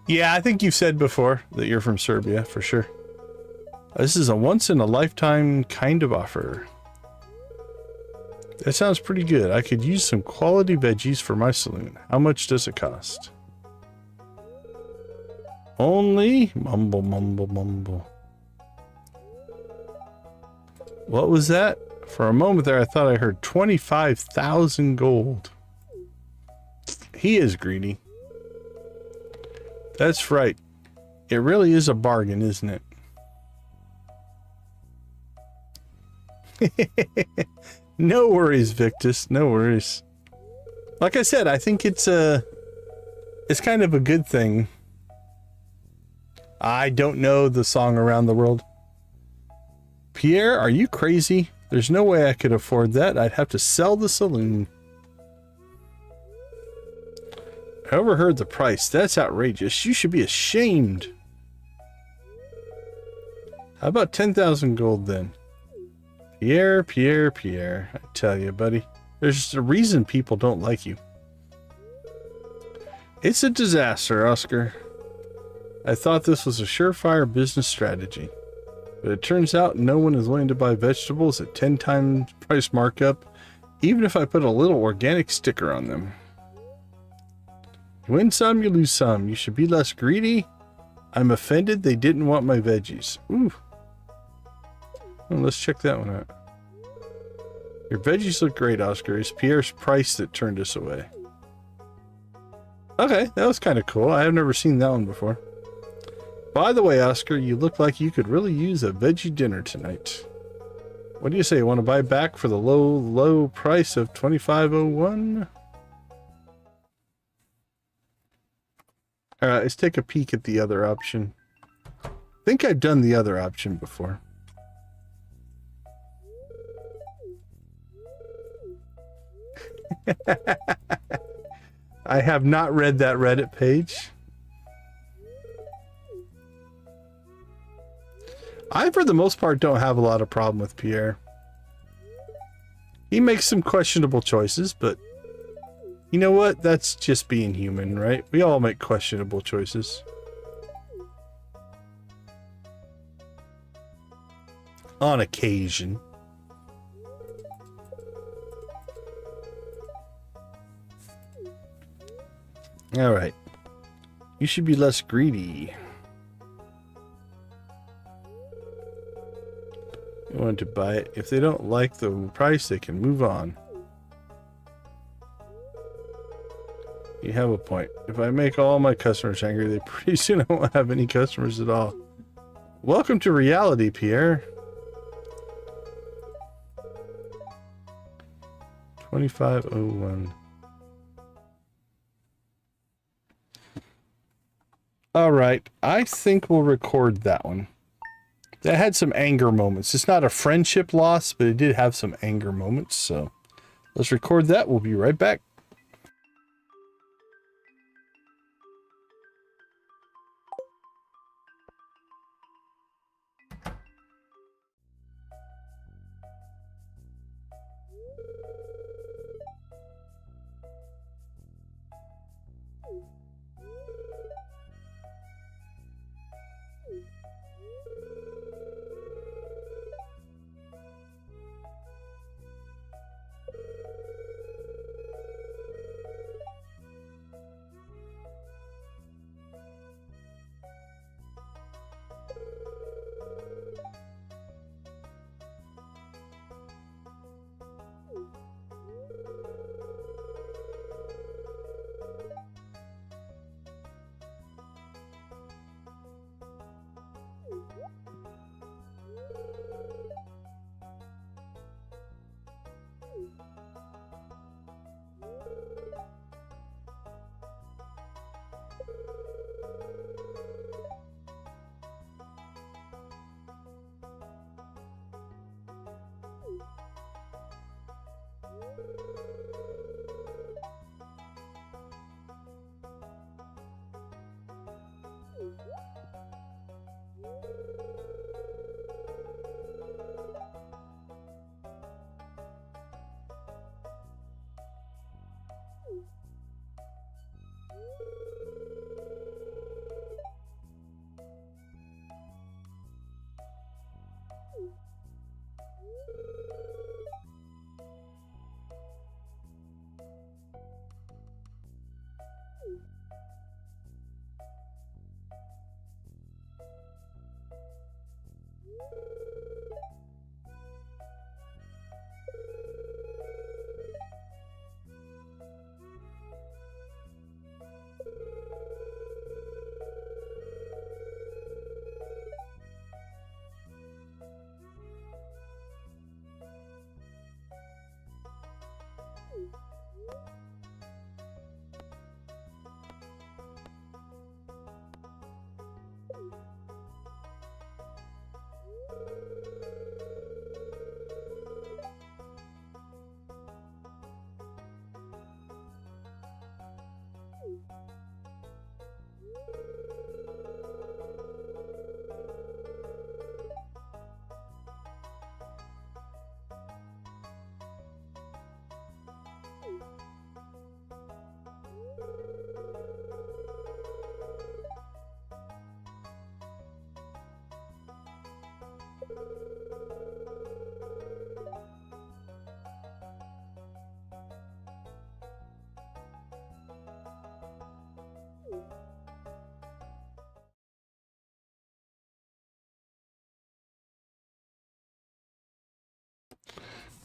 Speaker 1: Yeah, I think you've said before that you're from Serbia, for sure. This is a once-in-a-lifetime kind of offer. That sounds pretty good. I could use some quality veggies for my saloon. How much does it cost? Only... Mumble, mumble, mumble. What was that? For a moment there, I thought I heard 25,000 gold. He is greedy. That's right. It really is a bargain, isn't it? No worries, Victus. No worries. Like I said, I think it's kind of a good thing. I don't know the song Around the World. Pierre, are you crazy? There's no way I could afford that. I'd have to sell the saloon. I overheard the price. That's outrageous. You should be ashamed. How about 10,000 gold then? Pierre, Pierre, Pierre. I tell you, buddy. There's just a reason people don't like you. It's a disaster, Oscar. I thought this was a surefire business strategy. But it turns out no one is willing to buy vegetables at 10 times price markup, even if I put a little organic sticker on them. You win some, you lose some. You should be less greedy. I'm offended they didn't want my veggies. Ooh. Well, let's check that one out. Your veggies look great, Oscar. It's Pierre's price that turned us away. Okay, that was kind of cool. I have never seen that one before. By the way, Oscar, you look like you could really use a veggie dinner tonight. What do you say? You want to buy back for the low price of $25.01? Alright, let's take a peek at the other option. I think I've done the other option before. I have not read that Reddit page. I, for the most part, don't have a lot of problem with Pierre. He makes some questionable choices, but you know what? That's just being human, right? We all make questionable choices. On occasion. Alright. You should be less greedy. You want to buy it. If they don't like the price, they can move on. You have a point. If I make all my customers angry, they pretty soon I won't have any customers at all. Welcome to reality, Pierre. 2501. Alright, I think we'll record that one. That had some anger moments. It's not a friendship loss, but it did have some anger moments, so let's record that. We'll be right back.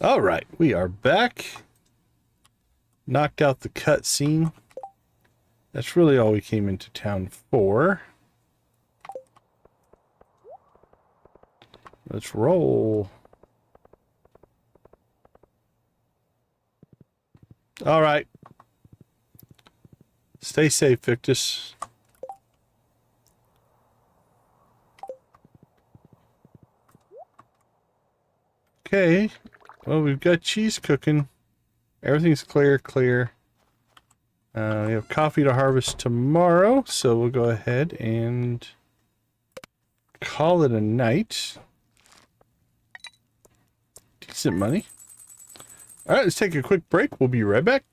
Speaker 1: All right, we are back. Knocked out the cutscene. That's really all we came into town for. Let's roll. All right. Stay safe, Victus. Okay. Well, we've got cheese cooking. Everything's clear. We have coffee to harvest tomorrow, so we'll go ahead and call it a night. Decent money. All right, let's take a quick break. We'll be right back.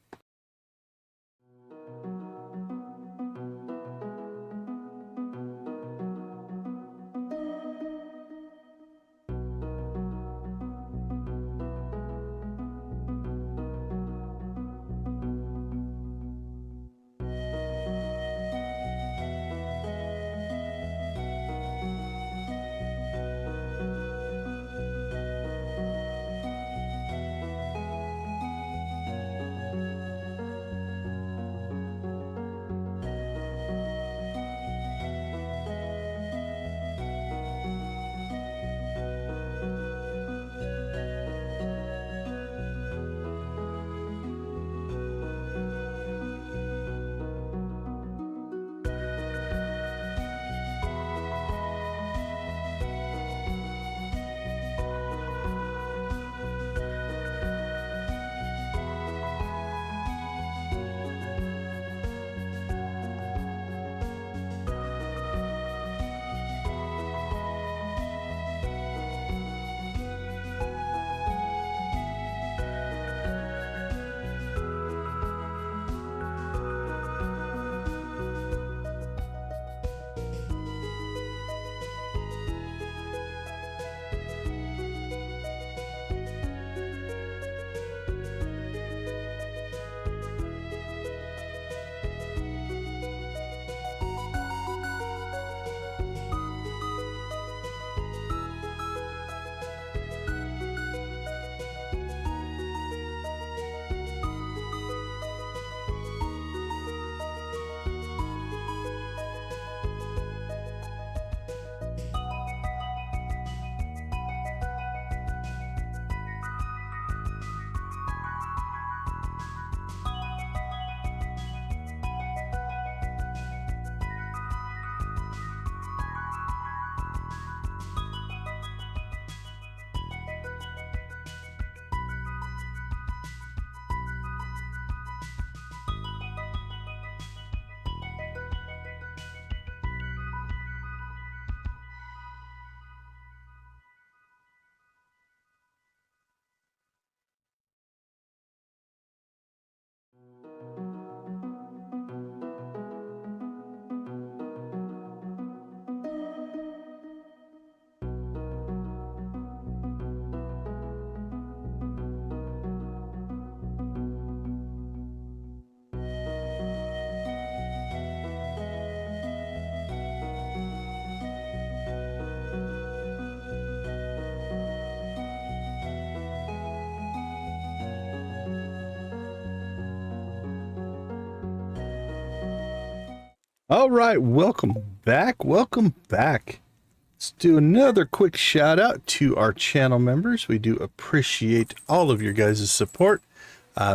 Speaker 1: All right, welcome back. Let's do another quick shout out to our channel members. We do appreciate all of your guys' support.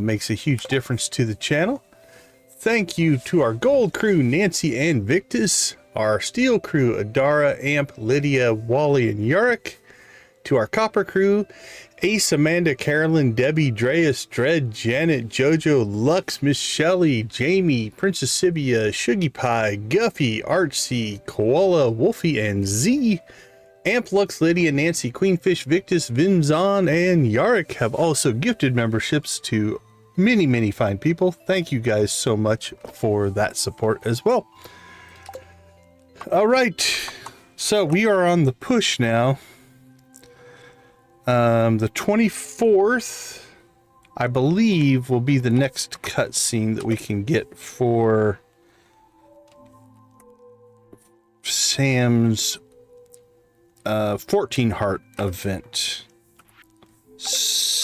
Speaker 1: Makes a huge difference to the channel. Thank you to our gold crew, Nancy and Victus, our steel crew, Adara, Amp, Lydia, Wally, and Yorick. To our copper crew, Ace, Amanda, Carolyn, Debbie, Dreas, Dred, Janet, Jojo, Lux, Miss Shelley, Jamie, Princess Sibia, Shuggy Pie, Guffy, Artsy, Koala, Wolfie, and Z. Amp, Lux, Lydia, Nancy, Queenfish, Victus, Vinzon, and Yarick have also gifted memberships to many fine people. Thank you guys so much for that support as well. All right, so we are on the push now. The 24th, I believe, will be the next cutscene that we can get for Sam's 14 heart event.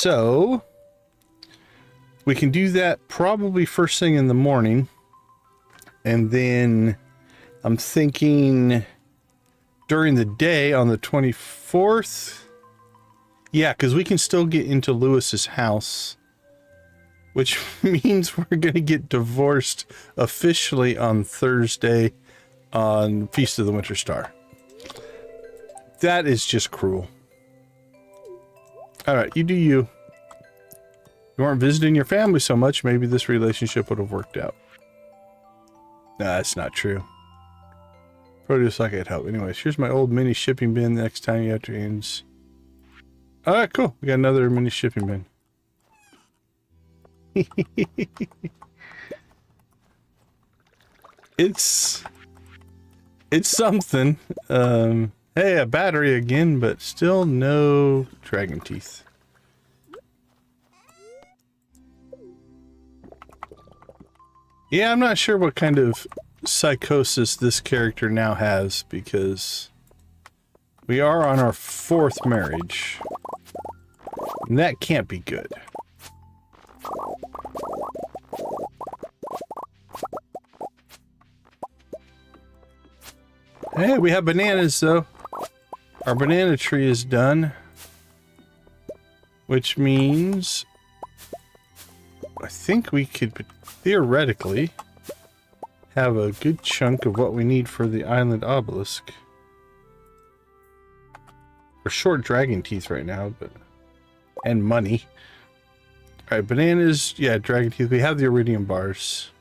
Speaker 1: So we can do that probably first thing in the morning. And then I'm thinking during the day on the 24th. Yeah, because we can still get into Lewis's house, which means we're going to get divorced officially on Thursday on Feast of the Winter Star. That is just cruel. All right, you do you. You weren't visiting your family so much, maybe this relationship would have worked out. Nah, that's not true. Produce like I'd help. Anyways, here's my old mini shipping bin. The next time you have to ends. All right, cool. We got another mini shipping bin. It's something. Hey, a battery again, but still no dragon teeth. Yeah, I'm not sure what kind of psychosis this character now has, because we are on our 4th marriage. And that can't be good. Hey, we have bananas, though. Our banana tree is done. Which means I think we could theoretically have a good chunk of what we need for the island obelisk. We're short dragon teeth right now, but and money. Alright, bananas, yeah, dragon teeth. We have the iridium bars.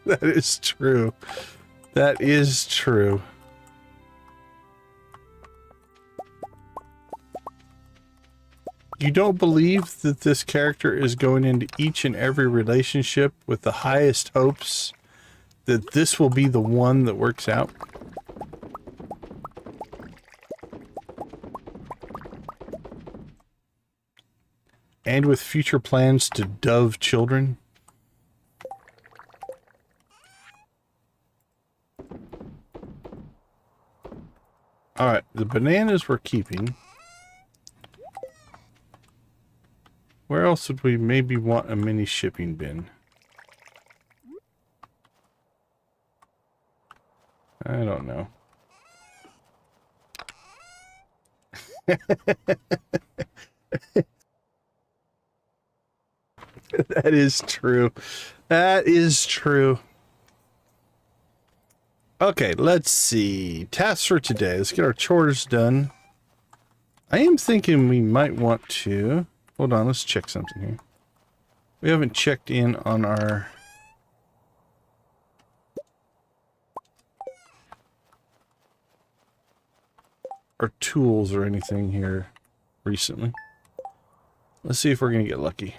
Speaker 1: That is true. That is true. You don't believe that this character is going into each and every relationship with the highest hopes that this will be the one that works out? And with future plans to dove children? Alright, the bananas we're keeping. Where else would we maybe want a mini shipping bin? I don't know. That is true. That is true. Okay, let's see. Tasks for today. Let's get our chores done. I am thinking we might want to... Hold on, let's check something here. We haven't checked in on our tools or anything here recently. Let's see if we're gonna get lucky.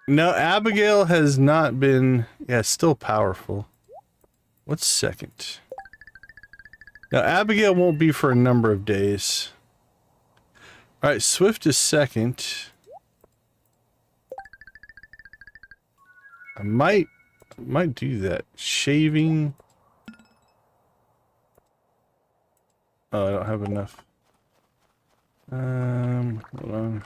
Speaker 1: No, Abigail has not been... Yeah, still powerful. What's second? Now, Abigail won't be for a number of days. Alright, Swift is second. I might do that. Shaving. Oh, I don't have enough. Hold on.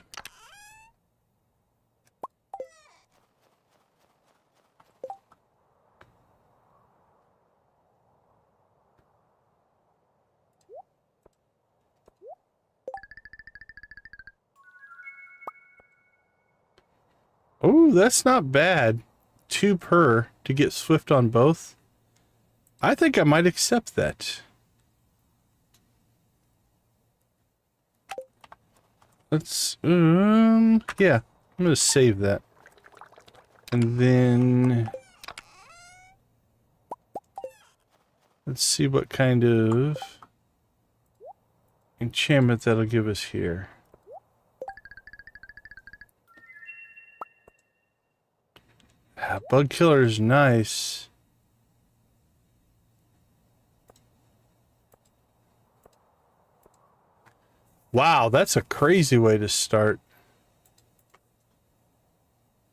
Speaker 1: Oh, that's not bad. 2 per to get Swift on both. I think I might accept that. Let's, yeah, I'm gonna save that. And then let's see what kind of enchantment that'll give us here. Bug killer is nice. Wow, that's a crazy way to start.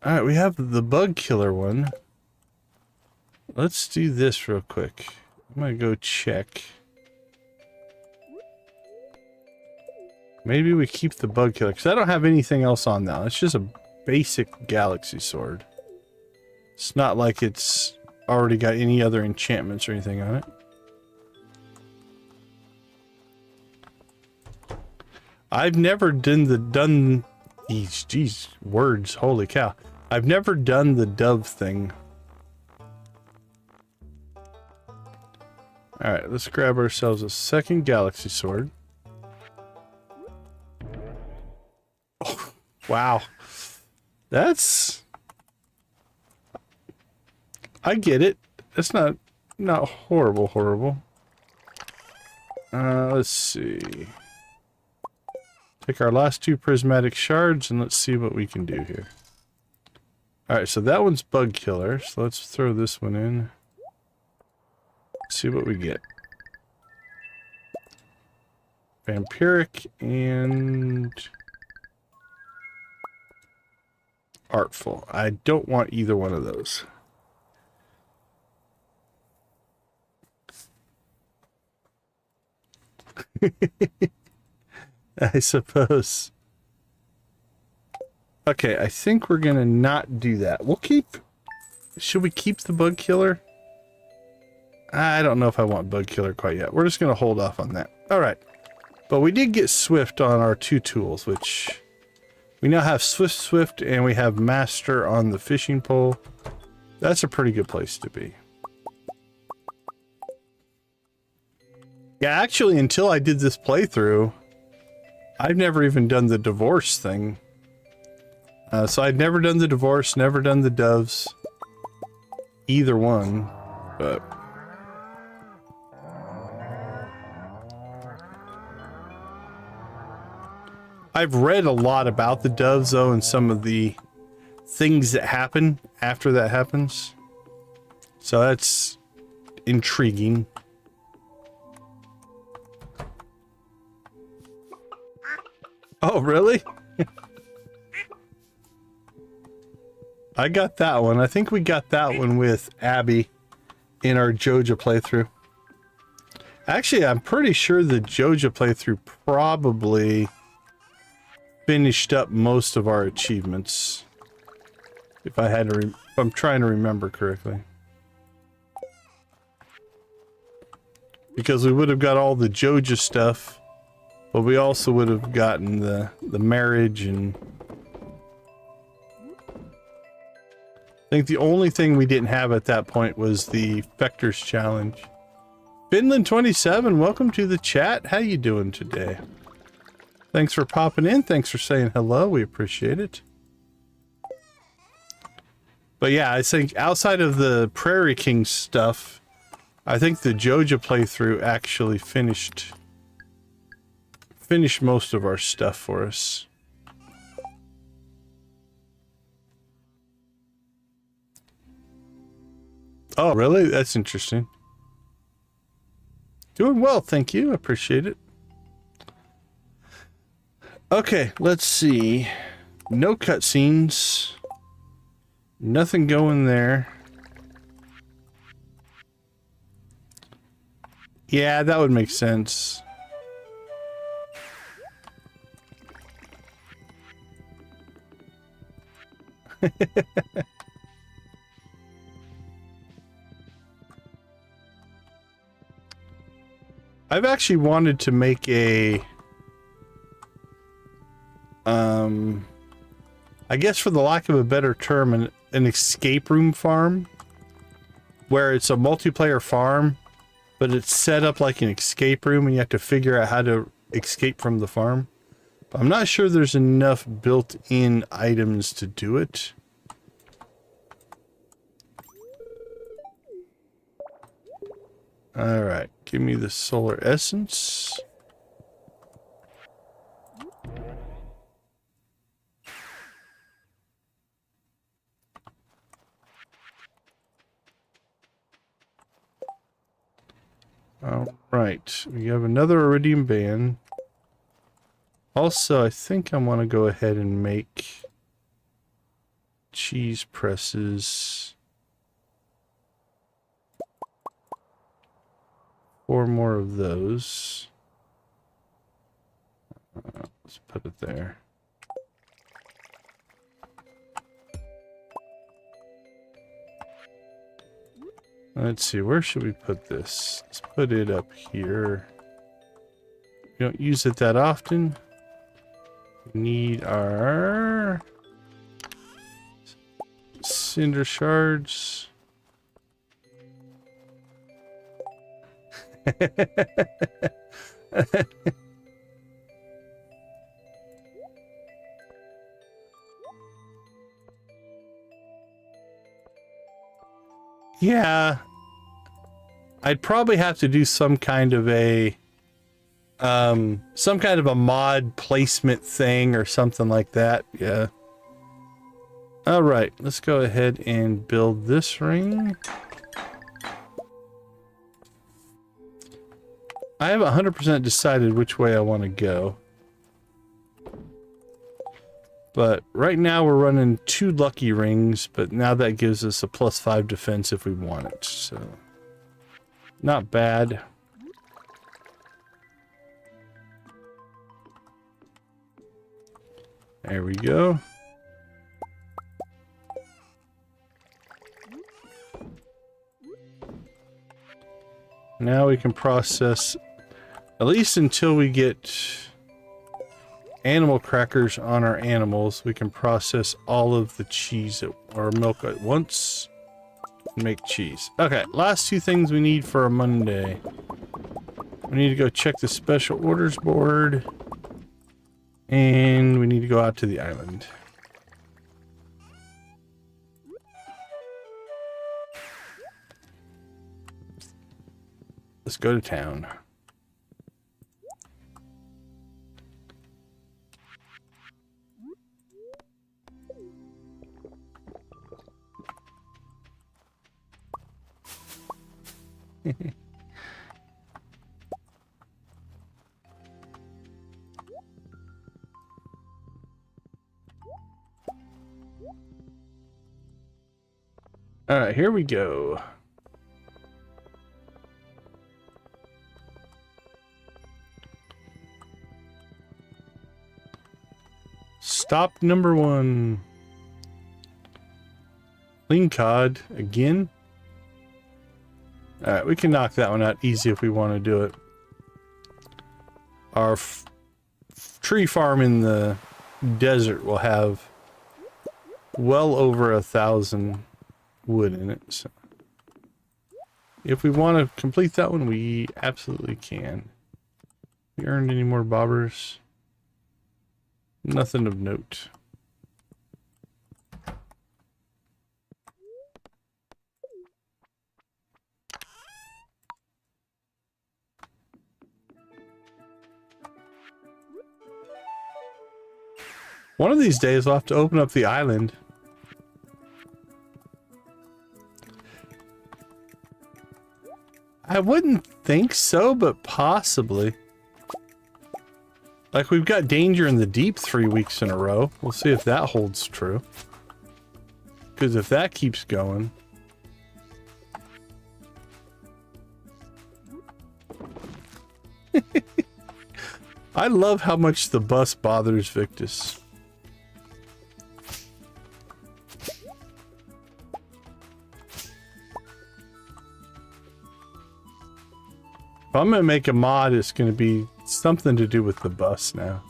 Speaker 1: Alright, we have the bug killer one. Let's do this real quick. I'm gonna go check. Maybe we keep the bug killer, because I don't have anything else on now. It's just a basic galaxy sword. It's not like it's already got any other enchantments or anything on it. I've never done these, geez, words, holy cow. I've never done the dove thing. Alright, let's grab ourselves a second galaxy sword. Oh, wow. That's... I get it. It's not horrible. Let's see. Take our last two prismatic shards and let's see what we can do here. Alright, so that one's bug killer. So let's throw this one in. See what we get. Vampiric and artful. I don't want either one of those. I suppose. Okay, I think we're gonna not do that. We'll keep... Should we keep the bug killer? I don't know if I want bug killer quite yet. We're just gonna hold off on that. Alright. But we did get Swift on our two tools, which... We now have Swift, and we have Master on the fishing pole. That's a pretty good place to be. Yeah, actually, until I did this playthrough, I've never even done the divorce thing. So I've never done the divorce, never done the doves. Either one, but... I've read a lot about the doves, though, and some of the things that happen after that happens. So that's intriguing. Oh, really? I got that one. I think we got that one with Abby in our Joja playthrough. Actually, I'm pretty sure the Joja playthrough probably finished up most of our achievements. If I had to, if I'm trying to remember correctly. Because we would have got all the Joja stuff, but we also would have gotten the marriage and... I think the only thing we didn't have at that point was the Vectors Challenge. Finland 27, welcome to the chat. How you doing today? Thanks for popping in. Thanks for saying hello. We appreciate it. But yeah, I think outside of the Prairie King stuff, I think the Joja playthrough actually finished most of our stuff for us. Oh, really? That's interesting. Doing well, thank you. Appreciate it. Okay, let's see. No cutscenes. Nothing going there. Yeah, that would make sense. I've actually wanted to make a I guess for the lack of a better term, an escape room farm where it's a multiplayer farm, but it's set up like an escape room and you have to figure out how to escape from the farm. But I'm not sure there's enough built-in items to do it. Alright, give me the solar essence. Alright, we have another iridium band. Also, I think I want to go ahead and make cheese presses. 4 more of those. Let's put it there. Let's see, where should we put this? Let's put it up here. We don't use it that often. We need our cinder shards. Yeah, I'd probably have to do some kind of a mod placement thing or something like that. Yeah. All right, let's go ahead and build this ring. I have 100% decided which way I want to go. But right now we're running 2 lucky rings, but now that gives us a +5 defense if we want it, so not bad. There we go. Now we can process, at least until we get animal crackers on our animals, we can process all of the cheese or milk at once and make cheese. Okay, last 2 things we need for a Monday. We need to go check the special orders board, and we need to go out to the island. Let's go to town. All right, here we go. Stop number 1. Lean cod again. All right, we can knock that one out easy if we want to do it. Our tree farm in the desert will have well over 1,000 wood in it. So if we want to complete that one, we absolutely can. We earned any more bobbers? Nothing of note. One of these days we'll have to open up the island. I wouldn't think so, but possibly. Like, we've got Danger in the Deep 3 weeks in a row. We'll see if that holds true. Because if that keeps going... I love how much the bus bothers Victus. If I'm gonna make a mod, it's gonna be something to do with the bus now.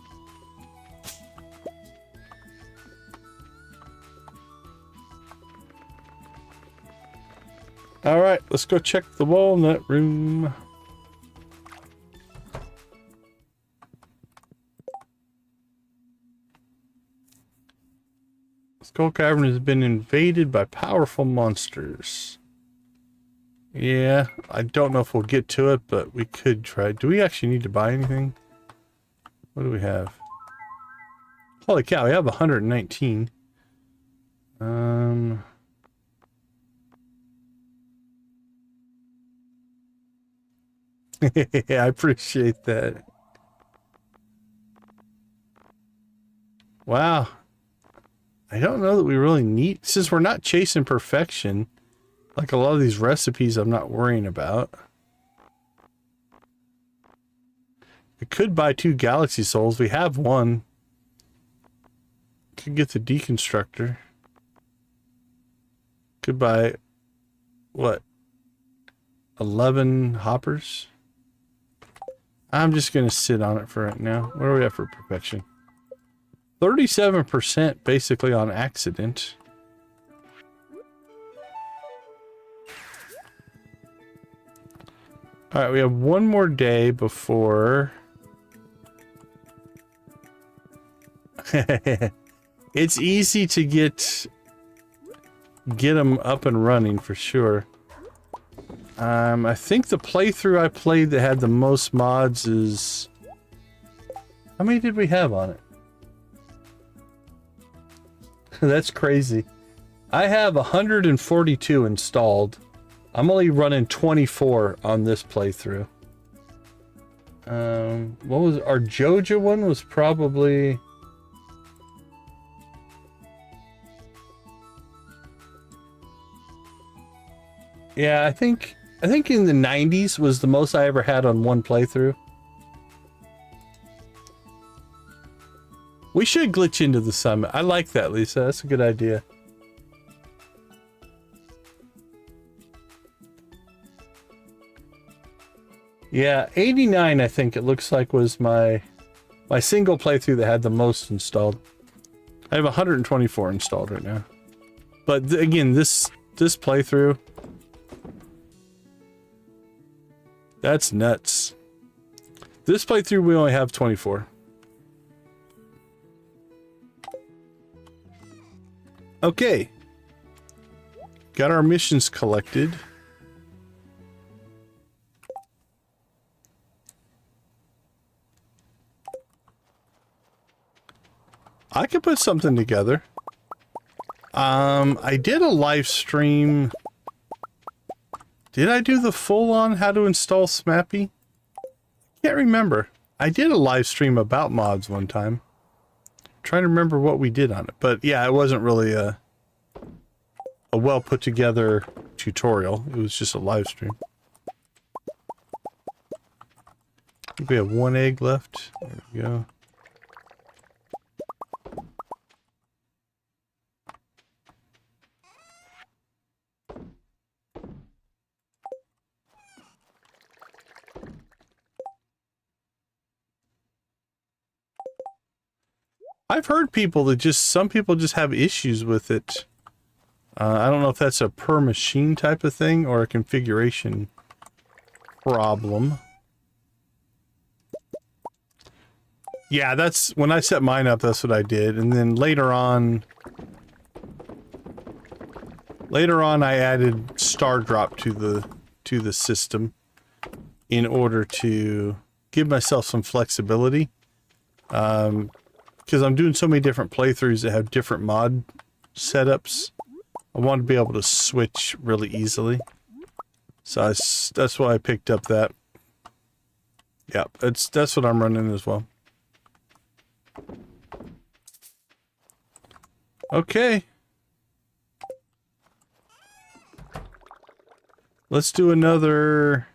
Speaker 1: All right, let's go check the walnut room. Skull Cavern has been invaded by powerful monsters. Yeah, I don't know if we'll get to it, but we could try. Do we actually need to buy anything? What do we have? Holy cow, we have 119. I appreciate that. Wow. I don't know that we really need, since we're not chasing perfection, like a lot of these recipes I'm not worrying about. We could buy 2 galaxy souls. We have one. Could get the deconstructor. Could buy, what, 11 hoppers? I'm just going to sit on it for right now. What are we at for perfection? 37% basically on accident. Alright, we have one more day before... It's easy to get them up and running for sure. I think the playthrough I played that had the most mods is... How many did we have on it? That's crazy. I have 142 installed. I'm only running 24 on this playthrough. What was our JoJo one? Was probably... Yeah, I think in the 90s was the most I ever had on one playthrough. We should glitch into the summit. I like that, Lisa. That's a good idea. Yeah, 89 I think it looks like was my single playthrough that had the most installed. I have 124 installed right now. But again, this playthrough, that's nuts. This playthrough we only have 24. Okay. Got our missions collected. I could put something together. I did a live stream. Did I do the full on how to install Smappy? Can't remember. I did a live stream about mods one time. Trying to remember what we did on it, but yeah, it wasn't really a well put together tutorial. It was just a live stream. I think we have 1 egg left. There we go. I've heard people that some people just have issues with it. I don't know if that's a per machine type of thing or a configuration problem. Yeah, that's when I set mine up, that's what I did. And then later on I added star drop to the system in order to give myself some flexibility. Because I'm doing so many different playthroughs that have different mod setups, I want to be able to switch really easily. So that's why I picked up that. Yeah, that's what I'm running as well. Okay. Let's do another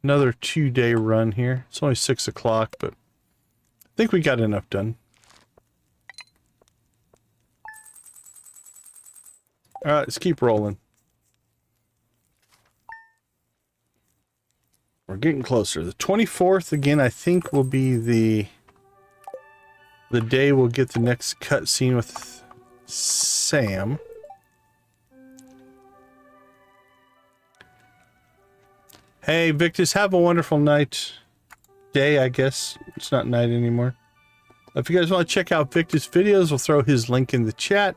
Speaker 1: 2-day run here. It's only 6 o'clock, but I think we got enough done. Alright, let's keep rolling. We're getting closer. The 24th, again, I think will be the day we'll get the next cutscene with Sam. Hey, Victus, have a wonderful night. Day, I guess. It's not night anymore. If you guys want to check out Victus' videos, we'll throw his link in the chat.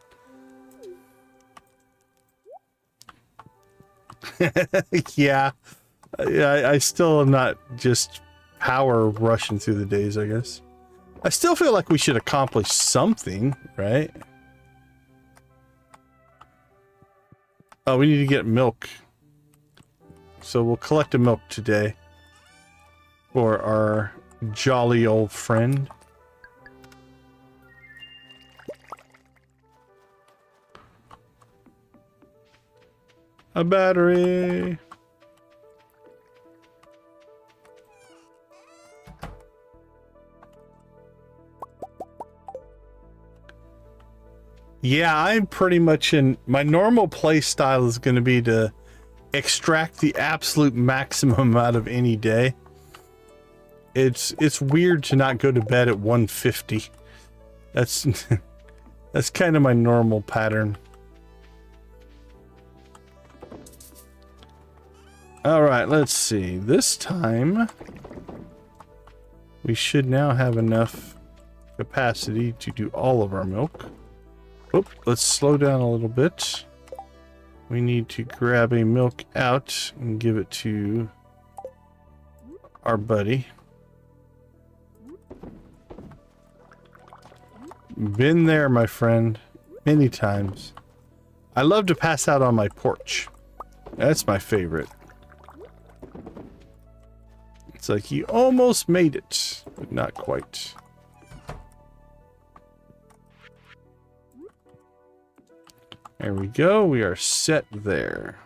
Speaker 1: Yeah. I still am not just power rushing through the days, I guess. I still feel like we should accomplish something, right? Oh, we need to get milk. So we'll collect a milk today for our jolly old friend. A battery. Yeah, I'm pretty much in my normal play style is going to be to extract the absolute maximum out of any day. It's weird to not go to bed at 1:50. That's that's kind of my normal pattern. All right, let's see. This time we should now have enough capacity to do all of our milk. Oh, let's slow down a little bit. We need to grab a milk out and give it to our buddy. Been there, my friend, many times. I love to pass out on my porch. That's my favorite. It's like you almost made it, but not quite. There we go. We are set there.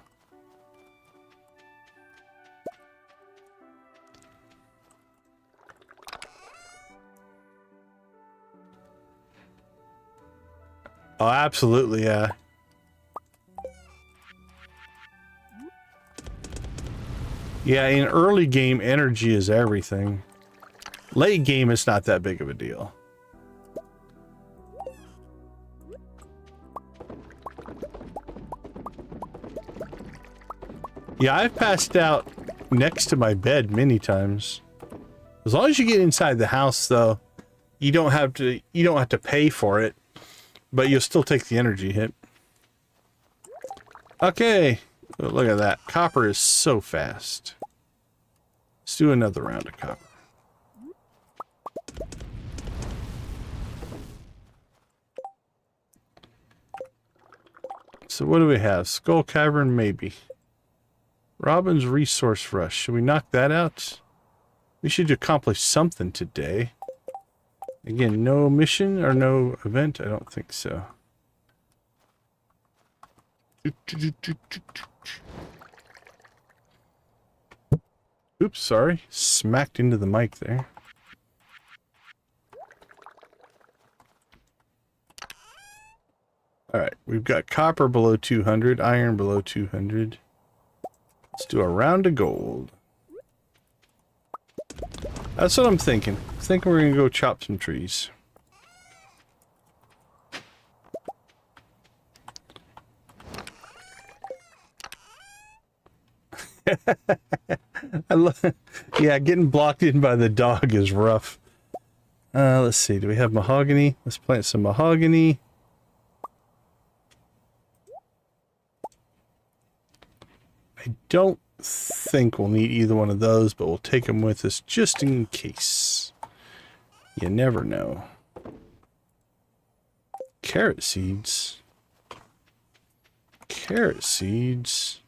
Speaker 1: Oh, absolutely, yeah. Yeah, in early game, energy is everything. Late game, it's not that big of a deal. Yeah, I've passed out next to my bed many times. As long as you get inside the house, though, you don't have to pay for it, but you'll still take the energy hit. Okay, look at that. Copper is so fast. Let's do another round of copper. So what do we have? Skull Cavern, maybe. Robin's Resource Rush. Should we knock that out? We should accomplish something today. Again, no mission or no event? I don't think so. Oops, sorry. Smacked into the mic there. Alright, we've got copper below 200, iron below 200. Let's do a round of gold. That's what I'm thinking. I'm thinking we're gonna go chop some trees. Yeah, getting blocked in by the dog is rough. Let's see. Do we have mahogany? Let's plant some mahogany. I don't think we'll need either one of those, but we'll take them with us just in case. You never know. Carrot seeds. Carrot seeds.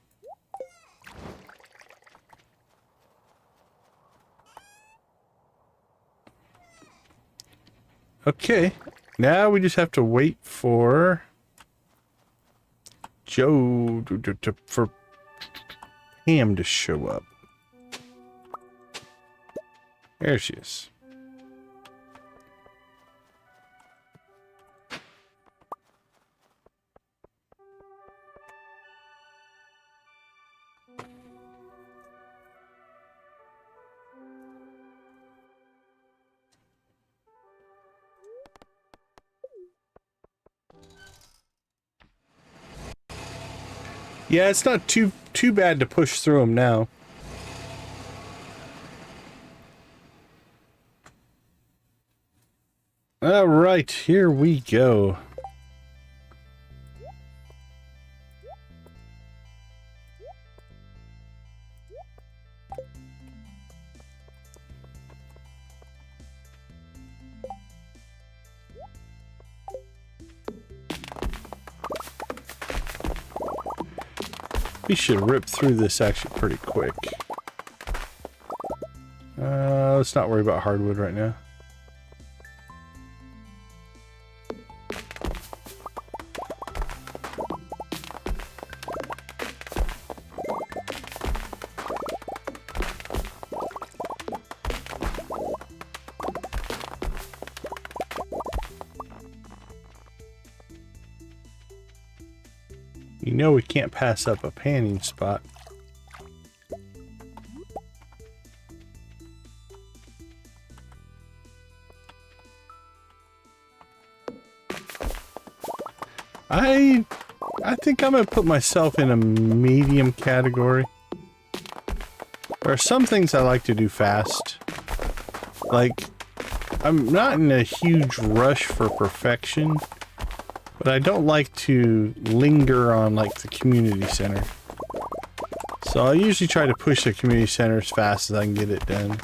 Speaker 1: Okay, now we just have to wait for for Pam to show up. There she is. Yeah, it's not too bad to push through them now. All right, here we go. We should rip through this actually pretty quick. Let's not worry about hardwood right now. You know we can't pass up a panning spot. I think I'm gonna put myself in a medium category. There are some things I like to do fast. Like, I'm not in a huge rush for perfection, but I don't like to linger on, like, the community center. So I usually try to push the community center as fast as I can get it done.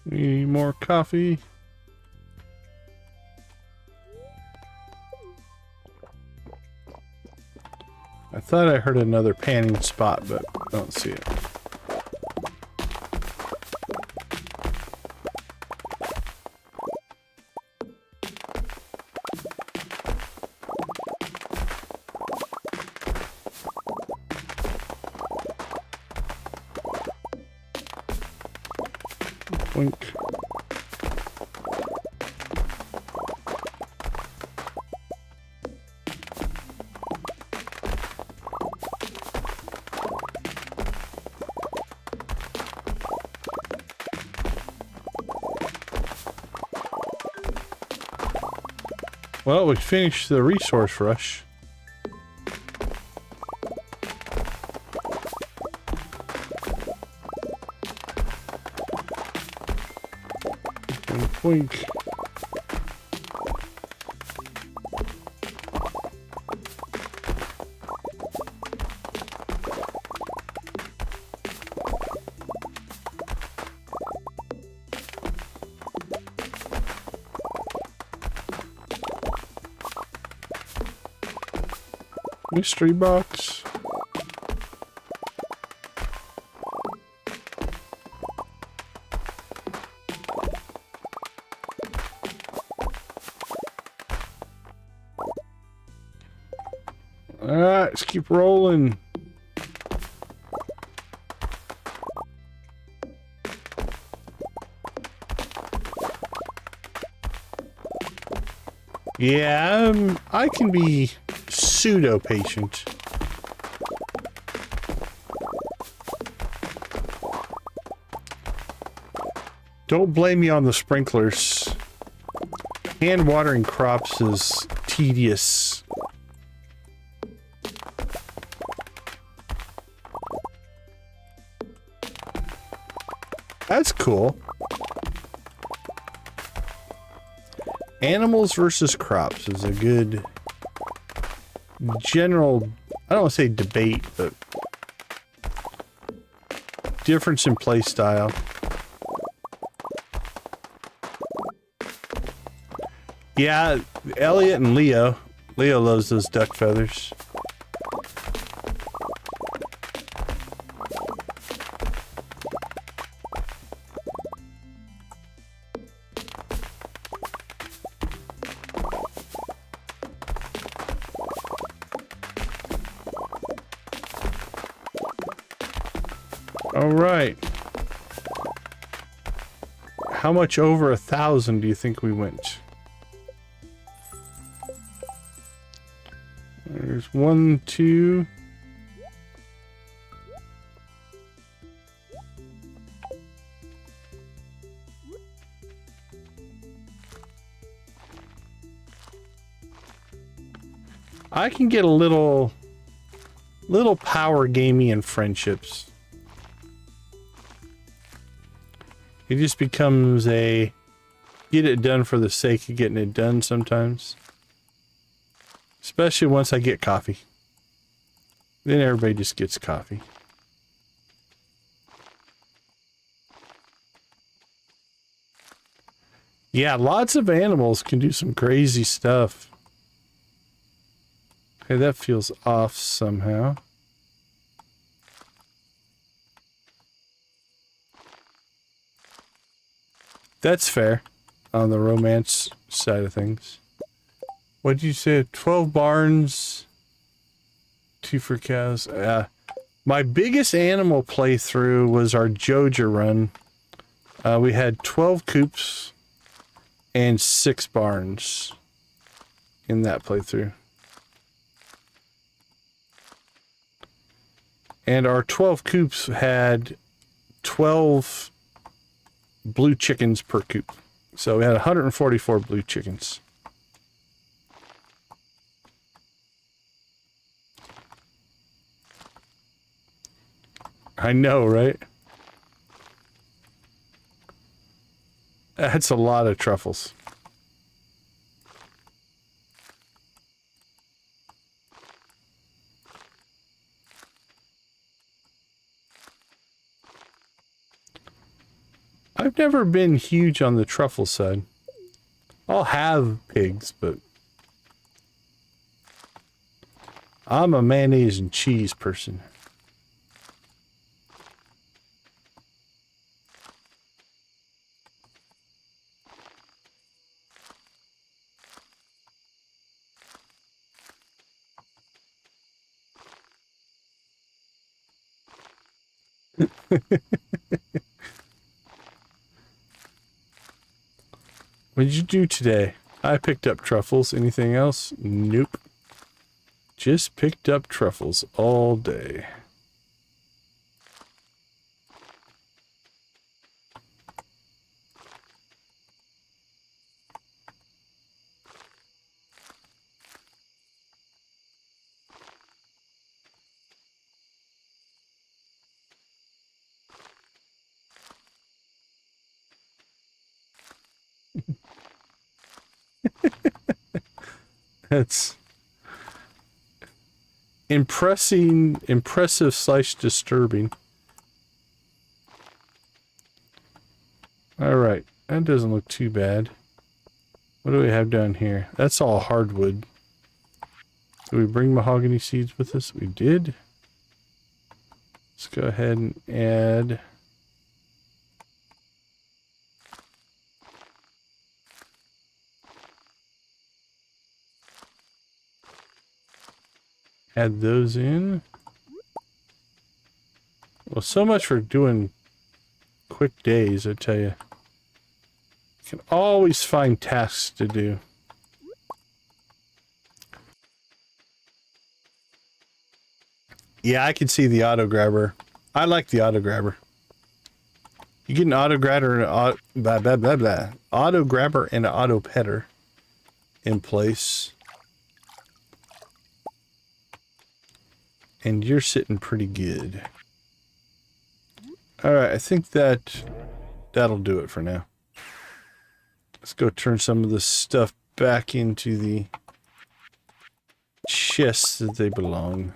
Speaker 1: Need more coffee. I thought I heard another panning spot, but I don't see it. Boink. Well, we finished the resource rush. Boink. Mystery box. Alright, let's keep rolling. Yeah, I can be pseudo patient. Don't blame me on the sprinklers. Hand watering crops is tedious. That's cool. Animals versus crops is a good general, I don't want to say debate, but difference in play style. Yeah, Elliot and Leo. Leo loves those duck feathers. All right. How much over 1,000 do you think we went? There's 1, 2. I can get a little power gaming and friendships. It just becomes a get it done for the sake of getting it done sometimes. Especially once I get coffee. Then everybody just gets coffee. Yeah, lots of animals can do some crazy stuff. Okay, that feels off somehow. That's fair on the romance side of things. What did you say? 12 barns, 2 for cows. My biggest animal playthrough was our Joja run. We had 12 coops and 6 barns in that playthrough. And our 12 coops had 12 blue chickens per coop. So we had 144 blue chickens. I know, right? That's a lot of truffles. I've never been huge on the truffle side. I'll have pigs, but I'm a mayonnaise and cheese person. What did you do today? I picked up truffles. Anything else? Nope. Just picked up truffles all day. That's impressive / disturbing. Alright, that doesn't look too bad. What do we have down here? That's all hardwood. Did we bring mahogany seeds with us? We did. Let's go ahead and add... add those in. Well, so much for doing quick days, I tell you. You can always find tasks to do. Yeah, I can see the auto grabber. I like the auto grabber. You get an auto grabber and auto grabber and an auto petter in place. And you're sitting pretty good. Alright, I think that'll do it for now. Let's go turn some of this stuff back into the chests that they belong.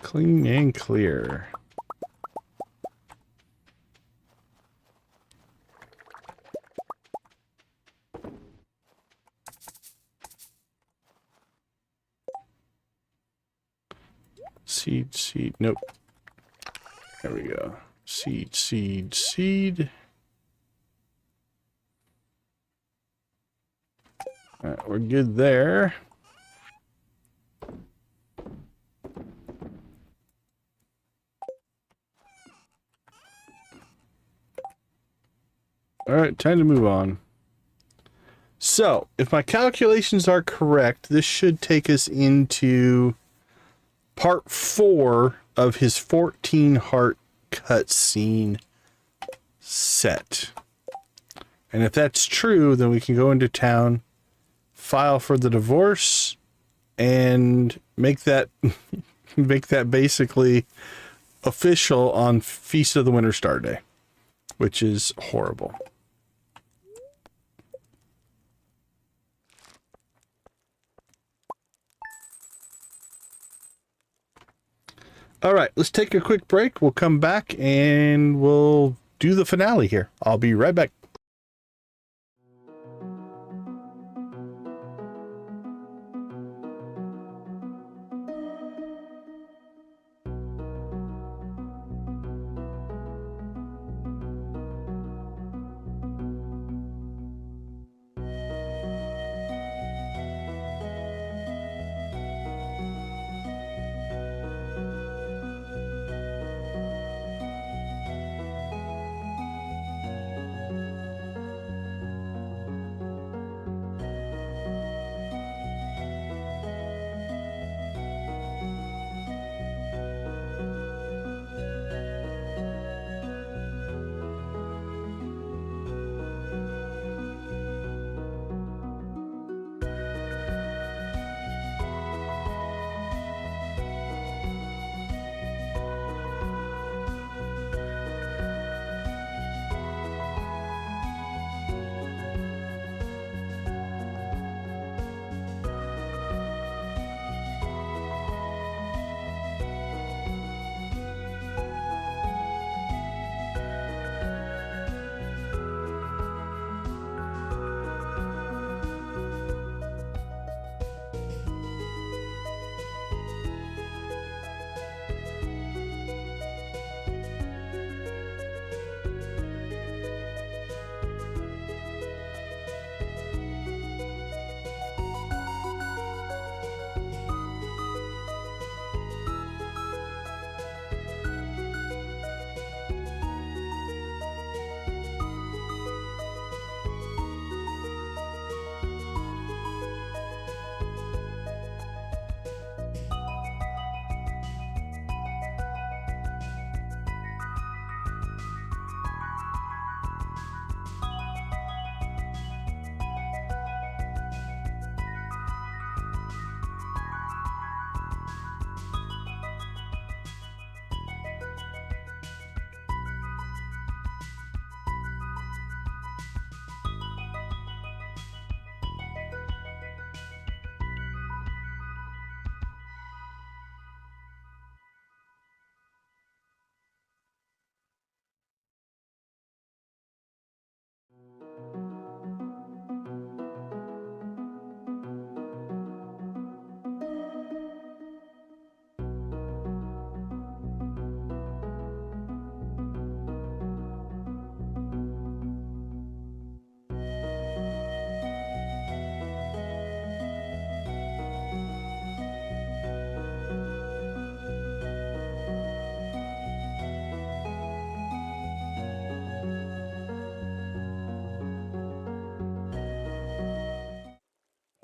Speaker 1: Clean and clear. Seed, nope. There we go. Seed. Alright, we're good there. Alright, time to move on. So, if my calculations are correct, this should take us into part 4 of his 14 heart cutscene set. And if that's true, then we can go into town, file for the divorce, and make that basically official on Feast of the Winter Star Day, which is horrible. All right, let's take a quick break. We'll come back and we'll do the finale here. I'll be right back.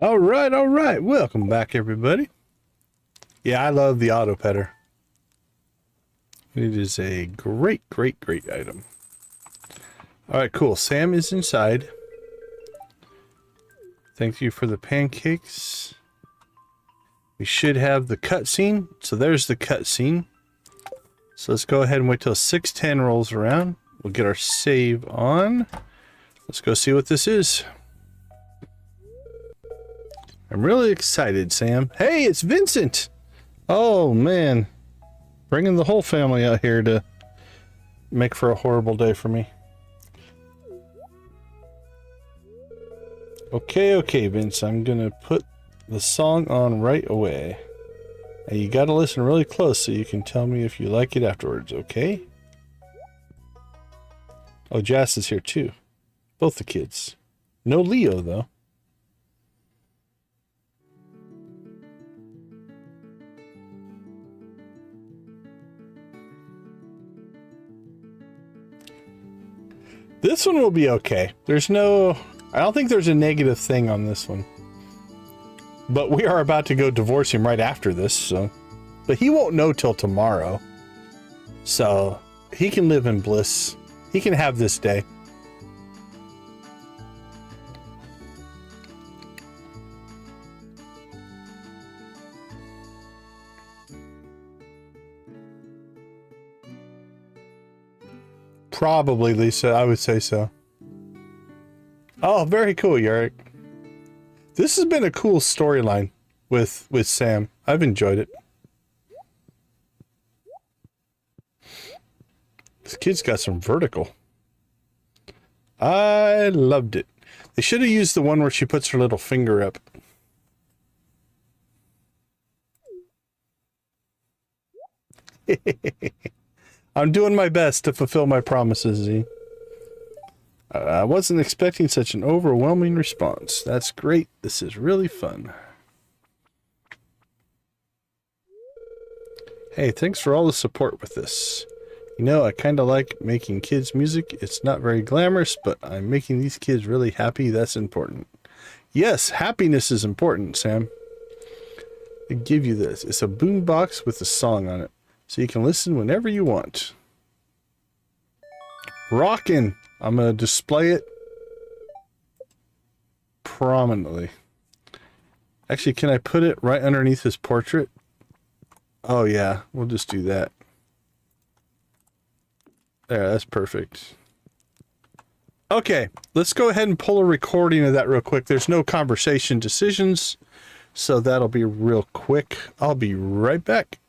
Speaker 1: All right. Welcome back, everybody. Yeah, I love the auto petter. It is a great item. All right, cool. Sam is inside. Thank you for the pancakes. We should have the cutscene. So there's the cutscene. So let's go ahead and wait till 6:10 rolls around. We'll get our save on. Let's go see what this is. I'm really excited, Sam. Hey, it's Vincent! Oh, man. Bringing the whole family out here to make for a horrible day for me. Okay, Vince. I'm gonna put the song on right away. And you gotta listen really close so you can tell me if you like it afterwards, okay? Oh, Jas is here too. Both the kids. No Leo, though. This one will be okay. I don't think there's a negative thing on this one. But we are about to go divorce him right after this, so. But he won't know till tomorrow. So, he can live in bliss. He can have this day. Probably, Lisa. I would say so. Oh, very cool, Yarrick. This has been a cool storyline with Sam. I've enjoyed it. This kid's got some vertical. I loved it. They should have used the one where she puts her little finger up. I'm doing my best to fulfill my promises, Z. I wasn't expecting such an overwhelming response. That's great. This is really fun. Hey, thanks for all the support with this. You know, I kind of like making kids music. It's not very glamorous, but I'm making these kids really happy. That's important. Yes, happiness is important, Sam. I give you this. It's a boombox with a song on it, so you can listen whenever you want. Rockin'! I'm going to display it prominently. Actually, can I put it right underneath his portrait? Oh yeah, we'll just do that. There, that's perfect. Okay, let's go ahead and pull a recording of that real quick. There's no conversation decisions, so that'll be real quick. I'll be right back.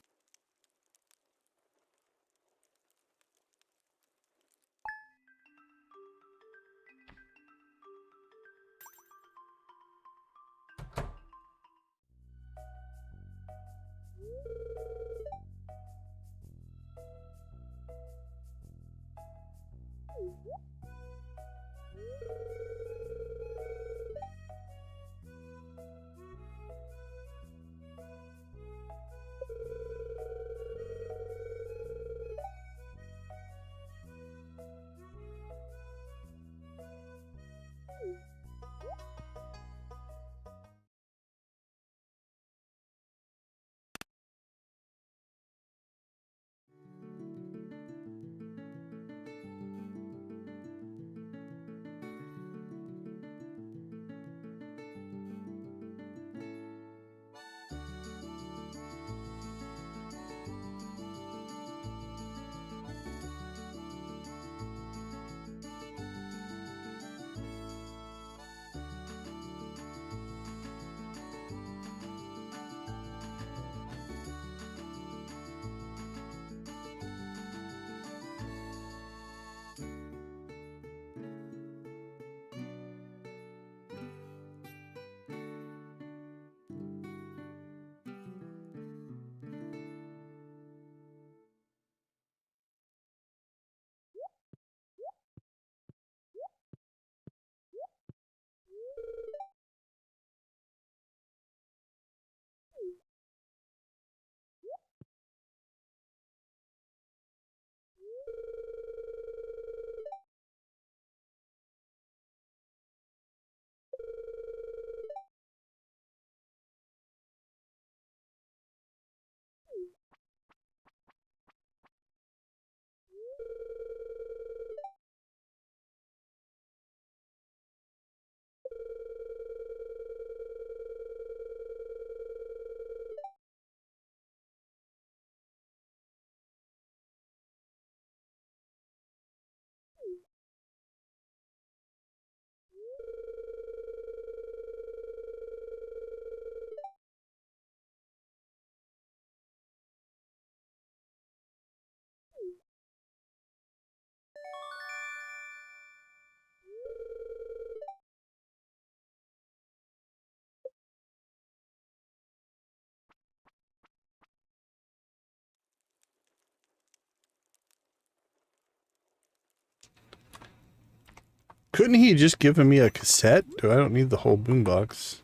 Speaker 1: Couldn't he just given me a cassette? I don't need the whole boombox.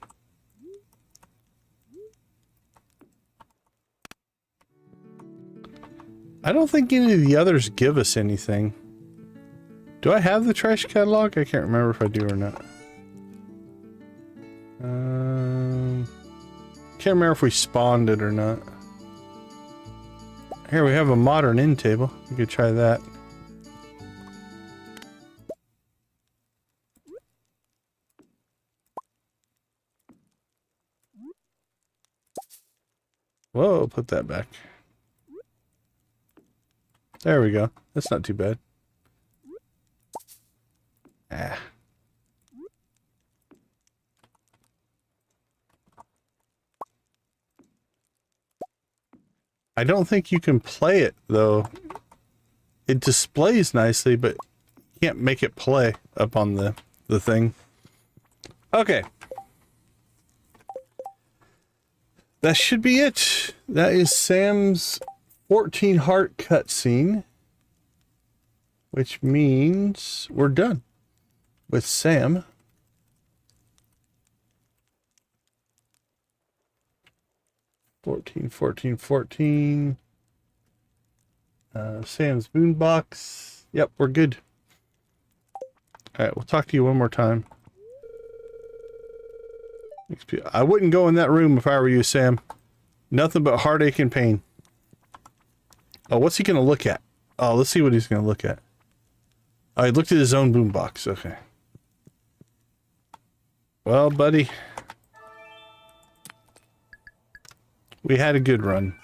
Speaker 1: I don't think any of the others give us anything. Do I have the trash catalog? I can't remember if I do or not. Can't remember if we spawned it or not. Here we have a modern end table. We could try that. Whoa, put that back. There we go. That's not too bad. Ah. I don't think you can play it, though. It displays nicely, but you can't make it play up on the thing. Okay. That should be it. That is Sam's 14 heart cutscene, which means we're done with Sam. Fourteen. Sam's boombox. Yep, we're good. All right, we'll talk to you one more time. I wouldn't go in that room if I were you, Sam. Nothing but heartache and pain. Oh, what's he gonna look at? Oh, let's see what he's gonna look at. Oh, he looked at his own boombox. Okay. Well, buddy, we had a good run.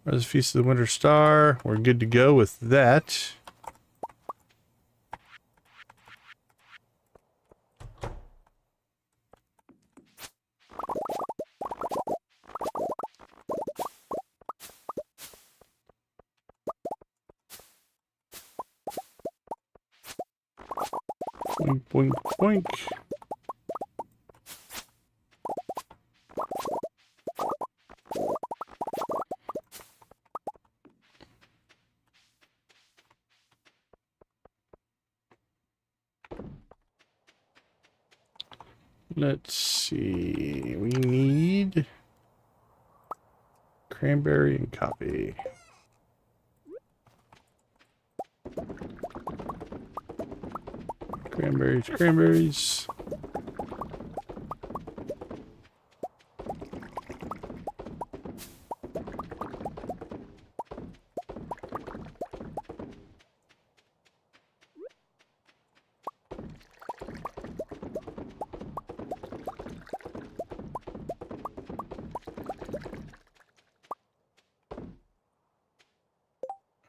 Speaker 1: There's a Feast of the Winter Star. We're good to go with that. Boink, boink, boink. Let's see. We need cranberry and coffee. Cranberries.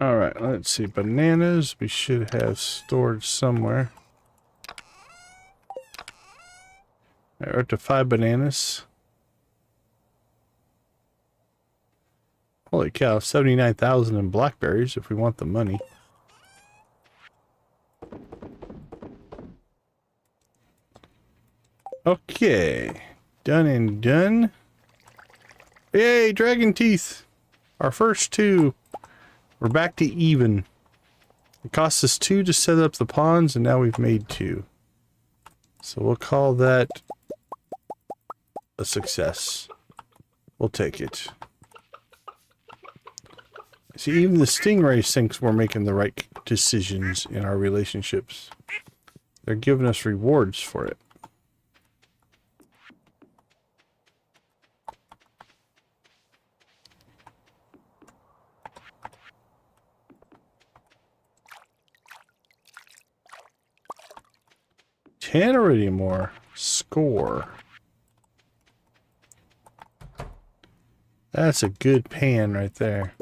Speaker 1: All right, let's see. Bananas we should have stored somewhere. All right, we're up to 5 bananas. Holy cow, 79,000 in blackberries if we want the money. Okay, done and done. Yay, dragon teeth. Our first 2. We're back to even. It cost us 2 to set up the ponds, and now we've made 2. So we'll call that a success. We'll take it. See, even the stingray thinks we're making the right decisions in our relationships. They're giving us rewards for it. Iridium more. Score. That's a good pan right there.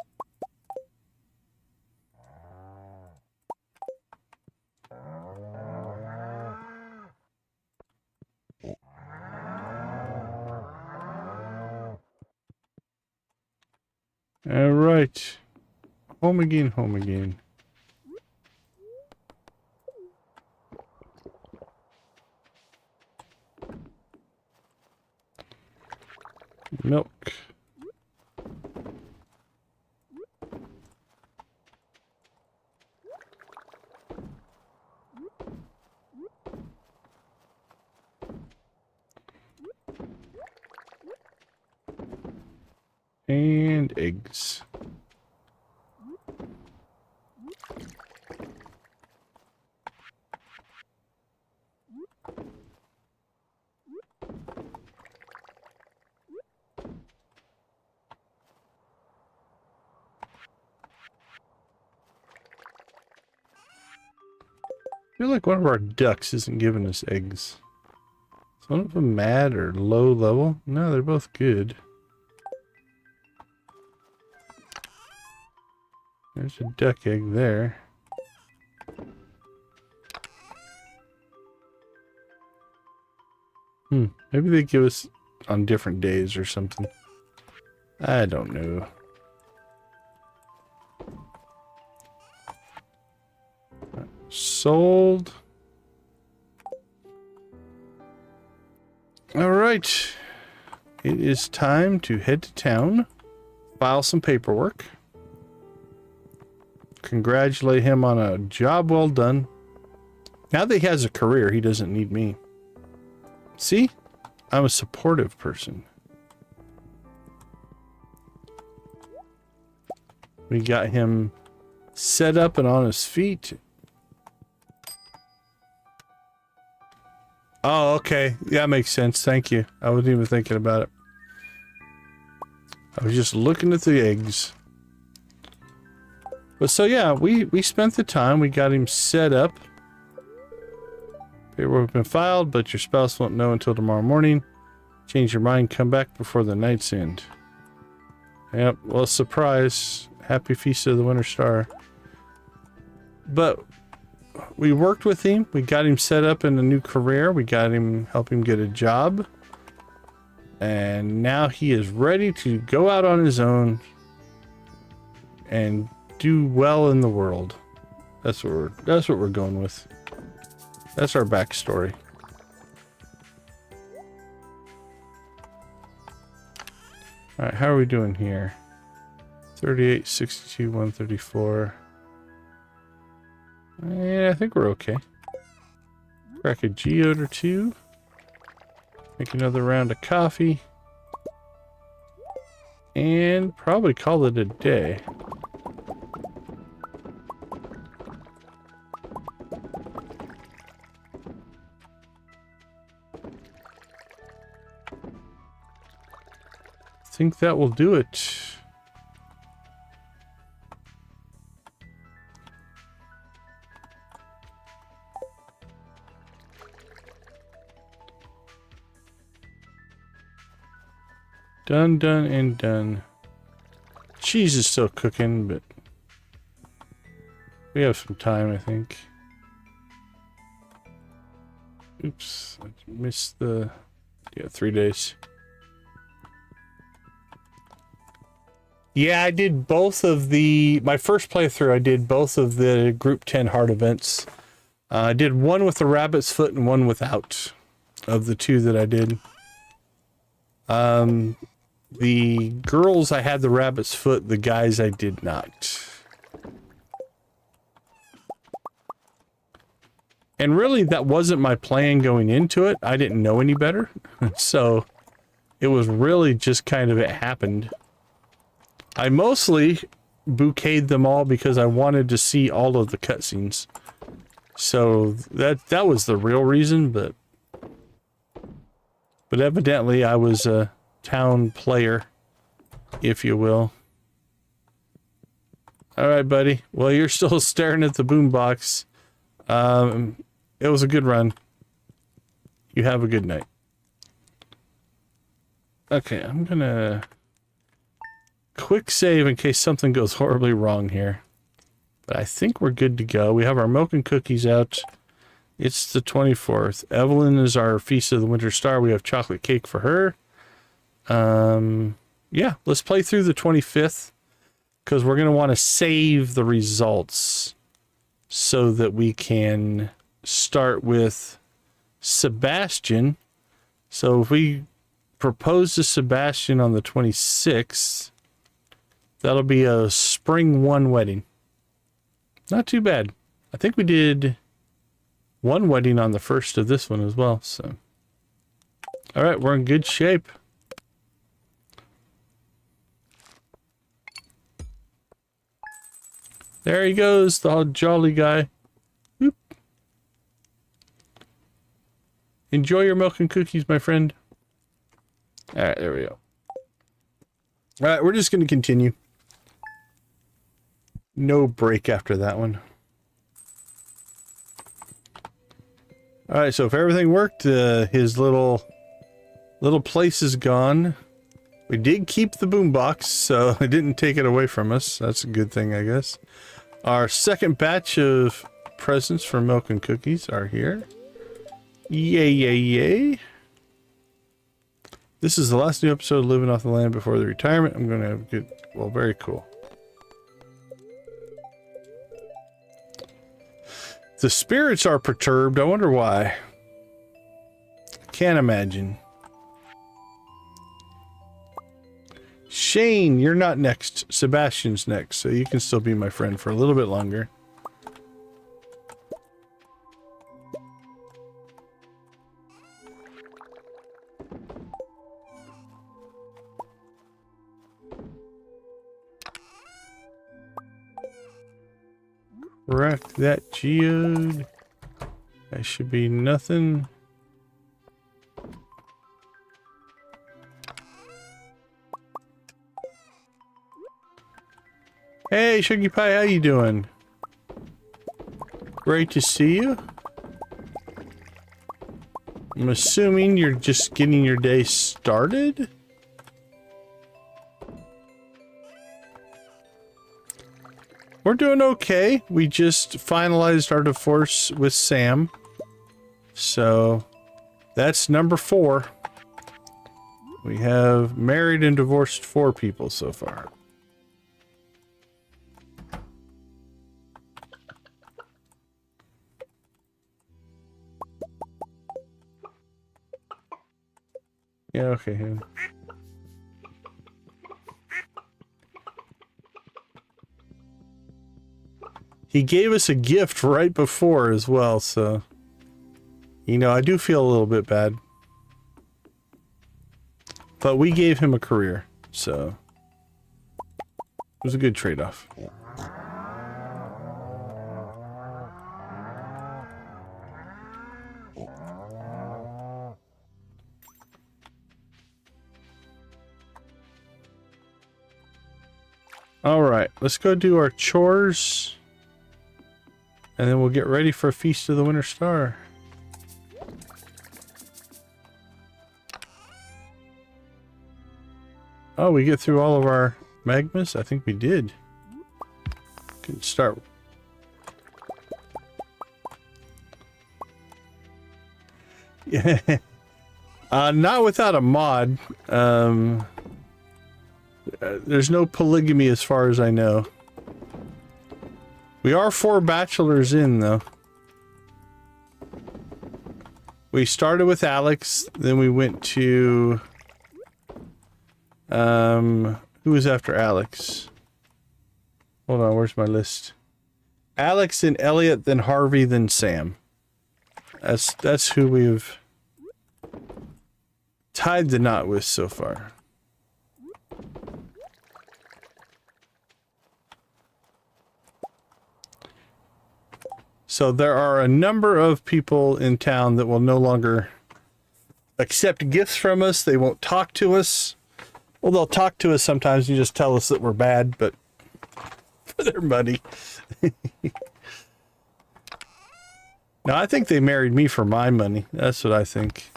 Speaker 1: All right. Home again, home again. Milk. And eggs. I feel like one of our ducks isn't giving us eggs. Is one of them mad or low level? No, they're both good. There's a duck egg there. Maybe they give us on different days or something. I don't know. Sold. All right. It is time to head to town, file some paperwork, congratulate him on a job well done. Now that he has a career, he doesn't need me. See? I'm a supportive person. We got him set up and on his feet. Oh, okay. Yeah, makes sense. Thank you. I wasn't even thinking about it. I was just looking at the eggs. But so yeah, we spent the time. We got him set up. Paperwork has been filed, but your spouse won't know until tomorrow morning. Change your mind. Come back before the night's end. Yep. Well, surprise. Happy Feast of the Winter Star. But we worked with him. We got him set up in a new career. We got him, help him get a job. And now he is ready to go out on his own and do well in the world. That's what we're going with. That's our backstory. All right, how are we doing here? 38, 62, 134. Yeah, I think we're okay. Crack a geode or two. Make another round of coffee. And probably call it a day. I think that will do it. Done, done, and done. Cheese is still cooking, but we have some time, I think. Oops, I missed the... Yeah, 3 days. Yeah, I did both of the... My first playthrough, I did both of the Group 10 hard events. I did one with the rabbit's foot and one without, of the two that I did. The girls, I had the rabbit's foot. The guys, I did not. And really, that wasn't my plan going into it. I didn't know any better. So, it was really just kind of, it happened. I mostly bouqueted them all because I wanted to see all of the cutscenes. So, that was the real reason, but evidently I was a town player, if you will. All right, buddy. Well, you're still staring at the boombox. It was a good run. You have a good night. Okay, I'm gonna quick save in case something goes horribly wrong here. But I think we're good to go. We have our milk and cookies out. It's the 24th. Evelyn is our Feast of the Winter Star. We have chocolate cake for her. Yeah, let's play through the 25th because we're going to want to save the results so that we can start with Sebastian. So if we propose to Sebastian on the 26th, that'll be a spring 1 wedding. Not too bad. I think we did one wedding on the first of this one as well. So, all right, we're in good shape. There he goes, the jolly guy. Whoop. Enjoy your milk and cookies, my friend. Alright, there we go. Alright, we're just going to continue. No break after that one. Alright, so if everything worked, his little place is gone. We did keep the boombox, so it didn't take it away from us. That's a good thing, I guess. Our second batch of presents for milk and cookies are here. Yay, yay, yay. This is the last new episode of Living Off the Land before the retirement. I'm going to have good... Well, very cool. The spirits are perturbed. I wonder why. Can't imagine. Shane, you're not next. Sebastian's next, so you can still be my friend for a little bit longer. Wreck that geode. That should be nothing. Hey, Sugar Pie, how you doing? Great to see you. I'm assuming you're just getting your day started? We're doing okay. We just finalized our divorce with Sam. So, that's number 4. We have married and divorced 4 people so far. Yeah, okay. Yeah. He gave us a gift right before as well, so... You know, I do feel a little bit bad. But we gave him a career, so... It was a good trade-off. Alright, let's go do our chores. And then we'll get ready for a Feast of the Winter Star. Oh, we get through all of our magmas? I think we did. Can start. Yeah. Not without a mod. There's no polygamy as far as I know. We are 4 bachelors in, though. We started with Alex, then we went to... who was after Alex? Hold on, where's my list? Alex and Elliot, then Harvey, then Sam. That's who we've tied the knot with so far. So there are a number of people in town that will no longer accept gifts from us. They won't talk to us. Well, they'll talk to us sometimes and just tell us that we're bad, but for their money. No, I think they married me for my money. That's what I think.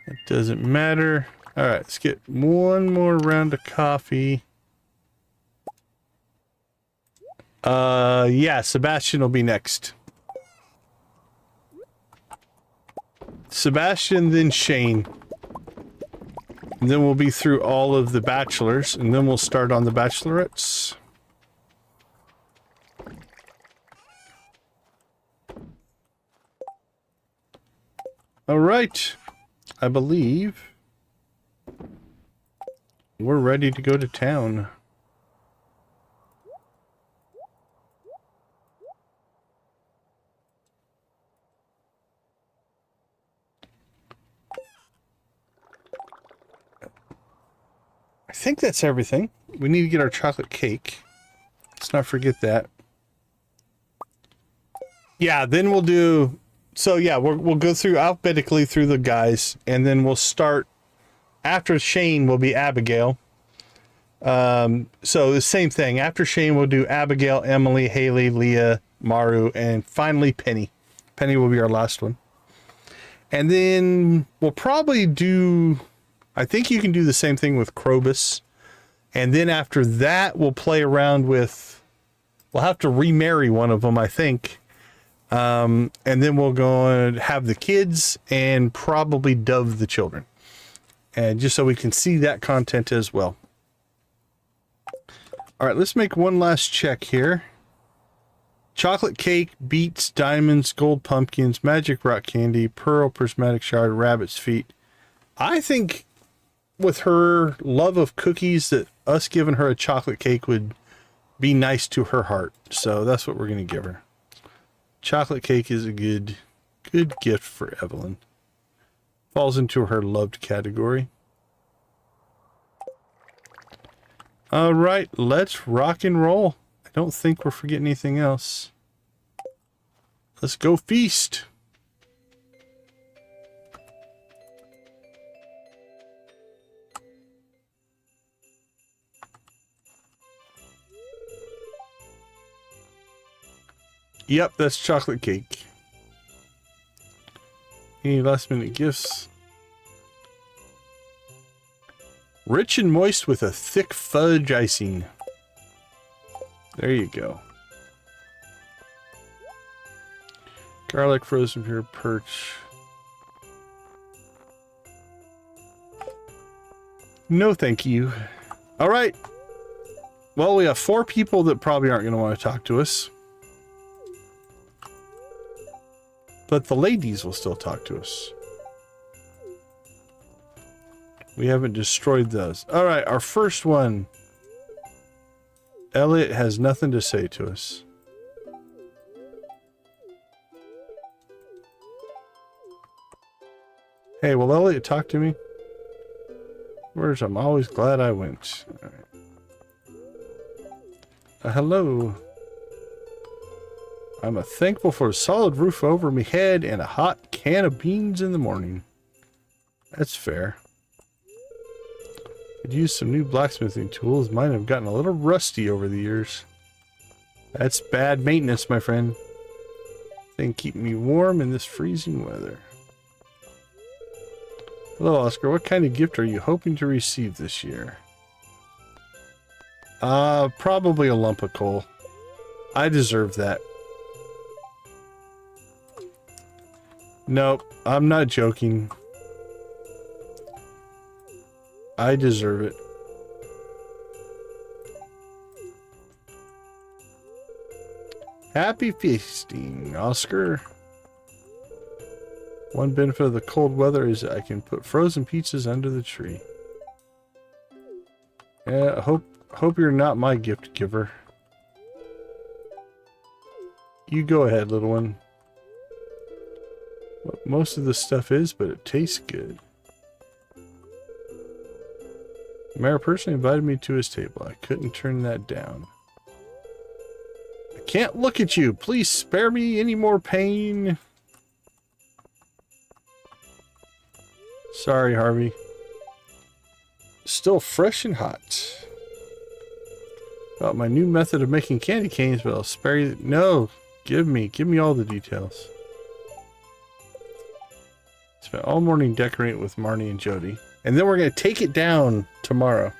Speaker 1: It doesn't matter. All right, let's get one more round of coffee. Yeah, Sebastian will be next. Sebastian, then Shane. And then we'll be through all of the bachelors, and then we'll start on the bachelorettes. All right. I believe we're ready to go to town. I think that's everything. We need to get our chocolate cake. Let's not forget that. Yeah, then we'll do... So yeah, we'll go through alphabetically through the guys, and then we'll start... After Shane will be Abigail. So the same thing. After Shane, we'll do Abigail, Emily, Haley, Leah, Maru, and finally Penny. Penny will be our last one. And then we'll probably do... I think you can do the same thing with Krobus. And then after that, we'll play around with... We'll have to remarry one of them, I think. And then we'll go and have the kids and probably dove the children. And just so we can see that content as well. All right, let's make one last check here. Chocolate cake, beets, diamonds, gold pumpkins, magic rock candy, pearl, prismatic shard, rabbit's feet. I think with her love of cookies that us giving her a chocolate cake would be nice to her heart. So that's what we're going to give her. Chocolate cake is a good gift for Evelyn. Falls into her loved category. All right, let's rock and roll. I don't think we're forgetting anything else. Let's go feast. Yep, that's chocolate cake. Any last minute gifts? Rich and moist with a thick fudge icing. There you go. Garlic, frozen pure perch. No, thank you. All right. Well, we have 4 people that probably aren't going to want to talk to us. But the ladies will still talk to us. We haven't destroyed those. All right, our first one. Elliot has nothing to say to us. Hey, will Elliot talk to me? Where's I'm always glad I went. All right. Hello. I'm thankful for a solid roof over me head and a hot can of beans in the morning. That's fair. Could use some new blacksmithing tools. Mine have gotten a little rusty over the years. That's bad maintenance, my friend. They keep me warm in this freezing weather. Hello, Oscar. What kind of gift are you hoping to receive this year? Probably a lump of coal. I deserve that. Nope, I'm not joking. I deserve it. Happy feasting, Oscar. One benefit of the cold weather is that I can put frozen pizzas under the tree. Yeah, hope you're not my gift giver. You go ahead, little one. What most of the stuff is, but it tastes good. The mayor personally invited me to his table. I couldn't turn that down. I can't look at you. Please spare me any more pain. Sorry, Harvey. Still fresh and hot. About my new method of making candy canes, but I'll spare you. No, give me all the details. Spent all morning decorating with Marnie and Jody. And then we're going to take it down tomorrow.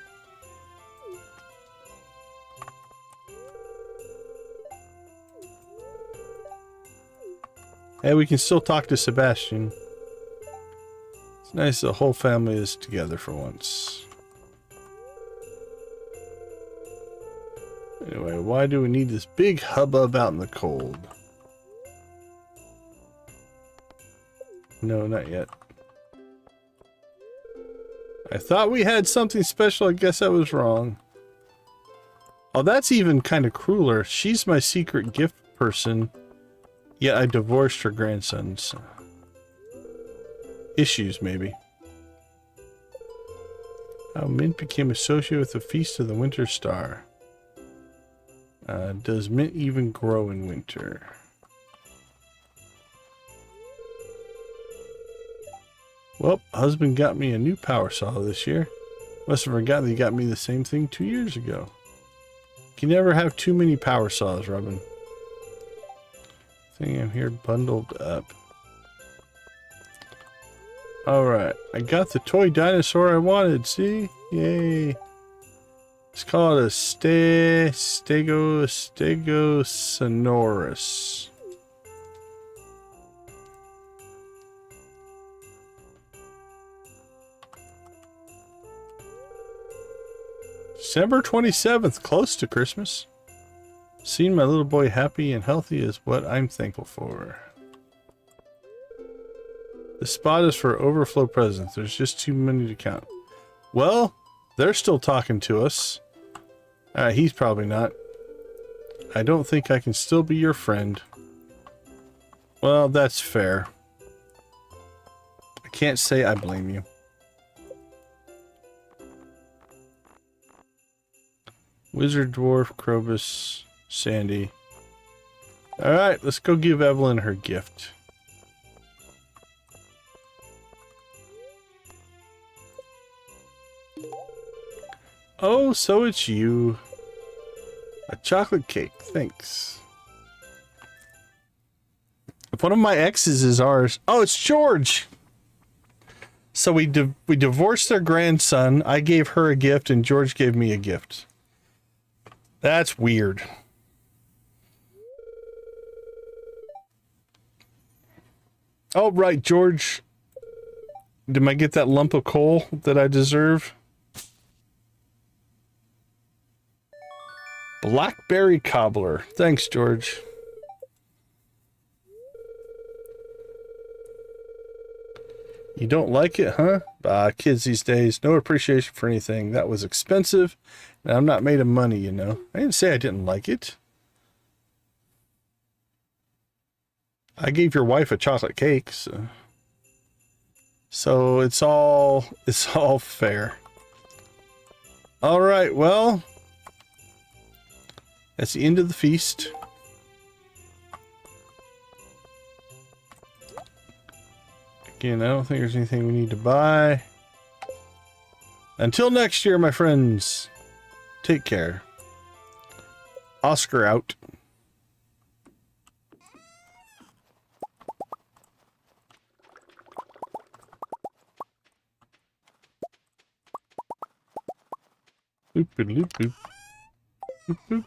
Speaker 1: Hey, we can still talk to Sebastian. It's nice the whole family is together for once. Anyway, why do we need this big hubbub out in the cold? No, not yet. I thought we had something special. I guess I was wrong. Oh, that's even kind of crueler. She's my secret gift person, yet I divorced her grandsons. Issues, maybe. How mint became associated with the Feast of the Winter Star. Does mint even grow in winter? Well, husband got me a new power saw this year. Must have forgotten he got me the same thing 2 years ago. You never have too many power saws, Robin. I think I'm here bundled up. Alright, I got the toy dinosaur I wanted, see? Yay. It's called a Stegosaurus. December 27th, close to Christmas. Seeing my little boy happy and healthy is what I'm thankful for. The spot is for overflow presents. There's just too many to count. Well, they're still talking to us. He's probably not. I don't think I can still be your friend. Well, that's fair. I can't say I blame you. Wizard, Dwarf, Krobus, Sandy. Alright, let's go give Evelyn her gift. Oh, so it's you. A chocolate cake, thanks. If one of my exes is ours. Oh, it's George! So we divorced their grandson. I gave her a gift and George gave me a gift. That's weird. Oh, right, George. Did I get that lump of coal that I deserve? Blackberry cobbler. Thanks, George. You don't like it, huh? Kids these days, no appreciation for anything. That was expensive, and I'm not made of money, you know. I didn't say I didn't like it. I gave your wife a chocolate cake, so it's all fair. All right, well, that's the end of the feast. Again, I don't think there's anything we need to buy. Until next year, my friends, take care. Oscar out. Boop, boop, boop. Boop, boop.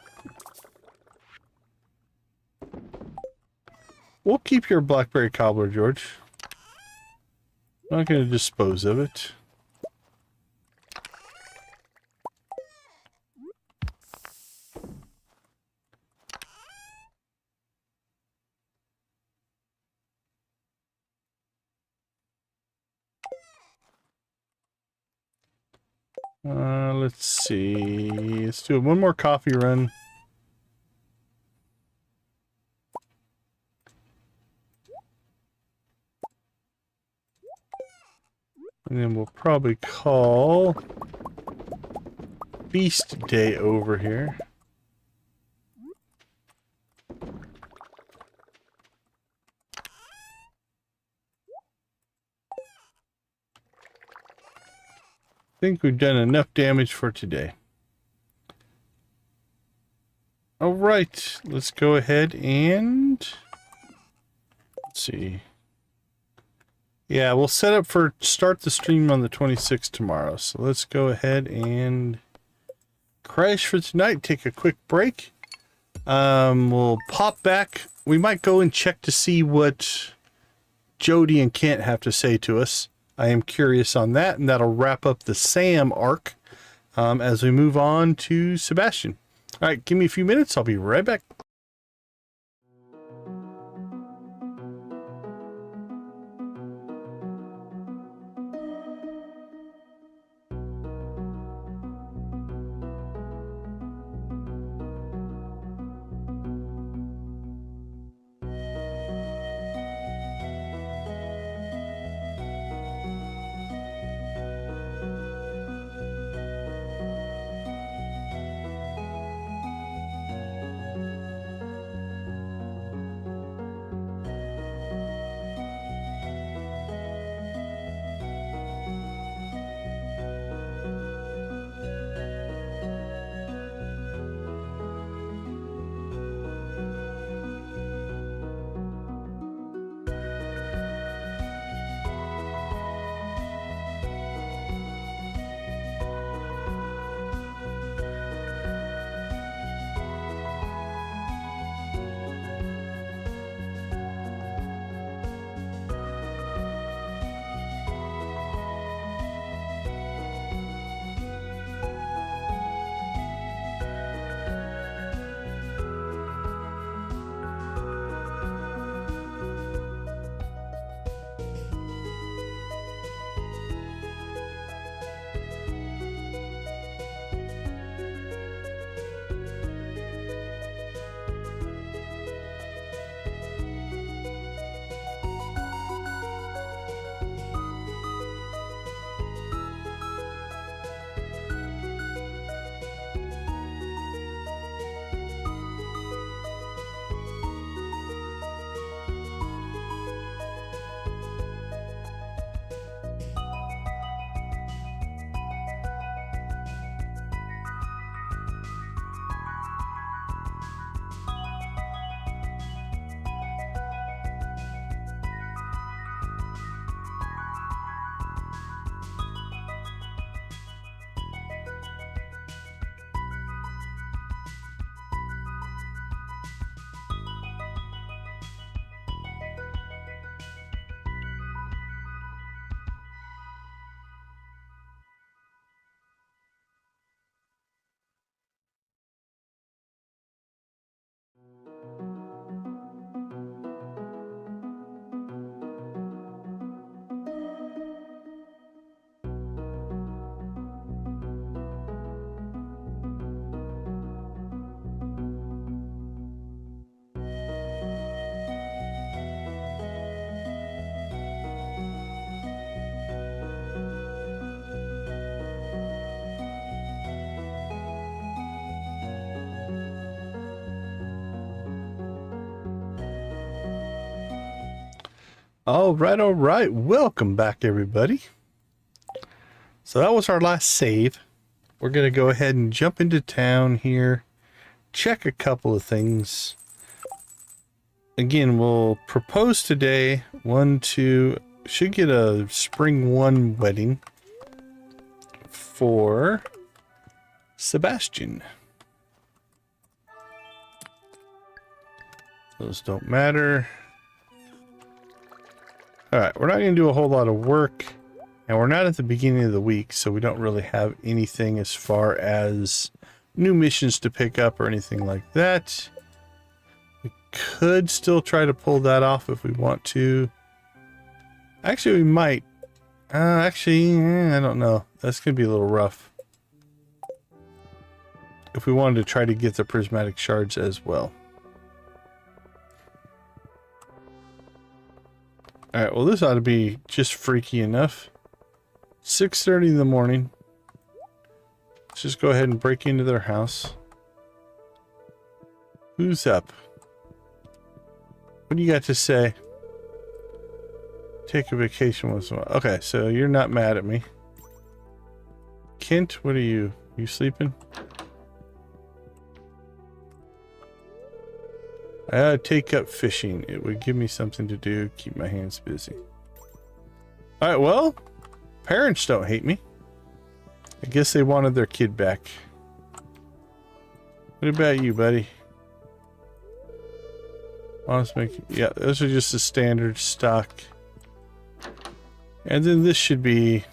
Speaker 1: We'll keep your blackberry cobbler, George. I'm not going to dispose of it. Let's see. Let's do one more coffee run. And then we'll probably call Feast Day over here. I think we've done enough damage for today. All right, let's go ahead and let's see. Yeah, we'll set up for start the stream on the 26th tomorrow. So let's go ahead and crash for tonight. Take a quick break. We'll pop back. We might go and check to see what Jody and Kent have to say to us. I am curious on that, and that'll wrap up the Sam arc as we move on to Sebastian. All right, give me a few minutes. I'll be right back. All right. Welcome back, everybody. So that was our last save. We're going to go ahead and jump into town here, check a couple of things. Again, we'll propose today. Should get a spring 1 wedding for Sebastian. Those don't matter. Alright, we're not going to do a whole lot of work, and we're not at the beginning of the week, so we don't really have anything as far as new missions to pick up or anything like that. We could still try to pull that off if we want to. Actually, we might. I don't know. That's going to be a little rough. If we wanted to try to get the prismatic shards as well. Alright, well this ought to be just freaky enough. 6:30 in the morning. Let's just go ahead and break into their house. Who's up? What do you got to say? Take a vacation with someone. Okay, so you're not mad at me. Kent, what are you? You sleeping? I ought to take up fishing. It would give me something to do, keep my hands busy. Alright, well, parents don't hate me. I guess they wanted their kid back. What about you, buddy? Yeah, those are just the standard stock. And then this should be...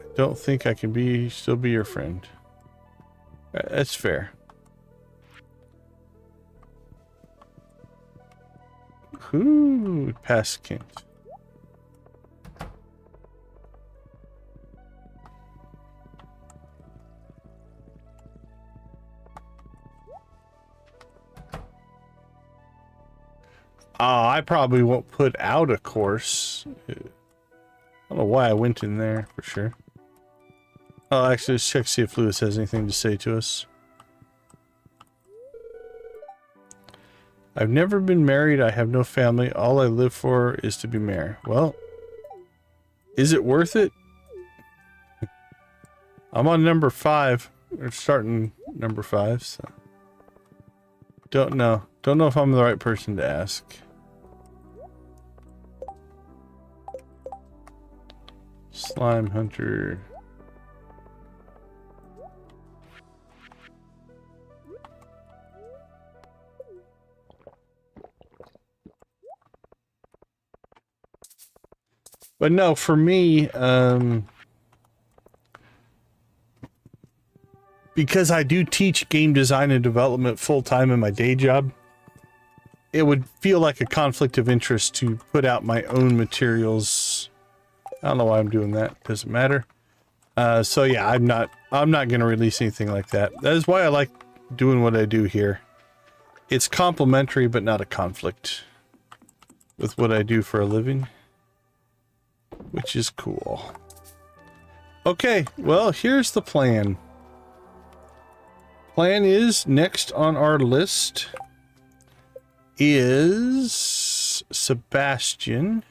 Speaker 1: I don't think I can still be your friend. That's fair. Ooh, past Kent. I probably won't put out a course. I don't know why I went in there for sure. Oh, actually, let's check see if Lewis has anything to say to us. I've never been married. I have no family. All I live for is to be mayor. Well, is it worth it? I'm on number 5. We're starting number 5, so don't know. Don't know if I'm the right person to ask. Slime hunter. But no, for me, because I do teach game design and development full-time in my day job, it would feel like a conflict of interest to put out my own materials. I don't know why I'm doing that. Doesn't matter. So yeah, I'm not going to release anything like that. That is why I like doing what I do here. It's complementary, but not a conflict with what I do for a living. Which is cool. Okay, well, here's the plan. Plan is, next on our list is Sebastian.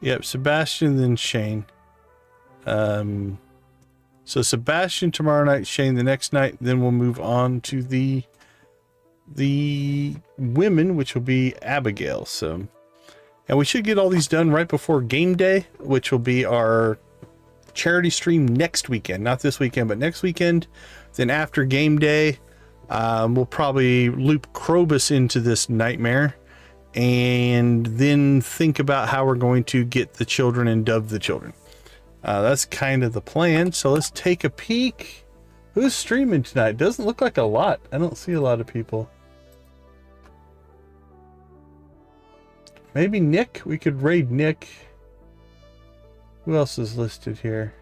Speaker 1: Yep, Sebastian, then Shane. So Sebastian tomorrow night, Shane the next night, then we'll move on to the women, which will be Abigail. So, and we should get all these done right before game day, which will be our charity stream next weekend, not this weekend, but next weekend. Then after game day, we'll probably loop Krobus into this nightmare and then think about how we're going to get the children and dub the children. That's kind of the plan. So let's take a peek. Who's streaming tonight? Doesn't look like a lot. I don't see a lot of people. Maybe Nick? We could raid Nick. Who else is listed here?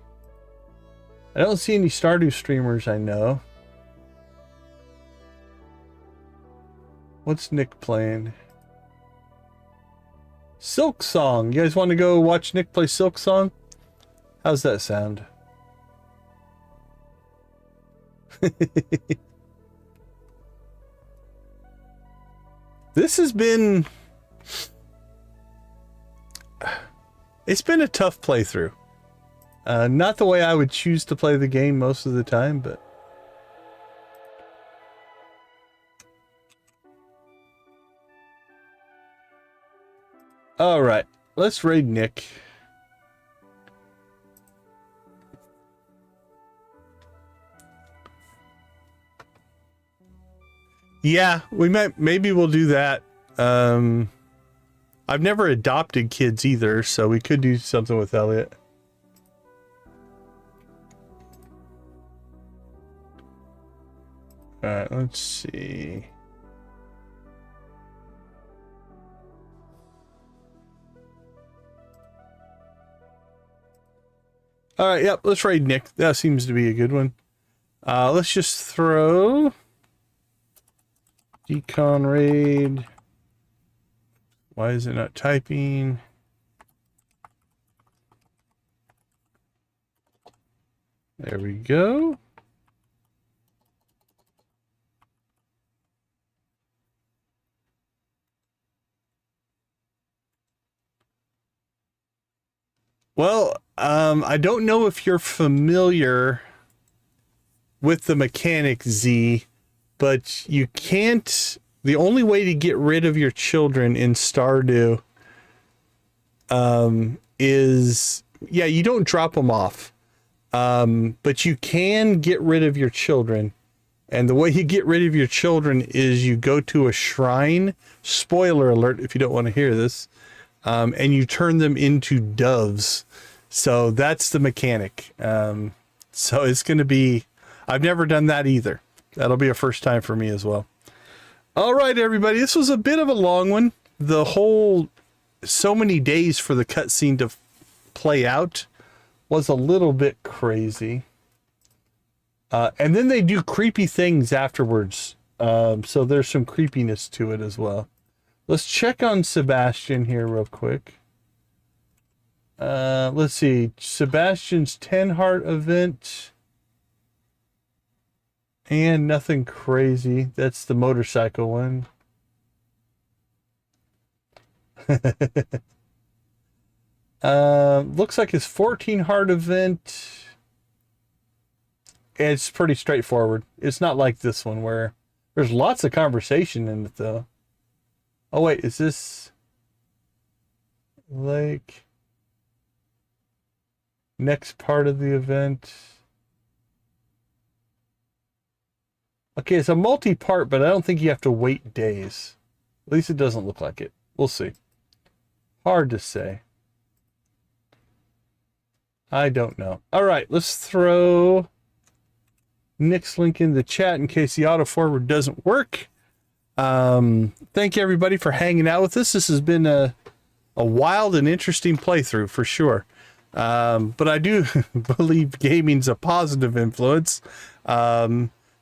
Speaker 1: I don't see any Stardew streamers I know. What's Nick playing? Silk Song. You guys want to go watch Nick play Silk Song? How's that sound? This has been... It's been a tough playthrough. Not the way I would choose to play the game most of the time, but... Alright, let's raid Nick. Yeah, maybe we'll do that. I've never adopted kids either, so we could do something with Elliot. Alright, let's see. Alright, yep, let's raid Nick. That seems to be a good one. Let's just throw... Decon raid. Why is it not typing? There we go. Well, I don't know if you're familiar with the mechanic, Z, but you can't... The only way to get rid of your children in Stardew is... Yeah, you don't drop them off. But you can get rid of your children. And the way you get rid of your children is you go to a shrine. Spoiler alert if you don't want to hear this. And you turn them into doves. So that's the mechanic. So it's going to be... I've never done that either. That'll be a first time for me as well. All right, everybody. This was a bit of a long one. The whole... So many days for the cutscene to play out was a little bit crazy. And then they do creepy things afterwards. So there's some creepiness to it as well. Let's check on Sebastian here real quick. Let's see. Sebastian's 10 heart event. And nothing crazy. That's the motorcycle one. Looks like his 14 heart event. It's pretty straightforward. It's not like this one where there's lots of conversation in it though. Oh wait, is this like next part of the event? Okay, it's a multi-part, but I don't think you have to wait days. At least it doesn't look like it. We'll see. Hard to say. I don't know. All right, let's throw Nick's link in the chat in case the auto forward doesn't work. Thank you everybody for hanging out with us. This has been a wild and interesting playthrough for sure. But I do believe gaming's a positive influence.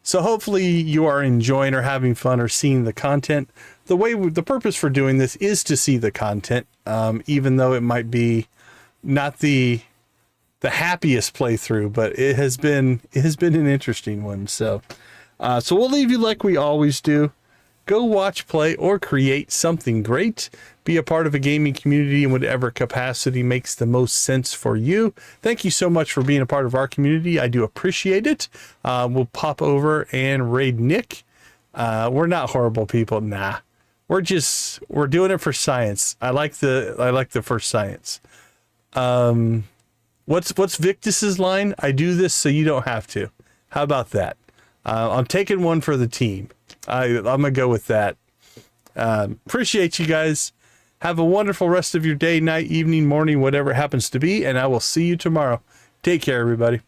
Speaker 1: So hopefully you are enjoying or having fun or seeing the content. The purpose for doing this is to see the content, even though it might be not the happiest playthrough, but it has been an interesting one. So we'll leave you like we always do. Go watch, play, or create something great. Be a part of a gaming community in whatever capacity makes the most sense for you. Thank you so much for being a part of our community. I do appreciate it. We'll pop over and raid Nick. We're not horrible people. Nah, we're doing it for science. I like the first science. What's Victus's line? I do this so you don't have to. How about that? I'm taking one for the team. I'm gonna go with that. Appreciate you guys. Have a wonderful rest of your day, night, evening, morning, whatever it happens to be, and I will see you tomorrow. Take care, everybody.